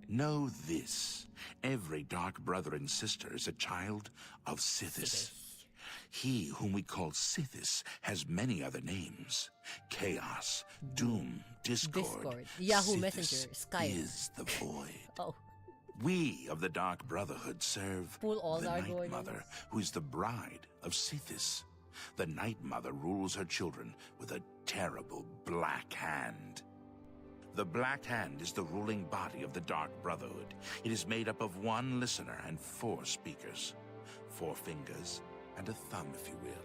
know this. Every dark brother and sister is a child of Sithis. He whom we call Sithis has many other names. Chaos, Doom, Discord. Yahoo Sithis Messenger, Skype. is the void. Oh. We of the Dark Brotherhood serve Pull all the our Night Mother, who is the bride of Sithis. The Night Mother rules her children with a terrible black hand. The Black Hand is the ruling body of the Dark Brotherhood. It is made up of one listener and 4 speakers. 4 fingers and a thumb, if you will.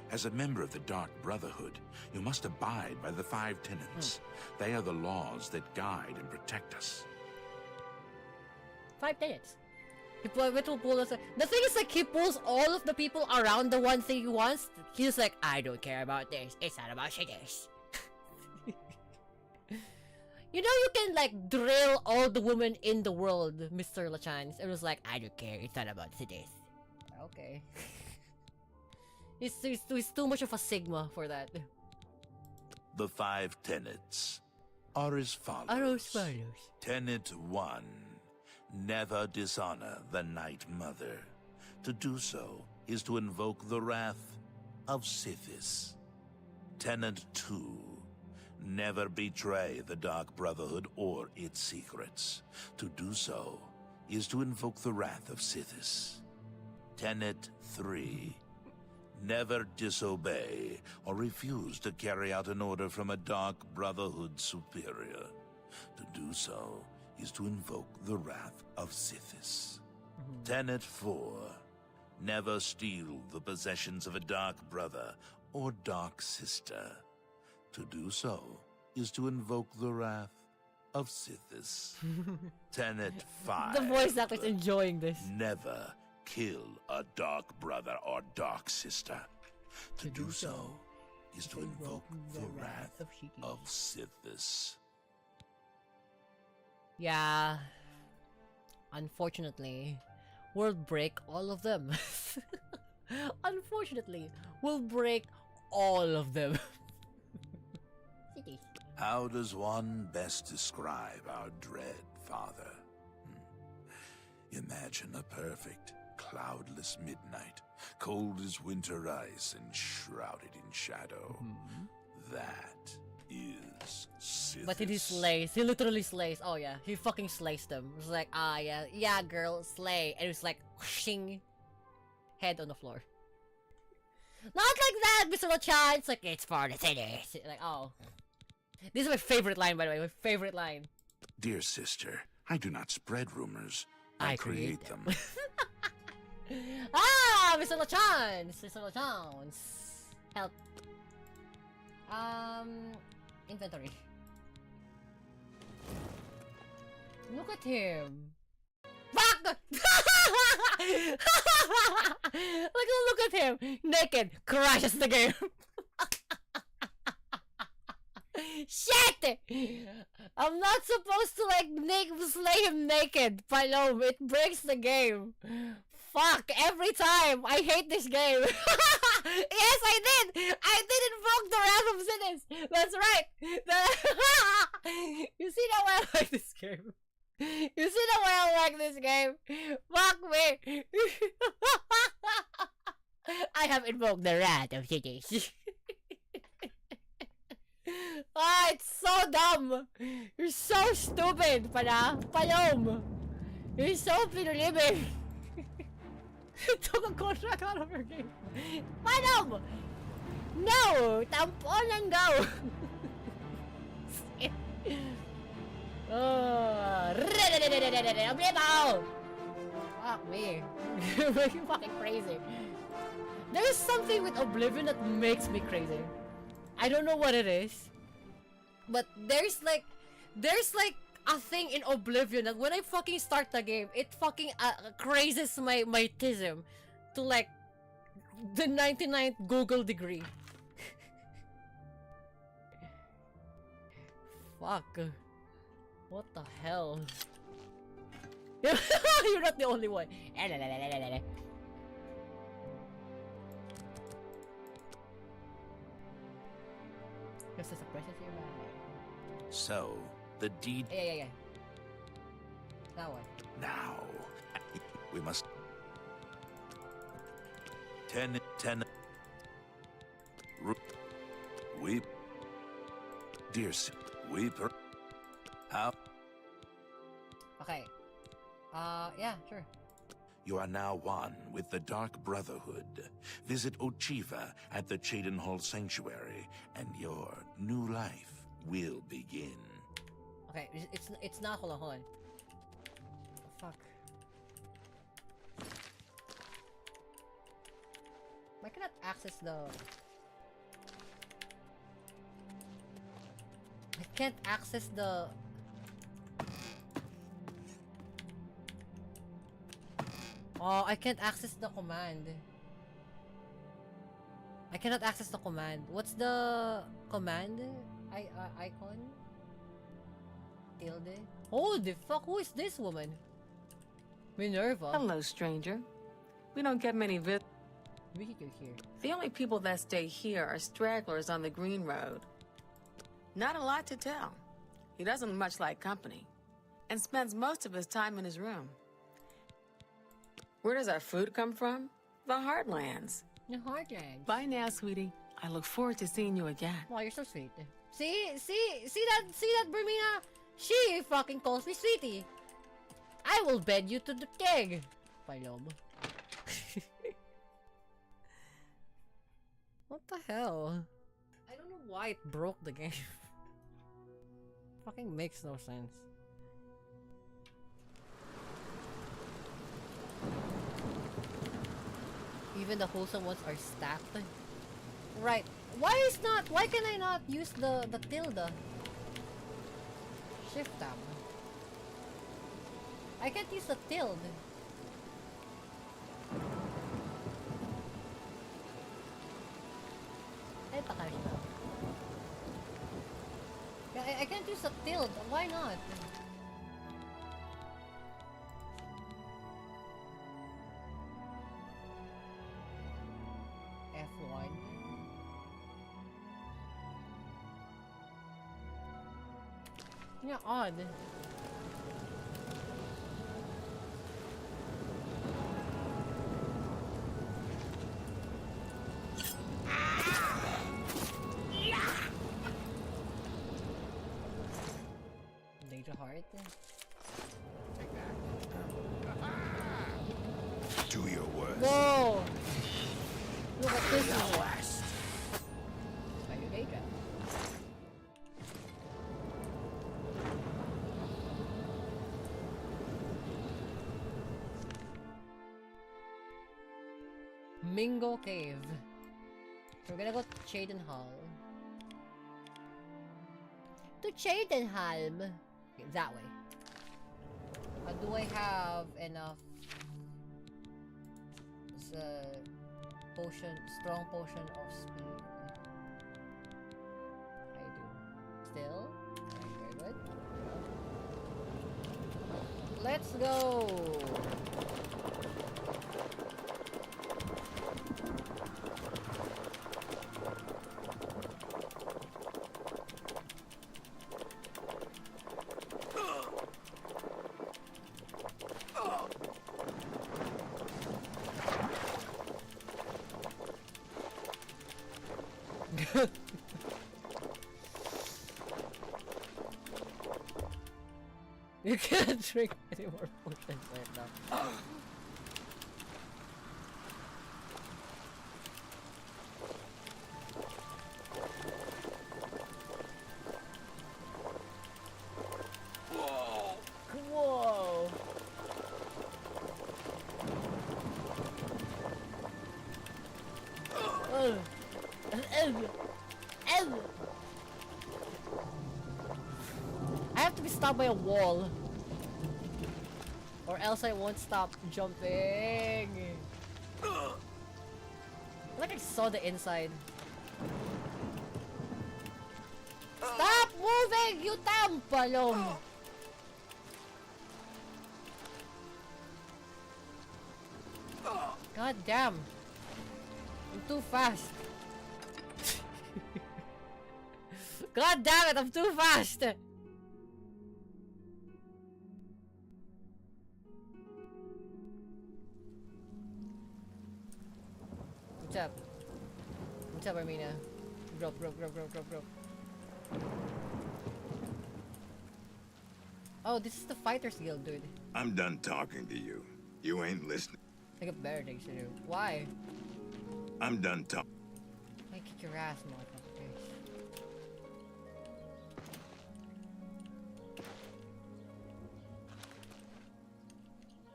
As a member of the Dark Brotherhood, you must abide by the 5 tenets. They are the laws that guide and protect us. 5 tenets. Which will pull us. The thing is, like, he pulls all of the people around the one thing he wants. He's like, I don't care about this. It's not about this. You know you can like drill all the women in the world, Mr. Lachance. It was like, I don't care, it's not about cities. Okay. He's too much of a sigma for that. The 5 tenets are as follows. Tenet 1. Never dishonor the Night Mother. To do so is to invoke the wrath of Sithis. Tenet 2. Never betray the Dark Brotherhood or its secrets. To do so is to invoke the wrath of Sithis. Tenet 3. Never disobey or refuse to carry out an order from a Dark Brotherhood superior. To do so is to invoke the wrath of Sithis. Tenet 4. Never steal the possessions of a Dark Brother or Dark Sister. To do so is to invoke the wrath of Sithis. Tenet 5. The voice actor's enjoying this. Never kill a Dark Brother or Dark Sister. To do so is to invoke the wrath of Sithis. Yeah. Unfortunately, we'll break all of them. Unfortunately, we'll break all of them. How does one best describe our dread father? Imagine a perfect, cloudless midnight, cold as winter ice and shrouded in shadow. That is Sithis. But he slays. He literally slays. Oh yeah, he fucking slays them. It was like, yeah, girl, slay. And it was like, whooshing, head on the floor. Not like that, Mr. Lachan. It's like, it's for the city. Like, oh. This is my favorite line, by the way. My favorite line. Dear sister, I do not spread rumors. I create them. Mr. Lachance! Mr. Lachance! Help. Inventory. Look at him. Fuck! Look at him. Naked. Crashes the game. Shit! I'm not supposed to like slay him naked, Palom. It breaks the game. Fuck, every time. I hate this game. Yes, I did. I did invoke the wrath of Sithis. That's right. You see now why I like this game. You see now why I like this game. Fuck me. I have invoked the wrath of Sithis. It's so dumb. You're so stupid, Palom. You're so living. Took a contract out of her game. Palom! No! Tampon and go! Fuck me. You're fucking crazy. There's something with Oblivion that makes me crazy. I don't know what it is, but there's like a thing in Oblivion that when I fucking start the game, it fucking crazes my tism to like the 99th Google degree. Fuck. What the hell? You're not the only one. Just as a presence here, So, the deed... Yeah. That one. Now, we must... 10... Weep... Dear Weeper... How... Okay. Yeah, sure. You are now one with the Dark Brotherhood. Visit Ochiva at the Chedenhall Sanctuary, and your new life will begin. Okay, it's not. Hold on. Fuck. I cannot access the. I can't access the. Oh, I can't access the command. I cannot access the command. What's the command? Icon? Tilde. Oh, the fuck, who is this woman? Minerva. Hello, stranger. We don't get many visitors. Visitor here. The only people that stay here are stragglers on the Green Road. Not a lot to tell. He doesn't much like company, and spends most of his time in his room. Where does our food come from? The Heartlands. The Heartlands. Bye now, sweetie. I look forward to seeing you again. Wow, you're so sweet. See that, Bermina? She fucking calls me sweetie. I will bed you to the keg. Palom. What the hell? I don't know why it broke the game. Fucking makes no sense. Even the wholesome ones are stacked. Right. Why can I not use the tilde? Shift tab. I can't use the tilde. I can't use the tilde. Why not? F1. Yeah, odd. Danger heart. Do your worst. Whoa! Look at this one. Spider Danger. Mingo Cave. So we're gonna go to Chedenhall. To Chedenhalm. Okay, that way. Do I have enough? It's a potion, strong potion of speed. I do. Still? Alright, very good. Let's go! You can't drink any more potions right now. Whoa! I have to be stopped by a wall, or else I won't stop jumping. Like I saw the inside. Stop moving, you damn palom! God damn! I'm too fast. God damn it! I'm too fast. What's up? What's up, Armina? Rope. Oh, this is the Fighters Guild, dude. I'm done talking to you. You ain't listening. I got better things to do. Why? I'm done talking. I kick your ass, motherfucker.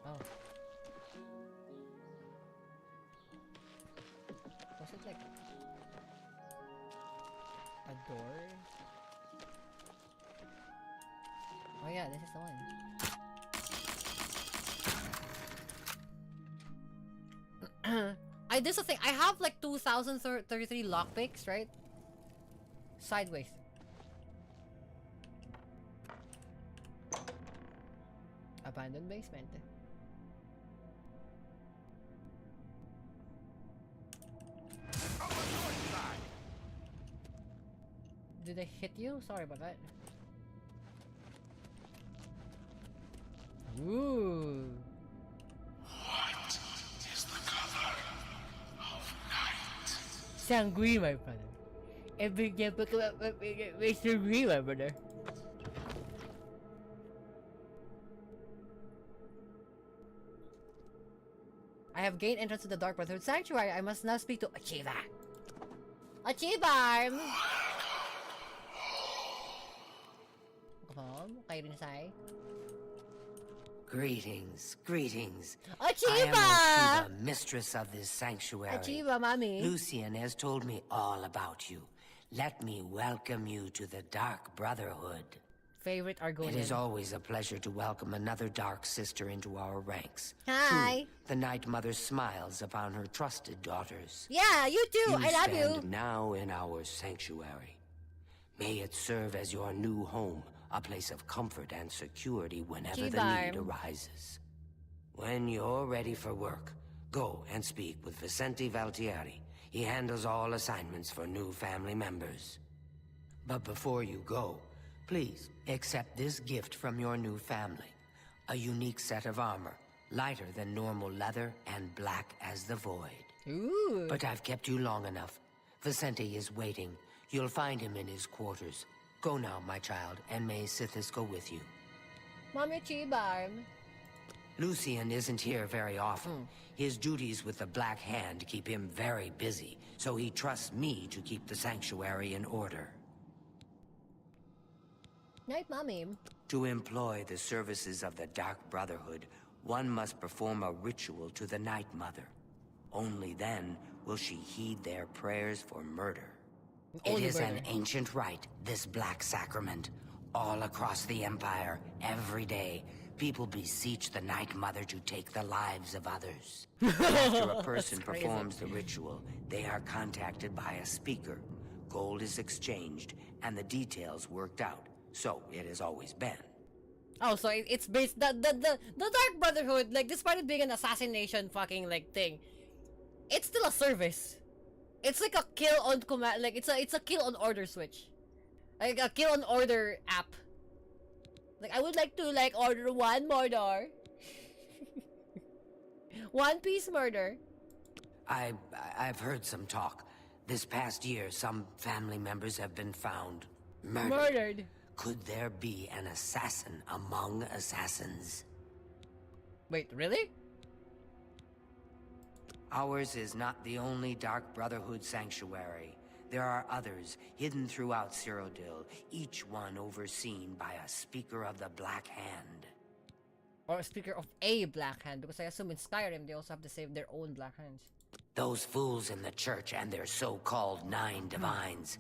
Oh. Was it like a door? Oh yeah, this is the one. This is the thing. I have like 2,033 lockpicks, right? Sideways. Abandoned basement. Did I hit you? Sorry about that. Ooh. What is the color of night? Sangri, my brother. Every day, Mr. Green, my brother. I have gained entrance to the Dark Brotherhood Sanctuary. I must now speak to Achieva. Achieva! Kayo rin say. Greetings, greetings. Achieva! I am Achieva, mistress of this sanctuary. Achieva, mommy. Lucian has told me all about you. Let me welcome you to the Dark Brotherhood. Favorite Argonian. It is always a pleasure to welcome another Dark Sister into our ranks. Hi. The Night Mother smiles upon her trusted daughters. Yeah, you too. I love you. You stand now in our sanctuary. May it serve as your new home, a place of comfort and security whenever the need arises. When you're ready for work, go and speak with Vicente Valtieri. He handles all assignments for new family members. But before you go, please accept this gift from your new family. A unique set of armor, lighter than normal leather and black as the void. Ooh. But I've kept you long enough. Vicente is waiting. You'll find him in his quarters. Go now, my child, and may Sithis go with you. Mommy Chibarm. Lucian isn't here very often. His duties with the Black Hand keep him very busy, so he trusts me to keep the sanctuary in order. Night, Mommy. To employ the services of the Dark Brotherhood, one must perform a ritual to the Night Mother. Only then will she heed their prayers for murder. It is an ancient rite, this Black Sacrament. All across the Empire, every day, people beseech the Night Mother to take the lives of others. After a person performs the ritual, they are contacted by a speaker. Gold is exchanged, and the details worked out. So it has always been. Oh, so it's based the Dark Brotherhood, like despite it being an assassination fucking like thing, it's still a service. It's like a kill on command, like it's a kill on order switch, like a kill on order app. Like I would like to like order one murder, one piece murder. I've heard some talk. This past year, some family members have been found murdered. Could there be an assassin among assassins? Wait, really? Ours is not the only Dark Brotherhood sanctuary. There are others hidden throughout Cyrodiil, each one overseen by a Speaker of the Black Hand. Or a Speaker of a Black Hand, because I assume in Skyrim they also have to save their own Black Hands. Those fools in the church and their so-called 9 divines.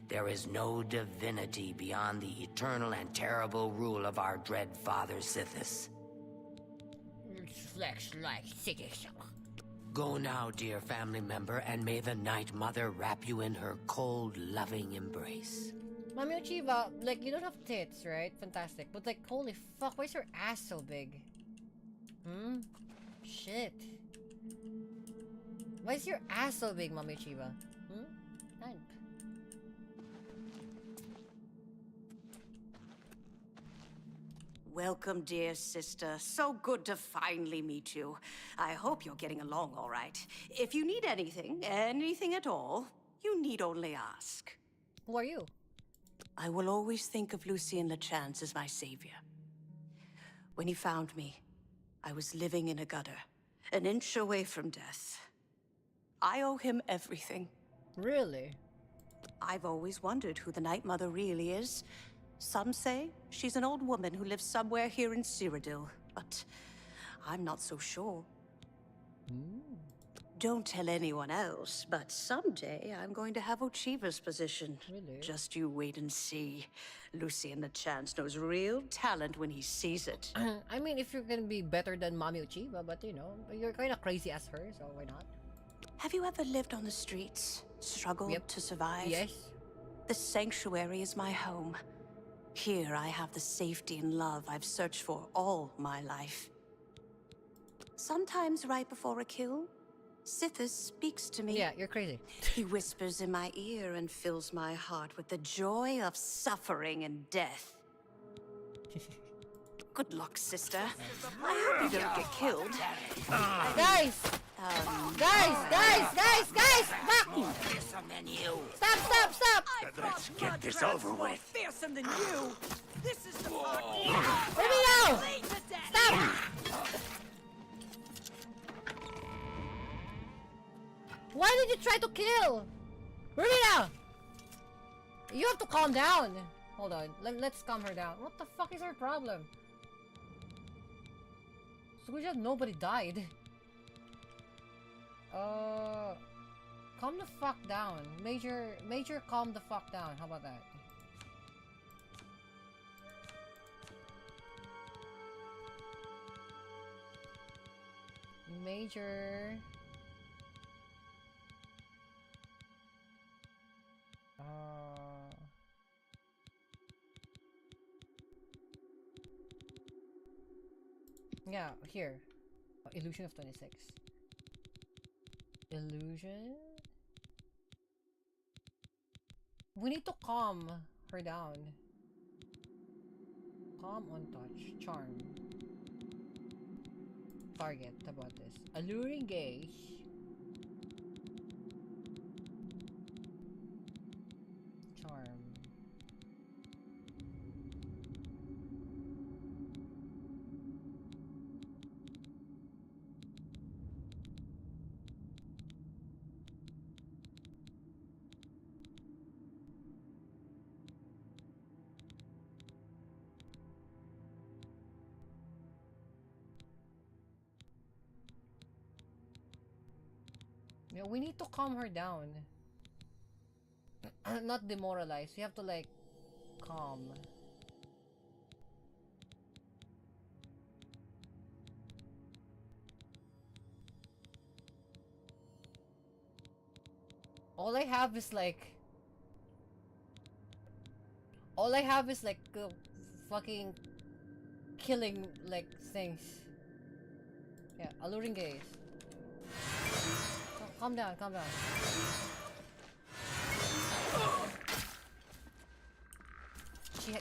There is no divinity beyond the eternal and terrible rule of our dread father Sithis. Go now, dear family member, and may the Night Mother wrap you in her cold, loving embrace. Mami Uchiba, like, you don't have tits, right? Fantastic. But, like, holy fuck, why is your ass so big? Shit. Why is your ass so big, Mami Uchiba? Nine. Welcome, dear sister. So good to finally meet you. I hope you're getting along all right. If you need anything at all, you need only ask. Who are you? I will always think of Lucien Lachance as my savior. When he found me, I was living in a gutter, an inch away from death. I owe him everything. Really? I've always wondered who the Night Mother really is. Some say she's an old woman who lives somewhere here in Cyrodiil, but I'm not so sure. Don't tell anyone else, but someday I'm going to have Ochiva's position. Really? Just you wait and see. Lucien Lachance knows real talent when he sees it. I mean, if you're gonna be better than Mami Uchiba, but you know, you're kind of crazy as her, so why not? Have you ever lived on the streets? Struggled to survive? Yes. The sanctuary is my home. Here I have the safety and love I've searched for all my life. Sometimes right before a kill, Sithis speaks to me. Yeah, you're crazy. He whispers in my ear and fills my heart with the joy of suffering and death. Good luck, sister. I hope you don't get killed. Guys! Guys! Fuck! Stop! Let's get this over with. Fearsome than you. This is the part. Let me know! Stop! Why did you try to kill? Rumina! You have to calm down. Hold on. Let's calm her down. What the fuck is her problem? So we just nobody died. Calm the fuck down. Major, calm the fuck down. How about that? Major. Yeah, here. Illusion of 26. Illusion? We need to calm her down. Calm on touch. Charm. Target. How about this? Alluring gaze. Charm. Yeah, we need to calm her down. Not demoralize. We have to like calm. All I have is like fucking killing like things. Yeah, alluring gaze. Oh, calm down.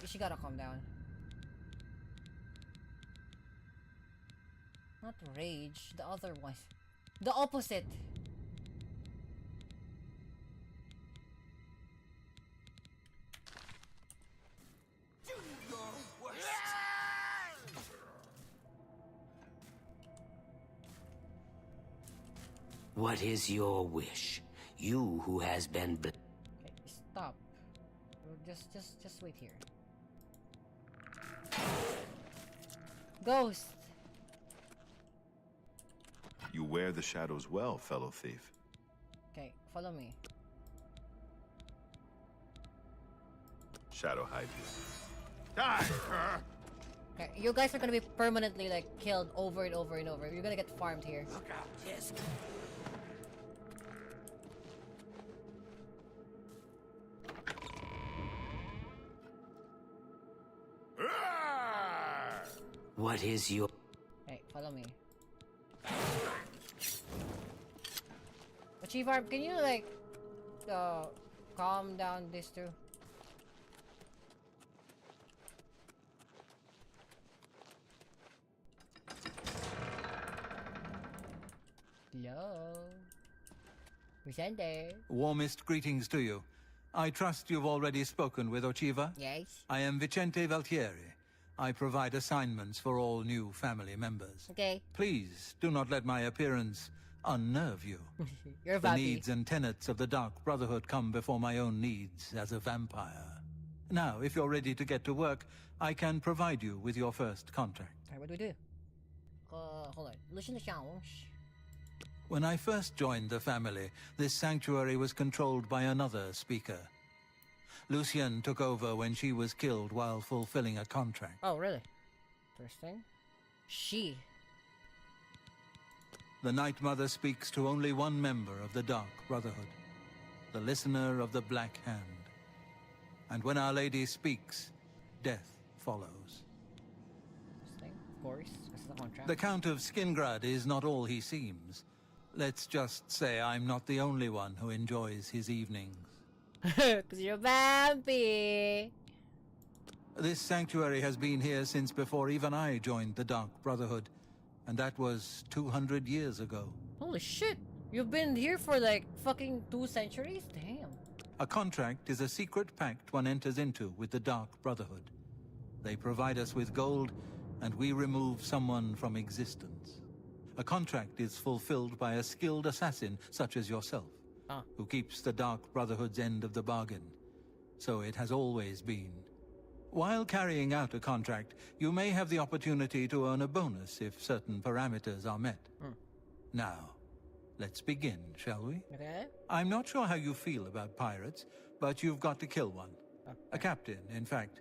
She gotta calm down. Not rage, the other one. The opposite. What is your wish? You who has been Okay, stop. Just wait here. Ghost. You wear the shadows well, fellow thief. Okay, follow me. Shadow hide you. Die! Okay, you guys are gonna be permanently like killed over and over and over. You're gonna get farmed here. Look out, Tisk. What is your... Hey, follow me. Chief Arp, can you like calm down this too? Hello? Who's in there? Warmest greetings to you. I trust you've already spoken with Ochiva? Yes. I am Vicente Valtieri. I provide assignments for all new family members. Okay. Please, do not let my appearance unnerve you. You're The vampy. needs and tenets of the Dark Brotherhood come before my own needs as a vampire. Now, if you're ready to get to work, I can provide you with your first contract. Alright, what do we do? Hold on. Listen to challenge. When I first joined the family, this sanctuary was controlled by another speaker. Lucienne took over when she was killed while fulfilling a contract. Oh, really? Interesting. She. The Night Mother speaks to only one member of the Dark Brotherhood, the Listener of the Black Hand. And when Our Lady speaks, death follows. Of course, this is a contract. The Count of Skingrad is not all he seems. Let's just say I'm not the only one who enjoys his evenings. Because you're vampy. This sanctuary has been here since before even I joined the Dark Brotherhood, and that was 200 years ago. Holy shit! You've been here for like fucking 2 centuries? Damn. A contract is a secret pact one enters into with the Dark Brotherhood. They provide us with gold, and we remove someone from existence. A contract is fulfilled by a skilled assassin such as yourself, who keeps the Dark Brotherhood's end of the bargain. So it has always been. While carrying out a contract, you may have the opportunity to earn a bonus if certain parameters are met. Now, let's begin, shall we? Okay. I'm not sure how you feel about pirates, but you've got to kill one. A captain, in fact,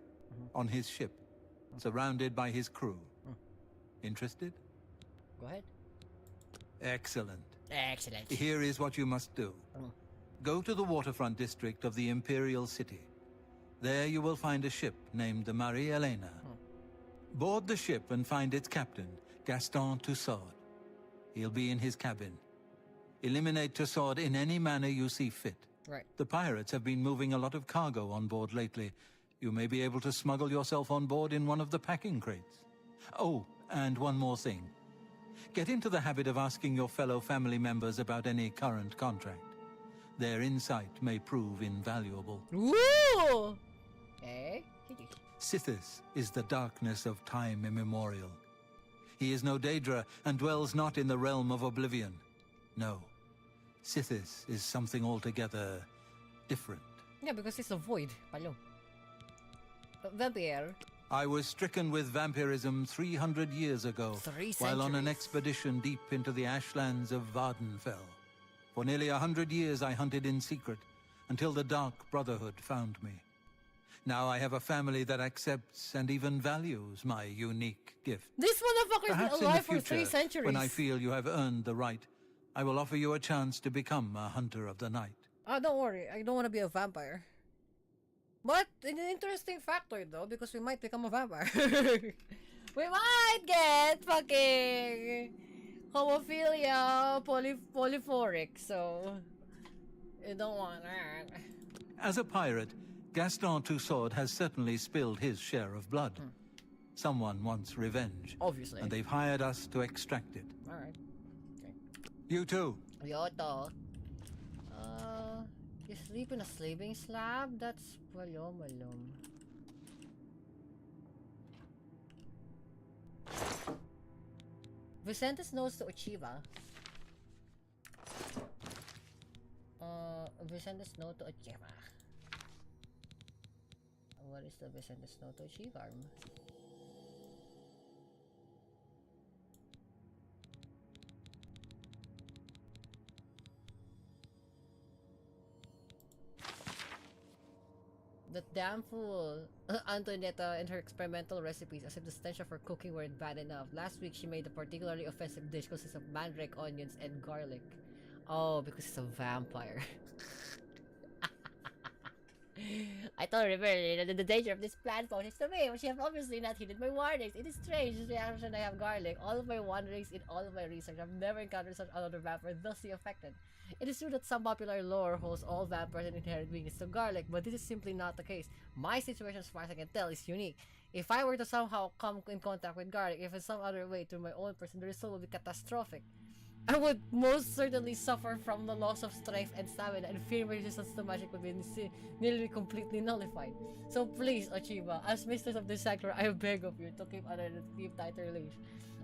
on his ship, surrounded by his crew. Interested? Go ahead. Excellent. Excellent. Here is what you must do. Go to the waterfront district of the Imperial City. There you will find a ship named the Marie Elena. Board the ship and find its captain, Gaston Tussaud. He'll be in his cabin. Eliminate Tussaud in any manner you see fit. Right. The pirates have been moving a lot of cargo on board lately. You may be able to smuggle yourself on board in one of the packing crates. Oh, and one more thing. Get into the habit of asking your fellow family members about any current contract. Their insight may prove invaluable. Woo! Eh? Sithis is the darkness of time immemorial. He is no Daedra and dwells not in the realm of oblivion. No. Sithis is something altogether different. Yeah, because it's a void. Palo. Vampire. I was stricken with vampirism 300 years ago, 3 while on an centuries. expedition deep into the ashlands of Vardenfell. For nearly 100 years I hunted in secret, until the Dark Brotherhood found me. Now I have a family that accepts and even values my unique gift. This motherfucker's Perhaps been in the alive for 3 future, centuries. when I feel you have earned the right, I will offer you a chance to become a hunter of the night. Oh, don't worry. I don't want to be a vampire. But an interesting factor though, because we might become a vampire. We might get fucking homophilia, polyphoric, so you don't want that. As a pirate, Gaston Tussaud has certainly spilled his share of blood. Someone wants revenge. Obviously. And they've hired us to extract it. Alright. Okay. You too. Yoto. You sleep in a sleeping slab? That's malum. Vicente's notes to Uchiba. Vicente's note to Uchiba. What is the Vicente's note to Uchiba? That damn fool, Antonetta, and her experimental recipes, as if the stench of her cooking weren't bad enough. Last week, she made a particularly offensive dish consisting of mandrake, onions, and garlic. Oh, because it's a vampire. I told her earlier the danger of this plant poses to me, but she have obviously not heeded my warnings. It is strange, this reaction I have garlic. All of my wanderings in all of my research, I've never encountered such another vampire thusly affected. It is true that some popular lore holds all vampires an inherent weakness to garlic, but this is simply not the case. My situation, as far as I can tell, is unique. If I were to somehow come in contact with garlic, if in some other way through my own person, the result would be catastrophic. I would most certainly suffer from the loss of strength and stamina, and fear my resistance to magic would be nearly completely nullified. So please, Uchiba, as mistress of this sector, I beg of you to keep tighter leash.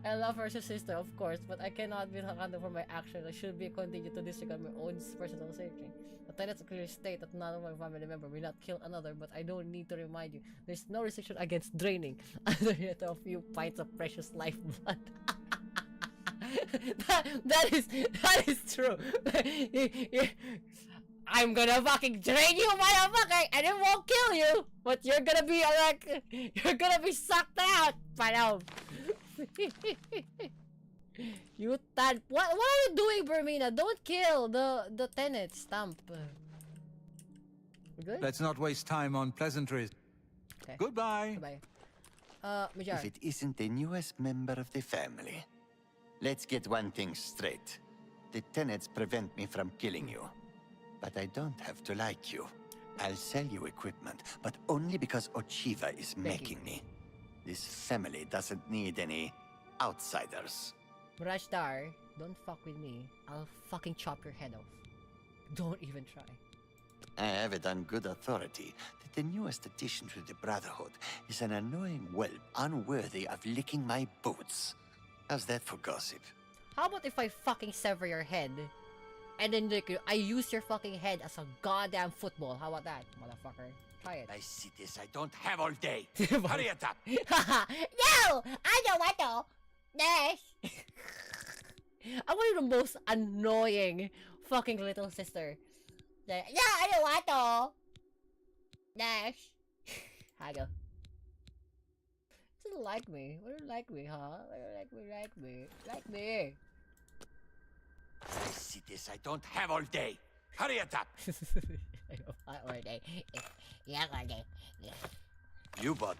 I love her as a sister, of course, but I cannot be accountable for my actions. I should be continued to disregard my own personal safety. The tenets clearly state that none of my family member will not kill another, but I don't need to remind you, there's no restriction against draining yet a few pints of precious lifeblood. that is true. I'm gonna fucking drain you, motherfucker, and it won't kill you, but you're gonna be like, you're gonna be sucked out, pal. You tad. What are you doing, Bermina? Don't kill the tenet stamp. Good? Let's not waste time on pleasantries. Okay. Goodbye. Goodbye. Majar. If it isn't the newest member of the family. Let's get one thing straight. The tenets prevent me from killing you. But I don't have to like you. I'll sell you equipment, but only because Ochiva is making me. This family doesn't need any outsiders. Rashtar, don't fuck with me. I'll fucking chop your head off. Don't even try. I have it on good authority that the newest addition to the Brotherhood is an annoying whelp unworthy of licking my boots. How's that for gossip? How about if I fucking sever your head? And then like, I use your fucking head as a goddamn football. How about that, motherfucker? Try it. I see this. I don't have all day. Hurry it up. No! I don't want to. Nash! I'm one of the most annoying fucking little sister. No, I don't want to. Nash. Hago. Doesn't like me. Why don't you like me, huh? Why don't you like me? Like me. I see this. I don't have all day. Hurry it up. All day. Yeah, all day. Yeah. You bought.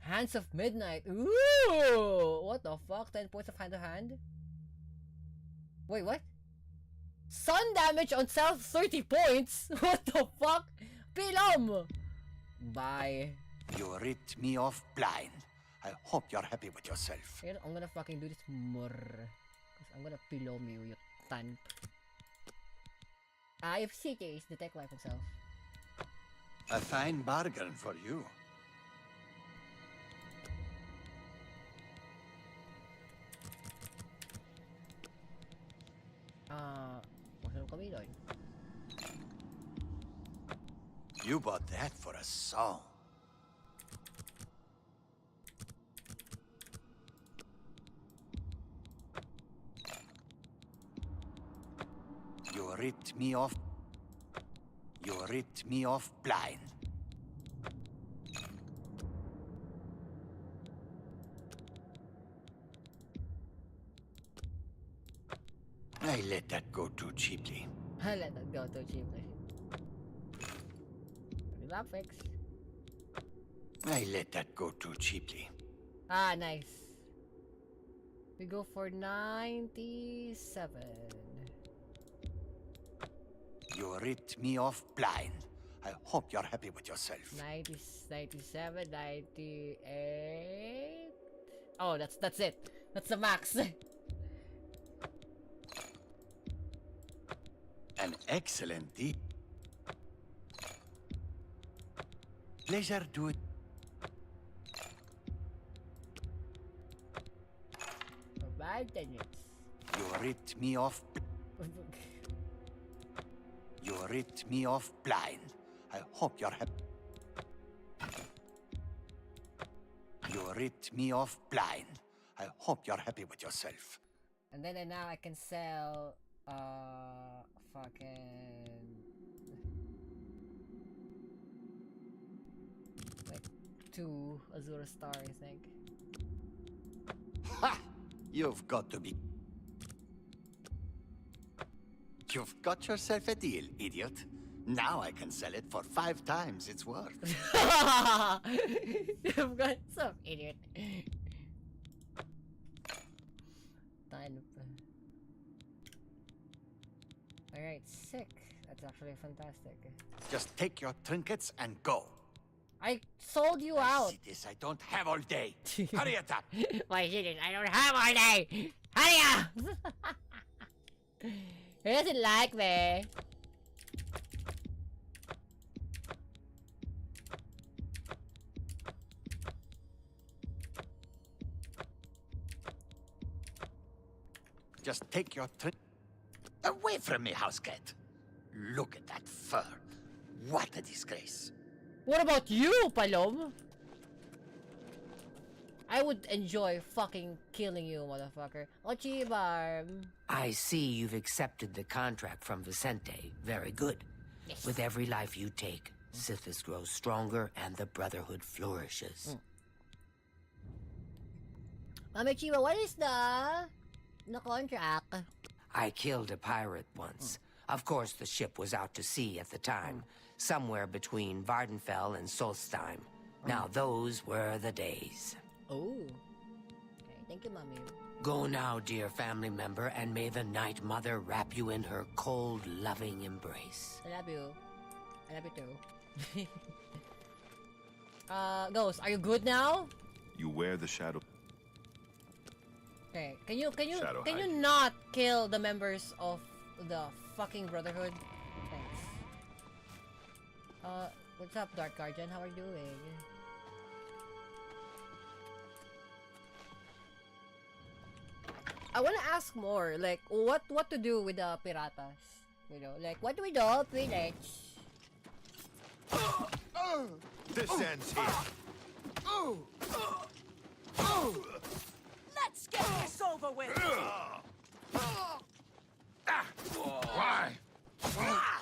Hands of Midnight. Ooh! What the fuck? 10 points of hand to hand? Wait, what? Sun damage on self 30 points? What the fuck? Pilom! Bye. You ripped me off blind. I hope you're happy with yourself. You know, I'm gonna fucking do this more. Cause I'm gonna pilom you, you tant. If CK is detect life itself. A fine bargain for you. Masyadong kami doon. You bought that for a song. You ripped me off. You ripped me off blind. I let that go too cheaply. I let that go too cheaply. Graphics. I let that go too cheaply. Ah, nice. We go for 97. You ripped me off blind. I hope you're happy with yourself. 90, 97, 98. Oh, that's it. That's the max. An excellent deal. Pleasure to it. Bad tenants. You ripped me off. You ripped me off blind. I hope you're happy. You ripped me off blind. I hope you're happy with yourself. And then now I can sell fucking like 2 Azura Star, I think. Ha! You've got to be. You've got yourself a deal, idiot. Now I can sell it for 5 times its worth. You've got some idiot. Alright, sick. That's actually fantastic. Just take your trinkets and go. I sold you out. See this, I don't have all day. Hurry it up. Why is it? I don't have all day. Hurry up. He doesn't like me. Just take your away from me, house cat. Look at that fur. What a disgrace. What about you, Palom? I would enjoy fucking killing you, motherfucker. Ochibar. I see you've accepted the contract from Vicente. Very good. Yes. With every life you take, Sithis grows stronger and the Brotherhood flourishes. Mami Chiba, what is the contract? I killed a pirate once. Of course, the ship was out to sea at the time, somewhere between Vardenfell and Solstheim. Now, those were the days. Oh. Okay, thank you, Mommy. Go now, dear family member, and may the Night Mother wrap you in her cold, loving embrace. I love you. I love you too. Ghost, are you good now? You wear the shadow. Okay, can you Shadow can you hide. not kill the members of the fucking Brotherhood? Thanks. What's up, Dark Guardian? How are you doing? I want to ask more, like, what to do with the piratas? You know, like, what do we do, pirates? This ends here. Let's get this over with. Why?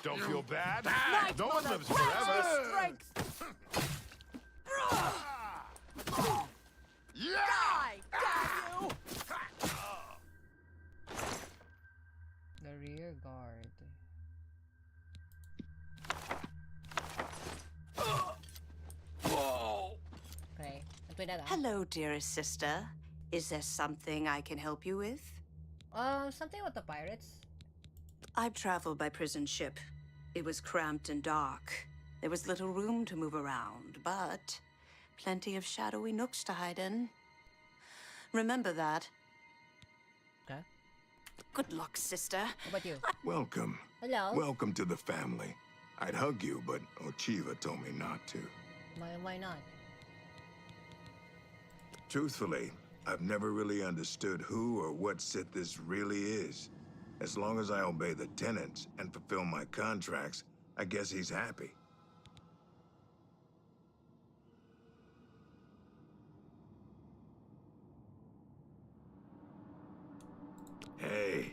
Don't feel bad. Night No one Mother, lives grant me forever. strength. Yeah! Die, damn you! The rear guard. Okay, Hello, dearest sister. Is there something I can help you with? Something with the pirates. I've traveled by prison ship. It was cramped and dark. There was little room to move around, but plenty of shadowy nooks to hide in. Remember that. Okay. Good luck, sister. How about you? Welcome. Hello. Welcome to the family. I'd hug you, but Ochiva told me not to. Why not? Truthfully, I've never really understood who or what Sith this really is. As long as I obey the tenants and fulfill my contracts, I guess he's happy. Hey,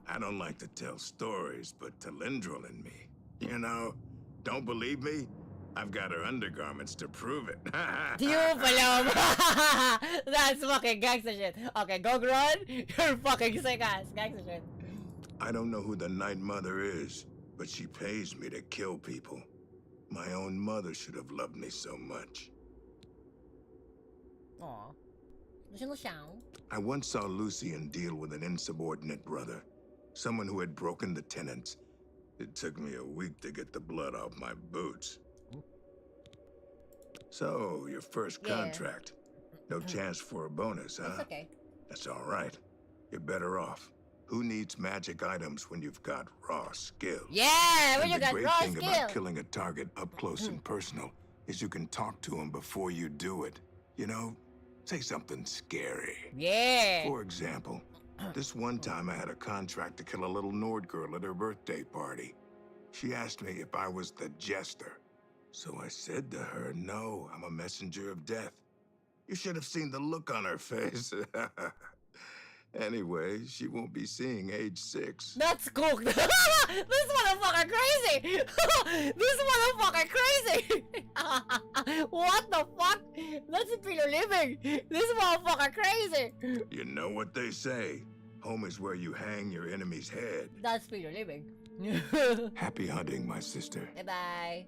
I don't like to tell stories, but Talindril and me, you know, don't believe me? I've got her undergarments to prove it. You Palom! That's fucking gangsta shit. Okay, go run. You're fucking sick ass. Gangsta shit. I don't know who the Night Mother is, but she pays me to kill people. My own mother should have loved me so much. Aw. Little Shao. I once saw Lucian deal with an insubordinate brother, someone who had broken the tenants. It took me a week to get the blood off my boots. So, your first Yeah. contract. No chance for a bonus, huh? It's okay. That's all right. You're better off. Who needs magic items when you've got raw skill? Yeah, when And you the got great raw thing skill. about killing a target up close and personal is you can talk to him before you do it. You know, say something scary. Yeah. For example, this one time I had a contract to kill a little Nord girl at her birthday party. She asked me if I was the jester. So I said to her, no, I'm a messenger of death. You should have seen the look on her face. Anyway, she won't be seeing age 6. That's cooked. This motherfucker crazy. This motherfucker crazy. What the fuck? That's Peter living. This motherfucker crazy. You know what they say. Home is where you hang your enemy's head. That's Peter living. Happy hunting, my sister. Bye bye.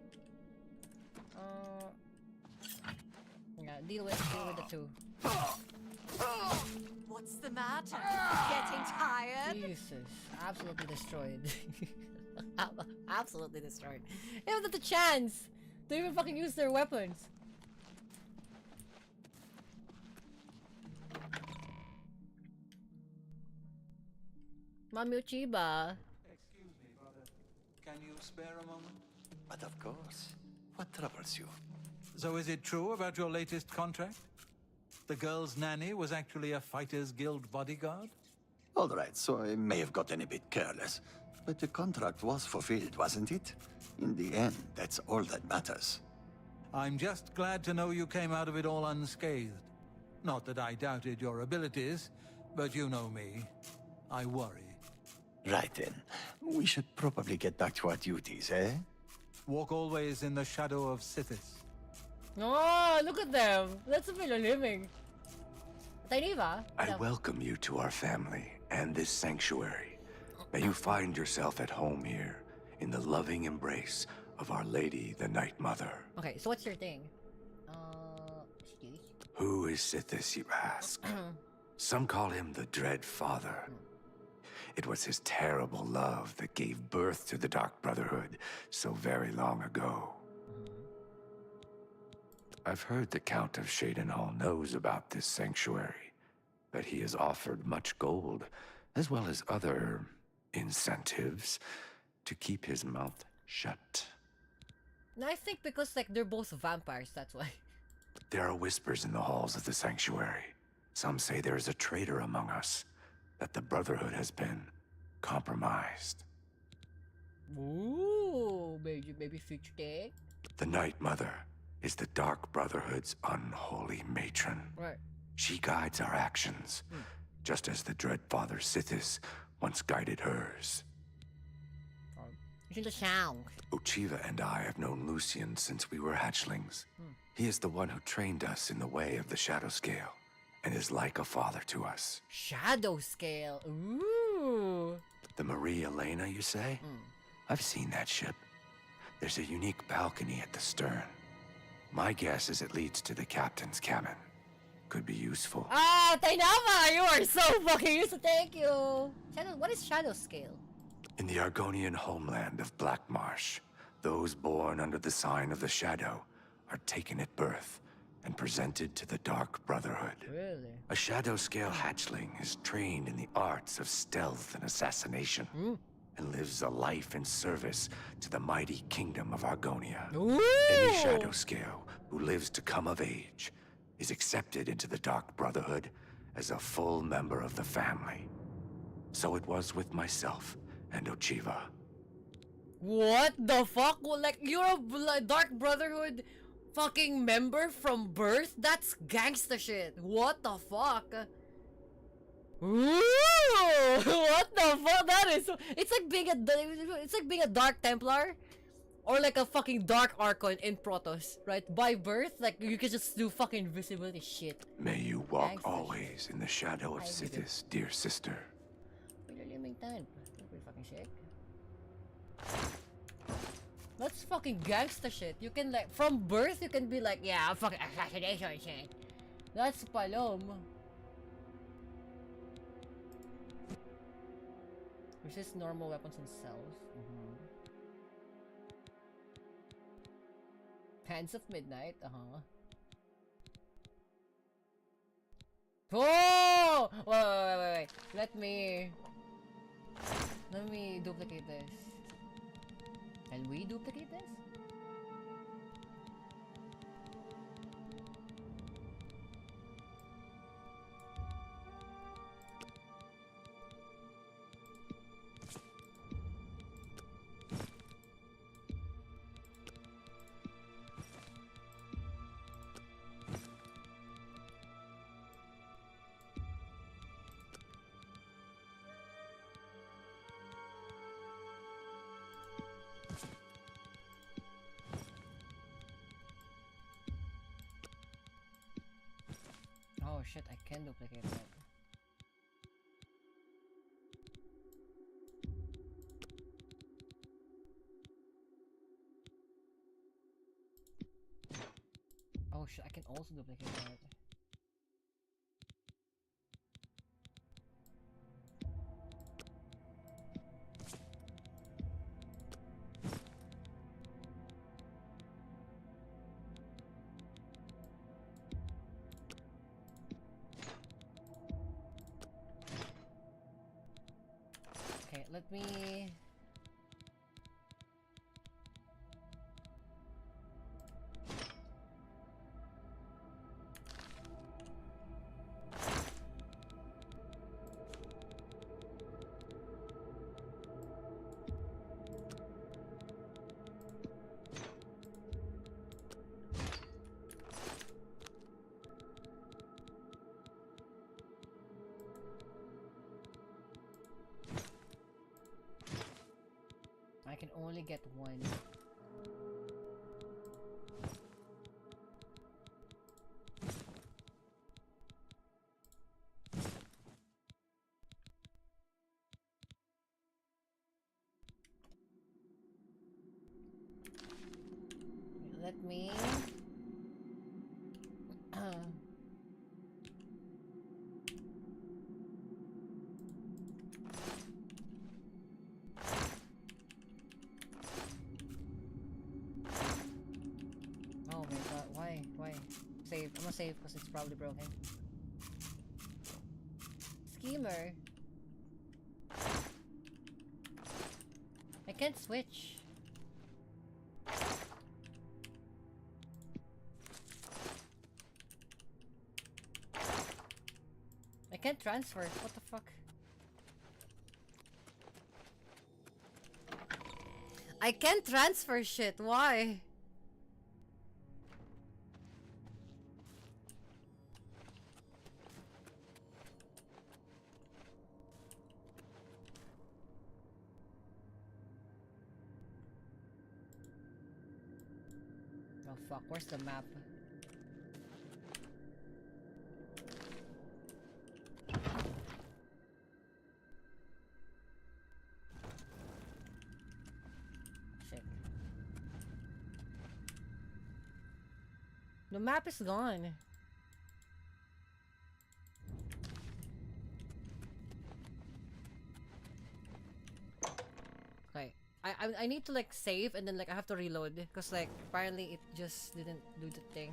Yeah, deal with the two. What's the matter? Getting tired? Jesus, absolutely destroyed. Absolutely destroyed. They haven't had the chance to even fucking use their weapons. Mami Uchiba. Excuse me, brother. Can you spare a moment? But of course. What troubles you? So is it true about your latest contract? The girl's nanny was actually a Fighters Guild bodyguard? All right, so I may have gotten a bit careless. But the contract was fulfilled, wasn't it? In the end, that's all that matters. I'm just glad to know you came out of it all unscathed. Not that I doubted your abilities, but you know me. I worry. Right then. We should probably get back to our duties, eh? Walk always in the shadow of Sithis. Oh, look at them. That's a bit of living. Tainiva. I welcome you to our family and this sanctuary. May you find yourself at home here, in the loving embrace of Our Lady, the Night Mother. Okay, so what's your thing? Excuse? Who is Sithis, you ask? Some call him the Dread Father. It was his terrible love that gave birth to the Dark Brotherhood so very long ago. I've heard the Count of Shadenhall knows about this sanctuary, but he has offered much gold, as well as other incentives, to keep his mouth shut. No, I think because like they're both vampires, that's why. There are whispers in the halls of the sanctuary. Some say there is a traitor among us, that the Brotherhood has been compromised. Ooh, maybe future thing. The Night Mother is the Dark Brotherhood's unholy matron. Right. She guides our actions, just as the Dread Father Sithis once guided hers. It's in the sound. Uchiva and I have known Lucian since we were hatchlings. He is the one who trained us in the way of the Shadow Scale, and is like a father to us. Shadow Scale. Ooh. The Marie Elena, you say? I've seen that ship. There's a unique balcony at the stern. My guess is it leads to the captain's cabin. Could be useful. Ah, Tainama! You are so fucking useful. Thank you. What is Shadow Scale? In the Argonian homeland of Black Marsh, those born under the sign of the Shadow are taken at birth and presented to the Dark Brotherhood. Really? A Shadow Scale hatchling is trained in the arts of stealth and assassination, and lives a life in service to the mighty kingdom of Argonia. Ooh. Any Shadow Scale who lives to come of age is accepted into the Dark Brotherhood as a full member of the family. So it was with myself and Uchiva. What the fuck? Well, like, you're a Dark Brotherhood fucking member from birth? That's gangsta shit. What the fuck? Ooh! What the fuck? That is so... It's like being a Dark Templar. Or like a fucking Dark Archon in Protoss, right? By birth, like, you can just do fucking invisibility shit. May you walk Gangsta always shit. in the shadow of Sithis, dear sister. That's fucking gangsta shit. You can like, from birth, you can be like, yeah, fucking assassination shit. That's Palom. Resist normal weapons and cells. Hands of Midnight, Oh! Wait. Let me duplicate this. Can we duplicate this? Oh shit, I can duplicate that. Oh shit, I can also duplicate that. Okay, let me... I can only get one. gonna save because it's probably broken. Schemer. I can't switch. I can't transfer. What the fuck? I can't transfer shit. Why? Oh fuck, where's the map? Shit. The map is gone. Okay. I need to like save and then like I have to reload because like apparently it just didn't do the thing.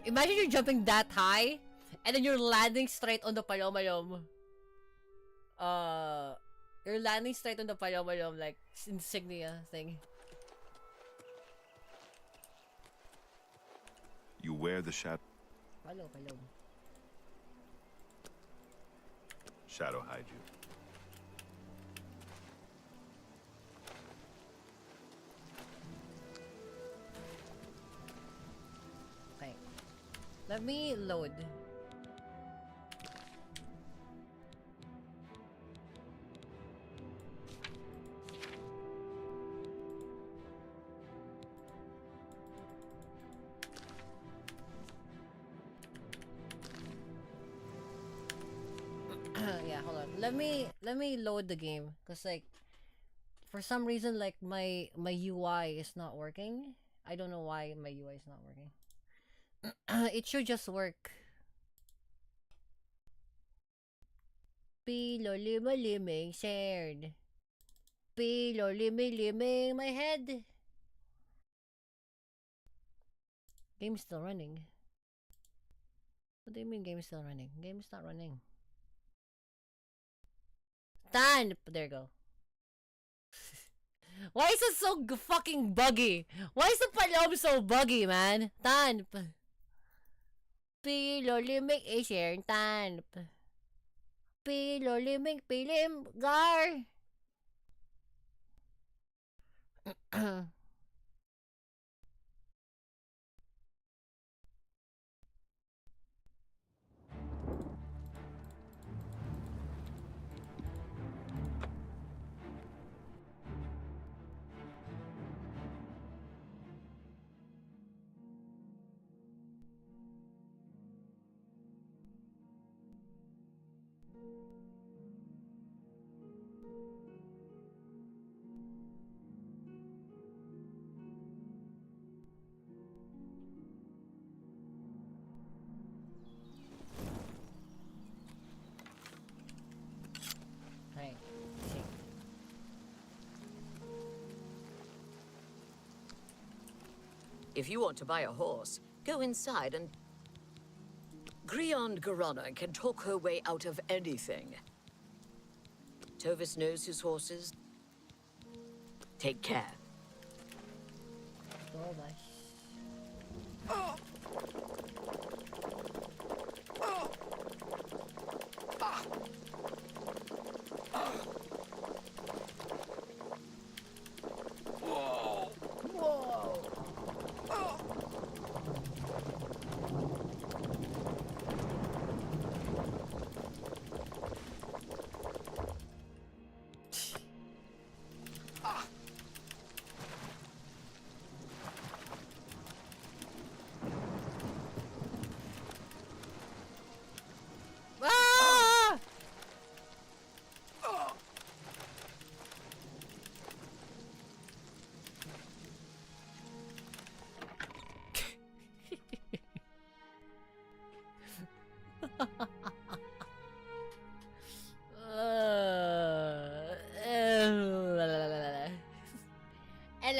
Imagine you're jumping that high, and then you're landing straight on the palomalom. You're landing straight on the palomalom, like, insignia thing. You wear the shadow. Palom. Shadow hide you. Okay. Let me load. Yeah, hold on. Let me load the game, cause like for some reason like my UI is not working. I don't know why my UI is not working. It should just work. Pilo lima shared. Pilo lima my head. Game is still running. What do you mean game is still running? Game is not running. Done! There you go. Why is it so fucking buggy? Why is the palom so buggy, man? Tan. Pilo limik share tan. Pilo limik pilim gar. If you want to buy a horse, go inside and... Griond Garona can talk her way out of anything. Tovis knows his horses. Take care. Oh my.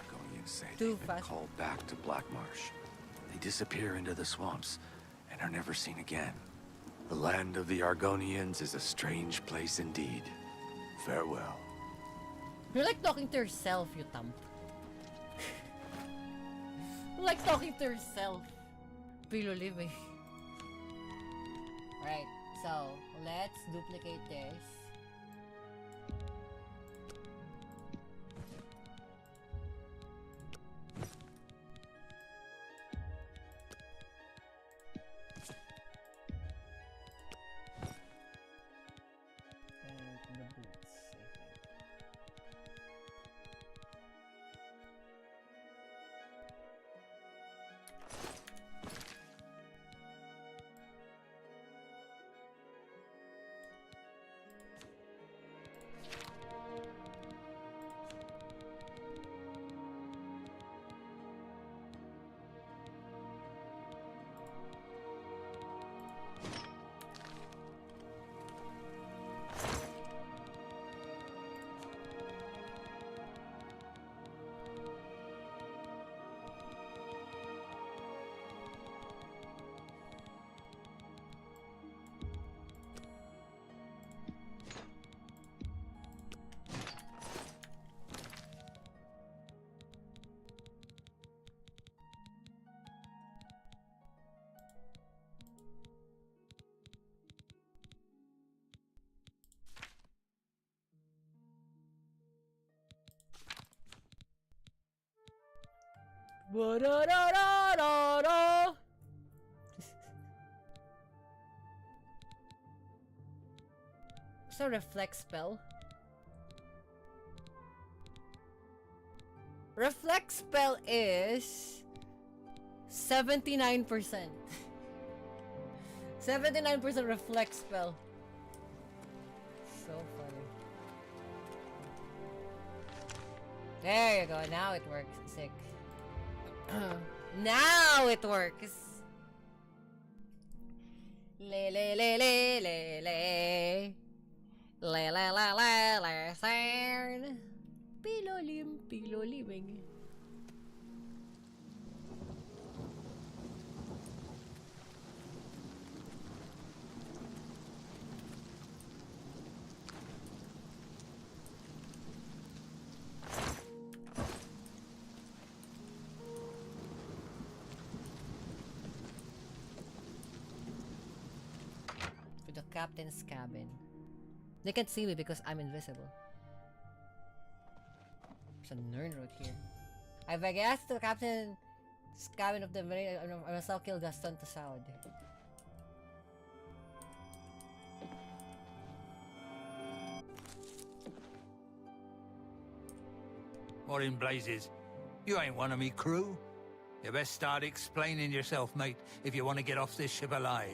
Argonians say Too they've been fast. called back to Blackmarsh. They disappear into the swamps and are never seen again. The land of the Argonians is a strange place indeed. Farewell. You're like talking to yourself, you thump. You're like talking to yourself. Pilolime. Right, so let's duplicate this. And the boots, I think. Ba-da-da-da-da-da. It's a reflex spell. Reflex spell is 79%. 79% reflex spell. So funny. There you go. Now it works. Sick. Now it works. Le le le le le le. Le le le le le sound. Pilolim piloliming. To the captain's cabin. They can't see me because I'm invisible. There's a nerd road here. I've guessed to the captain's cabin of the marine. I must now kill Gaston to Saud. What in blazes? You ain't one of me crew. You best start explaining yourself, mate, if you want to get off this ship alive.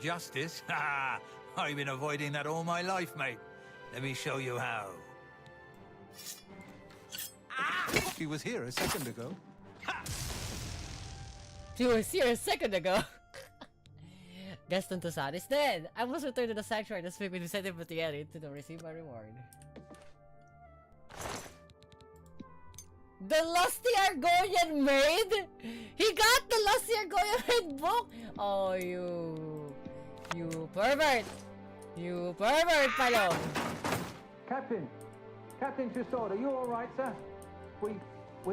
Justice? Ha! I've been avoiding that all my life, mate. Let me show you how. She was here a second ago. She was here a second ago. Gaston Toussaint is dead. I must return to the sanctuary to speak with Vicente Buttieri to receive my reward. The Lusty Argonian Maid? He got the Lusty Argonian Maid book? Oh, you pervert. You pervert, Palom. Captain! Captain Tussaud, are you alright, sir? We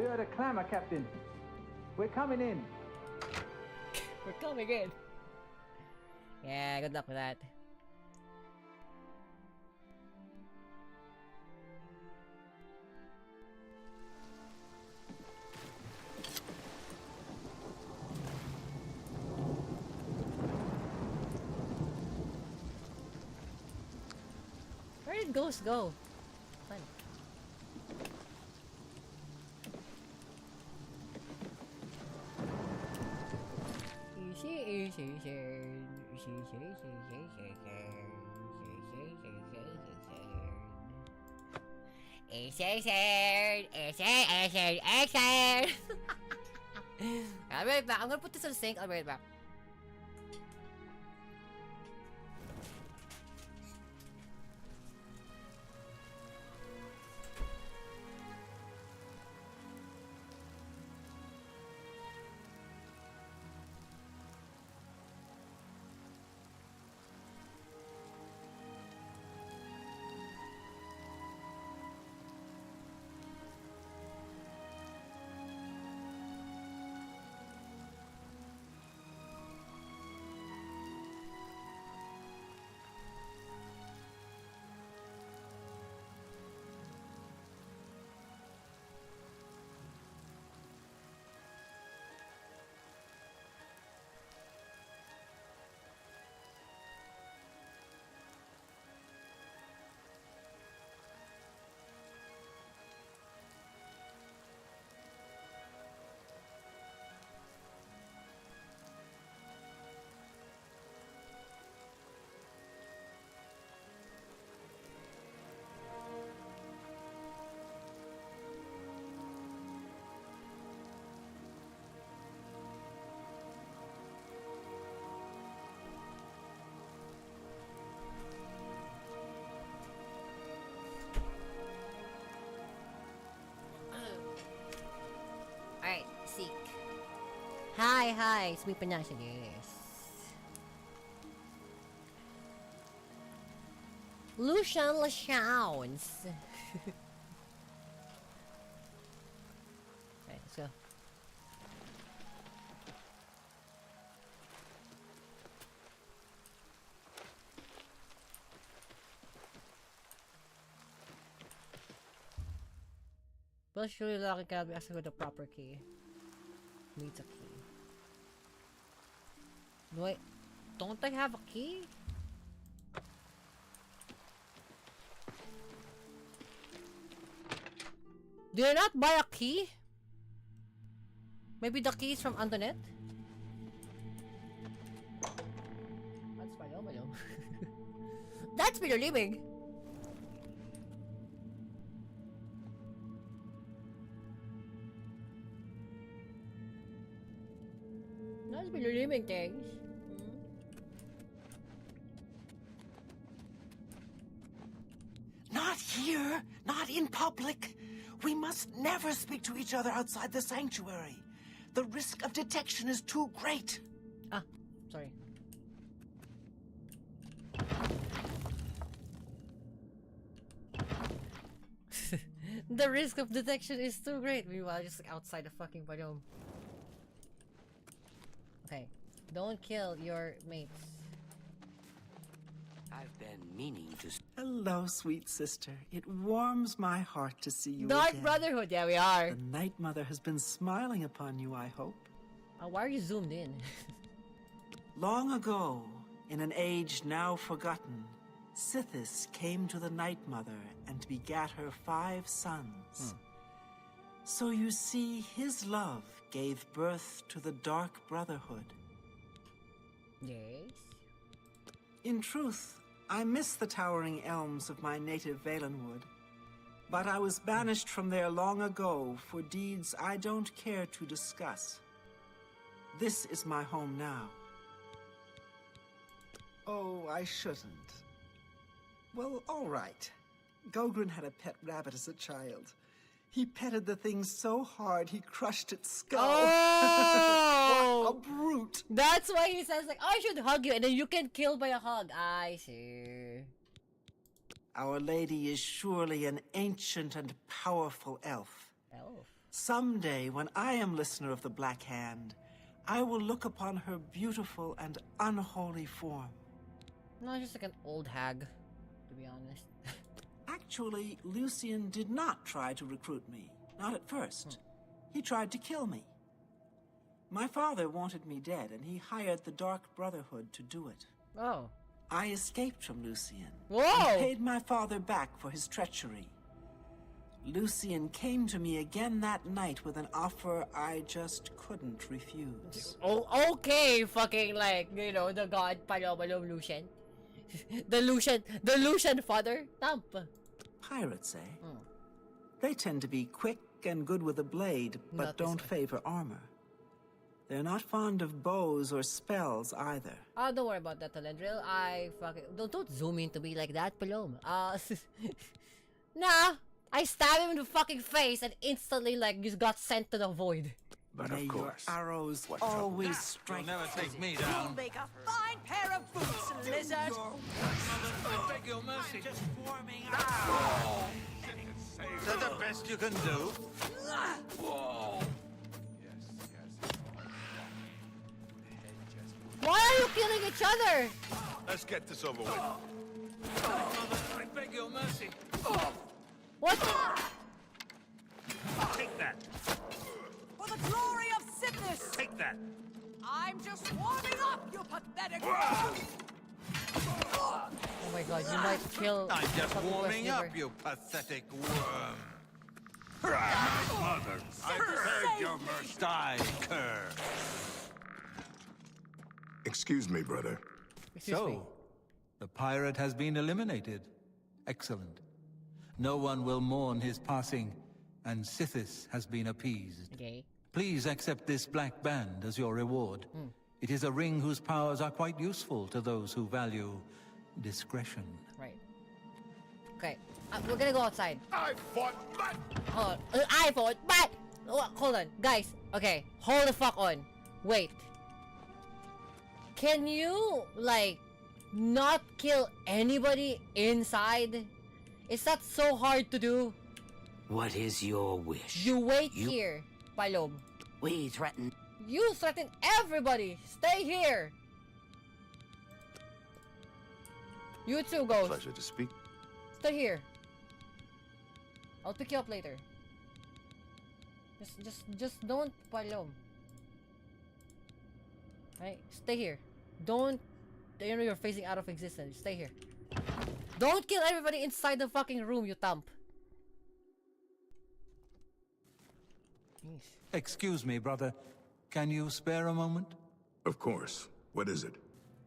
heard a clamor, Captain. We're coming in. We're coming in. Yeah, good luck with that. Where did Ghost go? Fun. I'll be right back. I'm gonna put this on the sink. I'll be right back. Hi, it's me Panasha, yes. Lucian Lachowns. Alright, let's go. Well, surely locking cannot be accessed with a proper key. Needs a key. Wait, don't I have a key? Did I not buy a key? Maybe the key is from Antoinette? That's Palomalo. That's Pinolibig! That's Pinolibig things. Not here! Not in public! We must never speak to each other outside the sanctuary. The risk of detection is too great. Ah, sorry. The risk of detection is too great. Meanwhile, just like outside the fucking biome. Okay, don't kill your mates. I've been meaning to... Hello, sweet sister. It warms my heart to see you Dark again. Brotherhood, yeah, we are. The Night Mother has been smiling upon you, I hope. Why are you zoomed in? Long ago, in an age now forgotten, Sithis came to the Night Mother and begat her 5 sons. So you see, his love gave birth to the Dark Brotherhood. Yes? In truth, I miss the towering elms of my native Valenwood. But I was banished from there long ago for deeds I don't care to discuss. This is my home now. Oh, I shouldn't. Well, all right. Gogren had a pet rabbit as a child. He petted the thing so hard he crushed its skull. Oh! What a brute! That's why he says like, I should hug you and then you can kill by a hug. I see. Our lady is surely an ancient and powerful elf. Elf? Someday, when I am listener of the Black Hand, I will look upon her beautiful and unholy form. No, just like an old hag, to be honest. Actually, Lucian did not try to recruit me. Not at first. He tried to kill me. My father wanted me dead, and he hired the Dark Brotherhood to do it. Oh. I escaped from Lucian. Whoa! And paid my father back for his treachery. Lucian came to me again that night with an offer I just couldn't refuse. Oh, okay, fucking like, you know, the god Palomalo Lucian. the Lucian father. Thump. Pirates, eh? They tend to be quick and good with a blade, but Not this don't way. favor armor. They're not fond of bows or spells either. Oh, don't worry about that, Talendril. I fucking don't zoom into me like that, Paloma. Nah, I stabbed him in the fucking face and instantly like just got sent to the void. But May of course, your arrows what always trouble? strike. You'll never take me down. Make a fine pair of boots, lizard. I beg your mercy. Just warming up. Is that the best you can do? Why are you killing each other? Let's get this over with. I beg your mercy. What? Take that. For the glory of Sithis! Take that. I'm just warming up, you pathetic... Oh my god, you might kill. I'm just fucking warming West up, River. you pathetic worm. Mother, I beg your mercy. Die, cur. Excuse me, brother. Excuse me. The pirate has been eliminated. Excellent. No one will mourn his passing, and Sithis has been appeased. Okay. Please accept this black band as your reward. It is a ring whose powers are quite useful to those who value discretion. Right. Okay. We're gonna go outside. I fought back. Hold on. I fought back. Oh, hold on, guys. Okay, hold the fuck on. Wait. Can you, like, not kill anybody inside? Is that so hard to do? What is your wish? You wait here, Palom. We threaten. You threaten everybody. Stay here. You too, Ghost. Pleasure to speak. Stay here. I'll pick you up later. Just don't, Palom. Right? Stay here. Don't. You know you're phasing out of existence. Stay here. Don't kill everybody inside the fucking room, you thump. Excuse me, brother. Can you spare a moment? Of course. What is it?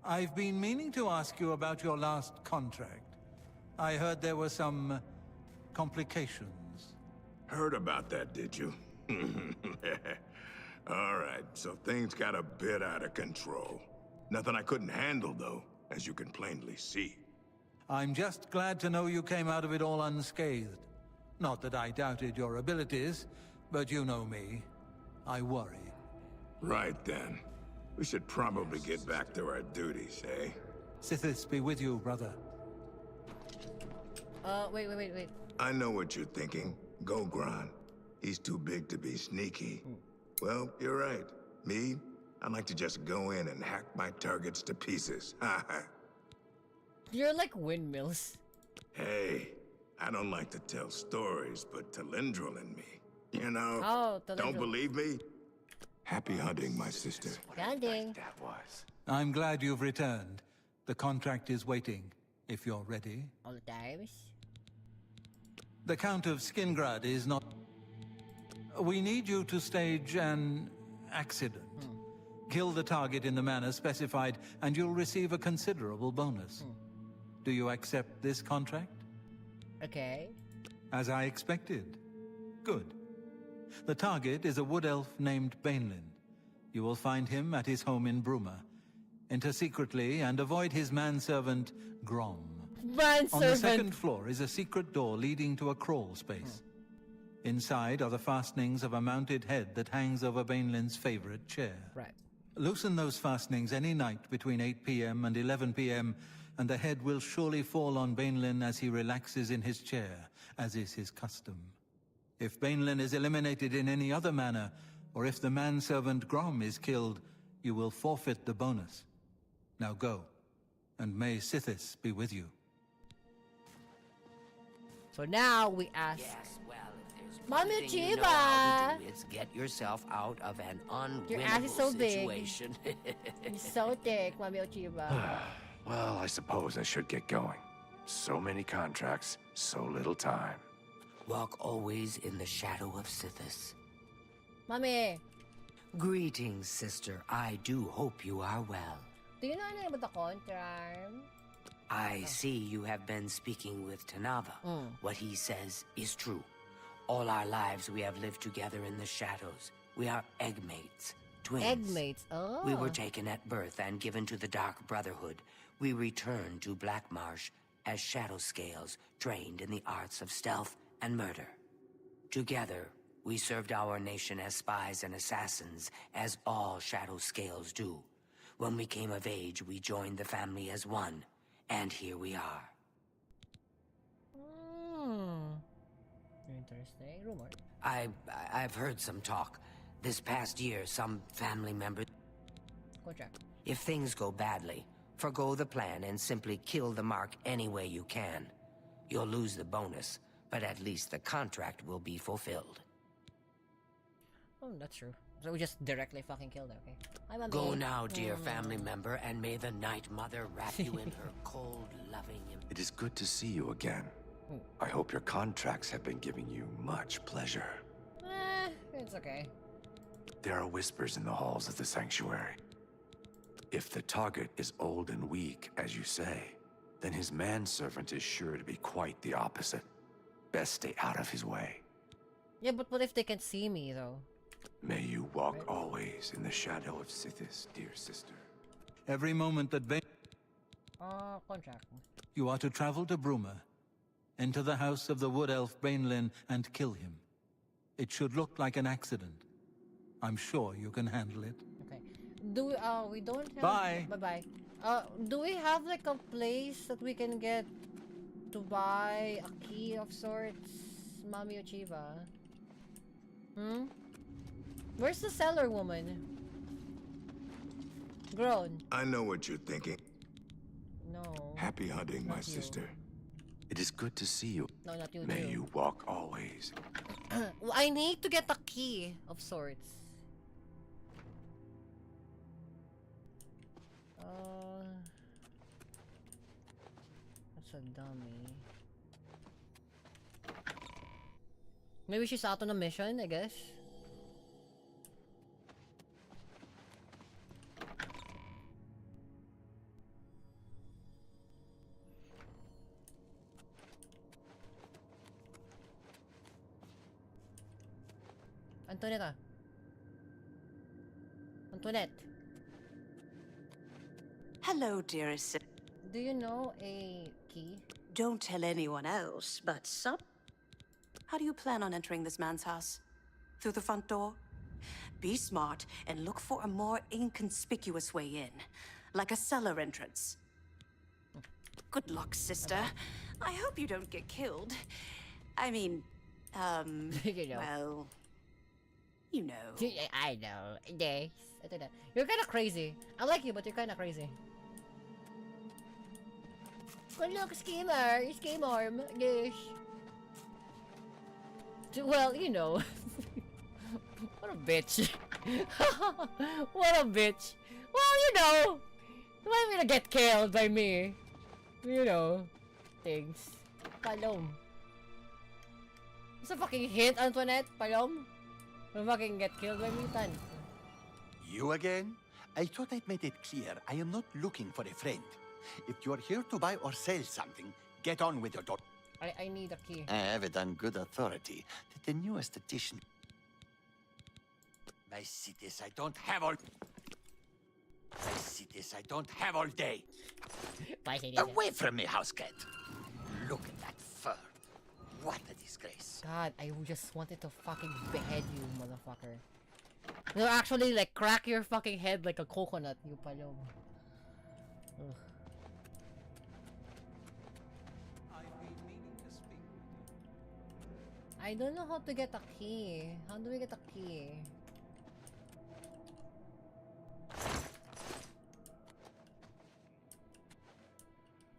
I've been meaning to ask you about your last contract. I heard there were some complications. Heard about that, did you? All right, so things got a bit out of control. Nothing I couldn't handle, though, as you can plainly see. I'm just glad to know you came out of it all unscathed. Not that I doubted your abilities, but you know me. I worry. Right then. We should probably get back to our duties, eh? Sithis be with you, brother. Wait. I know what you're thinking. Go, Gron. He's too big to be sneaky. Well, you're right. Me, I like to just go in and hack my targets to pieces. You're like windmills. Hey, I don't like to tell stories, but Talindril and me, you know? Oh, don't believe me? Happy hunting, my sister. Hunting. That was. I'm glad you've returned. The contract is waiting, if you're ready. All the times. The Count of Skingrad is not... We need you to stage an accident. Kill the target in the manner specified, and you'll receive a considerable bonus. Do you accept this contract? Okay. As I expected. Good. The target is a wood elf named Bainlin. You will find him at his home in Bruma. Enter secretly and avoid his manservant, Grom. Manservant! On the second floor is a secret door leading to a crawl space. Inside are the fastenings of a mounted head that hangs over Bainlin's favorite chair. Right. Loosen those fastenings any night between 8 p.m. and 11 p.m., and the head will surely fall on Bainlin as he relaxes in his chair, as is his custom. If Bainlin is eliminated in any other manner, or if the manservant Grom is killed, you will forfeit the bonus. Now go, and may Sithis be with you. So now we ask... Yes, well, if there's Mommy one thing you know how Chiba! to do, it's get yourself out of an Your ass is unwinnable so big. situation. You're so thick, Mami Ochiba. Well, I suppose I should get going. So many contracts, so little time. Walk always in the shadow of Sithis. Mami, Greetings, sister. I do hope you are well. do you know anything about the contract? I see you have been speaking with Tanava. Mm. What he says is true. All our lives we have lived together in the shadows. We are eggmates, twins. Eggmates, oh. We were taken at birth and given to the Dark Brotherhood. We returned to Black Marsh as shadow scales, trained in the arts of stealth and murder. Together, we served our nation as spies and assassins, as all shadow scales do. When we came of age, we joined the family as one, and here we are. Interesting rumor. I've heard some talk. This past year, some family members... Contract. If things go badly, forgo the plan and simply kill the mark any way you can. You'll lose the bonus, but at least the contract will be fulfilled. Oh, that's true. So we just directly fucking kill them, okay? Hi, Mami. Go now, dear family member, and may the Night Mother wrap you in her cold, loving embrace. It is good to see you again. I hope your contracts have been giving you much pleasure. It's okay. There are whispers in the halls of the sanctuary. If the target is old and weak, as you say, then his manservant is sure to be quite the opposite. Best stay out of his way. Yeah, but what if they can see me, though? May you walk always in the shadow of Sithis, dear sister. Every moment that Contract. you are to travel to Bruma, enter the house of the wood elf Bainlin, and kill him. It should look like an accident. I'm sure you can handle it. Okay. Do we, we don't have... Bye. Bye-bye. Do we have like a place that we can get to buy a key of sorts, Mami Uchiba? Hmm? Where's the seller woman? Grown. I know what you're thinking. No. Happy hunting, my Not you. sister. It is good to see you. No, not you. May you walk always. Well, I need to get a key of sorts. That's a dummy. Maybe she's out on a mission, I guess. Antoinette. Antoinette. Hello, dearest. Do you know a key? Don't tell anyone else, but some... How do you plan on entering this man's house? Through the front door? Be smart and look for a more inconspicuous way in, like a cellar entrance. Good luck, sister. I hope you don't get killed. I mean, You know. well, you know. I know. Yes. You're kind of crazy. I like you, but you're kind of crazy. Good luck, schemer. You scheme arm. Yes. Well, you know. What a bitch. What a bitch. Well, you know. You want me to get killed by me. You know. Things. Palom. It's a fucking hint, Antoinette. Palom. You'll fucking get killed by me, Tan. You again? I thought I'd made it clear I am not looking for a friend. If you're here to buy or sell something, get on with your daughter. I need a key. I have it on good authority that the newest edition... I see this, I don't have all... I see this, I don't have all day. Away from me, house cat. Look at that fur. What a disgrace. God, I just wanted to fucking behead you, motherfucker. No, actually, like, crack your fucking head like a coconut, you palom. Ugh. I don't know how to get a key. How do we get a key?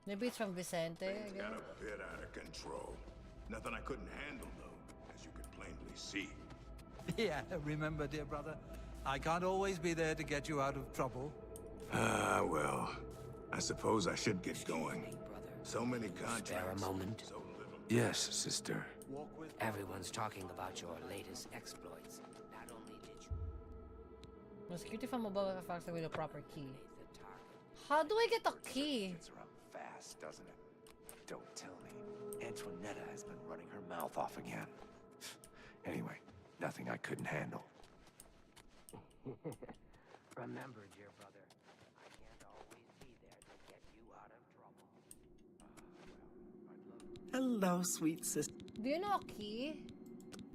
Maybe it's from Vicente, I Things guess. got a bit out of control. Nothing I couldn't handle, though, as you could plainly see. Yeah, remember, dear brother, I can't always be there to get you out of trouble. Well, I suppose I should get going. So many contracts. Spare a moment. So little. Yes, sister. Everyone's talking about your latest exploits. Not only did you Most cute from above if I with a proper key. How do I get a key? Gets around fast, doesn't it? Don't tell me. Antoinetta has been running her mouth off again. Anyway, nothing I couldn't handle. remember, dear brother, I can't always be there to get you out of trouble. Hello, sweet sister. Do you know a key?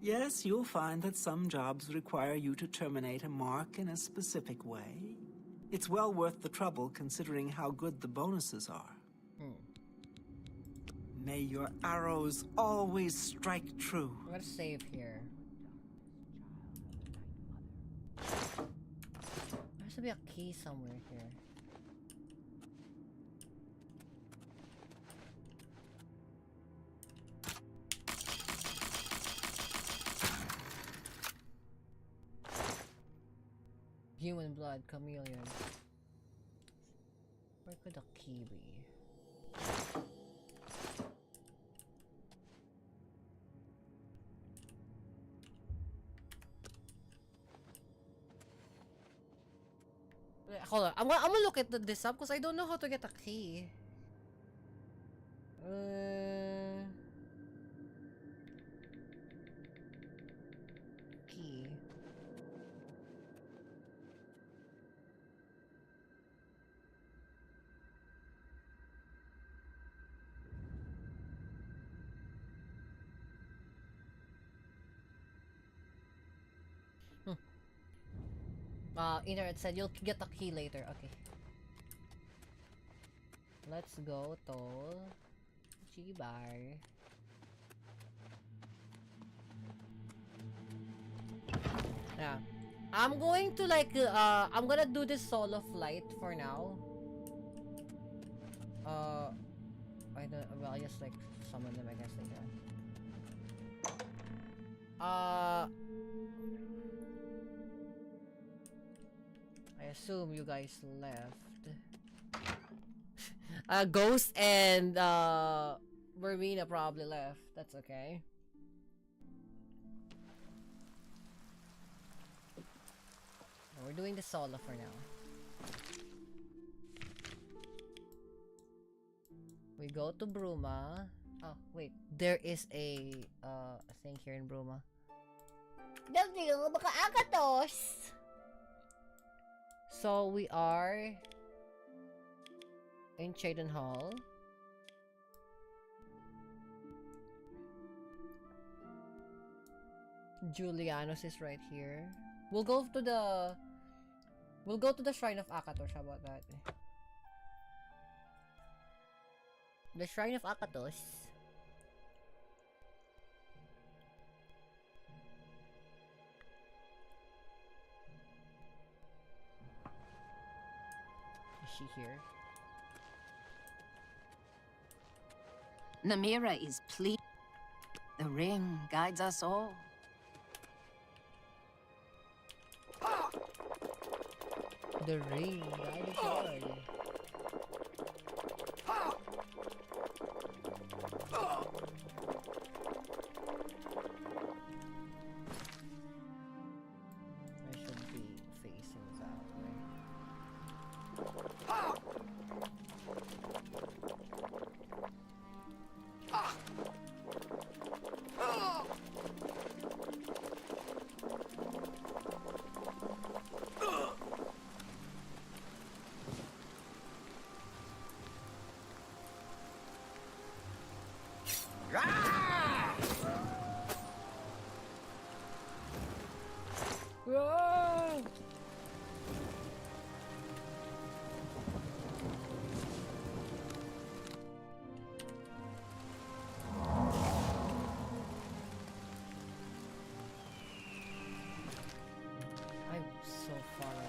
Yes, you'll find that some jobs require you to terminate a mark in a specific way. It's well worth the trouble considering how good the bonuses are. May your arrows always strike true. I'm gonna save here. There should be a key somewhere here. Human blood, chameleon. Where could a key be? Wait, hold on, I'm gonna look at this up because I don't know how to get a key. Key. Internet said you'll get the key later. Okay. Let's go to G-Bar. Yeah. I'm going to like, I'm gonna do this solo flight for now. I don't, well, I just like summon them, I guess, like that. I assume you guys left. Ghost and, Vermina probably left. That's okay. We're doing the solo for now. We go to Bruma. Oh, wait. There is a thing here in Bruma. So we are in Chaden Hall. Julianos is right here. We'll go to the Shrine of Akatos. How about that? The Shrine of Akatos. Is she here? Namira is pleased. The ring guides us all. The ring guides us all. I should be facing that way. Whoa! I'm so far away.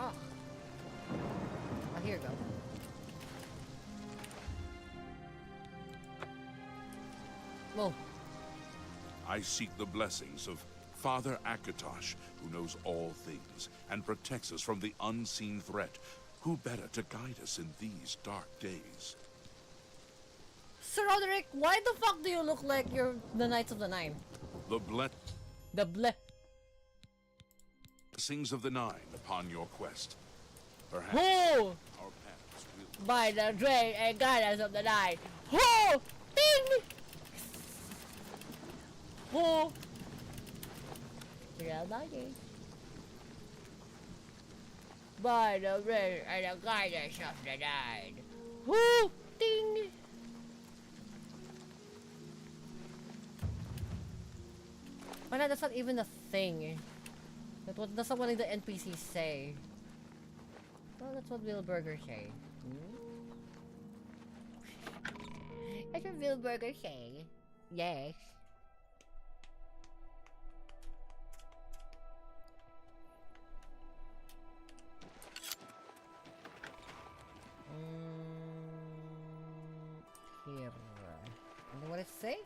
Oh, here you go. Whoa. I seek the blessings of Father Akatosh, who knows all things and protects us from the unseen threat. Who better to guide us in these dark days? Sir Roderick, why the fuck do you look like you're the Knights of the Nine? The blessings of the Nine upon your quest. Perhaps Who? our paths will... By the great and guidance of the Nine. Who? Ding! Who? Real magic. By the great and the guidance of the Nine. Who? Ding! Oh, no, that's not even a thing. That's not what the NPCs say. Well, that's what Wilburger say. That's what Wilburger say. Yes. Here. And then what does it say?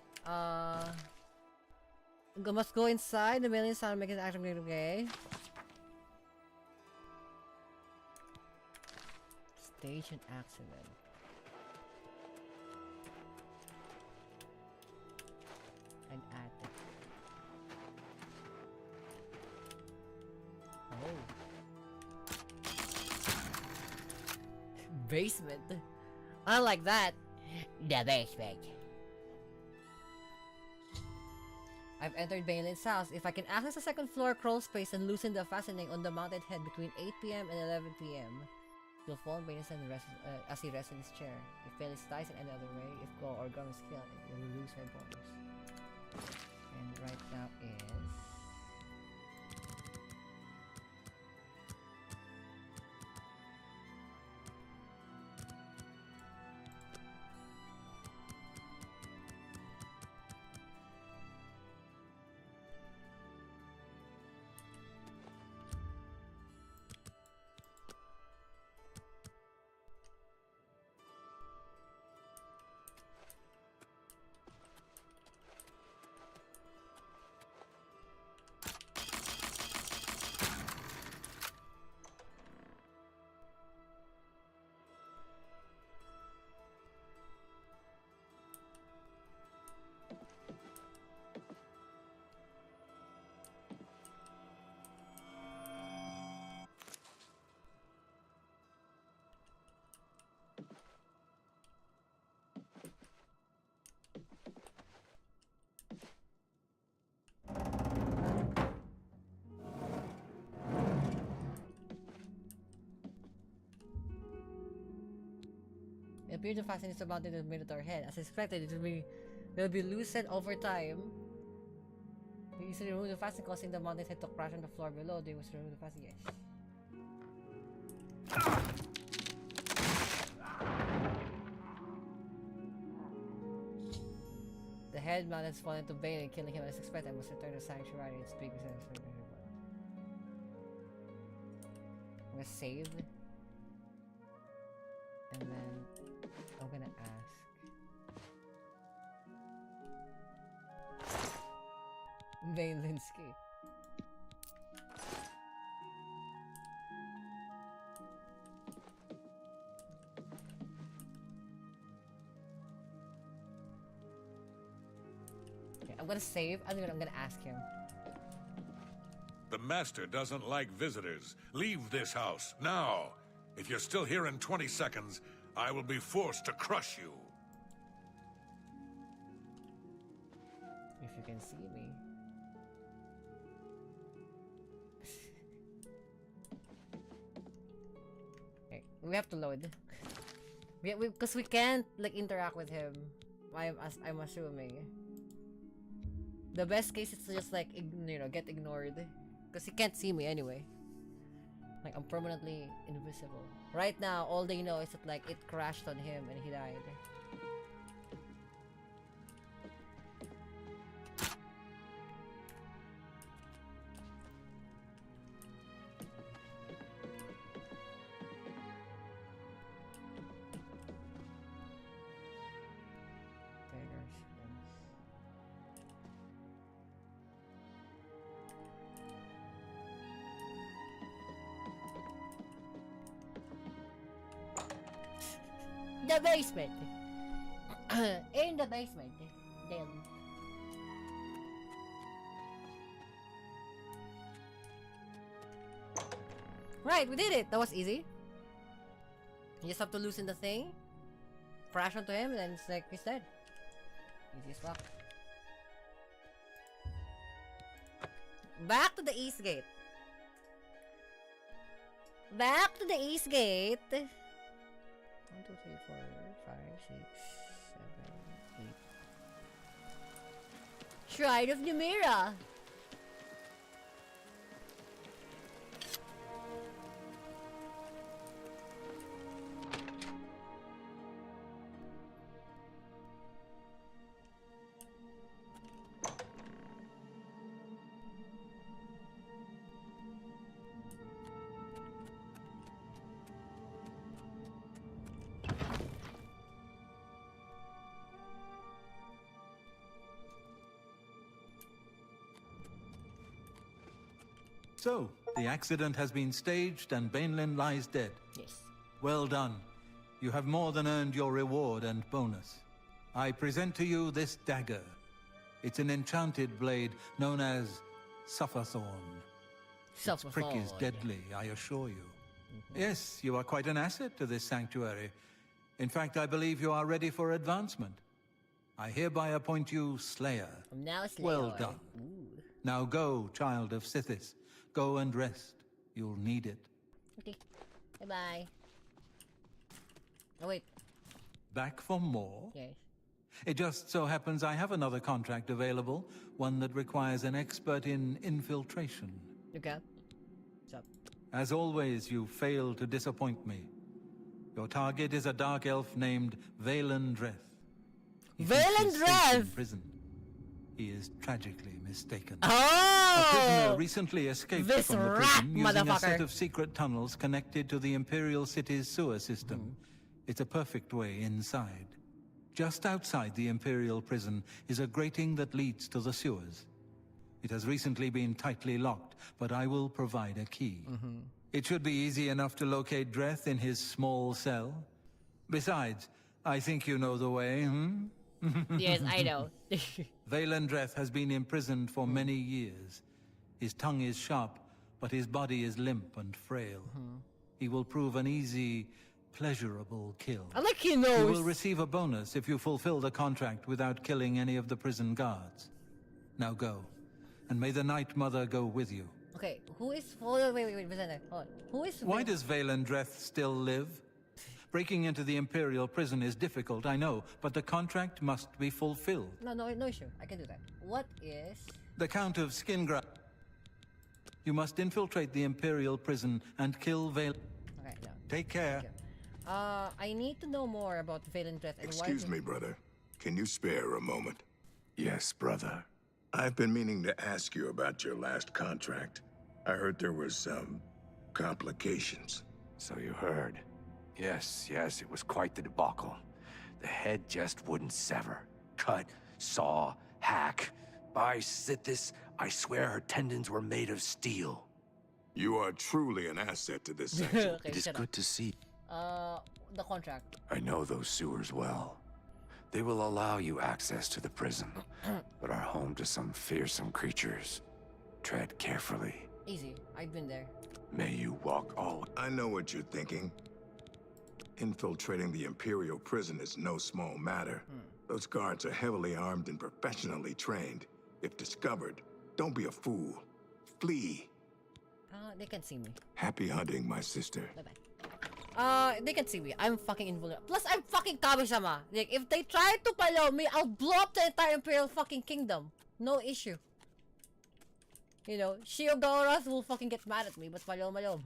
Must go inside. The million sound make an action great, okay? Station accident. An attic. Oh. Basement. I like that. The basement. I've entered Banelin's house. If I can access the second floor crawl space and loosen the fastening on the mounted head between 8 p.m. and 11 p.m., you'll fall on Banelin's as he rests in his chair. If Banelin's dies in any other way, if Go or Gum is killed, you will lose my bonus. And right now is... It appears the fastening is about to the Minotaur head. As expected, will be loosened over time. You easily remove the fastening, causing the mounted head to crash on the floor below. They must remove the fastening. Yes. The head mounted has fallen to Bane and killing him as expected. I must return to the sanctuary and speak with him. I'm gonna save. And then I'm gonna ask Vane Linsky. Okay, I'm gonna save and then I'm gonna ask him. The master doesn't like visitors. Leave this house, now! If you're still here in 20 seconds, I will be forced to crush you. If you can see me. Okay, we have to load. Because we can't like interact with him. I'm assuming. The best case is to just like get ignored, because he can't see me anyway. Like, I'm permanently invisible. Right now, all they know is that, like, it crashed on him and he died. The basement. In the basement. Then. Right, we did it. That was easy. You just have to loosen the thing, crash onto him, and then it's like he's dead. Easy as fuck. Back to the east gate. Back to the east gate. 1, 2, 3, 4, 5, 6, 7, 8. Shrine of Numera. So, the accident has been staged and Bainlin lies dead. Yes. Well done. You have more than earned your reward and bonus. I present to you this dagger. It's an enchanted blade known as Sufferthorn. Its prick is deadly, I assure you. Yes, you are quite an asset to this sanctuary. In fact, I believe you are ready for advancement. I hereby appoint you Slayer. I'm now Slayer. Well done. Now go, child of Sithis. Go and rest. You'll need it. Okay. Bye-bye. Oh, wait. Back for more? Yes. It just so happens I have another contract available, one that requires an expert in infiltration. Okay. What's up? As always, you fail to disappoint me. Your target is a dark elf named Valen Dreth. Valen Dreth! Prison. He is tragically mistaken. Oh! A prisoner recently escaped This from the rat prison using a motherfucker. set of secret tunnels connected to the Imperial City's sewer system. It's a perfect way inside. Just outside the Imperial prison is a grating that leads to the sewers. It has recently been tightly locked, but I will provide a key. It should be easy enough to locate Dreth in his small cell. Besides, I think you know the way, hmm? Yes, I know. Valen Dreth has been imprisoned for many years. His tongue is sharp, but his body is limp and frail. He will prove an easy, pleasurable kill. I like he knows. You will receive a bonus if you fulfill the contract without killing any of the prison guards. Now go, and may the Night Mother go with you. Okay, who is... Hold on, wait, hold on. Who is... Why does Valen Dreth still live? Breaking into the Imperial prison is difficult, I know, but the contract must be fulfilled. No issue. I can do that. What is... The Count of Skingra. You must infiltrate the Imperial prison and kill Valen. Okay, no. Take care. I need to know more about Valen Dreth and Excuse me, brother. Can you spare a moment? Yes, brother. I've been meaning to ask you about your last contract. I heard there was some complications. So you heard. Yes, it was quite the debacle. The head just wouldn't sever. Cut, saw, hack. By Sithis, I swear her tendons were made of steel. You are truly an asset to this section. It is good to see. The contract. I know those sewers well. They will allow you access to the prison, but are home to some fearsome creatures. Tread carefully. Easy. I've been there. May you walk all... I know what you're thinking. Infiltrating the Imperial prison is no small matter. Those guards are heavily armed and professionally trained. If discovered, don't be a fool. Flee. They can see me. Happy hunting, my sister. Bye-bye. They can see me. I'm fucking invulnerable. Plus, I'm fucking Kami-sama. Like, if they try to follow me, I'll blow up the entire Imperial fucking kingdom. No issue. You know, Shiogorath will fucking get mad at me, but Palom.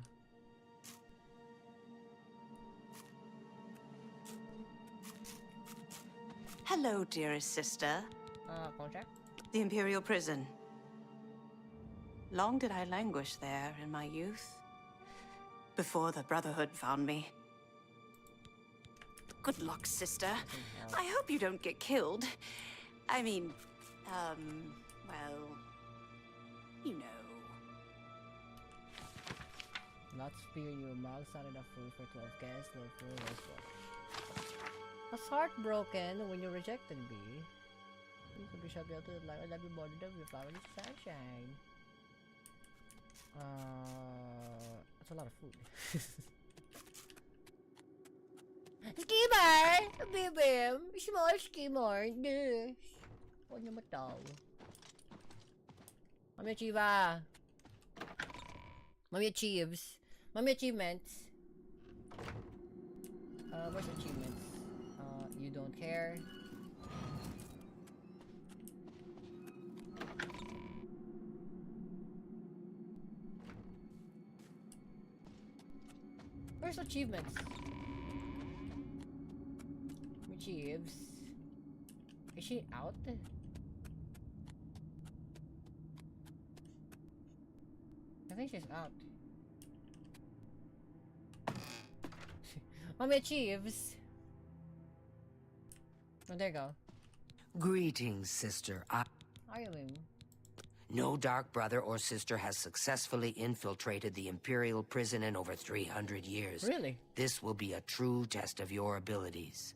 Hello, dearest sister. Contract? The Imperial prison. Long did I languish there in my youth, before the Brotherhood found me. Good luck, sister. I hope you don't get killed. I mean, well, you know. Not spearing your mouth, not enough food for 12 guests, no food, no smoke. I was heartbroken when you rejected me. Please don't be shabby out to the life. I love you more than your flower is sunshine. That's a lot of food. Skimmer! Baby! Small skimmer! Yes! Huwag na mataw. Mami Chiva! Mami Achieves! Mami Achievements! Where's achievements? You don't care. Where's achievements? Achieves. Is she out? I think she's out. Mommy achieves. Oh, there you go. Greetings, sister. How are you doing? No dark brother or sister has successfully infiltrated the Imperial prison in over 300 years. Really? This will be a true test of your abilities.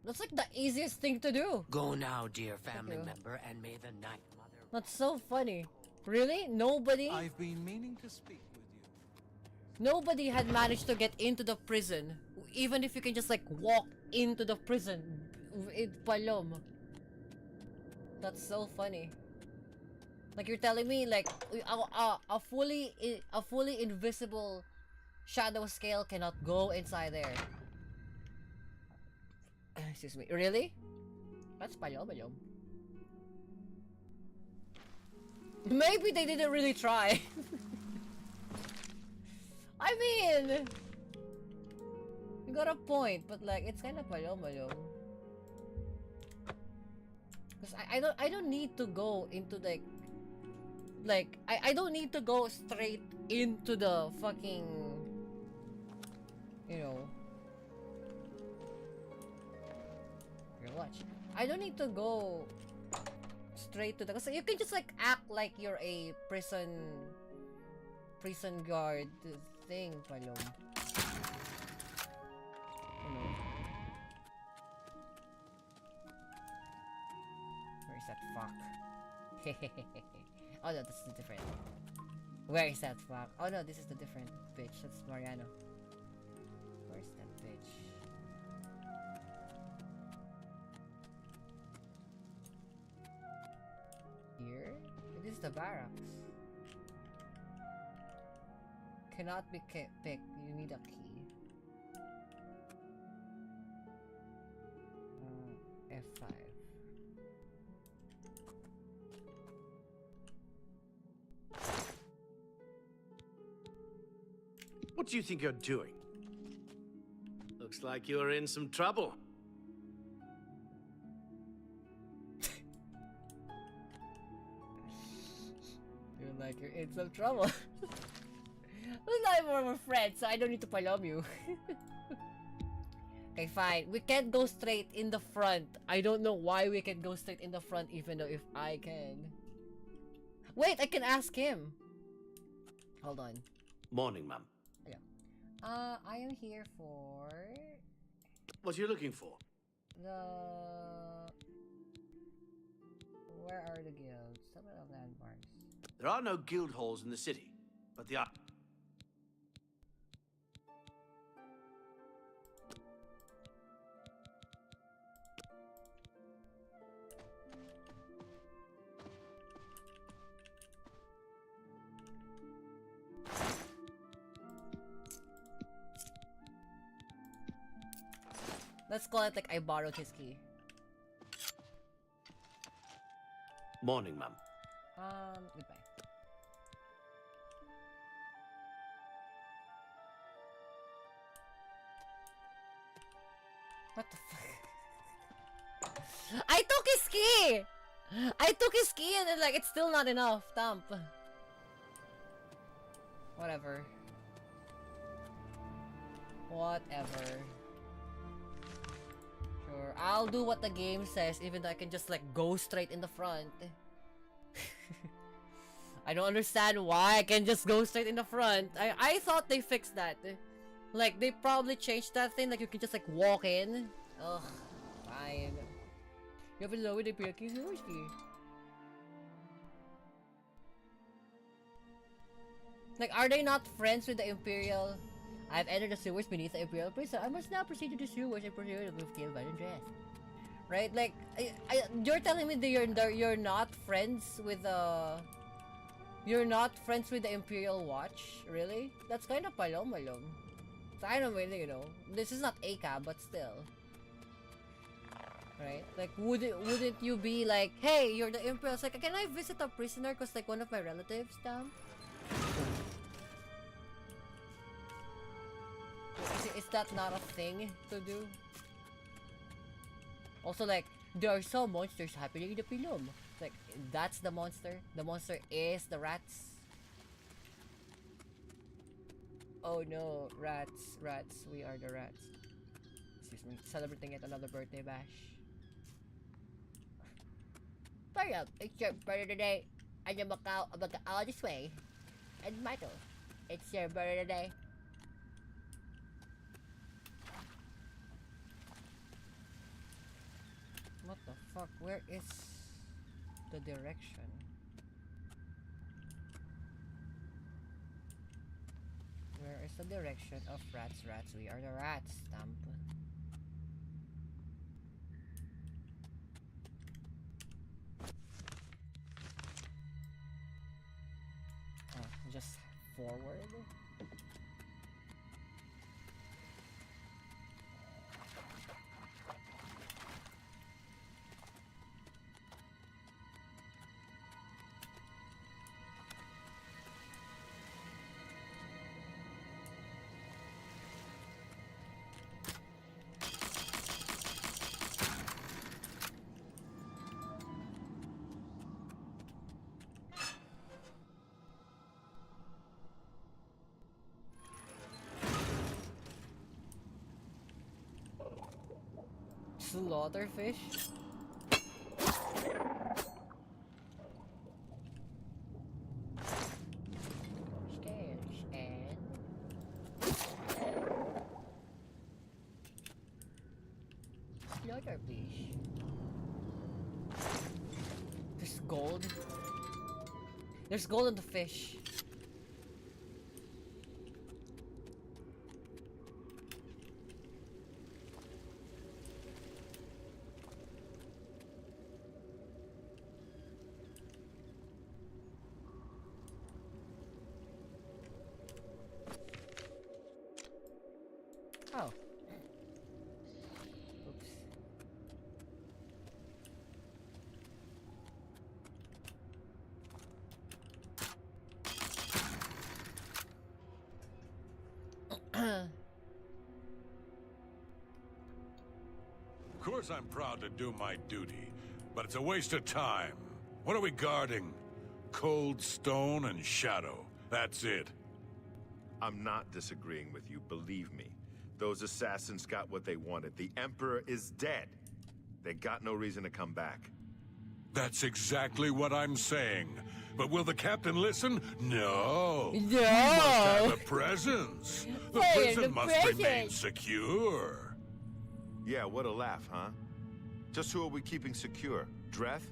That's like the easiest thing to do. Go now, dear family member, and may the Night Mother... That's so funny. Really? Nobody? I've been meaning to speak with you. Nobody had managed to get into the prison. Even if you can just like walk into the prison in Palom. That's so funny. Like you're telling me like a fully invisible shadow scale cannot go inside there. Excuse me. Really? That's palom. Maybe they didn't really try. I mean, you got a point, but like it's kind of palom. Cause I don't need to go into like I don't need to go straight into the fucking, you know. Here, watch. I don't need to go straight to the, cause you can just like act like you're a prison guard thing, palom. You know. Where is that fuck? Oh no, this is different. Where is that fuck? Oh no, this is the different bitch. That's Mariano. Where's that bitch? Here? This is the barracks. Cannot be picked. You need a key. F5. What do you think you're doing? Looks like you're in some trouble. You're like you're in some trouble. We're not even friends, so I don't need to palom you. Okay, fine. We can't go straight in the front. I don't know why we can go straight in the front, even though if I can. Wait, I can ask him. Hold on. Morning, ma'am. Yeah. I am here for What are you looking for? Where are the guilds? Some of the landmarks. There are no guild halls in the city, but the Let's call it like I borrowed his key. Morning, ma'am. Goodbye. What the fuck? I took his key! I took his key and then like it's still not enough. Thump. Whatever. Sure, I'll do what the game says, even though I can just like go straight in the front. I don't understand why I can just go straight in the front. I thought they fixed that. Like, they probably changed that thing, like you can just like walk in. Ugh, fine. You have a lower the Pirky Sushi. Like, are they not friends with the Imperial? I've entered the sewers beneath the Imperial prison. I must now proceed to the sewers and proceed with killed by the dress. Right? Like, you're telling me that you're not friends with the... You're not friends with the Imperial Watch? Really? That's kind of palom. So I don't really, you know. This is not ACAB, but still. Right? Like, wouldn't you be like, hey, you're the Imperial. It's like, can I visit a prisoner? Because, like, one of my relatives down? Is that not a thing to do? Also, like, there are some monsters happening in the pilum. Like, that's the monster. The monster is the rats. Oh no, rats. We are the rats. Excuse me, celebrating yet another birthday bash. Hurry up, it's your birthday today. And you're about all this way. And Michael, it's your birthday today. What the fuck? Where is the direction? Where is the direction of rats? We are the rats, stamp. just forward? Slaughterfish? Stairs and... Slaughterfish. There's gold. There's gold in the fish. Oh. Oops. Of course I'm proud to do my duty, but it's a waste of time. What are we guarding? Cold stone and shadow. That's it. I'm not disagreeing with you, believe me. Those assassins got what they wanted. The Emperor is dead. They got no reason to come back. That's exactly what I'm saying. But will the captain listen? No. No. He must have a presence. The Hey, prison the must prison. remain secure. Yeah, what a laugh, huh? Just who are we keeping secure? Dreth?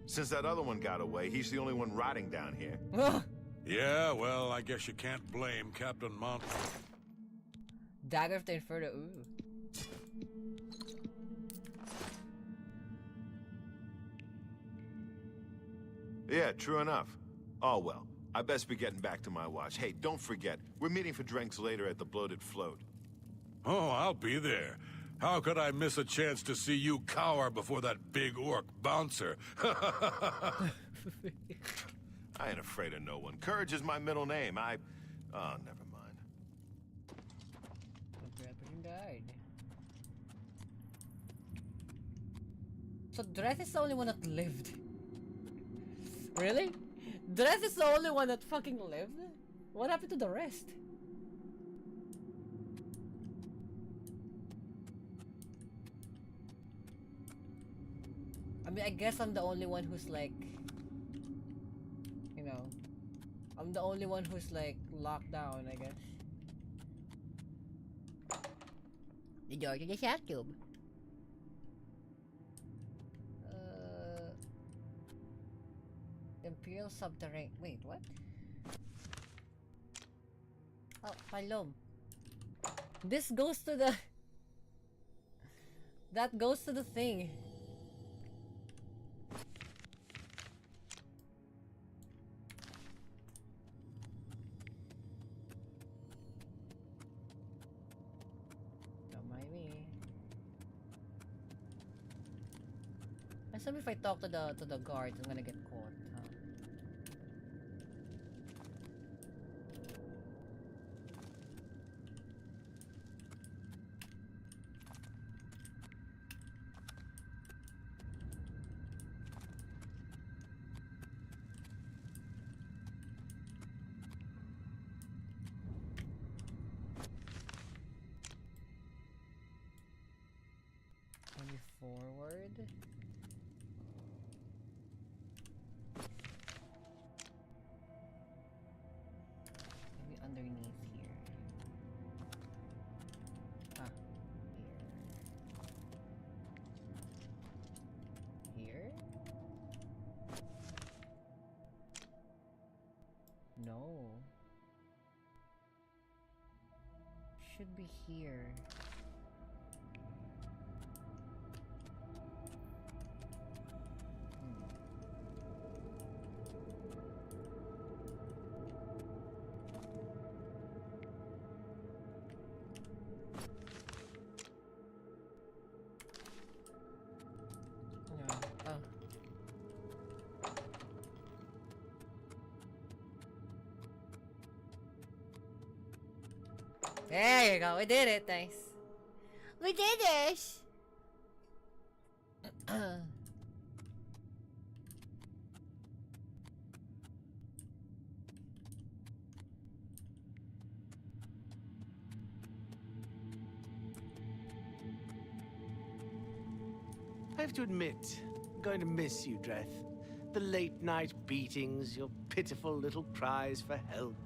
Since that other one got away, he's the only one rotting down here. Yeah, well, I guess you can't blame Captain Mont. Dagger of the Inferno. Ooh. Yeah, true enough. Oh well, I best be getting back to my watch. Hey, don't forget, we're meeting for drinks later at the Bloated Float. Oh, I'll be there. How could I miss a chance to see you cower before that big orc bouncer? I ain't afraid of no one. Courage is my middle name. Oh, never mind. The person died. So Dreth is the only one that lived. Really? Dreth is the only one that fucking lived? What happened to the rest? I mean, I guess I'm the only one who's like, you know, I'm the only one who's like locked down, I guess. The door to the shaft tube. Imperial subterranean. Wait, what? Oh, Palom. This goes to the. That goes to the thing. Don't mind me. I assume if I talk to the guards, I'm gonna get caught. Huh? Maybe forward. Maybe underneath here. Ah, here. Here? No. Should be here. There you go. We did it. Nice. We did this. I have to admit, I'm going to miss you, Dreth. The late-night beatings, your pitiful little cries for help.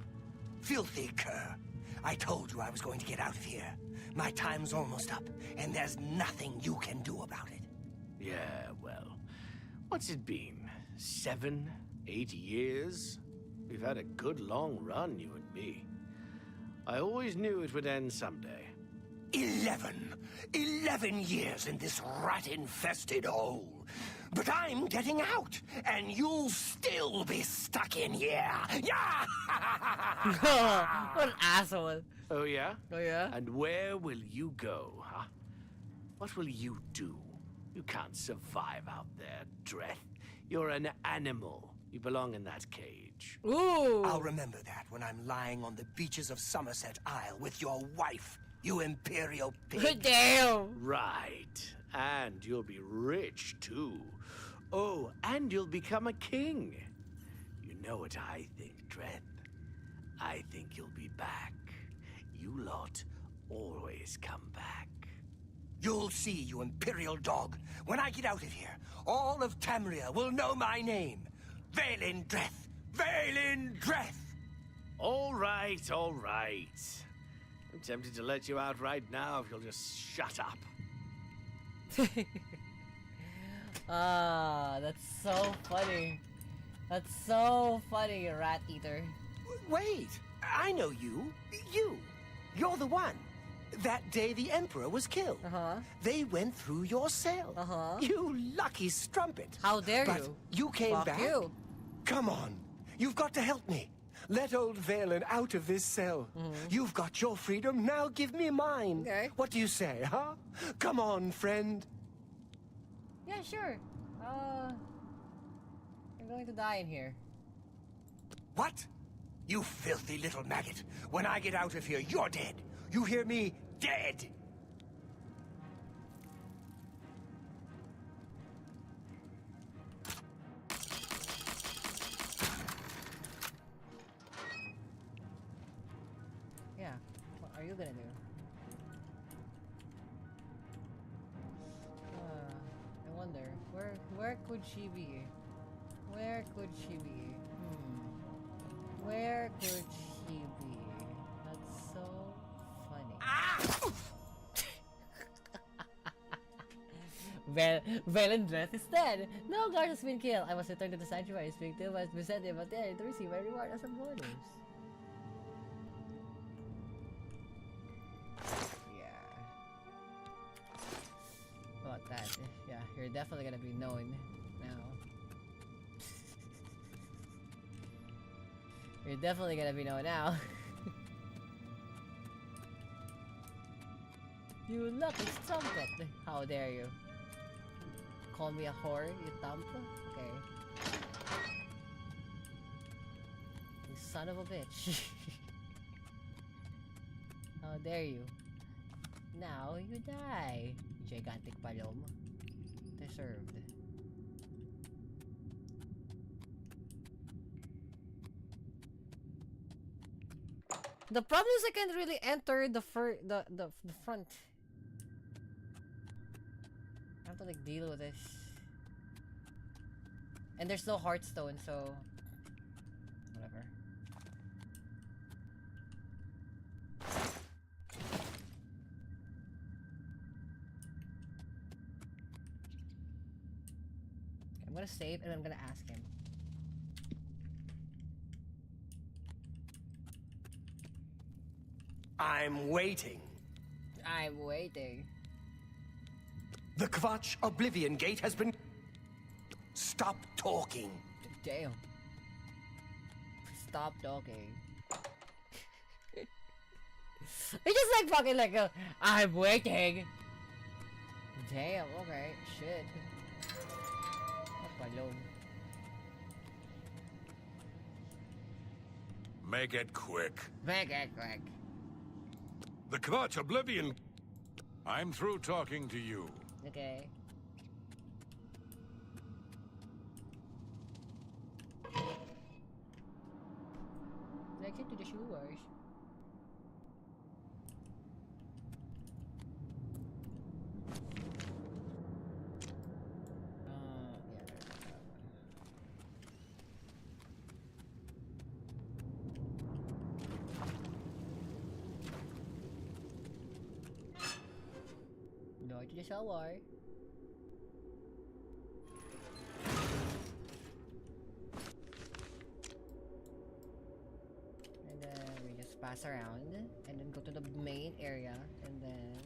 Filthy cur. I told you I was going to get out of here. My time's almost up, and there's nothing you can do about it. Yeah, well, what's it been? 7, 8 years? We've had a good long run, you and me. I always knew it would end someday. 11 years in this rat-infested hole. But I'm getting out, and you'll still be stuck in here. Yeah! What an asshole. Oh, yeah? Oh, yeah? And where will you go, huh? What will you do? You can't survive out there, Dreth. You're an animal. You belong in that cage. Ooh! I'll remember that when I'm lying on the beaches of Somerset Isle with your wife, you imperial pig. Damn! Right. And you'll be rich, too. Oh, and you'll become a king. You know what I think, Dreth? I think you'll be back. You lot always come back. You'll see, you imperial dog. When I get out of here, all of Tamriel will know my name. Vaelin Dreth. Vaelin Dreth. All right, all right. I'm tempted to let you out right now if you'll just shut up. Ah, that's so funny. That's so funny, you rat eater. Wait, I know you. You're the one. That day the Emperor was killed. They went through your cell. You lucky strumpet. How dare but you? You came Fuck back. you. Come on. You've got to help me. Let old Vaelin out of this cell. You've got your freedom, now give me mine. Okay. What do you say, huh? Come on, friend. Yeah, sure. You're going to die in here. What? You filthy little maggot. When I get out of here, you're dead. You hear me? Dead. Yeah. What are you gonna do? I wonder. Where could she be? Where could she be? Where could she be? That's so funny. Vaelin Dreth is dead. No guard has been killed. I must return to the sanctuary. Speak to must be sent him out there to receive my reward as a bonus. Yeah. About that. Yeah, you're definitely gonna be known now. You're definitely gonna be known now. You lucky strumpet! How dare you? Call me a whore, you thump? Okay. You son of a bitch. How dare you? Now you die, gigantic palom. Deserved. The problem is I can't really enter the front. I have to like deal with this. And there's no heartstone, so whatever. I'm gonna save and I'm gonna ask him. I'm waiting. I'm waiting. The Kvatch Oblivion Gate has been... Stop talking. Damn. Stop talking. It's just like fucking like I'm waiting. Damn, okay, shit. That's my load. Make it quick. Make it quick. The clutch oblivion. I'm through talking to you. Okay. Let's get to the sewers. Door to the shower. And then we just pass around and then go to the main area and then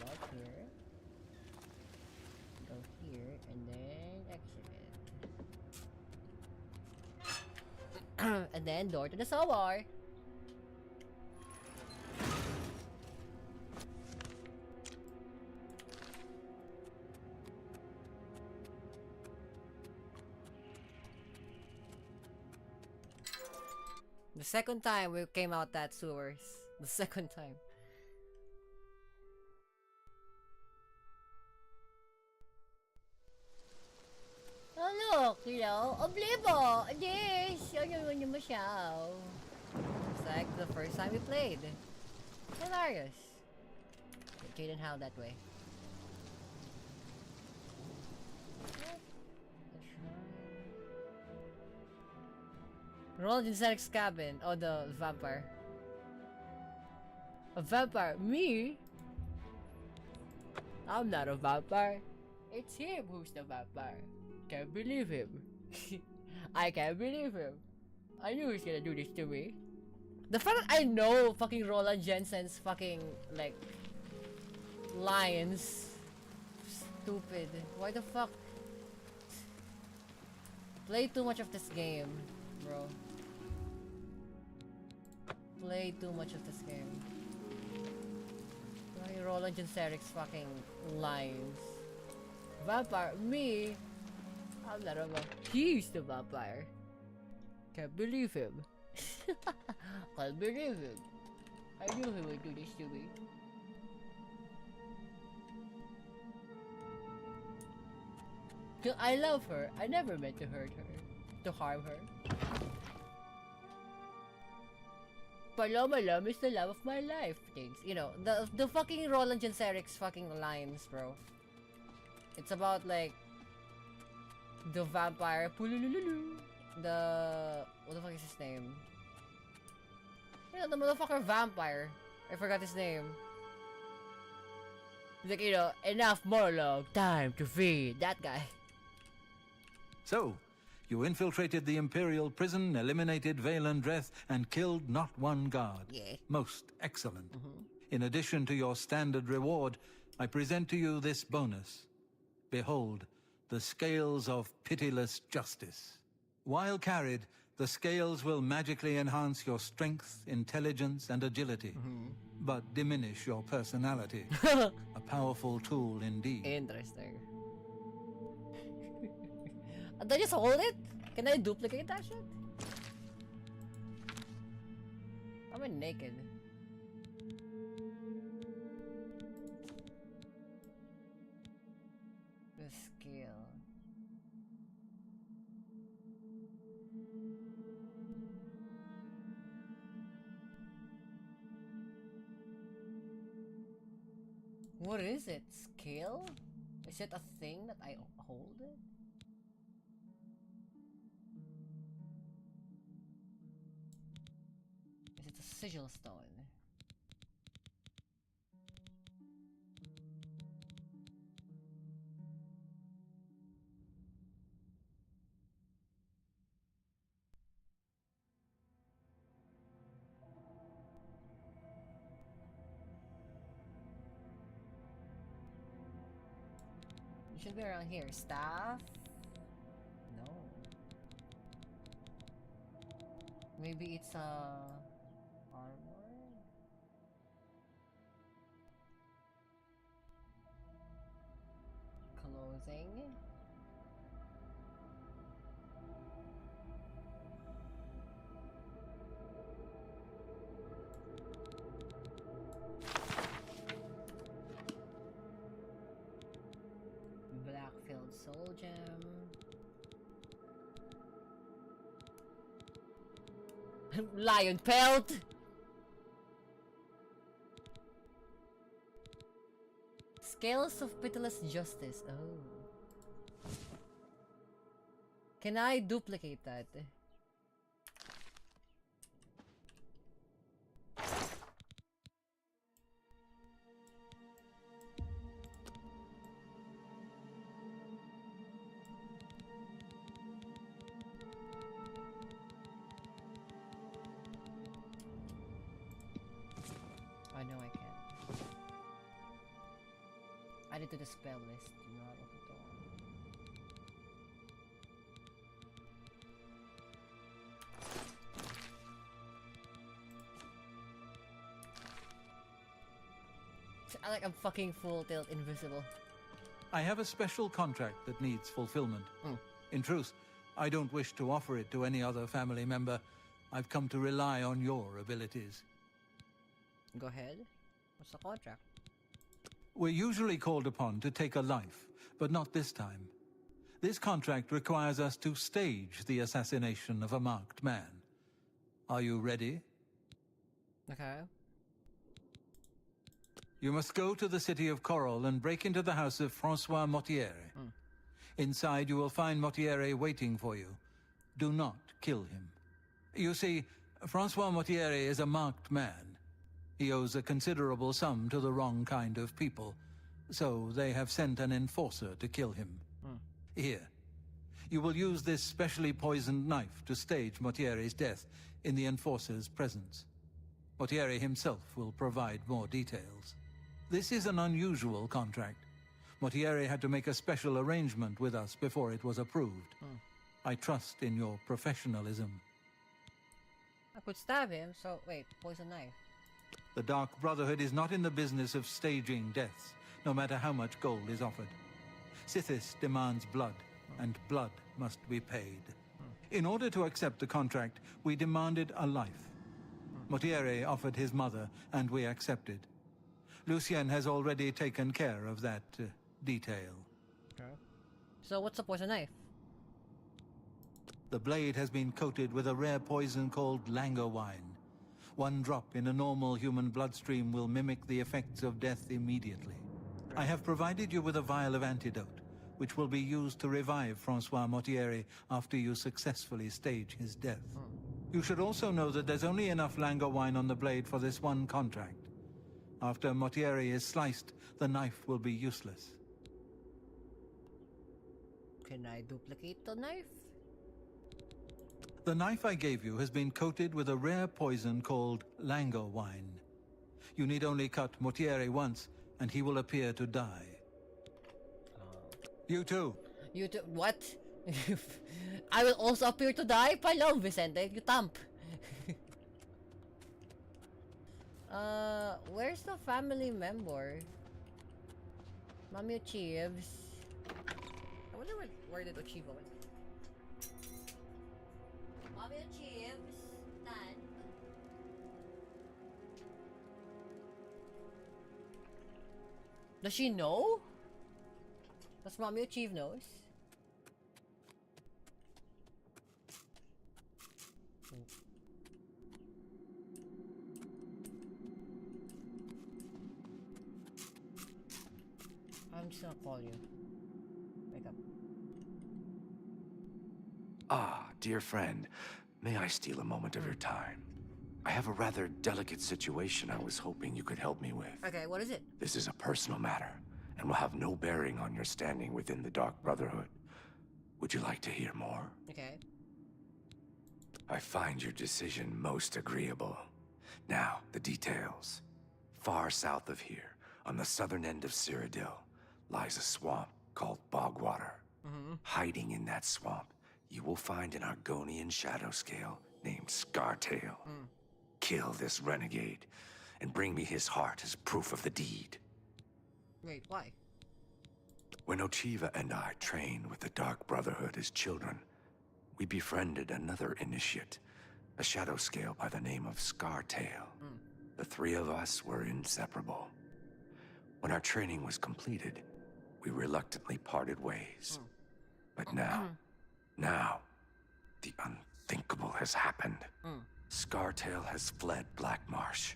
about here. Go here and then exit it. And then door to the shower. The second time we came out that sewers. The second time. Oh look, you know, Oblivo! This! Yun mo siya. It's like the first time we played. Hilarious. Jaden Howe that way. Rolled in Zerek's cabin. Oh, the vampire. A vampire? Me? I'm not a vampire. It's him who's the vampire. Can't believe him. I can't believe him. I knew he was gonna do this to me. The fact that I know fucking Roland Jensen's fucking, like, lines. Stupid. Why the fuck? Play too much of this game, bro. Play too much of this game. Why Roland Jensen's fucking lines? Vampire? Me? I'm not a vampire. He's the vampire. Can't believe him. Can't believe him. I knew he would do this to me. I love her. I never meant to hurt her. To harm her. Paloma is the love of my life. Things. You know, the fucking Roland Jenseric's fucking lines, bro. It's about like the vampire. The what the fuck is his name? You know, the motherfucker vampire. I forgot his name. Like, you know, enough monologue, time to feed that guy. So, you infiltrated the Imperial prison, eliminated Valen Dreth, and killed not one guard. Yeah. Most excellent. In addition to your standard reward, I present to you this bonus. Behold, the scales of pitiless justice. While carried, the scales will magically enhance your strength, intelligence, and agility, but diminish your personality. A powerful tool indeed. Interesting. And I just hold it? Can I duplicate that shit? I'm naked. The scale. What is it? Scale? Is it a thing that I hold it? Is it a sigil stone? It should be around here. Staff? No. Maybe it's armor? Clothes. something. Blackfield Soul Gem. Lion Pelt! Scales of Pitiless Justice. Oh. Can I duplicate that? I know I can. Add it to the spell list. Like I'm fucking full tilt invisible. I have a special contract that needs fulfillment. In truth, I don't wish to offer it to any other family member. I've come to rely on your abilities. Go ahead. What's the contract? We're usually called upon to take a life, but not this time. This contract requires us to stage the assassination of a marked man. Are you ready? Okay. You must go to the city of Coral and break into the house of Francois Mortiere. Inside you will find Mortiere waiting for you. Do not kill him. You see, Francois Mortiere is a marked man. He owes a considerable sum to the wrong kind of people, so they have sent an enforcer to kill him. Here. You will use this specially poisoned knife to stage Mortiere's death in the enforcer's presence. Mortiere himself will provide more details. This is an unusual contract. Mortiere had to make a special arrangement with us before it was approved. I trust in your professionalism. I could stab him, so wait, poison knife. The Dark Brotherhood is not in the business of staging deaths, no matter how much gold is offered. Sithis demands blood, and blood must be paid. In order to accept the contract, we demanded a life. Mortiere offered his mother, and we accepted. Lucien has already taken care of that detail. Okay. So what's the poison knife? The blade has been coated with a rare poison called langowine. One drop in a normal human bloodstream will mimic the effects of death immediately. I have provided you with a vial of antidote, which will be used to revive Francois Mortiere after you successfully stage his death. You should also know that there's only enough langowine on the blade for this one contract. After Mortiere is sliced, the knife will be useless. Can I duplicate the knife? The knife I gave you has been coated with a rare poison called langowine. You need only cut Mortiere once, and he will appear to die. You too. You too? What? I will also appear to die? Palom, Vicente, you thump. Where's the family member? Mami Achieves. I wonder where did Achieve go? Mami Achieves. Nan. Does she know? Does Mommy Achieve knows? I'm just gonna call you. Wake up. Ah, dear friend, may I steal a moment of your time? I have a rather delicate situation I was hoping you could help me with. Okay, what is it? This is a personal matter, and will have no bearing on your standing within the Dark Brotherhood. Would you like to hear more? Okay. I find your decision most agreeable. Now, the details. Far south of here, on the southern end of Cyrodiil, lies a swamp called Bogwater. Hiding in that swamp, you will find an Argonian shadow scale named Scartail. Kill this renegade, and bring me his heart as proof of the deed. Wait, why? When Ochiva and I trained with the Dark Brotherhood as children, we befriended another initiate, a shadow scale by the name of Scartail. The three of us were inseparable. When our training was completed, we reluctantly parted ways. But now, the unthinkable has happened. Scartail has fled Black Marsh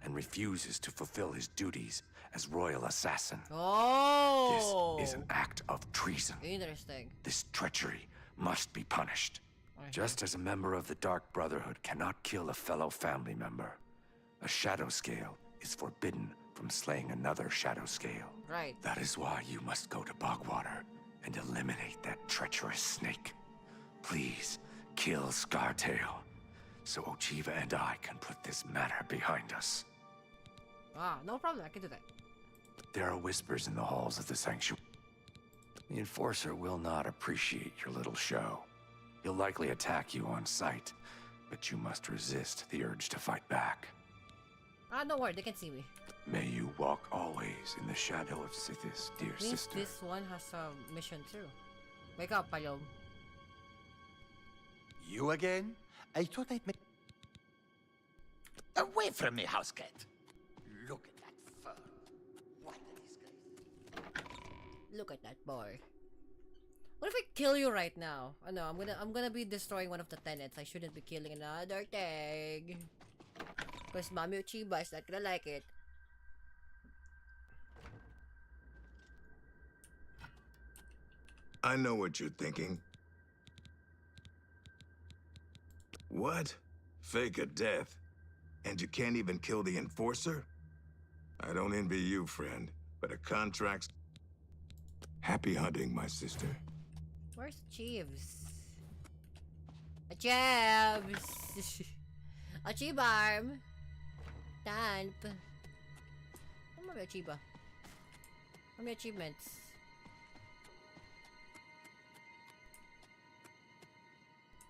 and refuses to fulfill his duties as royal assassin. Oh! This is an act of treason. Interesting. This treachery must be punished. Just as a member of the Dark Brotherhood cannot kill a fellow family member, a shadow scale is forbidden from slaying another shadow scale. Right. That is why you must go to Bogwater and eliminate that treacherous snake. Please, kill Scartail, so Ochiva and I can put this matter behind us. Ah, no problem, I can do that. There are whispers in the halls of the sanctuary. The Enforcer will not appreciate your little show. He'll likely attack you on sight, but you must resist the urge to fight back. Ah, don't worry, they can see me. May you walk always in the shadow of Sithis, dear Means sister. this one has a mission too. Wake up, Palom. You again? I thought I'd make... Away from me, house cat! Look at that fur. What a disgrace. Look at that boy. What if I kill you right now? Oh no, I'm gonna be destroying one of the tenants. I shouldn't be killing another thing. Because Mami Uchiba is not gonna like it. I know what you're thinking. What? Fake a death? And you can't even kill the Enforcer? I don't envy you, friend, but a contract's... Happy hunting, my sister. Where's Chiefs? Chiefs! Achibarm! Tanp! Ano mga Achiba? Ano mga achievements?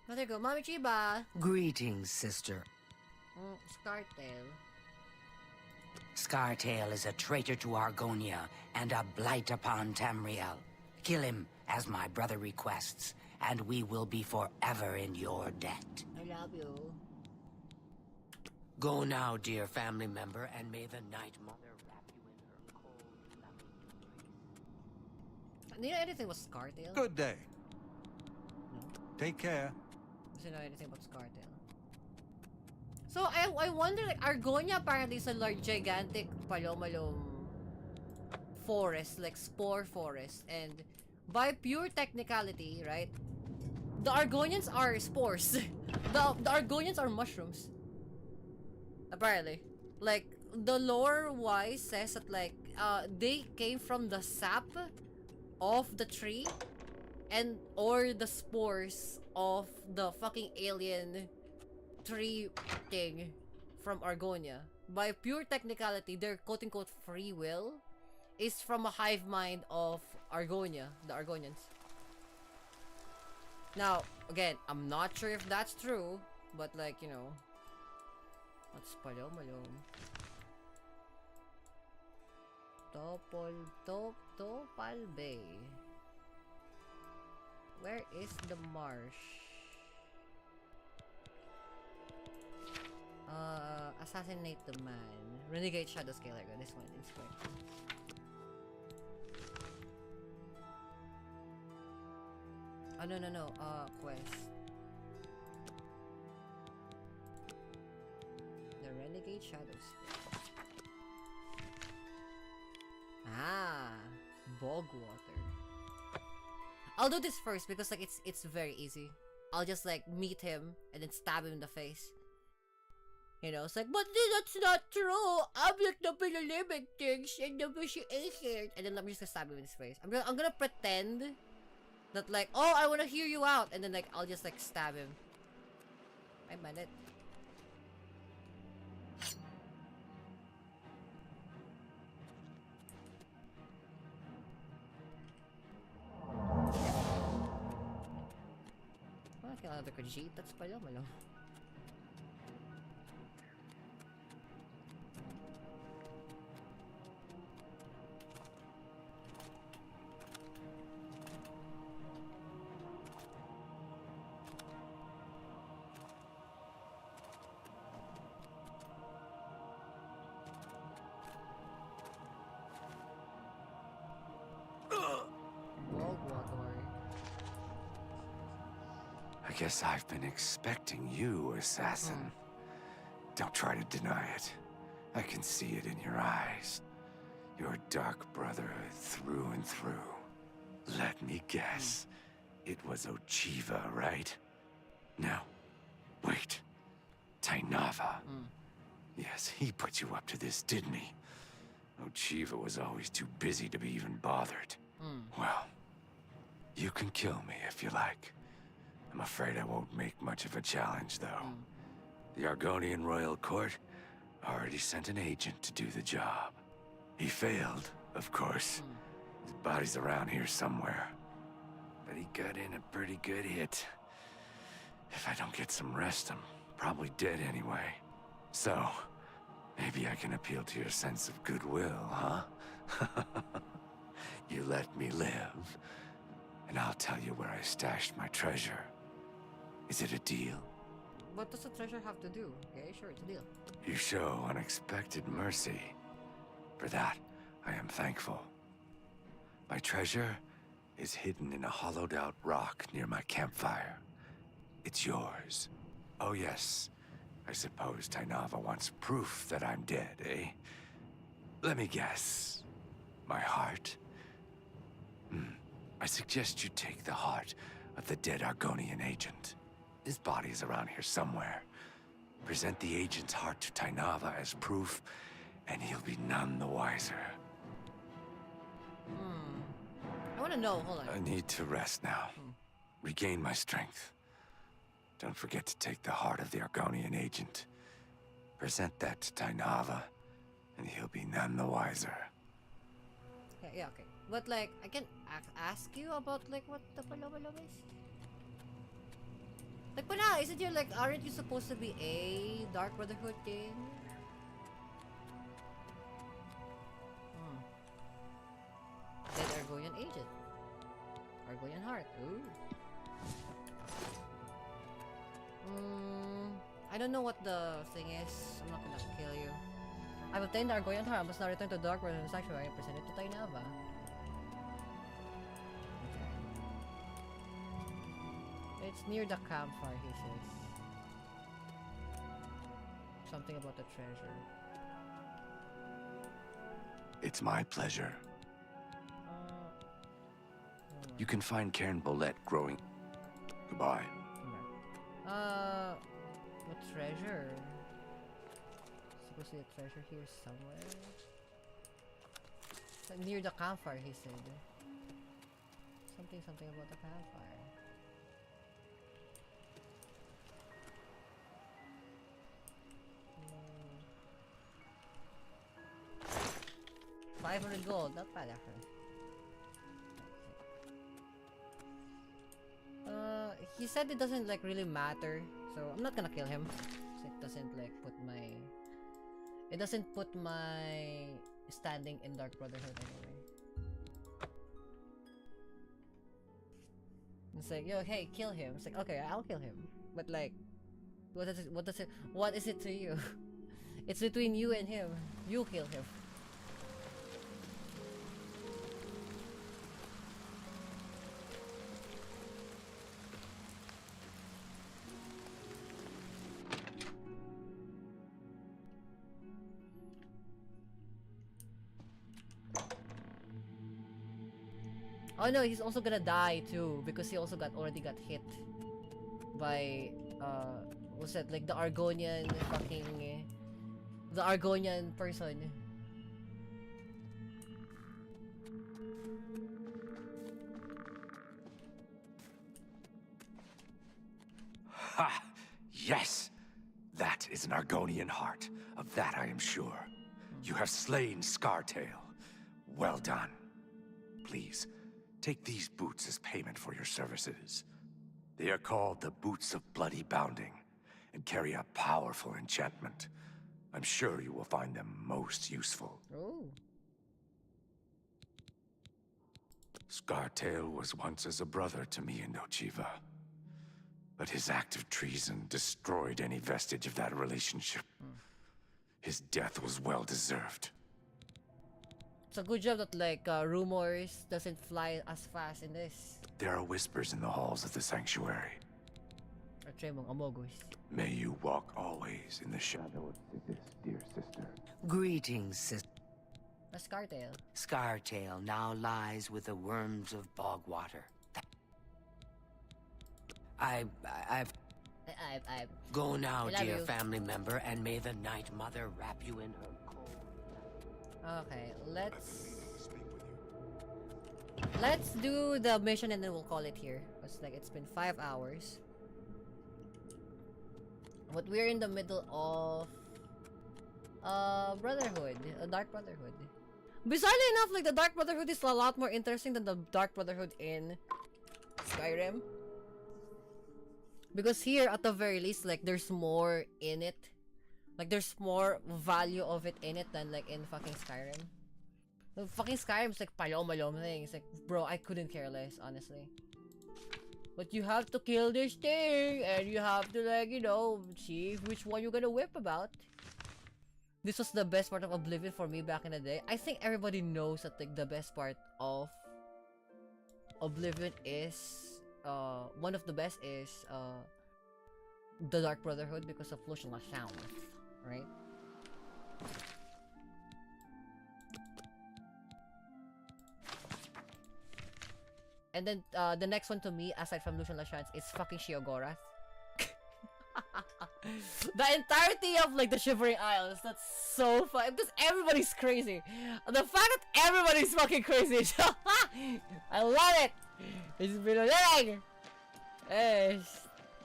Oh, there you go. Mami Chiba! Greetings, sister. Scartail. Scartail is a traitor to Argonia and a blight upon Tamriel. Kill him, as my brother requests, and we will be forever in your debt. I love you. Go now, dear family member, and may the Night Mother wrap you in her cold, loving embrace. Do you know anything about Scartail? Good day. No? Take care. Does you know anything about Scartail? So, I wonder, like, Argonia apparently is a large, gigantic palomalom forest, like spore forest, and by pure technicality, right, the Argonians are spores. the Argonians are mushrooms. Apparently. Like, the lore-wise says that, like, they came from the sap of the tree, and, or the spores of the fucking alien tree thing from Argonia. By pure technicality, their quote-unquote free will is from a hive mind of Argonia, the Argonians. Now, again, I'm not sure if that's true, but like, you know, what's palomalom? Topal Bay. Where is the marsh? Assassinate the man. Renegade Shadow Scaler. This one is correct. Oh, no. Quest. The Renegade Shadow Scaler. Ah, Bogwater. I'll do this first because like it's very easy. I'll just like meet him and then stab him in the face. You know, it's like, but that's not true. I'm like the living things and the bushy ancient. And then I'm just gonna stab him in his face. I'm gonna pretend that like, oh, I wanna hear you out, and then like I'll just like stab him. I meant it. Kailangan ko G, that's pala malo. guess I've been expecting you, assassin. Don't try to deny it. I can see it in your eyes. Your Dark Brotherhood through and through. Let me guess. It was Ochiva, right? No. Wait. Tainava. Yes, he put you up to this, didn't he? Ochiva was always too busy to be even bothered. Well, you can kill me if you like. I'm afraid I won't make much of a challenge, though. The Argonian Royal Court already sent an agent to do the job. He failed, of course. His body's around here somewhere. But he got in a pretty good hit. If I don't get some rest, I'm probably dead anyway. So, maybe I can appeal to your sense of goodwill, huh? You let me live, and I'll tell you where I stashed my treasure. Is it a deal? What does the treasure have to do? Okay, sure, it's a deal. You show unexpected mercy. For that, I am thankful. My treasure is hidden in a hollowed-out rock near my campfire. It's yours. Oh yes, I suppose Tainava wants proof that I'm dead, eh? Let me guess. My heart? I suggest you take the heart of the dead Argonian agent. His body is around here somewhere. Present the agent's heart to Tainava as proof, and he'll be none the wiser. I want to know, hold on. I need to rest now. Regain my strength. Don't forget to take the heart of the Argonian agent. Present that to Tainava, and he'll be none the wiser. Okay, yeah, okay. But like, I can ask you about like what the Paloma is? Like, but now, isn't you like, aren't you supposed to be a Dark Brotherhood king? Dead Argonian agent. Argonian heart. Ooh. I don't know what the thing is. I'm not gonna kill you. I've obtained the Argonian heart. I must now return to Dark Brotherhood Sanctuary and present it to Tainava. It's near the campfire, he says. Something about the treasure. It's my pleasure. You can find Cairn Bolette growing. Goodbye. What treasure? Supposed to be a treasure here somewhere. Near the campfire, he said. Something about the campfire. 500 gold, not bad actually. He said it doesn't like really matter, so I'm not gonna kill him. It doesn't like put my... It doesn't put my standing in Dark Brotherhood anyway. It's like, yo, hey, kill him. It's like, okay, I'll kill him. But like, what is it to you? It's between you and him. You kill him. Oh no, he's also gonna die too because he also already got hit by what's that, like the Argonian person. Ha! Yes! That is an Argonian heart. Of that I am sure. You have slain Scartail. Well done. Please, take these boots as payment for your services. They are called the Boots of Bloody Bounding, and carry a powerful enchantment. I'm sure you will find them most useful. Oh. Scartail was once as a brother to me and Ochiva. But his act of treason destroyed any vestige of that relationship. His death was well deserved. It's a good job that like rumors doesn't fly as fast in this. There are whispers in the halls of the sanctuary. Atremong Amogus. May you walk always in the shadow of this dear sister. Greetings, sister. A Scartail. Scartail now lies with the worms of bogwater. I've... Go now, dear family member, and may the Night Mother wrap you in her gold. Okay, let's do the mission and then we'll call it here. Because like it's been 5 hours. But we're in the middle of Brotherhood, a Dark Brotherhood. Bizarrely enough, like the Dark Brotherhood is a lot more interesting than the Dark Brotherhood in Skyrim. Because here, at the very least, like there's more in it. Like there's more value of it in it than like in fucking Skyrim. The fucking Skyrim's like palom thing. It's like, bro, I couldn't care less, honestly. But you have to kill this thing, and you have to like, you know, see which one you're gonna whip about. This was the best part of Oblivion for me back in the day. I think everybody knows that like the best part of Oblivion is one of the best is the Dark Brotherhood because of Lucian Lachance, right? And then the next one to me, aside from Lucian Lachance, is fucking Sheogorath. The entirety of like the Shivering Isles, that's so fun because everybody's crazy. The fact that everybody's fucking crazy, I love it. It's been a leg.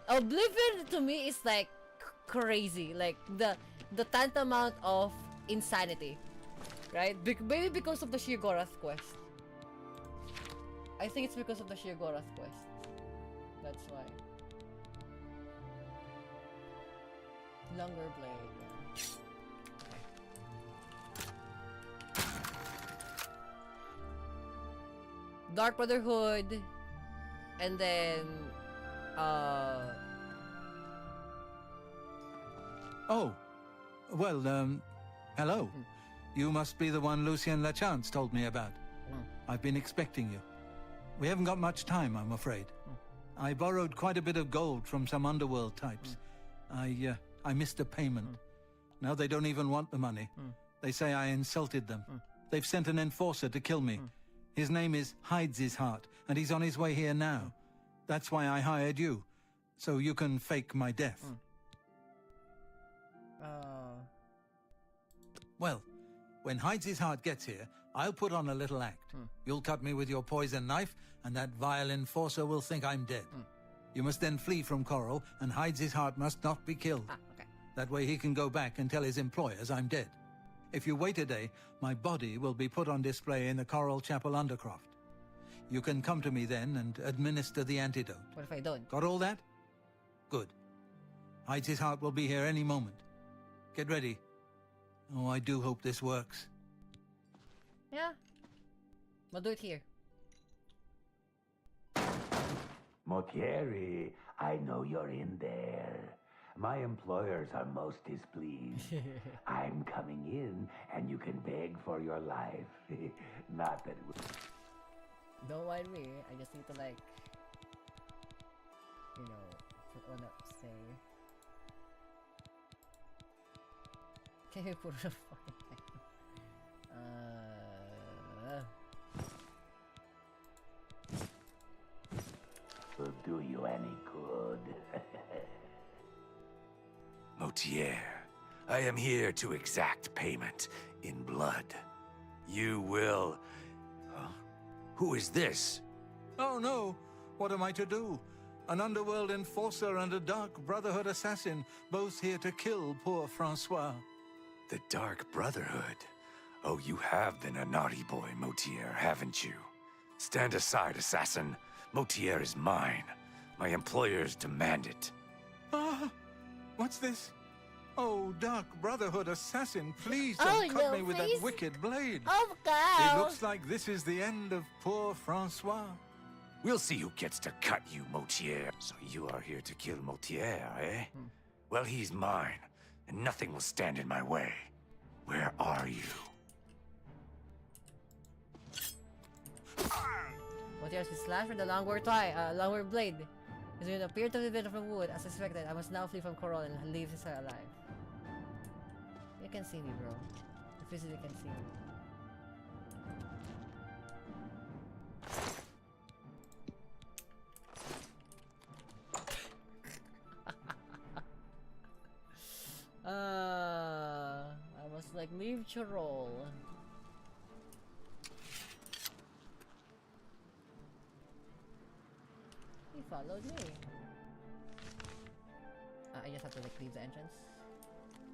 Oblivion to me is like crazy, like the tantamount of insanity, right? Maybe because of the Sheogorath quest. I think it's because of the Sheogorath quest. That's why. Longer blade. Okay. Dark Brotherhood, and then Oh, well, hello. You must be the one Lucien Lachance told me about. I've been expecting you. We haven't got much time, I'm afraid. I borrowed quite a bit of gold from some underworld types. I missed a payment. Now they don't even want the money. They say I insulted them. They've sent an enforcer to kill me. His name is Hides His Heart, and he's on his way here now. That's why I hired you, so you can fake my death. Well, when Hides His Heart gets here, I'll put on a little act. You'll cut me with your poison knife, and that vile enforcer will think I'm dead. You must then flee from Coral, and Hides His Heart must not be killed. That way he can go back and tell his employers I'm dead. If you wait a day, my body will be put on display in the Coral Chapel Undercroft. You can come to me then and administer the antidote. What if I don't? Got all that? Good. Hides His Heart will be here any moment. Get ready. Oh, I do hope this works. Yeah. We'll do it here. Motieri, I know you're in there. My employers are most displeased. I'm coming in, and you can beg for your life. Not that... Don't mind me. I just need to like, you know, put on a say. Can you put on a fucking thing? Will do you any good. Motier, I am here to exact payment in blood. You will... Who is this? Oh no! What am I to do? An underworld enforcer and a Dark Brotherhood assassin, both here to kill poor Francois. The Dark Brotherhood? Oh, you have been a naughty boy, Motier, haven't you? Stand aside, assassin. Motier is mine. My employers demand it. Ah! What's this? Oh, Dark Brotherhood assassin, please don't cut me with that wicked blade. Oh, God. It looks like this is the end of poor Francois. We'll see who gets to cut you, Motier. So you are here to kill Motier, eh? Well, he's mine, and nothing will stand in my way. Where are you? What else is slash with the longboard blade? As you appear to be from wood, as expected, I must now flee from Coral and leave this alive. You can see me, bro. You physically can see me. I must like leave Chorol. He followed me. I just have to like leave the entrance.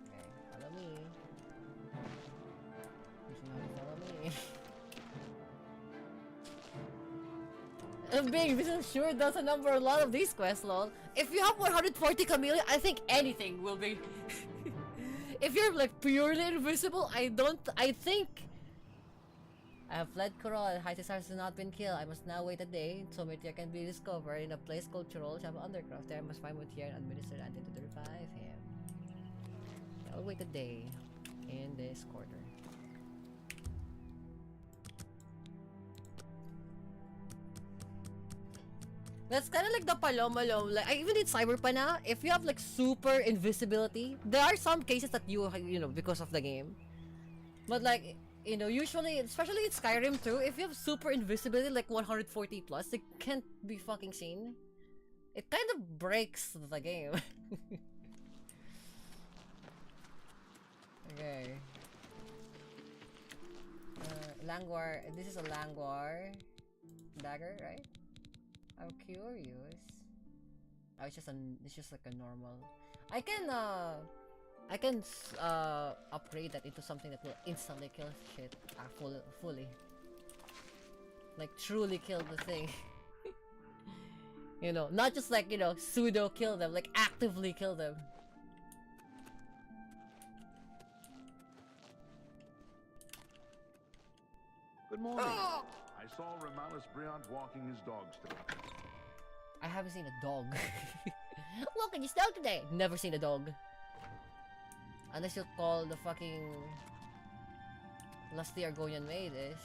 Okay, follow me. You should know to follow me. I'm being sure that's a number a lot of these quests, lol. If you have 140 chameleon, I think anything will be. If you're like purely invisible, I think I have fled Coral and High has not been killed. I must now wait a day so Meteor can be discovered in a place called Chorol Java Undercroft. There I must find Meteor and administer antidote to revive him. I'll wait a day in this quarter. That's kind of like the Palomalom. Like, I even in Cyberpunk, if you have like super invisibility, there are some cases that you know, because of the game. But like, you know, usually, especially in Skyrim too, if you have super invisibility, like 140 plus, it can't be fucking seen. It kind of breaks the game. Okay. Langwar. This is a Langwar dagger, right? I'm curious. Oh, it's just like a normal. I can upgrade that into something that will instantly kill shit fully. Like truly kill the thing. You know, not just like, you know, pseudo kill them, like actively kill them. Good morning. I saw Remalis Briant walking his dogs today. I haven't seen a dog. Walking his dog today. Never seen a dog. Unless you call the fucking lusty Argonian maid is.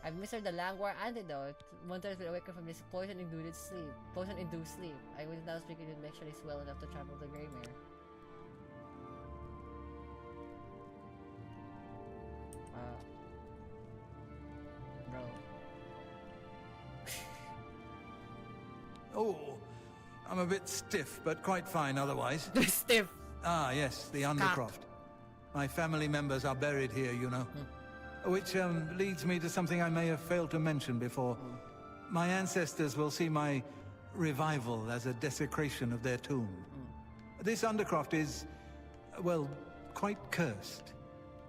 I've mistered the Langwar antidote. One time been awakened from this poison-induced sleep. Poison-induced sleep. I will now speak it actually well enough to travel the Greymare. Bro. Oh, I'm a bit stiff, but quite fine otherwise. Stiff? Ah, yes, the Undercroft. My family members are buried here, you know. Which leads me to something I may have failed to mention before. My ancestors will see my revival as a desecration of their tomb. This Undercroft is, well, quite cursed.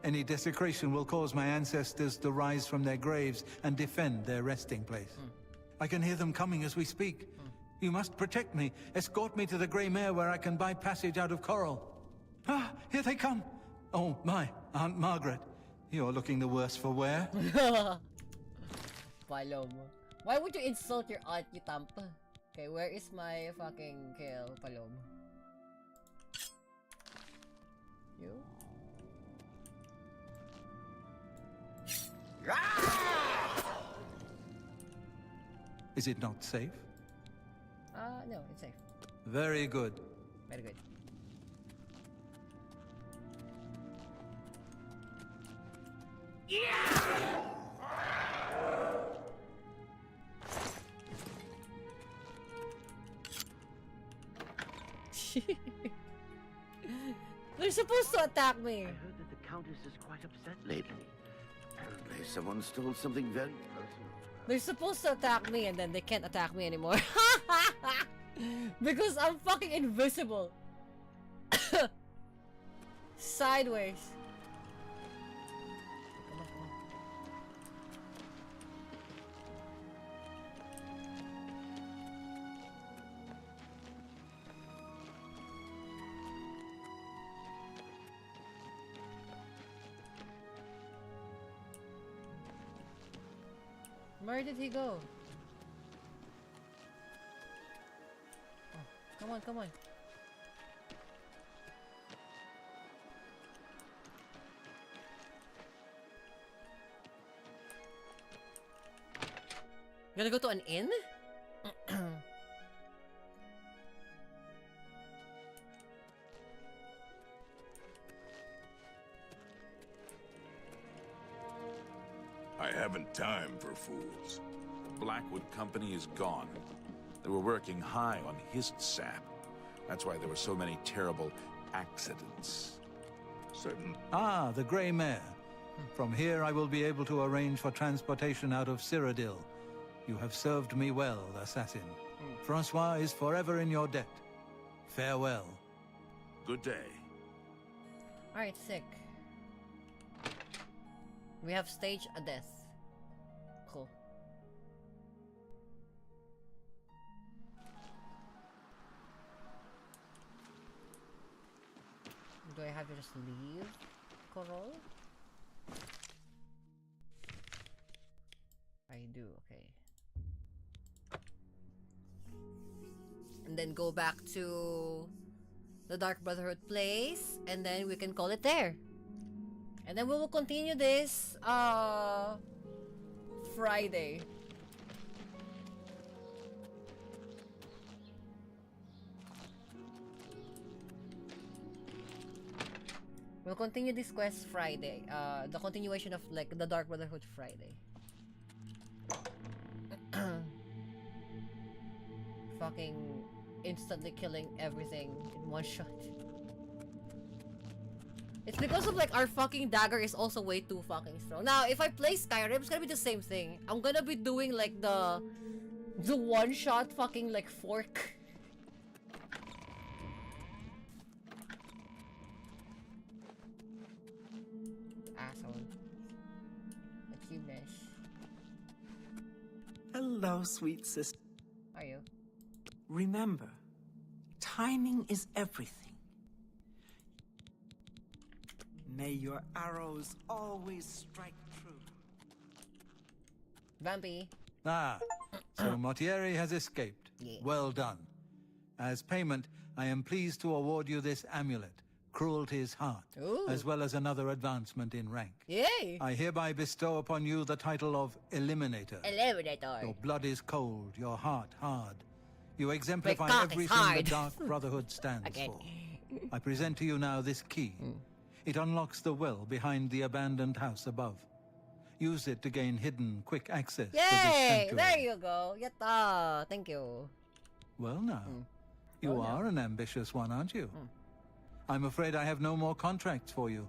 Any desecration will cause my ancestors to rise from their graves and defend their resting place. I can hear them coming as we speak. You must protect me. Escort me to the Greymare where I can buy passage out of Coral. Ah, here they come. Oh, my, Aunt Margaret. You're looking the worse for wear. Palomo. Why would you insult your aunt, you tamp? Okay, where is my fucking kill, Palomo? You? Is it not safe? No, it's safe. Very good. Very good. They're supposed to attack me. I heard that the Countess is quite upset lately. Apparently someone stole something very personal. They're supposed to attack me and then they can't attack me anymore. Because I'm fucking invisible. Sideways. Come on, come on. Where did he go? Oh, come on, come on. Gonna go to an inn? I haven't time for fools. Blackwood Company is gone. They were working high on his sap. That's why there were so many terrible accidents. Certain. Ah, the Grey Mare. From here I will be able to arrange for transportation out of Cyrodiil. You have served me well, assassin. Francois is forever in your debt. Farewell. Good day. Alright, sick. We have staged a death. Cool. Do I have to just leave Corol? I do, okay. And then go back to the Dark Brotherhood place, and then we can call it there. And then we will continue this Friday. We'll continue this quest Friday. The continuation of like the Dark Brotherhood Friday. Fucking instantly killing everything in one shot. It's because of like our fucking dagger is also way too fucking strong. Now, if I play Skyrim, it's gonna be the same thing. I'm gonna be doing like the one shot fucking like fork. Asshole. The cuteness. Hello, sweet sister. Are you? Remember, timing is everything. May your arrows always strike true. Vampy. Ah, so Mortieri has escaped. Yeah. Well done. As payment, I am pleased to award you this amulet, Cruelty's Heart, Ooh. as well as another advancement in rank. Yay! I hereby bestow upon you the title of Eliminator. Eliminator. Your blood is cold, your heart hard. You exemplify cock is everything hard. the Dark Brotherhood stands Okay. for. I present to you now this key. It unlocks the well behind the abandoned house above. Use it to gain hidden, quick access to this Yay! sanctuary. There you go. Yatta! Thank you. Well now, you are an ambitious one, aren't you? I'm afraid I have no more contracts for you.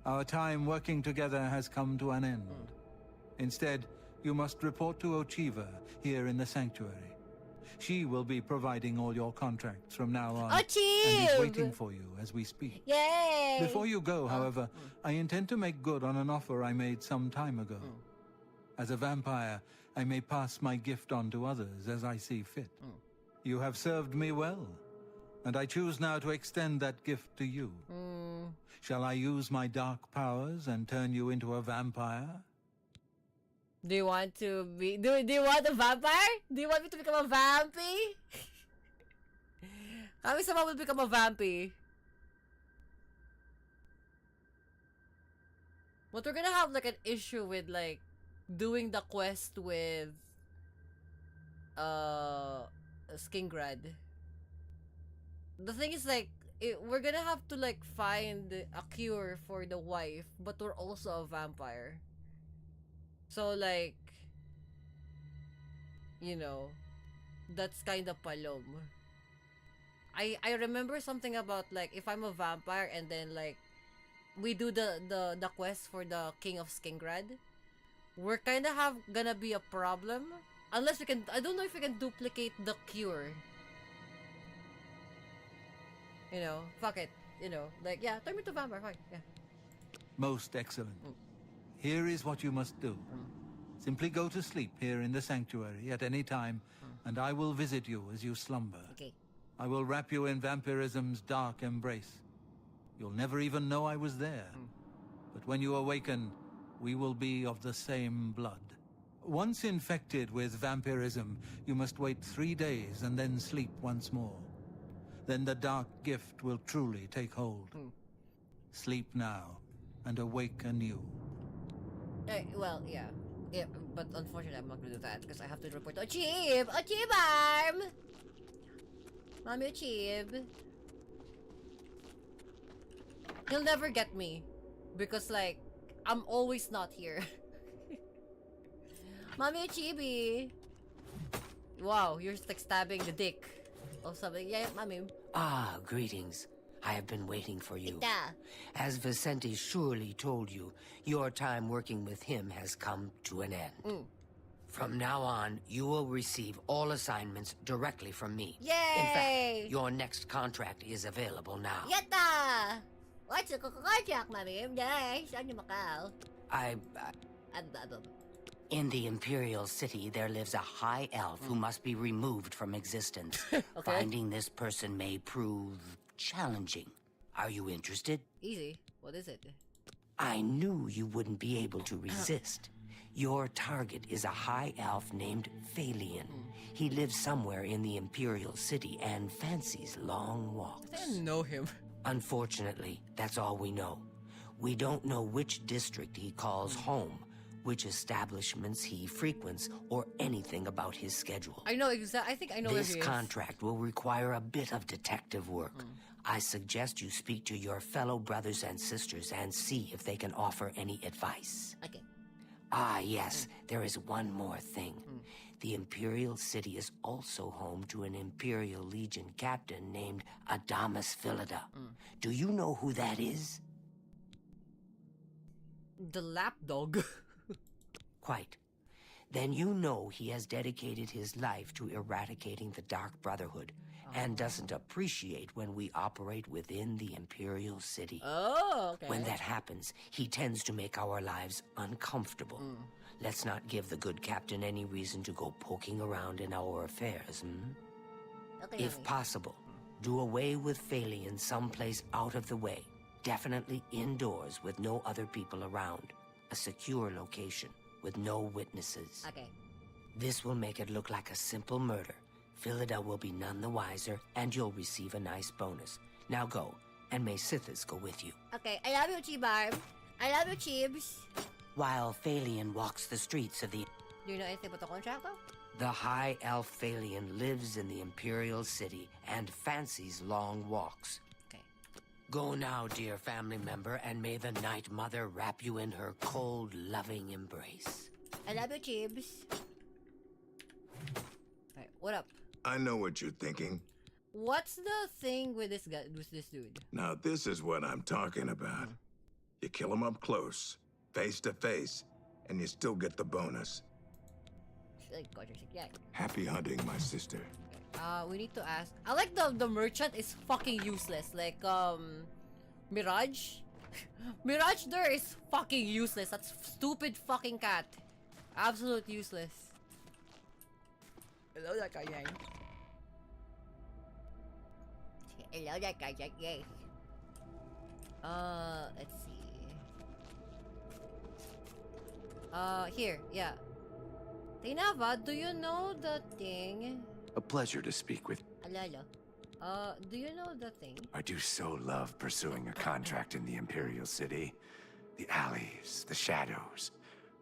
Our time working together has come to an end. Instead, you must report to Ochiva here in the sanctuary. She will be providing all your contracts from now on. And is waiting for you as we speak. Yay! Before you go, however, I intend to make good on an offer I made some time ago. As a vampire, I may pass my gift on to others as I see fit. You have served me well, and I choose now to extend that gift to you. Shall I use my dark powers and turn you into a vampire? Do you want to be... Do you want a vampire? Do you want me to become a vampy? Kami-sama will become a vampy. But we're gonna have like an issue with like doing the quest with Skingrad. The thing is like we're gonna have to like find a cure for the wife, but we're also a vampire. So like, you know, that's kind of palom. I remember something about like if I'm a vampire and then like we do the quest for the King of Skingrad, we're kind of gonna be a problem unless we can. I don't know if we can duplicate the cure. You know, fuck it. You know, like yeah, turn me to vampire. Fine, yeah. Most excellent. Here is what you must do. Simply go to sleep here in the sanctuary at any time, and I will visit you as you slumber. Okay. I will wrap you in vampirism's dark embrace. You'll never even know I was there. But when you awaken, we will be of the same blood. Once infected with vampirism, you must wait 3 days and then sleep once more. Then the dark gift will truly take hold. Sleep now, and awake anew. Well, yeah. Yeah, but unfortunately, I'm not gonna do that because I have to report to Achib! Achibarm! Mommy Achib. He'll never get me because, like, I'm always not here. Mommy Achibi! Wow, you're like stabbing the dick or something. Yeah, mommy. Ah, greetings. I have been waiting for you. Ita. As Vicente surely told you, your time working with him has come to an end. From now on, you will receive all assignments directly from me. Yay! In fact, your next contract is available now. Yatta! What's the contract, mommy? Yay! Saan niyo makaw? In the Imperial City, there lives a high elf who must be removed from existence. Finding this person may prove challenging. Are you interested? Easy. What is it? I knew you wouldn't be able to resist. Your target is a high elf named Phalian. He lives somewhere in the Imperial City and fancies long walks. I didn't know him. Unfortunately, that's all we know. We don't know which district he calls home, which establishments he frequents, or anything about his schedule. I know exactly. I think I know where This he is. contract will require a bit of detective work. I suggest you speak to your fellow brothers and sisters and see if they can offer any advice. Okay. Ah, yes, there is one more thing. The Imperial City is also home to an Imperial Legion captain named Adamus Philida. Do you know who that is? The lapdog. Quite. Then you know he has dedicated his life to eradicating the Dark Brotherhood and doesn't appreciate when we operate within the Imperial City. Oh, okay. When that happens, he tends to make our lives uncomfortable. Let's not give the good captain any reason to go poking around in our affairs, Okay, If possible, do away with Phalian someplace out of the way. Definitely indoors with no other people around. A secure location with no witnesses. Okay. This will make it look like a simple murder. Philida will be none the wiser, and you'll receive a nice bonus. Now go, and may Sithis go with you. Okay, I love you, Chibarb. I love you, Chibs. While Phalian walks the streets of the... Do you know anything about the contract, though? The High Elf Phalian lives in the Imperial City and fancies long walks. Okay. Go now, dear family member, and may the Night Mother wrap you in her cold, loving embrace. I love you, Chibs. Alright, what up? I know what you're thinking. What's the thing with this guy, with this dude? Now, this is what I'm talking about. You kill him up close, face to face, and you still get the bonus. Yeah. Happy hunting, my sister. We need to ask. I like the merchant is fucking useless. Like, Mirage? Mirage there is fucking useless. That's stupid fucking cat. Absolute useless. Hello, that guy, yay. Hello, that guy, yay. Let's see. Here, yeah. Tainava, do you know the thing? A pleasure to speak with. Alala. Do you know the thing? I do so love pursuing a contract in the Imperial City. The alleys, the shadows,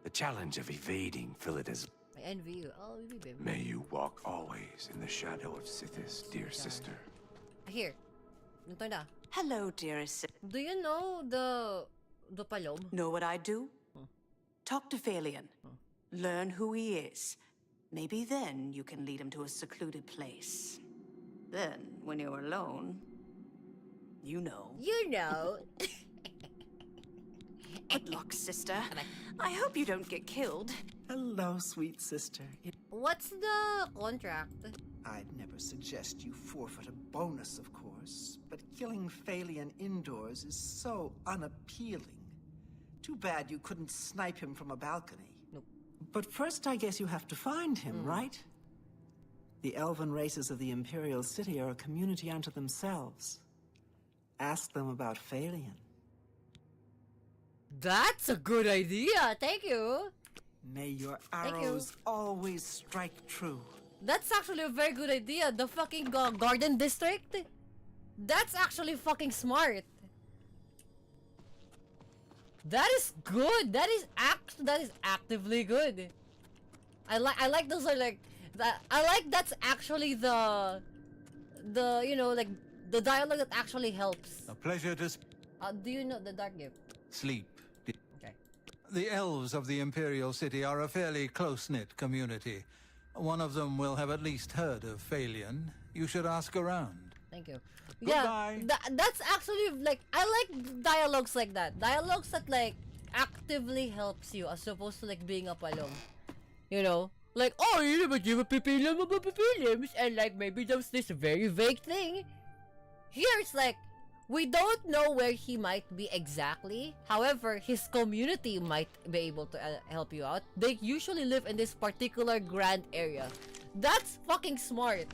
the challenge of evading Philida's... I envy you. Oh, baby. May you walk always in the shadow of Sithis, dear sister. Here. Ito na. Hello, dearest. Do you know the palom? Know what I do? Talk to Phalian. Learn who he is. Maybe then you can lead him to a secluded place. Then, when you're alone, you know. You know. Good luck, sister. I hope you don't get killed. Hello, sweet sister. What's the contract? I'd never suggest you forfeit a bonus, of course, but killing Phalian indoors is so unappealing. Too bad you couldn't snipe him from a balcony. Nope. But first, I guess you have to find him, right? The elven races of the Imperial City are a community unto themselves. Ask them about Phalian. That's a good idea. Thank you. May your Thank you. arrows always strike true. That's actually a very good idea. The fucking garden district. That's actually fucking smart. That is good. That is actively good. I like those are like that. I like that's actually the you know like the dialogue that actually helps. A pleasure to Do you know the dark gift? sleep. Okay. The elves of the Imperial City are a fairly close-knit community. One of them will have at least heard of Phalion. You should ask around. Thank you. Goodbye. Yeah, that's actually like I like dialogues like that. Dialogues that like actively helps you as opposed to like being a palom. You know? Like, oh, you know, you papillions, and like maybe there's this very vague thing. Here it's like we don't know where he might be exactly. However, his community might be able to help you out. They usually live in this particular grand area. That's fucking smart.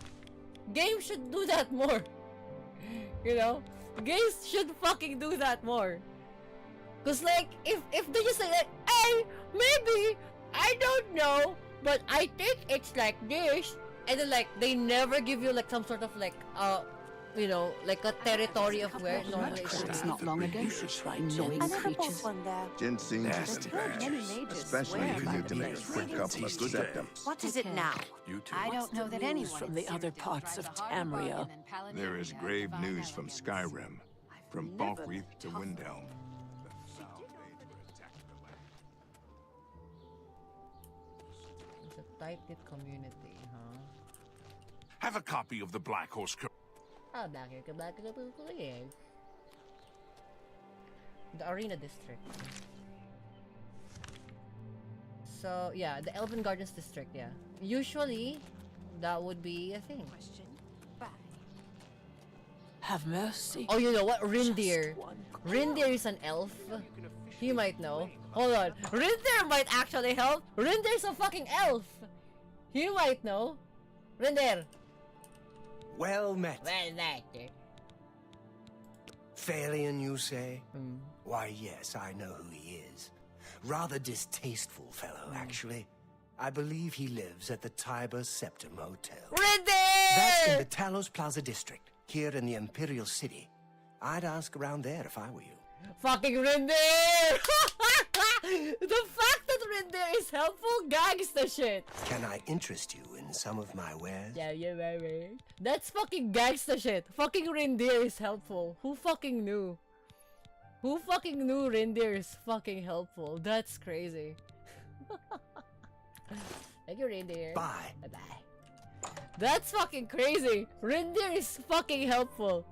Games should do that more. You know? Games should fucking do that more. Cause like, if they just say like, hey, maybe, I don't know, but I think it's like this. And then like, they never give you like some sort of like, you know, like a territory of where normally it should be. Not long ago, annoying creatures. Ginseng is advantageous, especially if you need to make a quick couple of septums. What is it now? I don't know that anyone from the other parts of Tamria. There is grave news from Skyrim, from Falkreath to Windhelm. It's a tight-knit community, huh? Have a copy of the Black Horse. The Arena District. So, yeah, the Elven Gardens District, yeah. Usually, that would be a thing. Have mercy. Oh, you know what? Rindir. Rindir is an elf. He might know. Hold on. Rindir might actually help. Rindir's a fucking elf. He might know. Rindir. Well met. Well met. Phalion, you say? Why, yes, I know who he is. Rather distasteful fellow, actually. I believe he lives at the Tiber Septim Hotel. Rindir! That's in the Talos Plaza district, here in the Imperial City. I'd ask around there if I were you. Fucking Rindir! The fact that Rindir is helpful gags the shit. Can I interest you in some of my wares? Yeah, baby. That's fucking gangsta shit. Fucking Rindir is helpful. Who fucking knew? Who fucking knew Rindir is fucking helpful? That's crazy. Thank you, Rindir. Bye. Bye-bye. That's fucking crazy. Rindir is fucking helpful.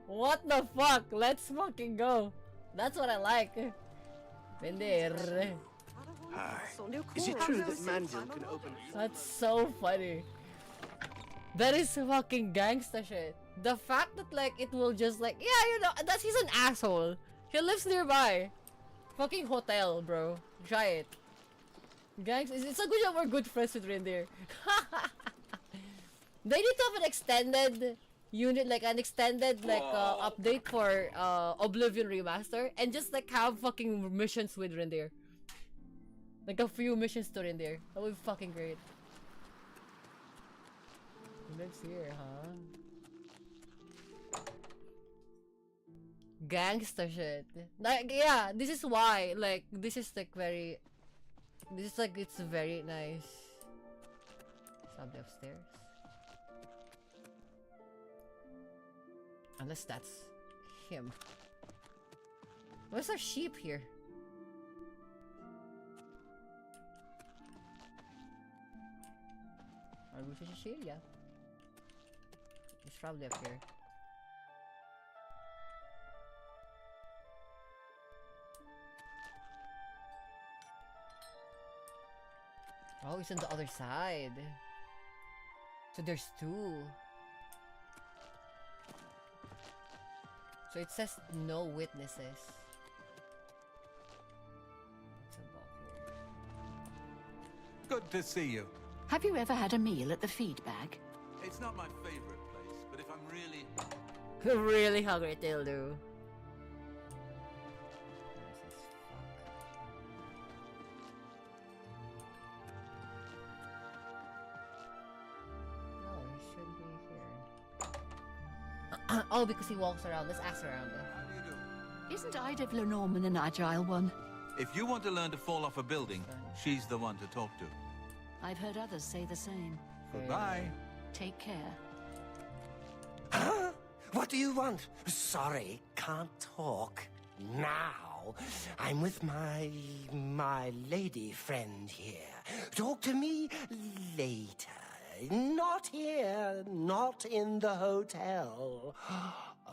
What the fuck? Let's fucking go. That's what I like. Rindir. Hi. Is it true that Mandil can open... That's so funny. That is fucking gangsta shit. The fact that like it will just like, yeah, you know, he's an asshole. He lives nearby. Fucking hotel, bro. Try it. Gangs, it's a good job we're good friends with Rindir. They need to have an extended unit, like an extended like update for Oblivion Remaster, and just like have fucking missions with Rindir. Like a few missions to Rindir. That would be fucking great. He lives here, huh? Gangster shit. Like, yeah, this is why, like, this is like very... This is like, it's very nice. Somebody upstairs. Unless that's him. Where's our sheep here? Yeah. He's probably up here. Oh, he's on the other side. So there's two. So it says no witnesses. What's above here? Good to see you. Have you ever had a meal at the feed bag? It's not my favorite place, but if I'm really... really hungry, they'll do. No, he should be here. Oh, because he walks around. Let's ask around. Isn't Ida Lenormand an agile one? If you want to learn to fall off a building, she's the one to talk to. I've heard others say the same. Goodbye. Take care. What do you want? Sorry, can't talk now. I'm with my lady friend here. Talk to me later. Not here, not in the hotel.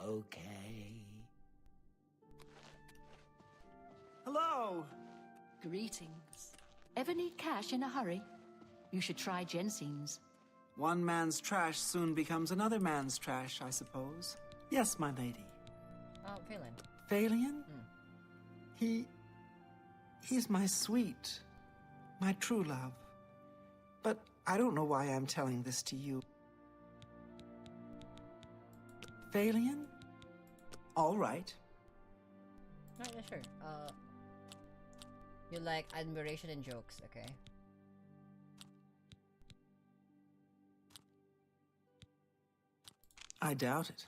Okay. Hello. Greetings. Ever need cash in a hurry? You should try Jensen's. One man's trash soon becomes another man's trash, I suppose. Yes, my lady. Oh, Phelan. Phalion? He's my sweet, my true love. But I don't know why I'm telling this to you. Phalion? All right. No, yeah, sure. You like admiration and jokes, okay? I doubt it.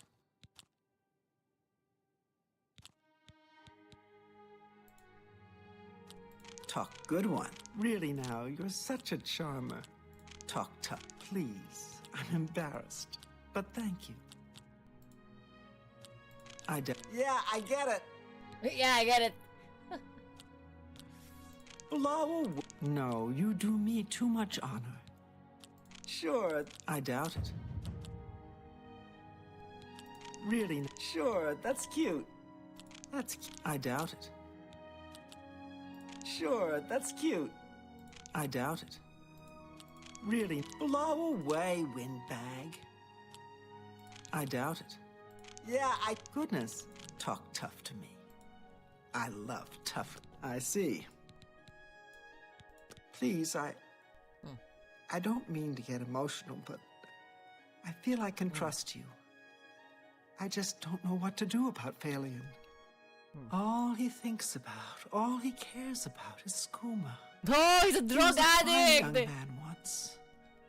Talk good one. Really now, you're such a charmer. Talk tough, please. I'm embarrassed, but thank you. Yeah, I get it. Yeah, I get it. No, you do me too much honor. Sure, I doubt it. Really? Sure, that's cute. I doubt it. Sure, that's cute. I doubt it. Really? Blow away, windbag. I doubt it. Yeah, Goodness, talk tough to me. I love tough. I see. Please, I don't mean to get emotional, but I feel I can trust you. I just don't know what to do about Phalion. All he thinks about, all he cares about is skooma. Oh, he's a drug He was a fine addict! young man once,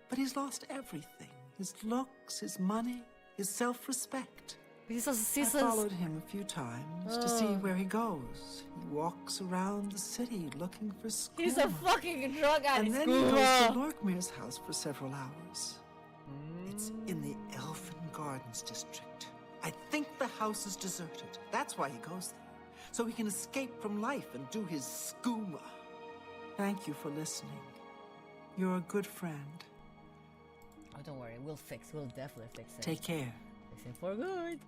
but he's lost everything. His looks, his money, his self-respect. I followed him a few times to see where he goes. He walks around the city looking for skooma. He's a fucking drug addict. And then he goes to Lorkmir's house for several hours. It's in the Elfin Gardens district. I think the house is deserted. That's why he goes there. So he can escape from life and do his skooma. Thank you for listening. You're a good friend. Oh, don't worry. We'll definitely fix it. Take care. Fix it for good.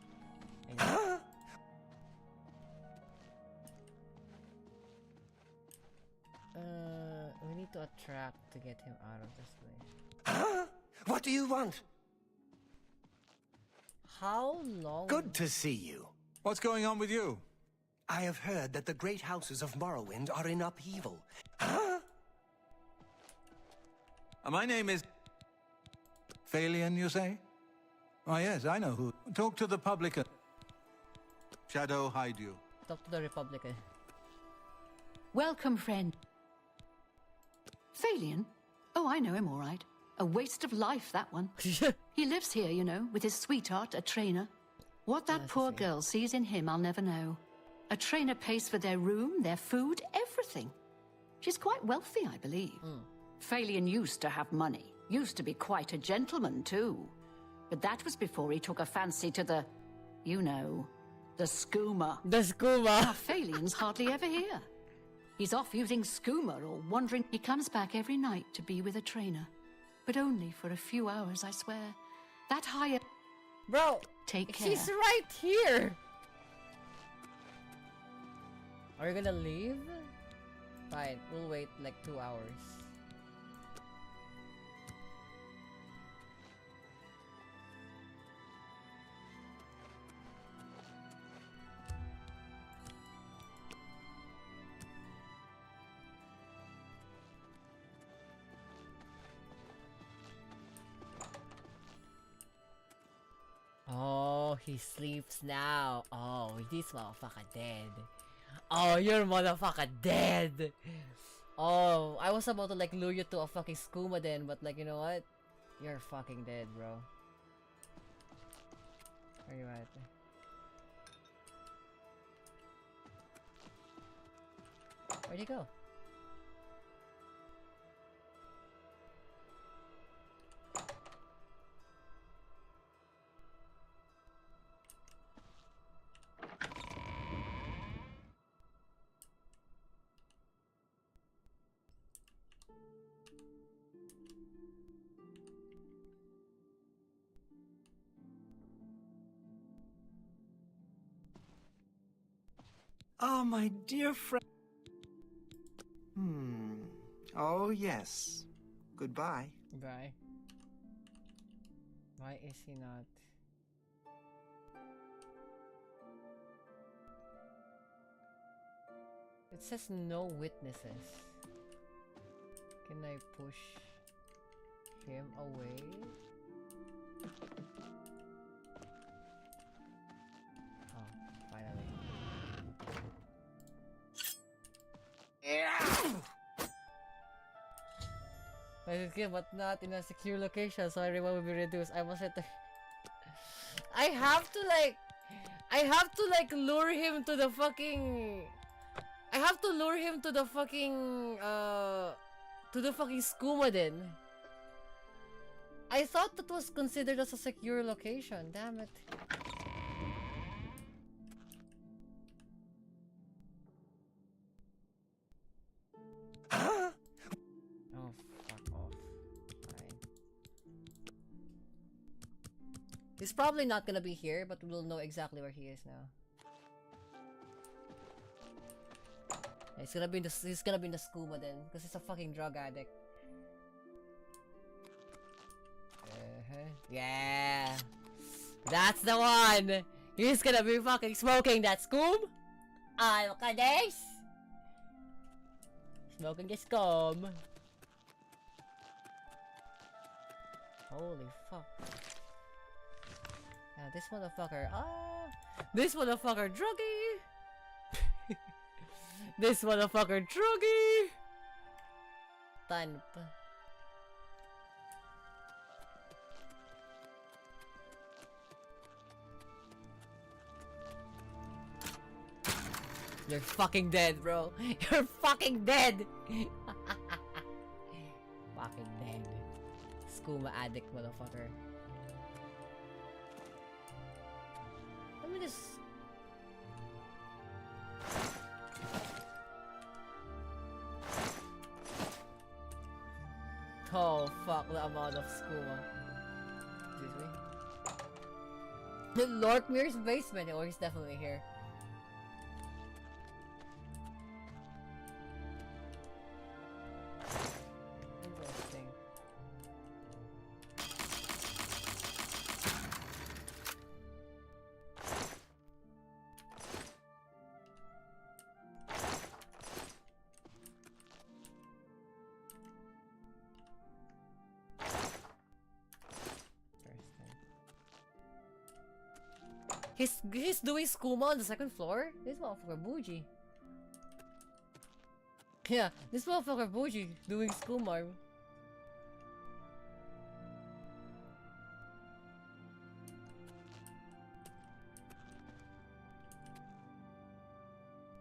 We need to attract to get him out of this place. What do you want? How long? Good to see you. What's going on with you? I have heard that the great houses of Morrowind are in upheaval. My name is... Phalion, you say? Oh, yes, I know who. Talk to the publican. Shadow hide you. Talk to the Republican. Welcome, friend. Phalion? Oh, I know him all right. A waste of life, that one. He lives here, you know, with his sweetheart, a trainer. What that poor girl sees in him, I'll never know. A trainer pays for their room, their food, everything. She's quite wealthy, I believe. Phalion used to have money. Used to be quite a gentleman, too. But that was before he took a fancy to the, you know, the skooma. The skooma. Now, Phalion's hardly ever here. He's off using skooma or wandering. He comes back every night to be with a trainer. But only for a few hours, I swear. That higher... Bro, take care. She's right here. Are you gonna leave? Fine, we'll wait like 2 hours. Oh, he sleeps now. Oh, this motherfucker dead. Oh, you're motherfucker dead. Oh, I was about to like lure you to a fucking skooma then, but like, you know what? You're fucking dead, bro. Where you at? Where'd he go? Oh, my dear friend. Oh, yes. Goodbye. Goodbye. Why is he not? It says no witnesses. Can I push him away? Oh, finally. I can, but not in a secure location, so everyone will be reduced. I must have to. I have to lure him to the fucking. I have to lure him to the fucking skooma then. I thought that was considered as a secure location. Damn it. Oh, fuck off. Fine. He's probably not gonna be here, but we'll know exactly where he is now. He's gonna be in the skooma then, because he's a fucking drug addict. Yeah, that's the one. He's gonna be fucking smoking that skoom. Look at this. Smoking the skoom. Holy fuck. Now this motherfucker. This motherfucker druggy. This motherfucker druggy. Tanp. You're fucking dead, bro. You're fucking dead. Fucking dead. Skooma addict, motherfucker. Let me just. Oh fuck, the amount of skooma. Excuse me. Lorkmir's basement. Oh, he's definitely here. Interesting. He's doing skooma on the second floor? This motherfucker bougie. Yeah, this motherfucker bougie doing skooma.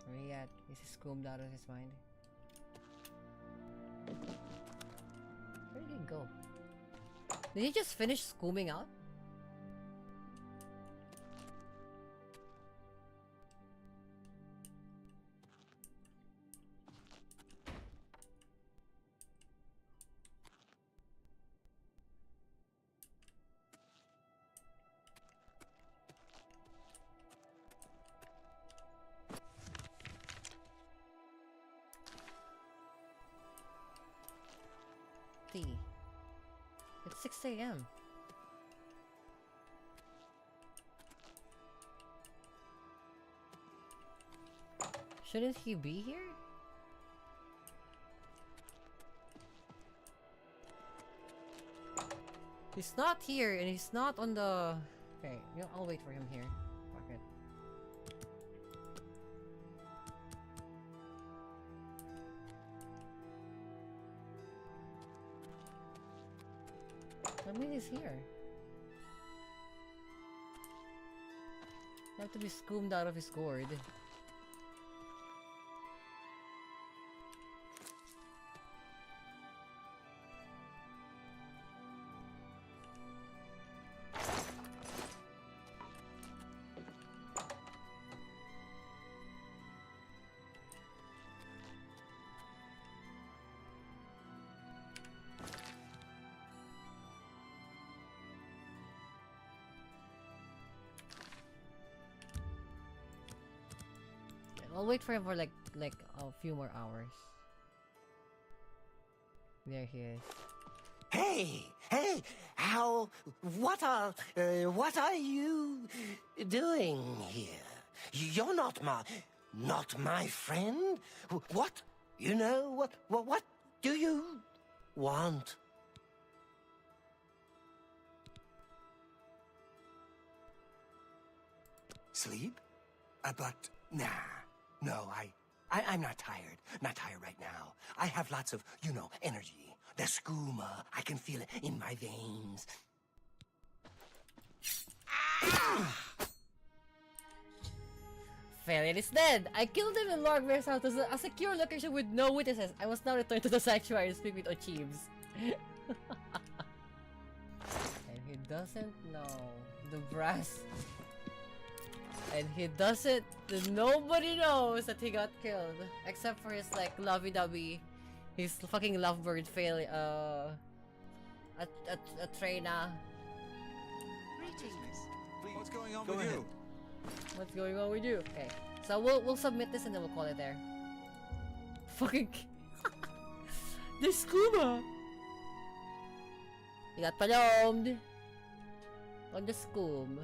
Where he at? Is he skoomed out of his mind? Where did he go? Did he just finish skooming out? It's 6 a.m. Shouldn't he be here? He's not here and he's not on the... Okay, I'll wait for him here. Fuck it. I mean, he's here. You have to be skoomed out of his gourd. I'll wait for him for like a few more hours. There he is. Hey, what are you doing here? You're not my friend. What? You know, what do you want? Sleep? But, nah. No, I'm not tired. Not tired right now. I have lots of, energy. The skooma. I can feel it in my veins. Failure is dead. I killed him in Lorgbear's house as a secure location with no witnesses. I must now return to the sanctuary and speak with Ochibs. And he doesn't know the brass. And he doesn't. Nobody knows that he got killed except for his like lovey-dovey, his fucking lovebird fail. A trainer. Greetings. What's going on Go with ahead. you? What's going on with you? Okay, so we'll submit this and then we'll call it there. Fucking the scuba. You got palomed on the scoom.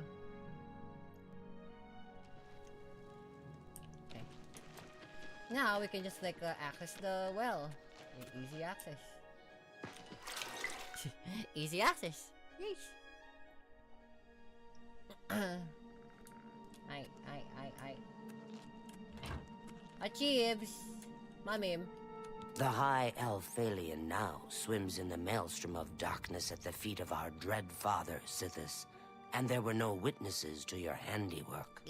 Okay. Now we can just like access the well. Easy access. Easy access. Yeesh. Achieves! Mamim. The High Elf-Phalian now swims in the maelstrom of darkness at the feet of our dread father, Sithis, and there were no witnesses to your handiwork.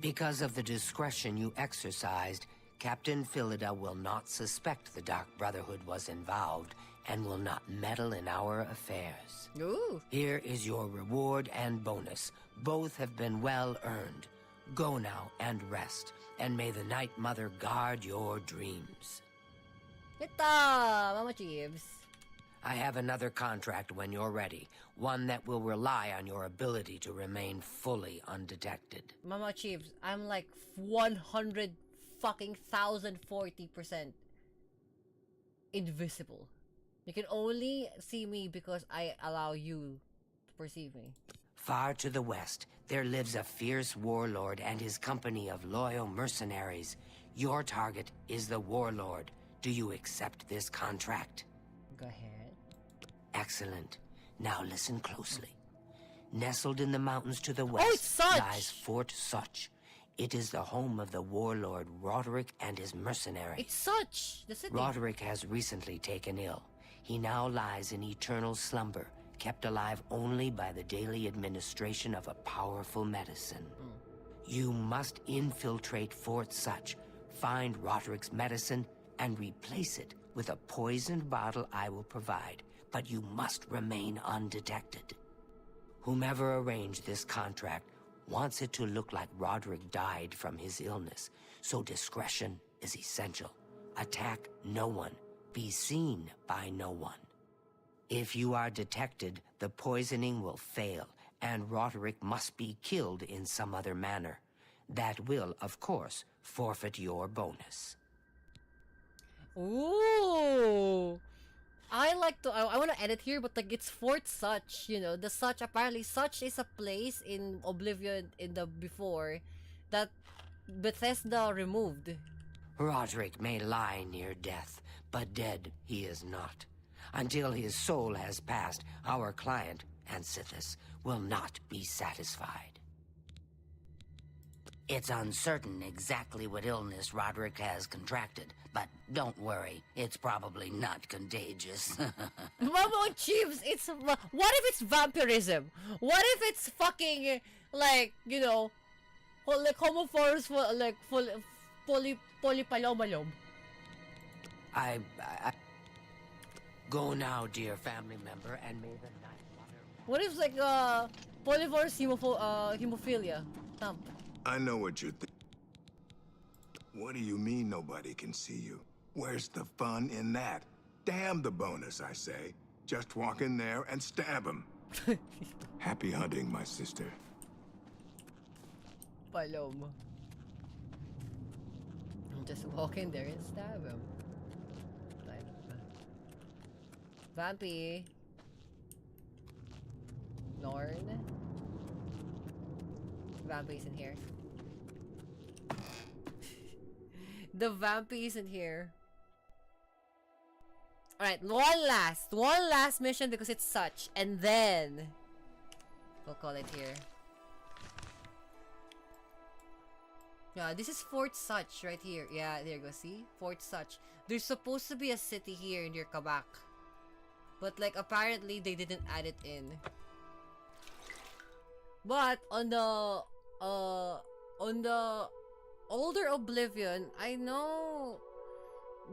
Because of the discretion you exercised, Captain Philida will not suspect the Dark Brotherhood was involved and will not meddle in our affairs. Ooh. Here is your reward and bonus. Both have been well earned. Go now and rest, and may the Night Mother guard your dreams. Ito! Mama Chiefs. I have another contract when you're ready, one that will rely on your ability to remain fully undetected. Mama Chiefs, I'm like 100 fucking 1040% invisible. You can only see me because I allow you to perceive me. Far to the west, there lives a fierce warlord and his company of loyal mercenaries. Your target is the warlord. Do you accept this contract? Go ahead. Excellent. Now listen closely. Nestled in the mountains to the west lies Fort Such. It is the home of the warlord Roderick and his mercenaries. It's Such, the city. Roderick has recently taken ill. He now lies in eternal slumber, kept alive only by the daily administration of a powerful medicine. You must infiltrate Fort Such, find Roderick's medicine, and replace it with a poisoned bottle I will provide, but you must remain undetected. Whomever arranged this contract wants it to look like Roderick died from his illness, so discretion is essential. Attack no one. Be seen by no one. If you are detected, the poisoning will fail, and Roderick must be killed in some other manner. That will, of course, forfeit your bonus. Ooh! I like to, I want to edit here, but like it's Fort Such, you know, the Such, apparently Such is a place in Oblivion in the before that Bethesda removed. Roderick may lie near death, but dead he is not. Until his soul has passed, our client, Ansithis, will not be satisfied. It's uncertain exactly what illness Roderick has contracted, but don't worry, it's probably not contagious. Mama Chiefs, it's, what if it's vampirism? What if it's fucking, like, you know, like homophores for, like, polypalomalom? I go now, dear family member, and may the Night Mother... What if, like, polyphores hemophilia? Thump. I know what you think. What do you mean nobody can see you? Where's the fun in that? Damn the bonus, I say. Just walk in there and stab him. Happy hunting, my sister. Paloma. Just walk in there and stab him. Vampy. Norn. Vampy isn't here. The Vampy isn't here. Alright, one last mission because it's such, and then we'll call it here. Yeah, this is Fort Such right here. Yeah, there you go. See? Fort Such. There's supposed to be a city here near Kabak. But like apparently they didn't add it in. But on the older Oblivion, I know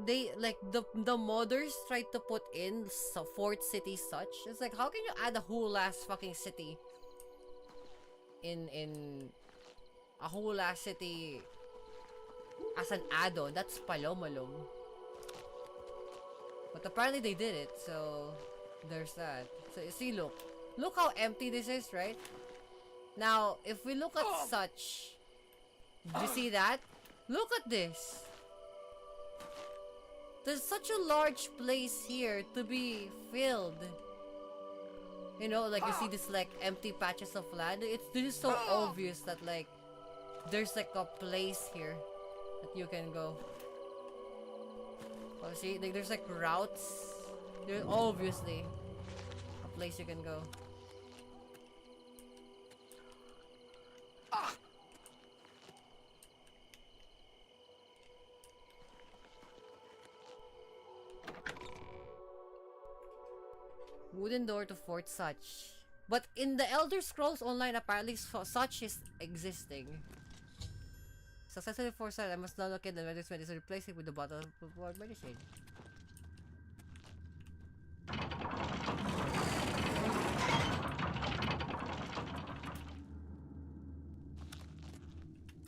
they like the modders tried to put in Fort City Such. It's like, how can you add a whole ass fucking city in a whole ass city as an add-on? That's Palomalom. But apparently they did it, so there's that. So you see, look how empty this is, right? Now, if we look at Such, did you see that? Look at this. There's such a large place here to be filled. You know, like you see this like empty patches of land. This is so obvious that like there's like a place here that you can go. Oh, see, like there's like routes. There's obviously a place you can go. Wooden door to Fort Such. But in the Elder Scrolls Online, apparently Such is existing. Successfully for Such, I must now locate the medicine to replace it with the bottle of medicine.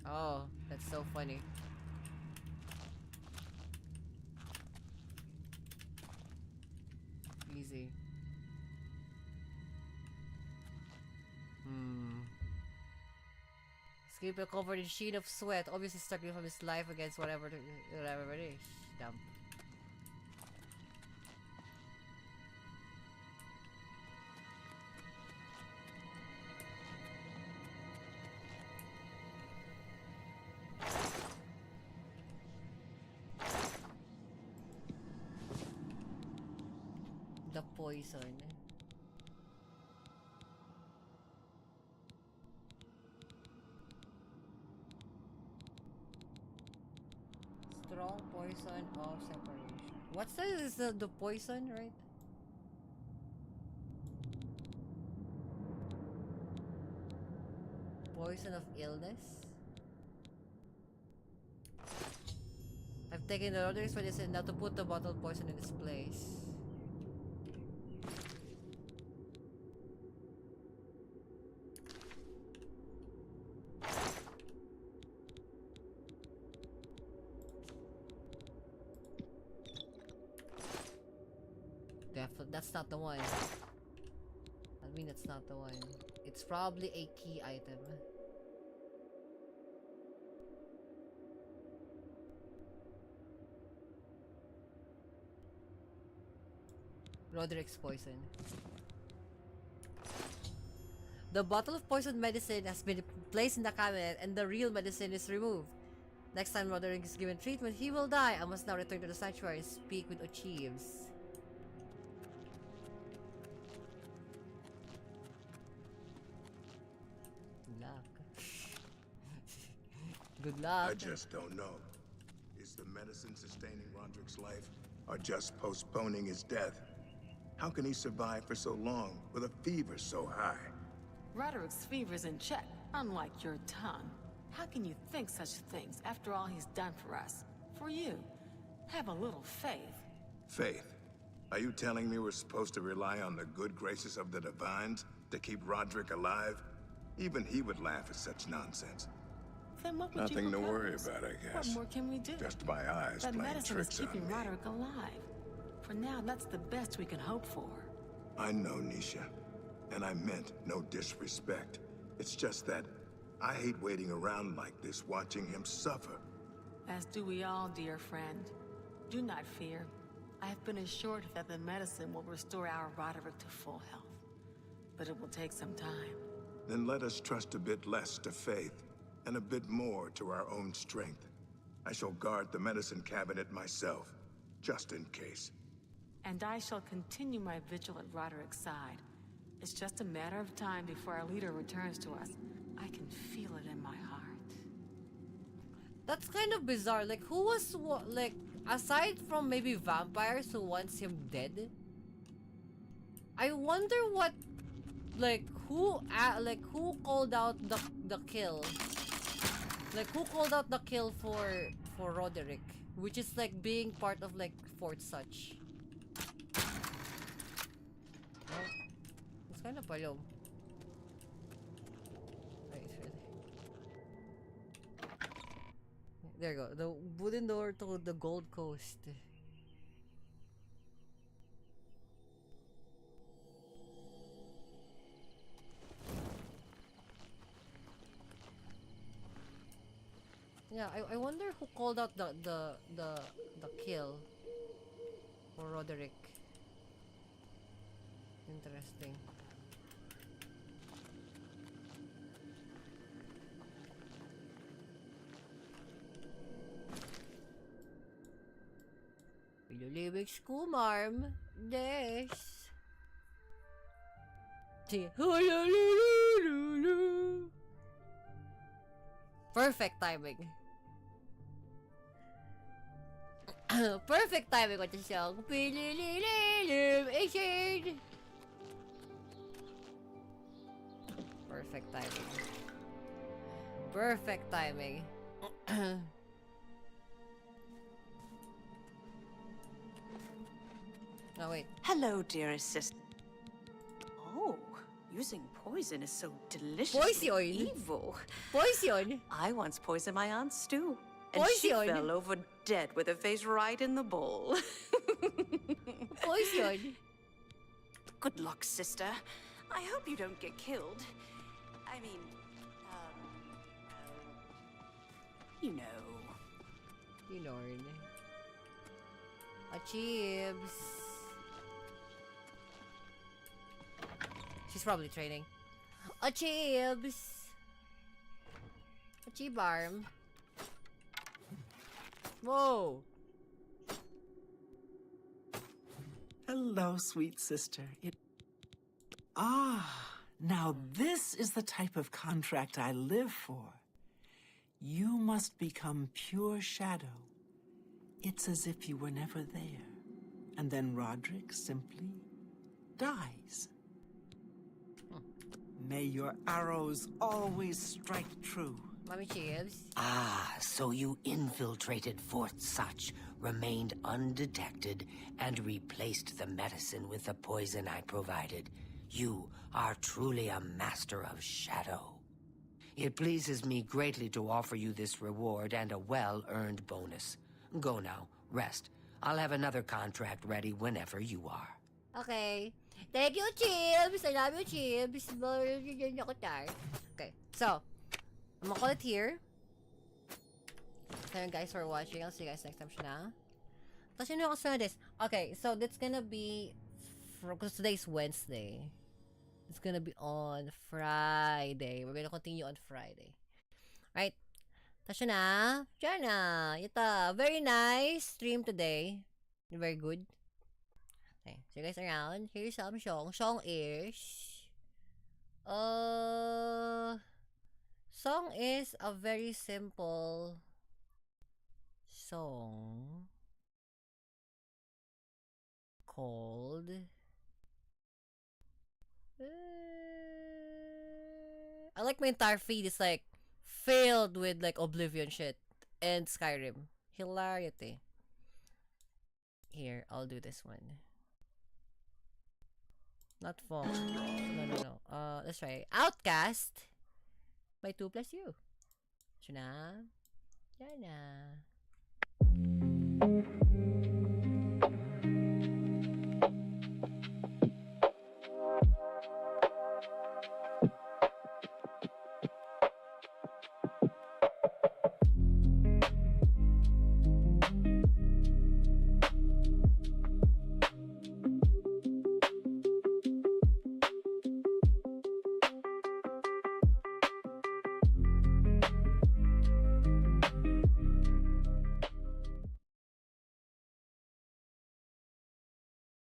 Oh, that's so funny. Easy. Skipper covered in sheen of sweat, obviously struggling from his life against whatever it is. Dump. The poison. Strong poison of separation. What's that? Is the poison, right? Poison of illness. I've taken the orders for this and now to put the bottle of poison in its place. That's not the one. I mean, it's not the one. It's probably a key item. Roderick's poison. The bottle of poison medicine has been placed in the cabinet and the real medicine is removed. Next time Roderick is given treatment, he will die. I must now return to the sanctuary and speak with Ochieves. Good luck. I just don't know. Is the medicine sustaining Roderick's life or just postponing his death? How can he survive for so long with a fever so high? Roderick's fever's in check, unlike your tongue. How can you think such things after all he's done for us? For you. Have a little faith. Faith? Are you telling me we're supposed to rely on the good graces of the Divines to keep Roderick alive? Even he would laugh at such nonsense. Then what would Nothing you to propose? worry about, I guess. What more can we do? Just my eyes That playing medicine is tricks on keeping me. Roderick alive. For now, that's the best we can hope for. I know, Nisha. And I meant no disrespect. It's just that I hate waiting around like this watching him suffer. As do we all, dear friend. Do not fear. I have been assured that the medicine will restore our Roderick to full health. But it will take some time. Then let us trust a bit less to faith, and a bit more to our own strength. I shall guard the medicine cabinet myself, just in case. And I shall continue my vigil at Roderick's side. It's just a matter of time before our leader returns to us. I can feel it in my heart. That's kind of bizarre. Like, who was, like, aside from maybe vampires who wants him dead? I wonder what, like, who called out the kill? Like, who called out the kill for Roderick? Which is, like, being part of, like, Fort Such. Oh, it's kind of palom. There you go. The wooden door to the Gold Coast. Yeah, I wonder who called out the kill for Roderick. Interesting. Pilulibig school, marm. Yes. Perfect timing. Perfect timing with the song. Perfect timing. Perfect timing. Oh, wait. Hello, dearest sister. Oh, using poison is so deliciously Poison? evil. Poison? I once poisoned my aunt Stu. And Poison? she fell over dead with her face right in the bowl. Poison? Good luck, sister. I hope you don't get killed. I mean, you know. You know. Achieves. She's probably training. Achieves. Achiebarm. Whoa. Hello, sweet sister. Now this is the type of contract I live for. You must become pure shadow. It's as if you were never there. And then Roderick simply dies. May your arrows always strike true. Mommy Chips. Ah, so you infiltrated Fort Such, remained undetected, and replaced the medicine with the poison I provided. You are truly a master of shadow. It pleases me greatly to offer you this reward and a well-earned bonus. Go now, rest. I'll have another contract ready whenever you are. Okay. Thank you, Chips. I love you, Chips. Okay, so I'm gonna call it here. Thank you guys for watching. I'll see you guys next time. Shana. Tapos yun yung kasunod is, okay, so that's gonna be, because today's Wednesday. It's gonna be on Friday. We're gonna continue on Friday. Right? Tapos yun na. Jana. Yata. Very nice stream today. Very good. Okay, see you guys around. Here's some song. Song is a very simple song called I like my entire feed is like filled with like Oblivion shit and Skyrim. Hilarity. Here, I'll do this one. Not fall. No. Let's try. Outcast by 2+U. Shana. Yana.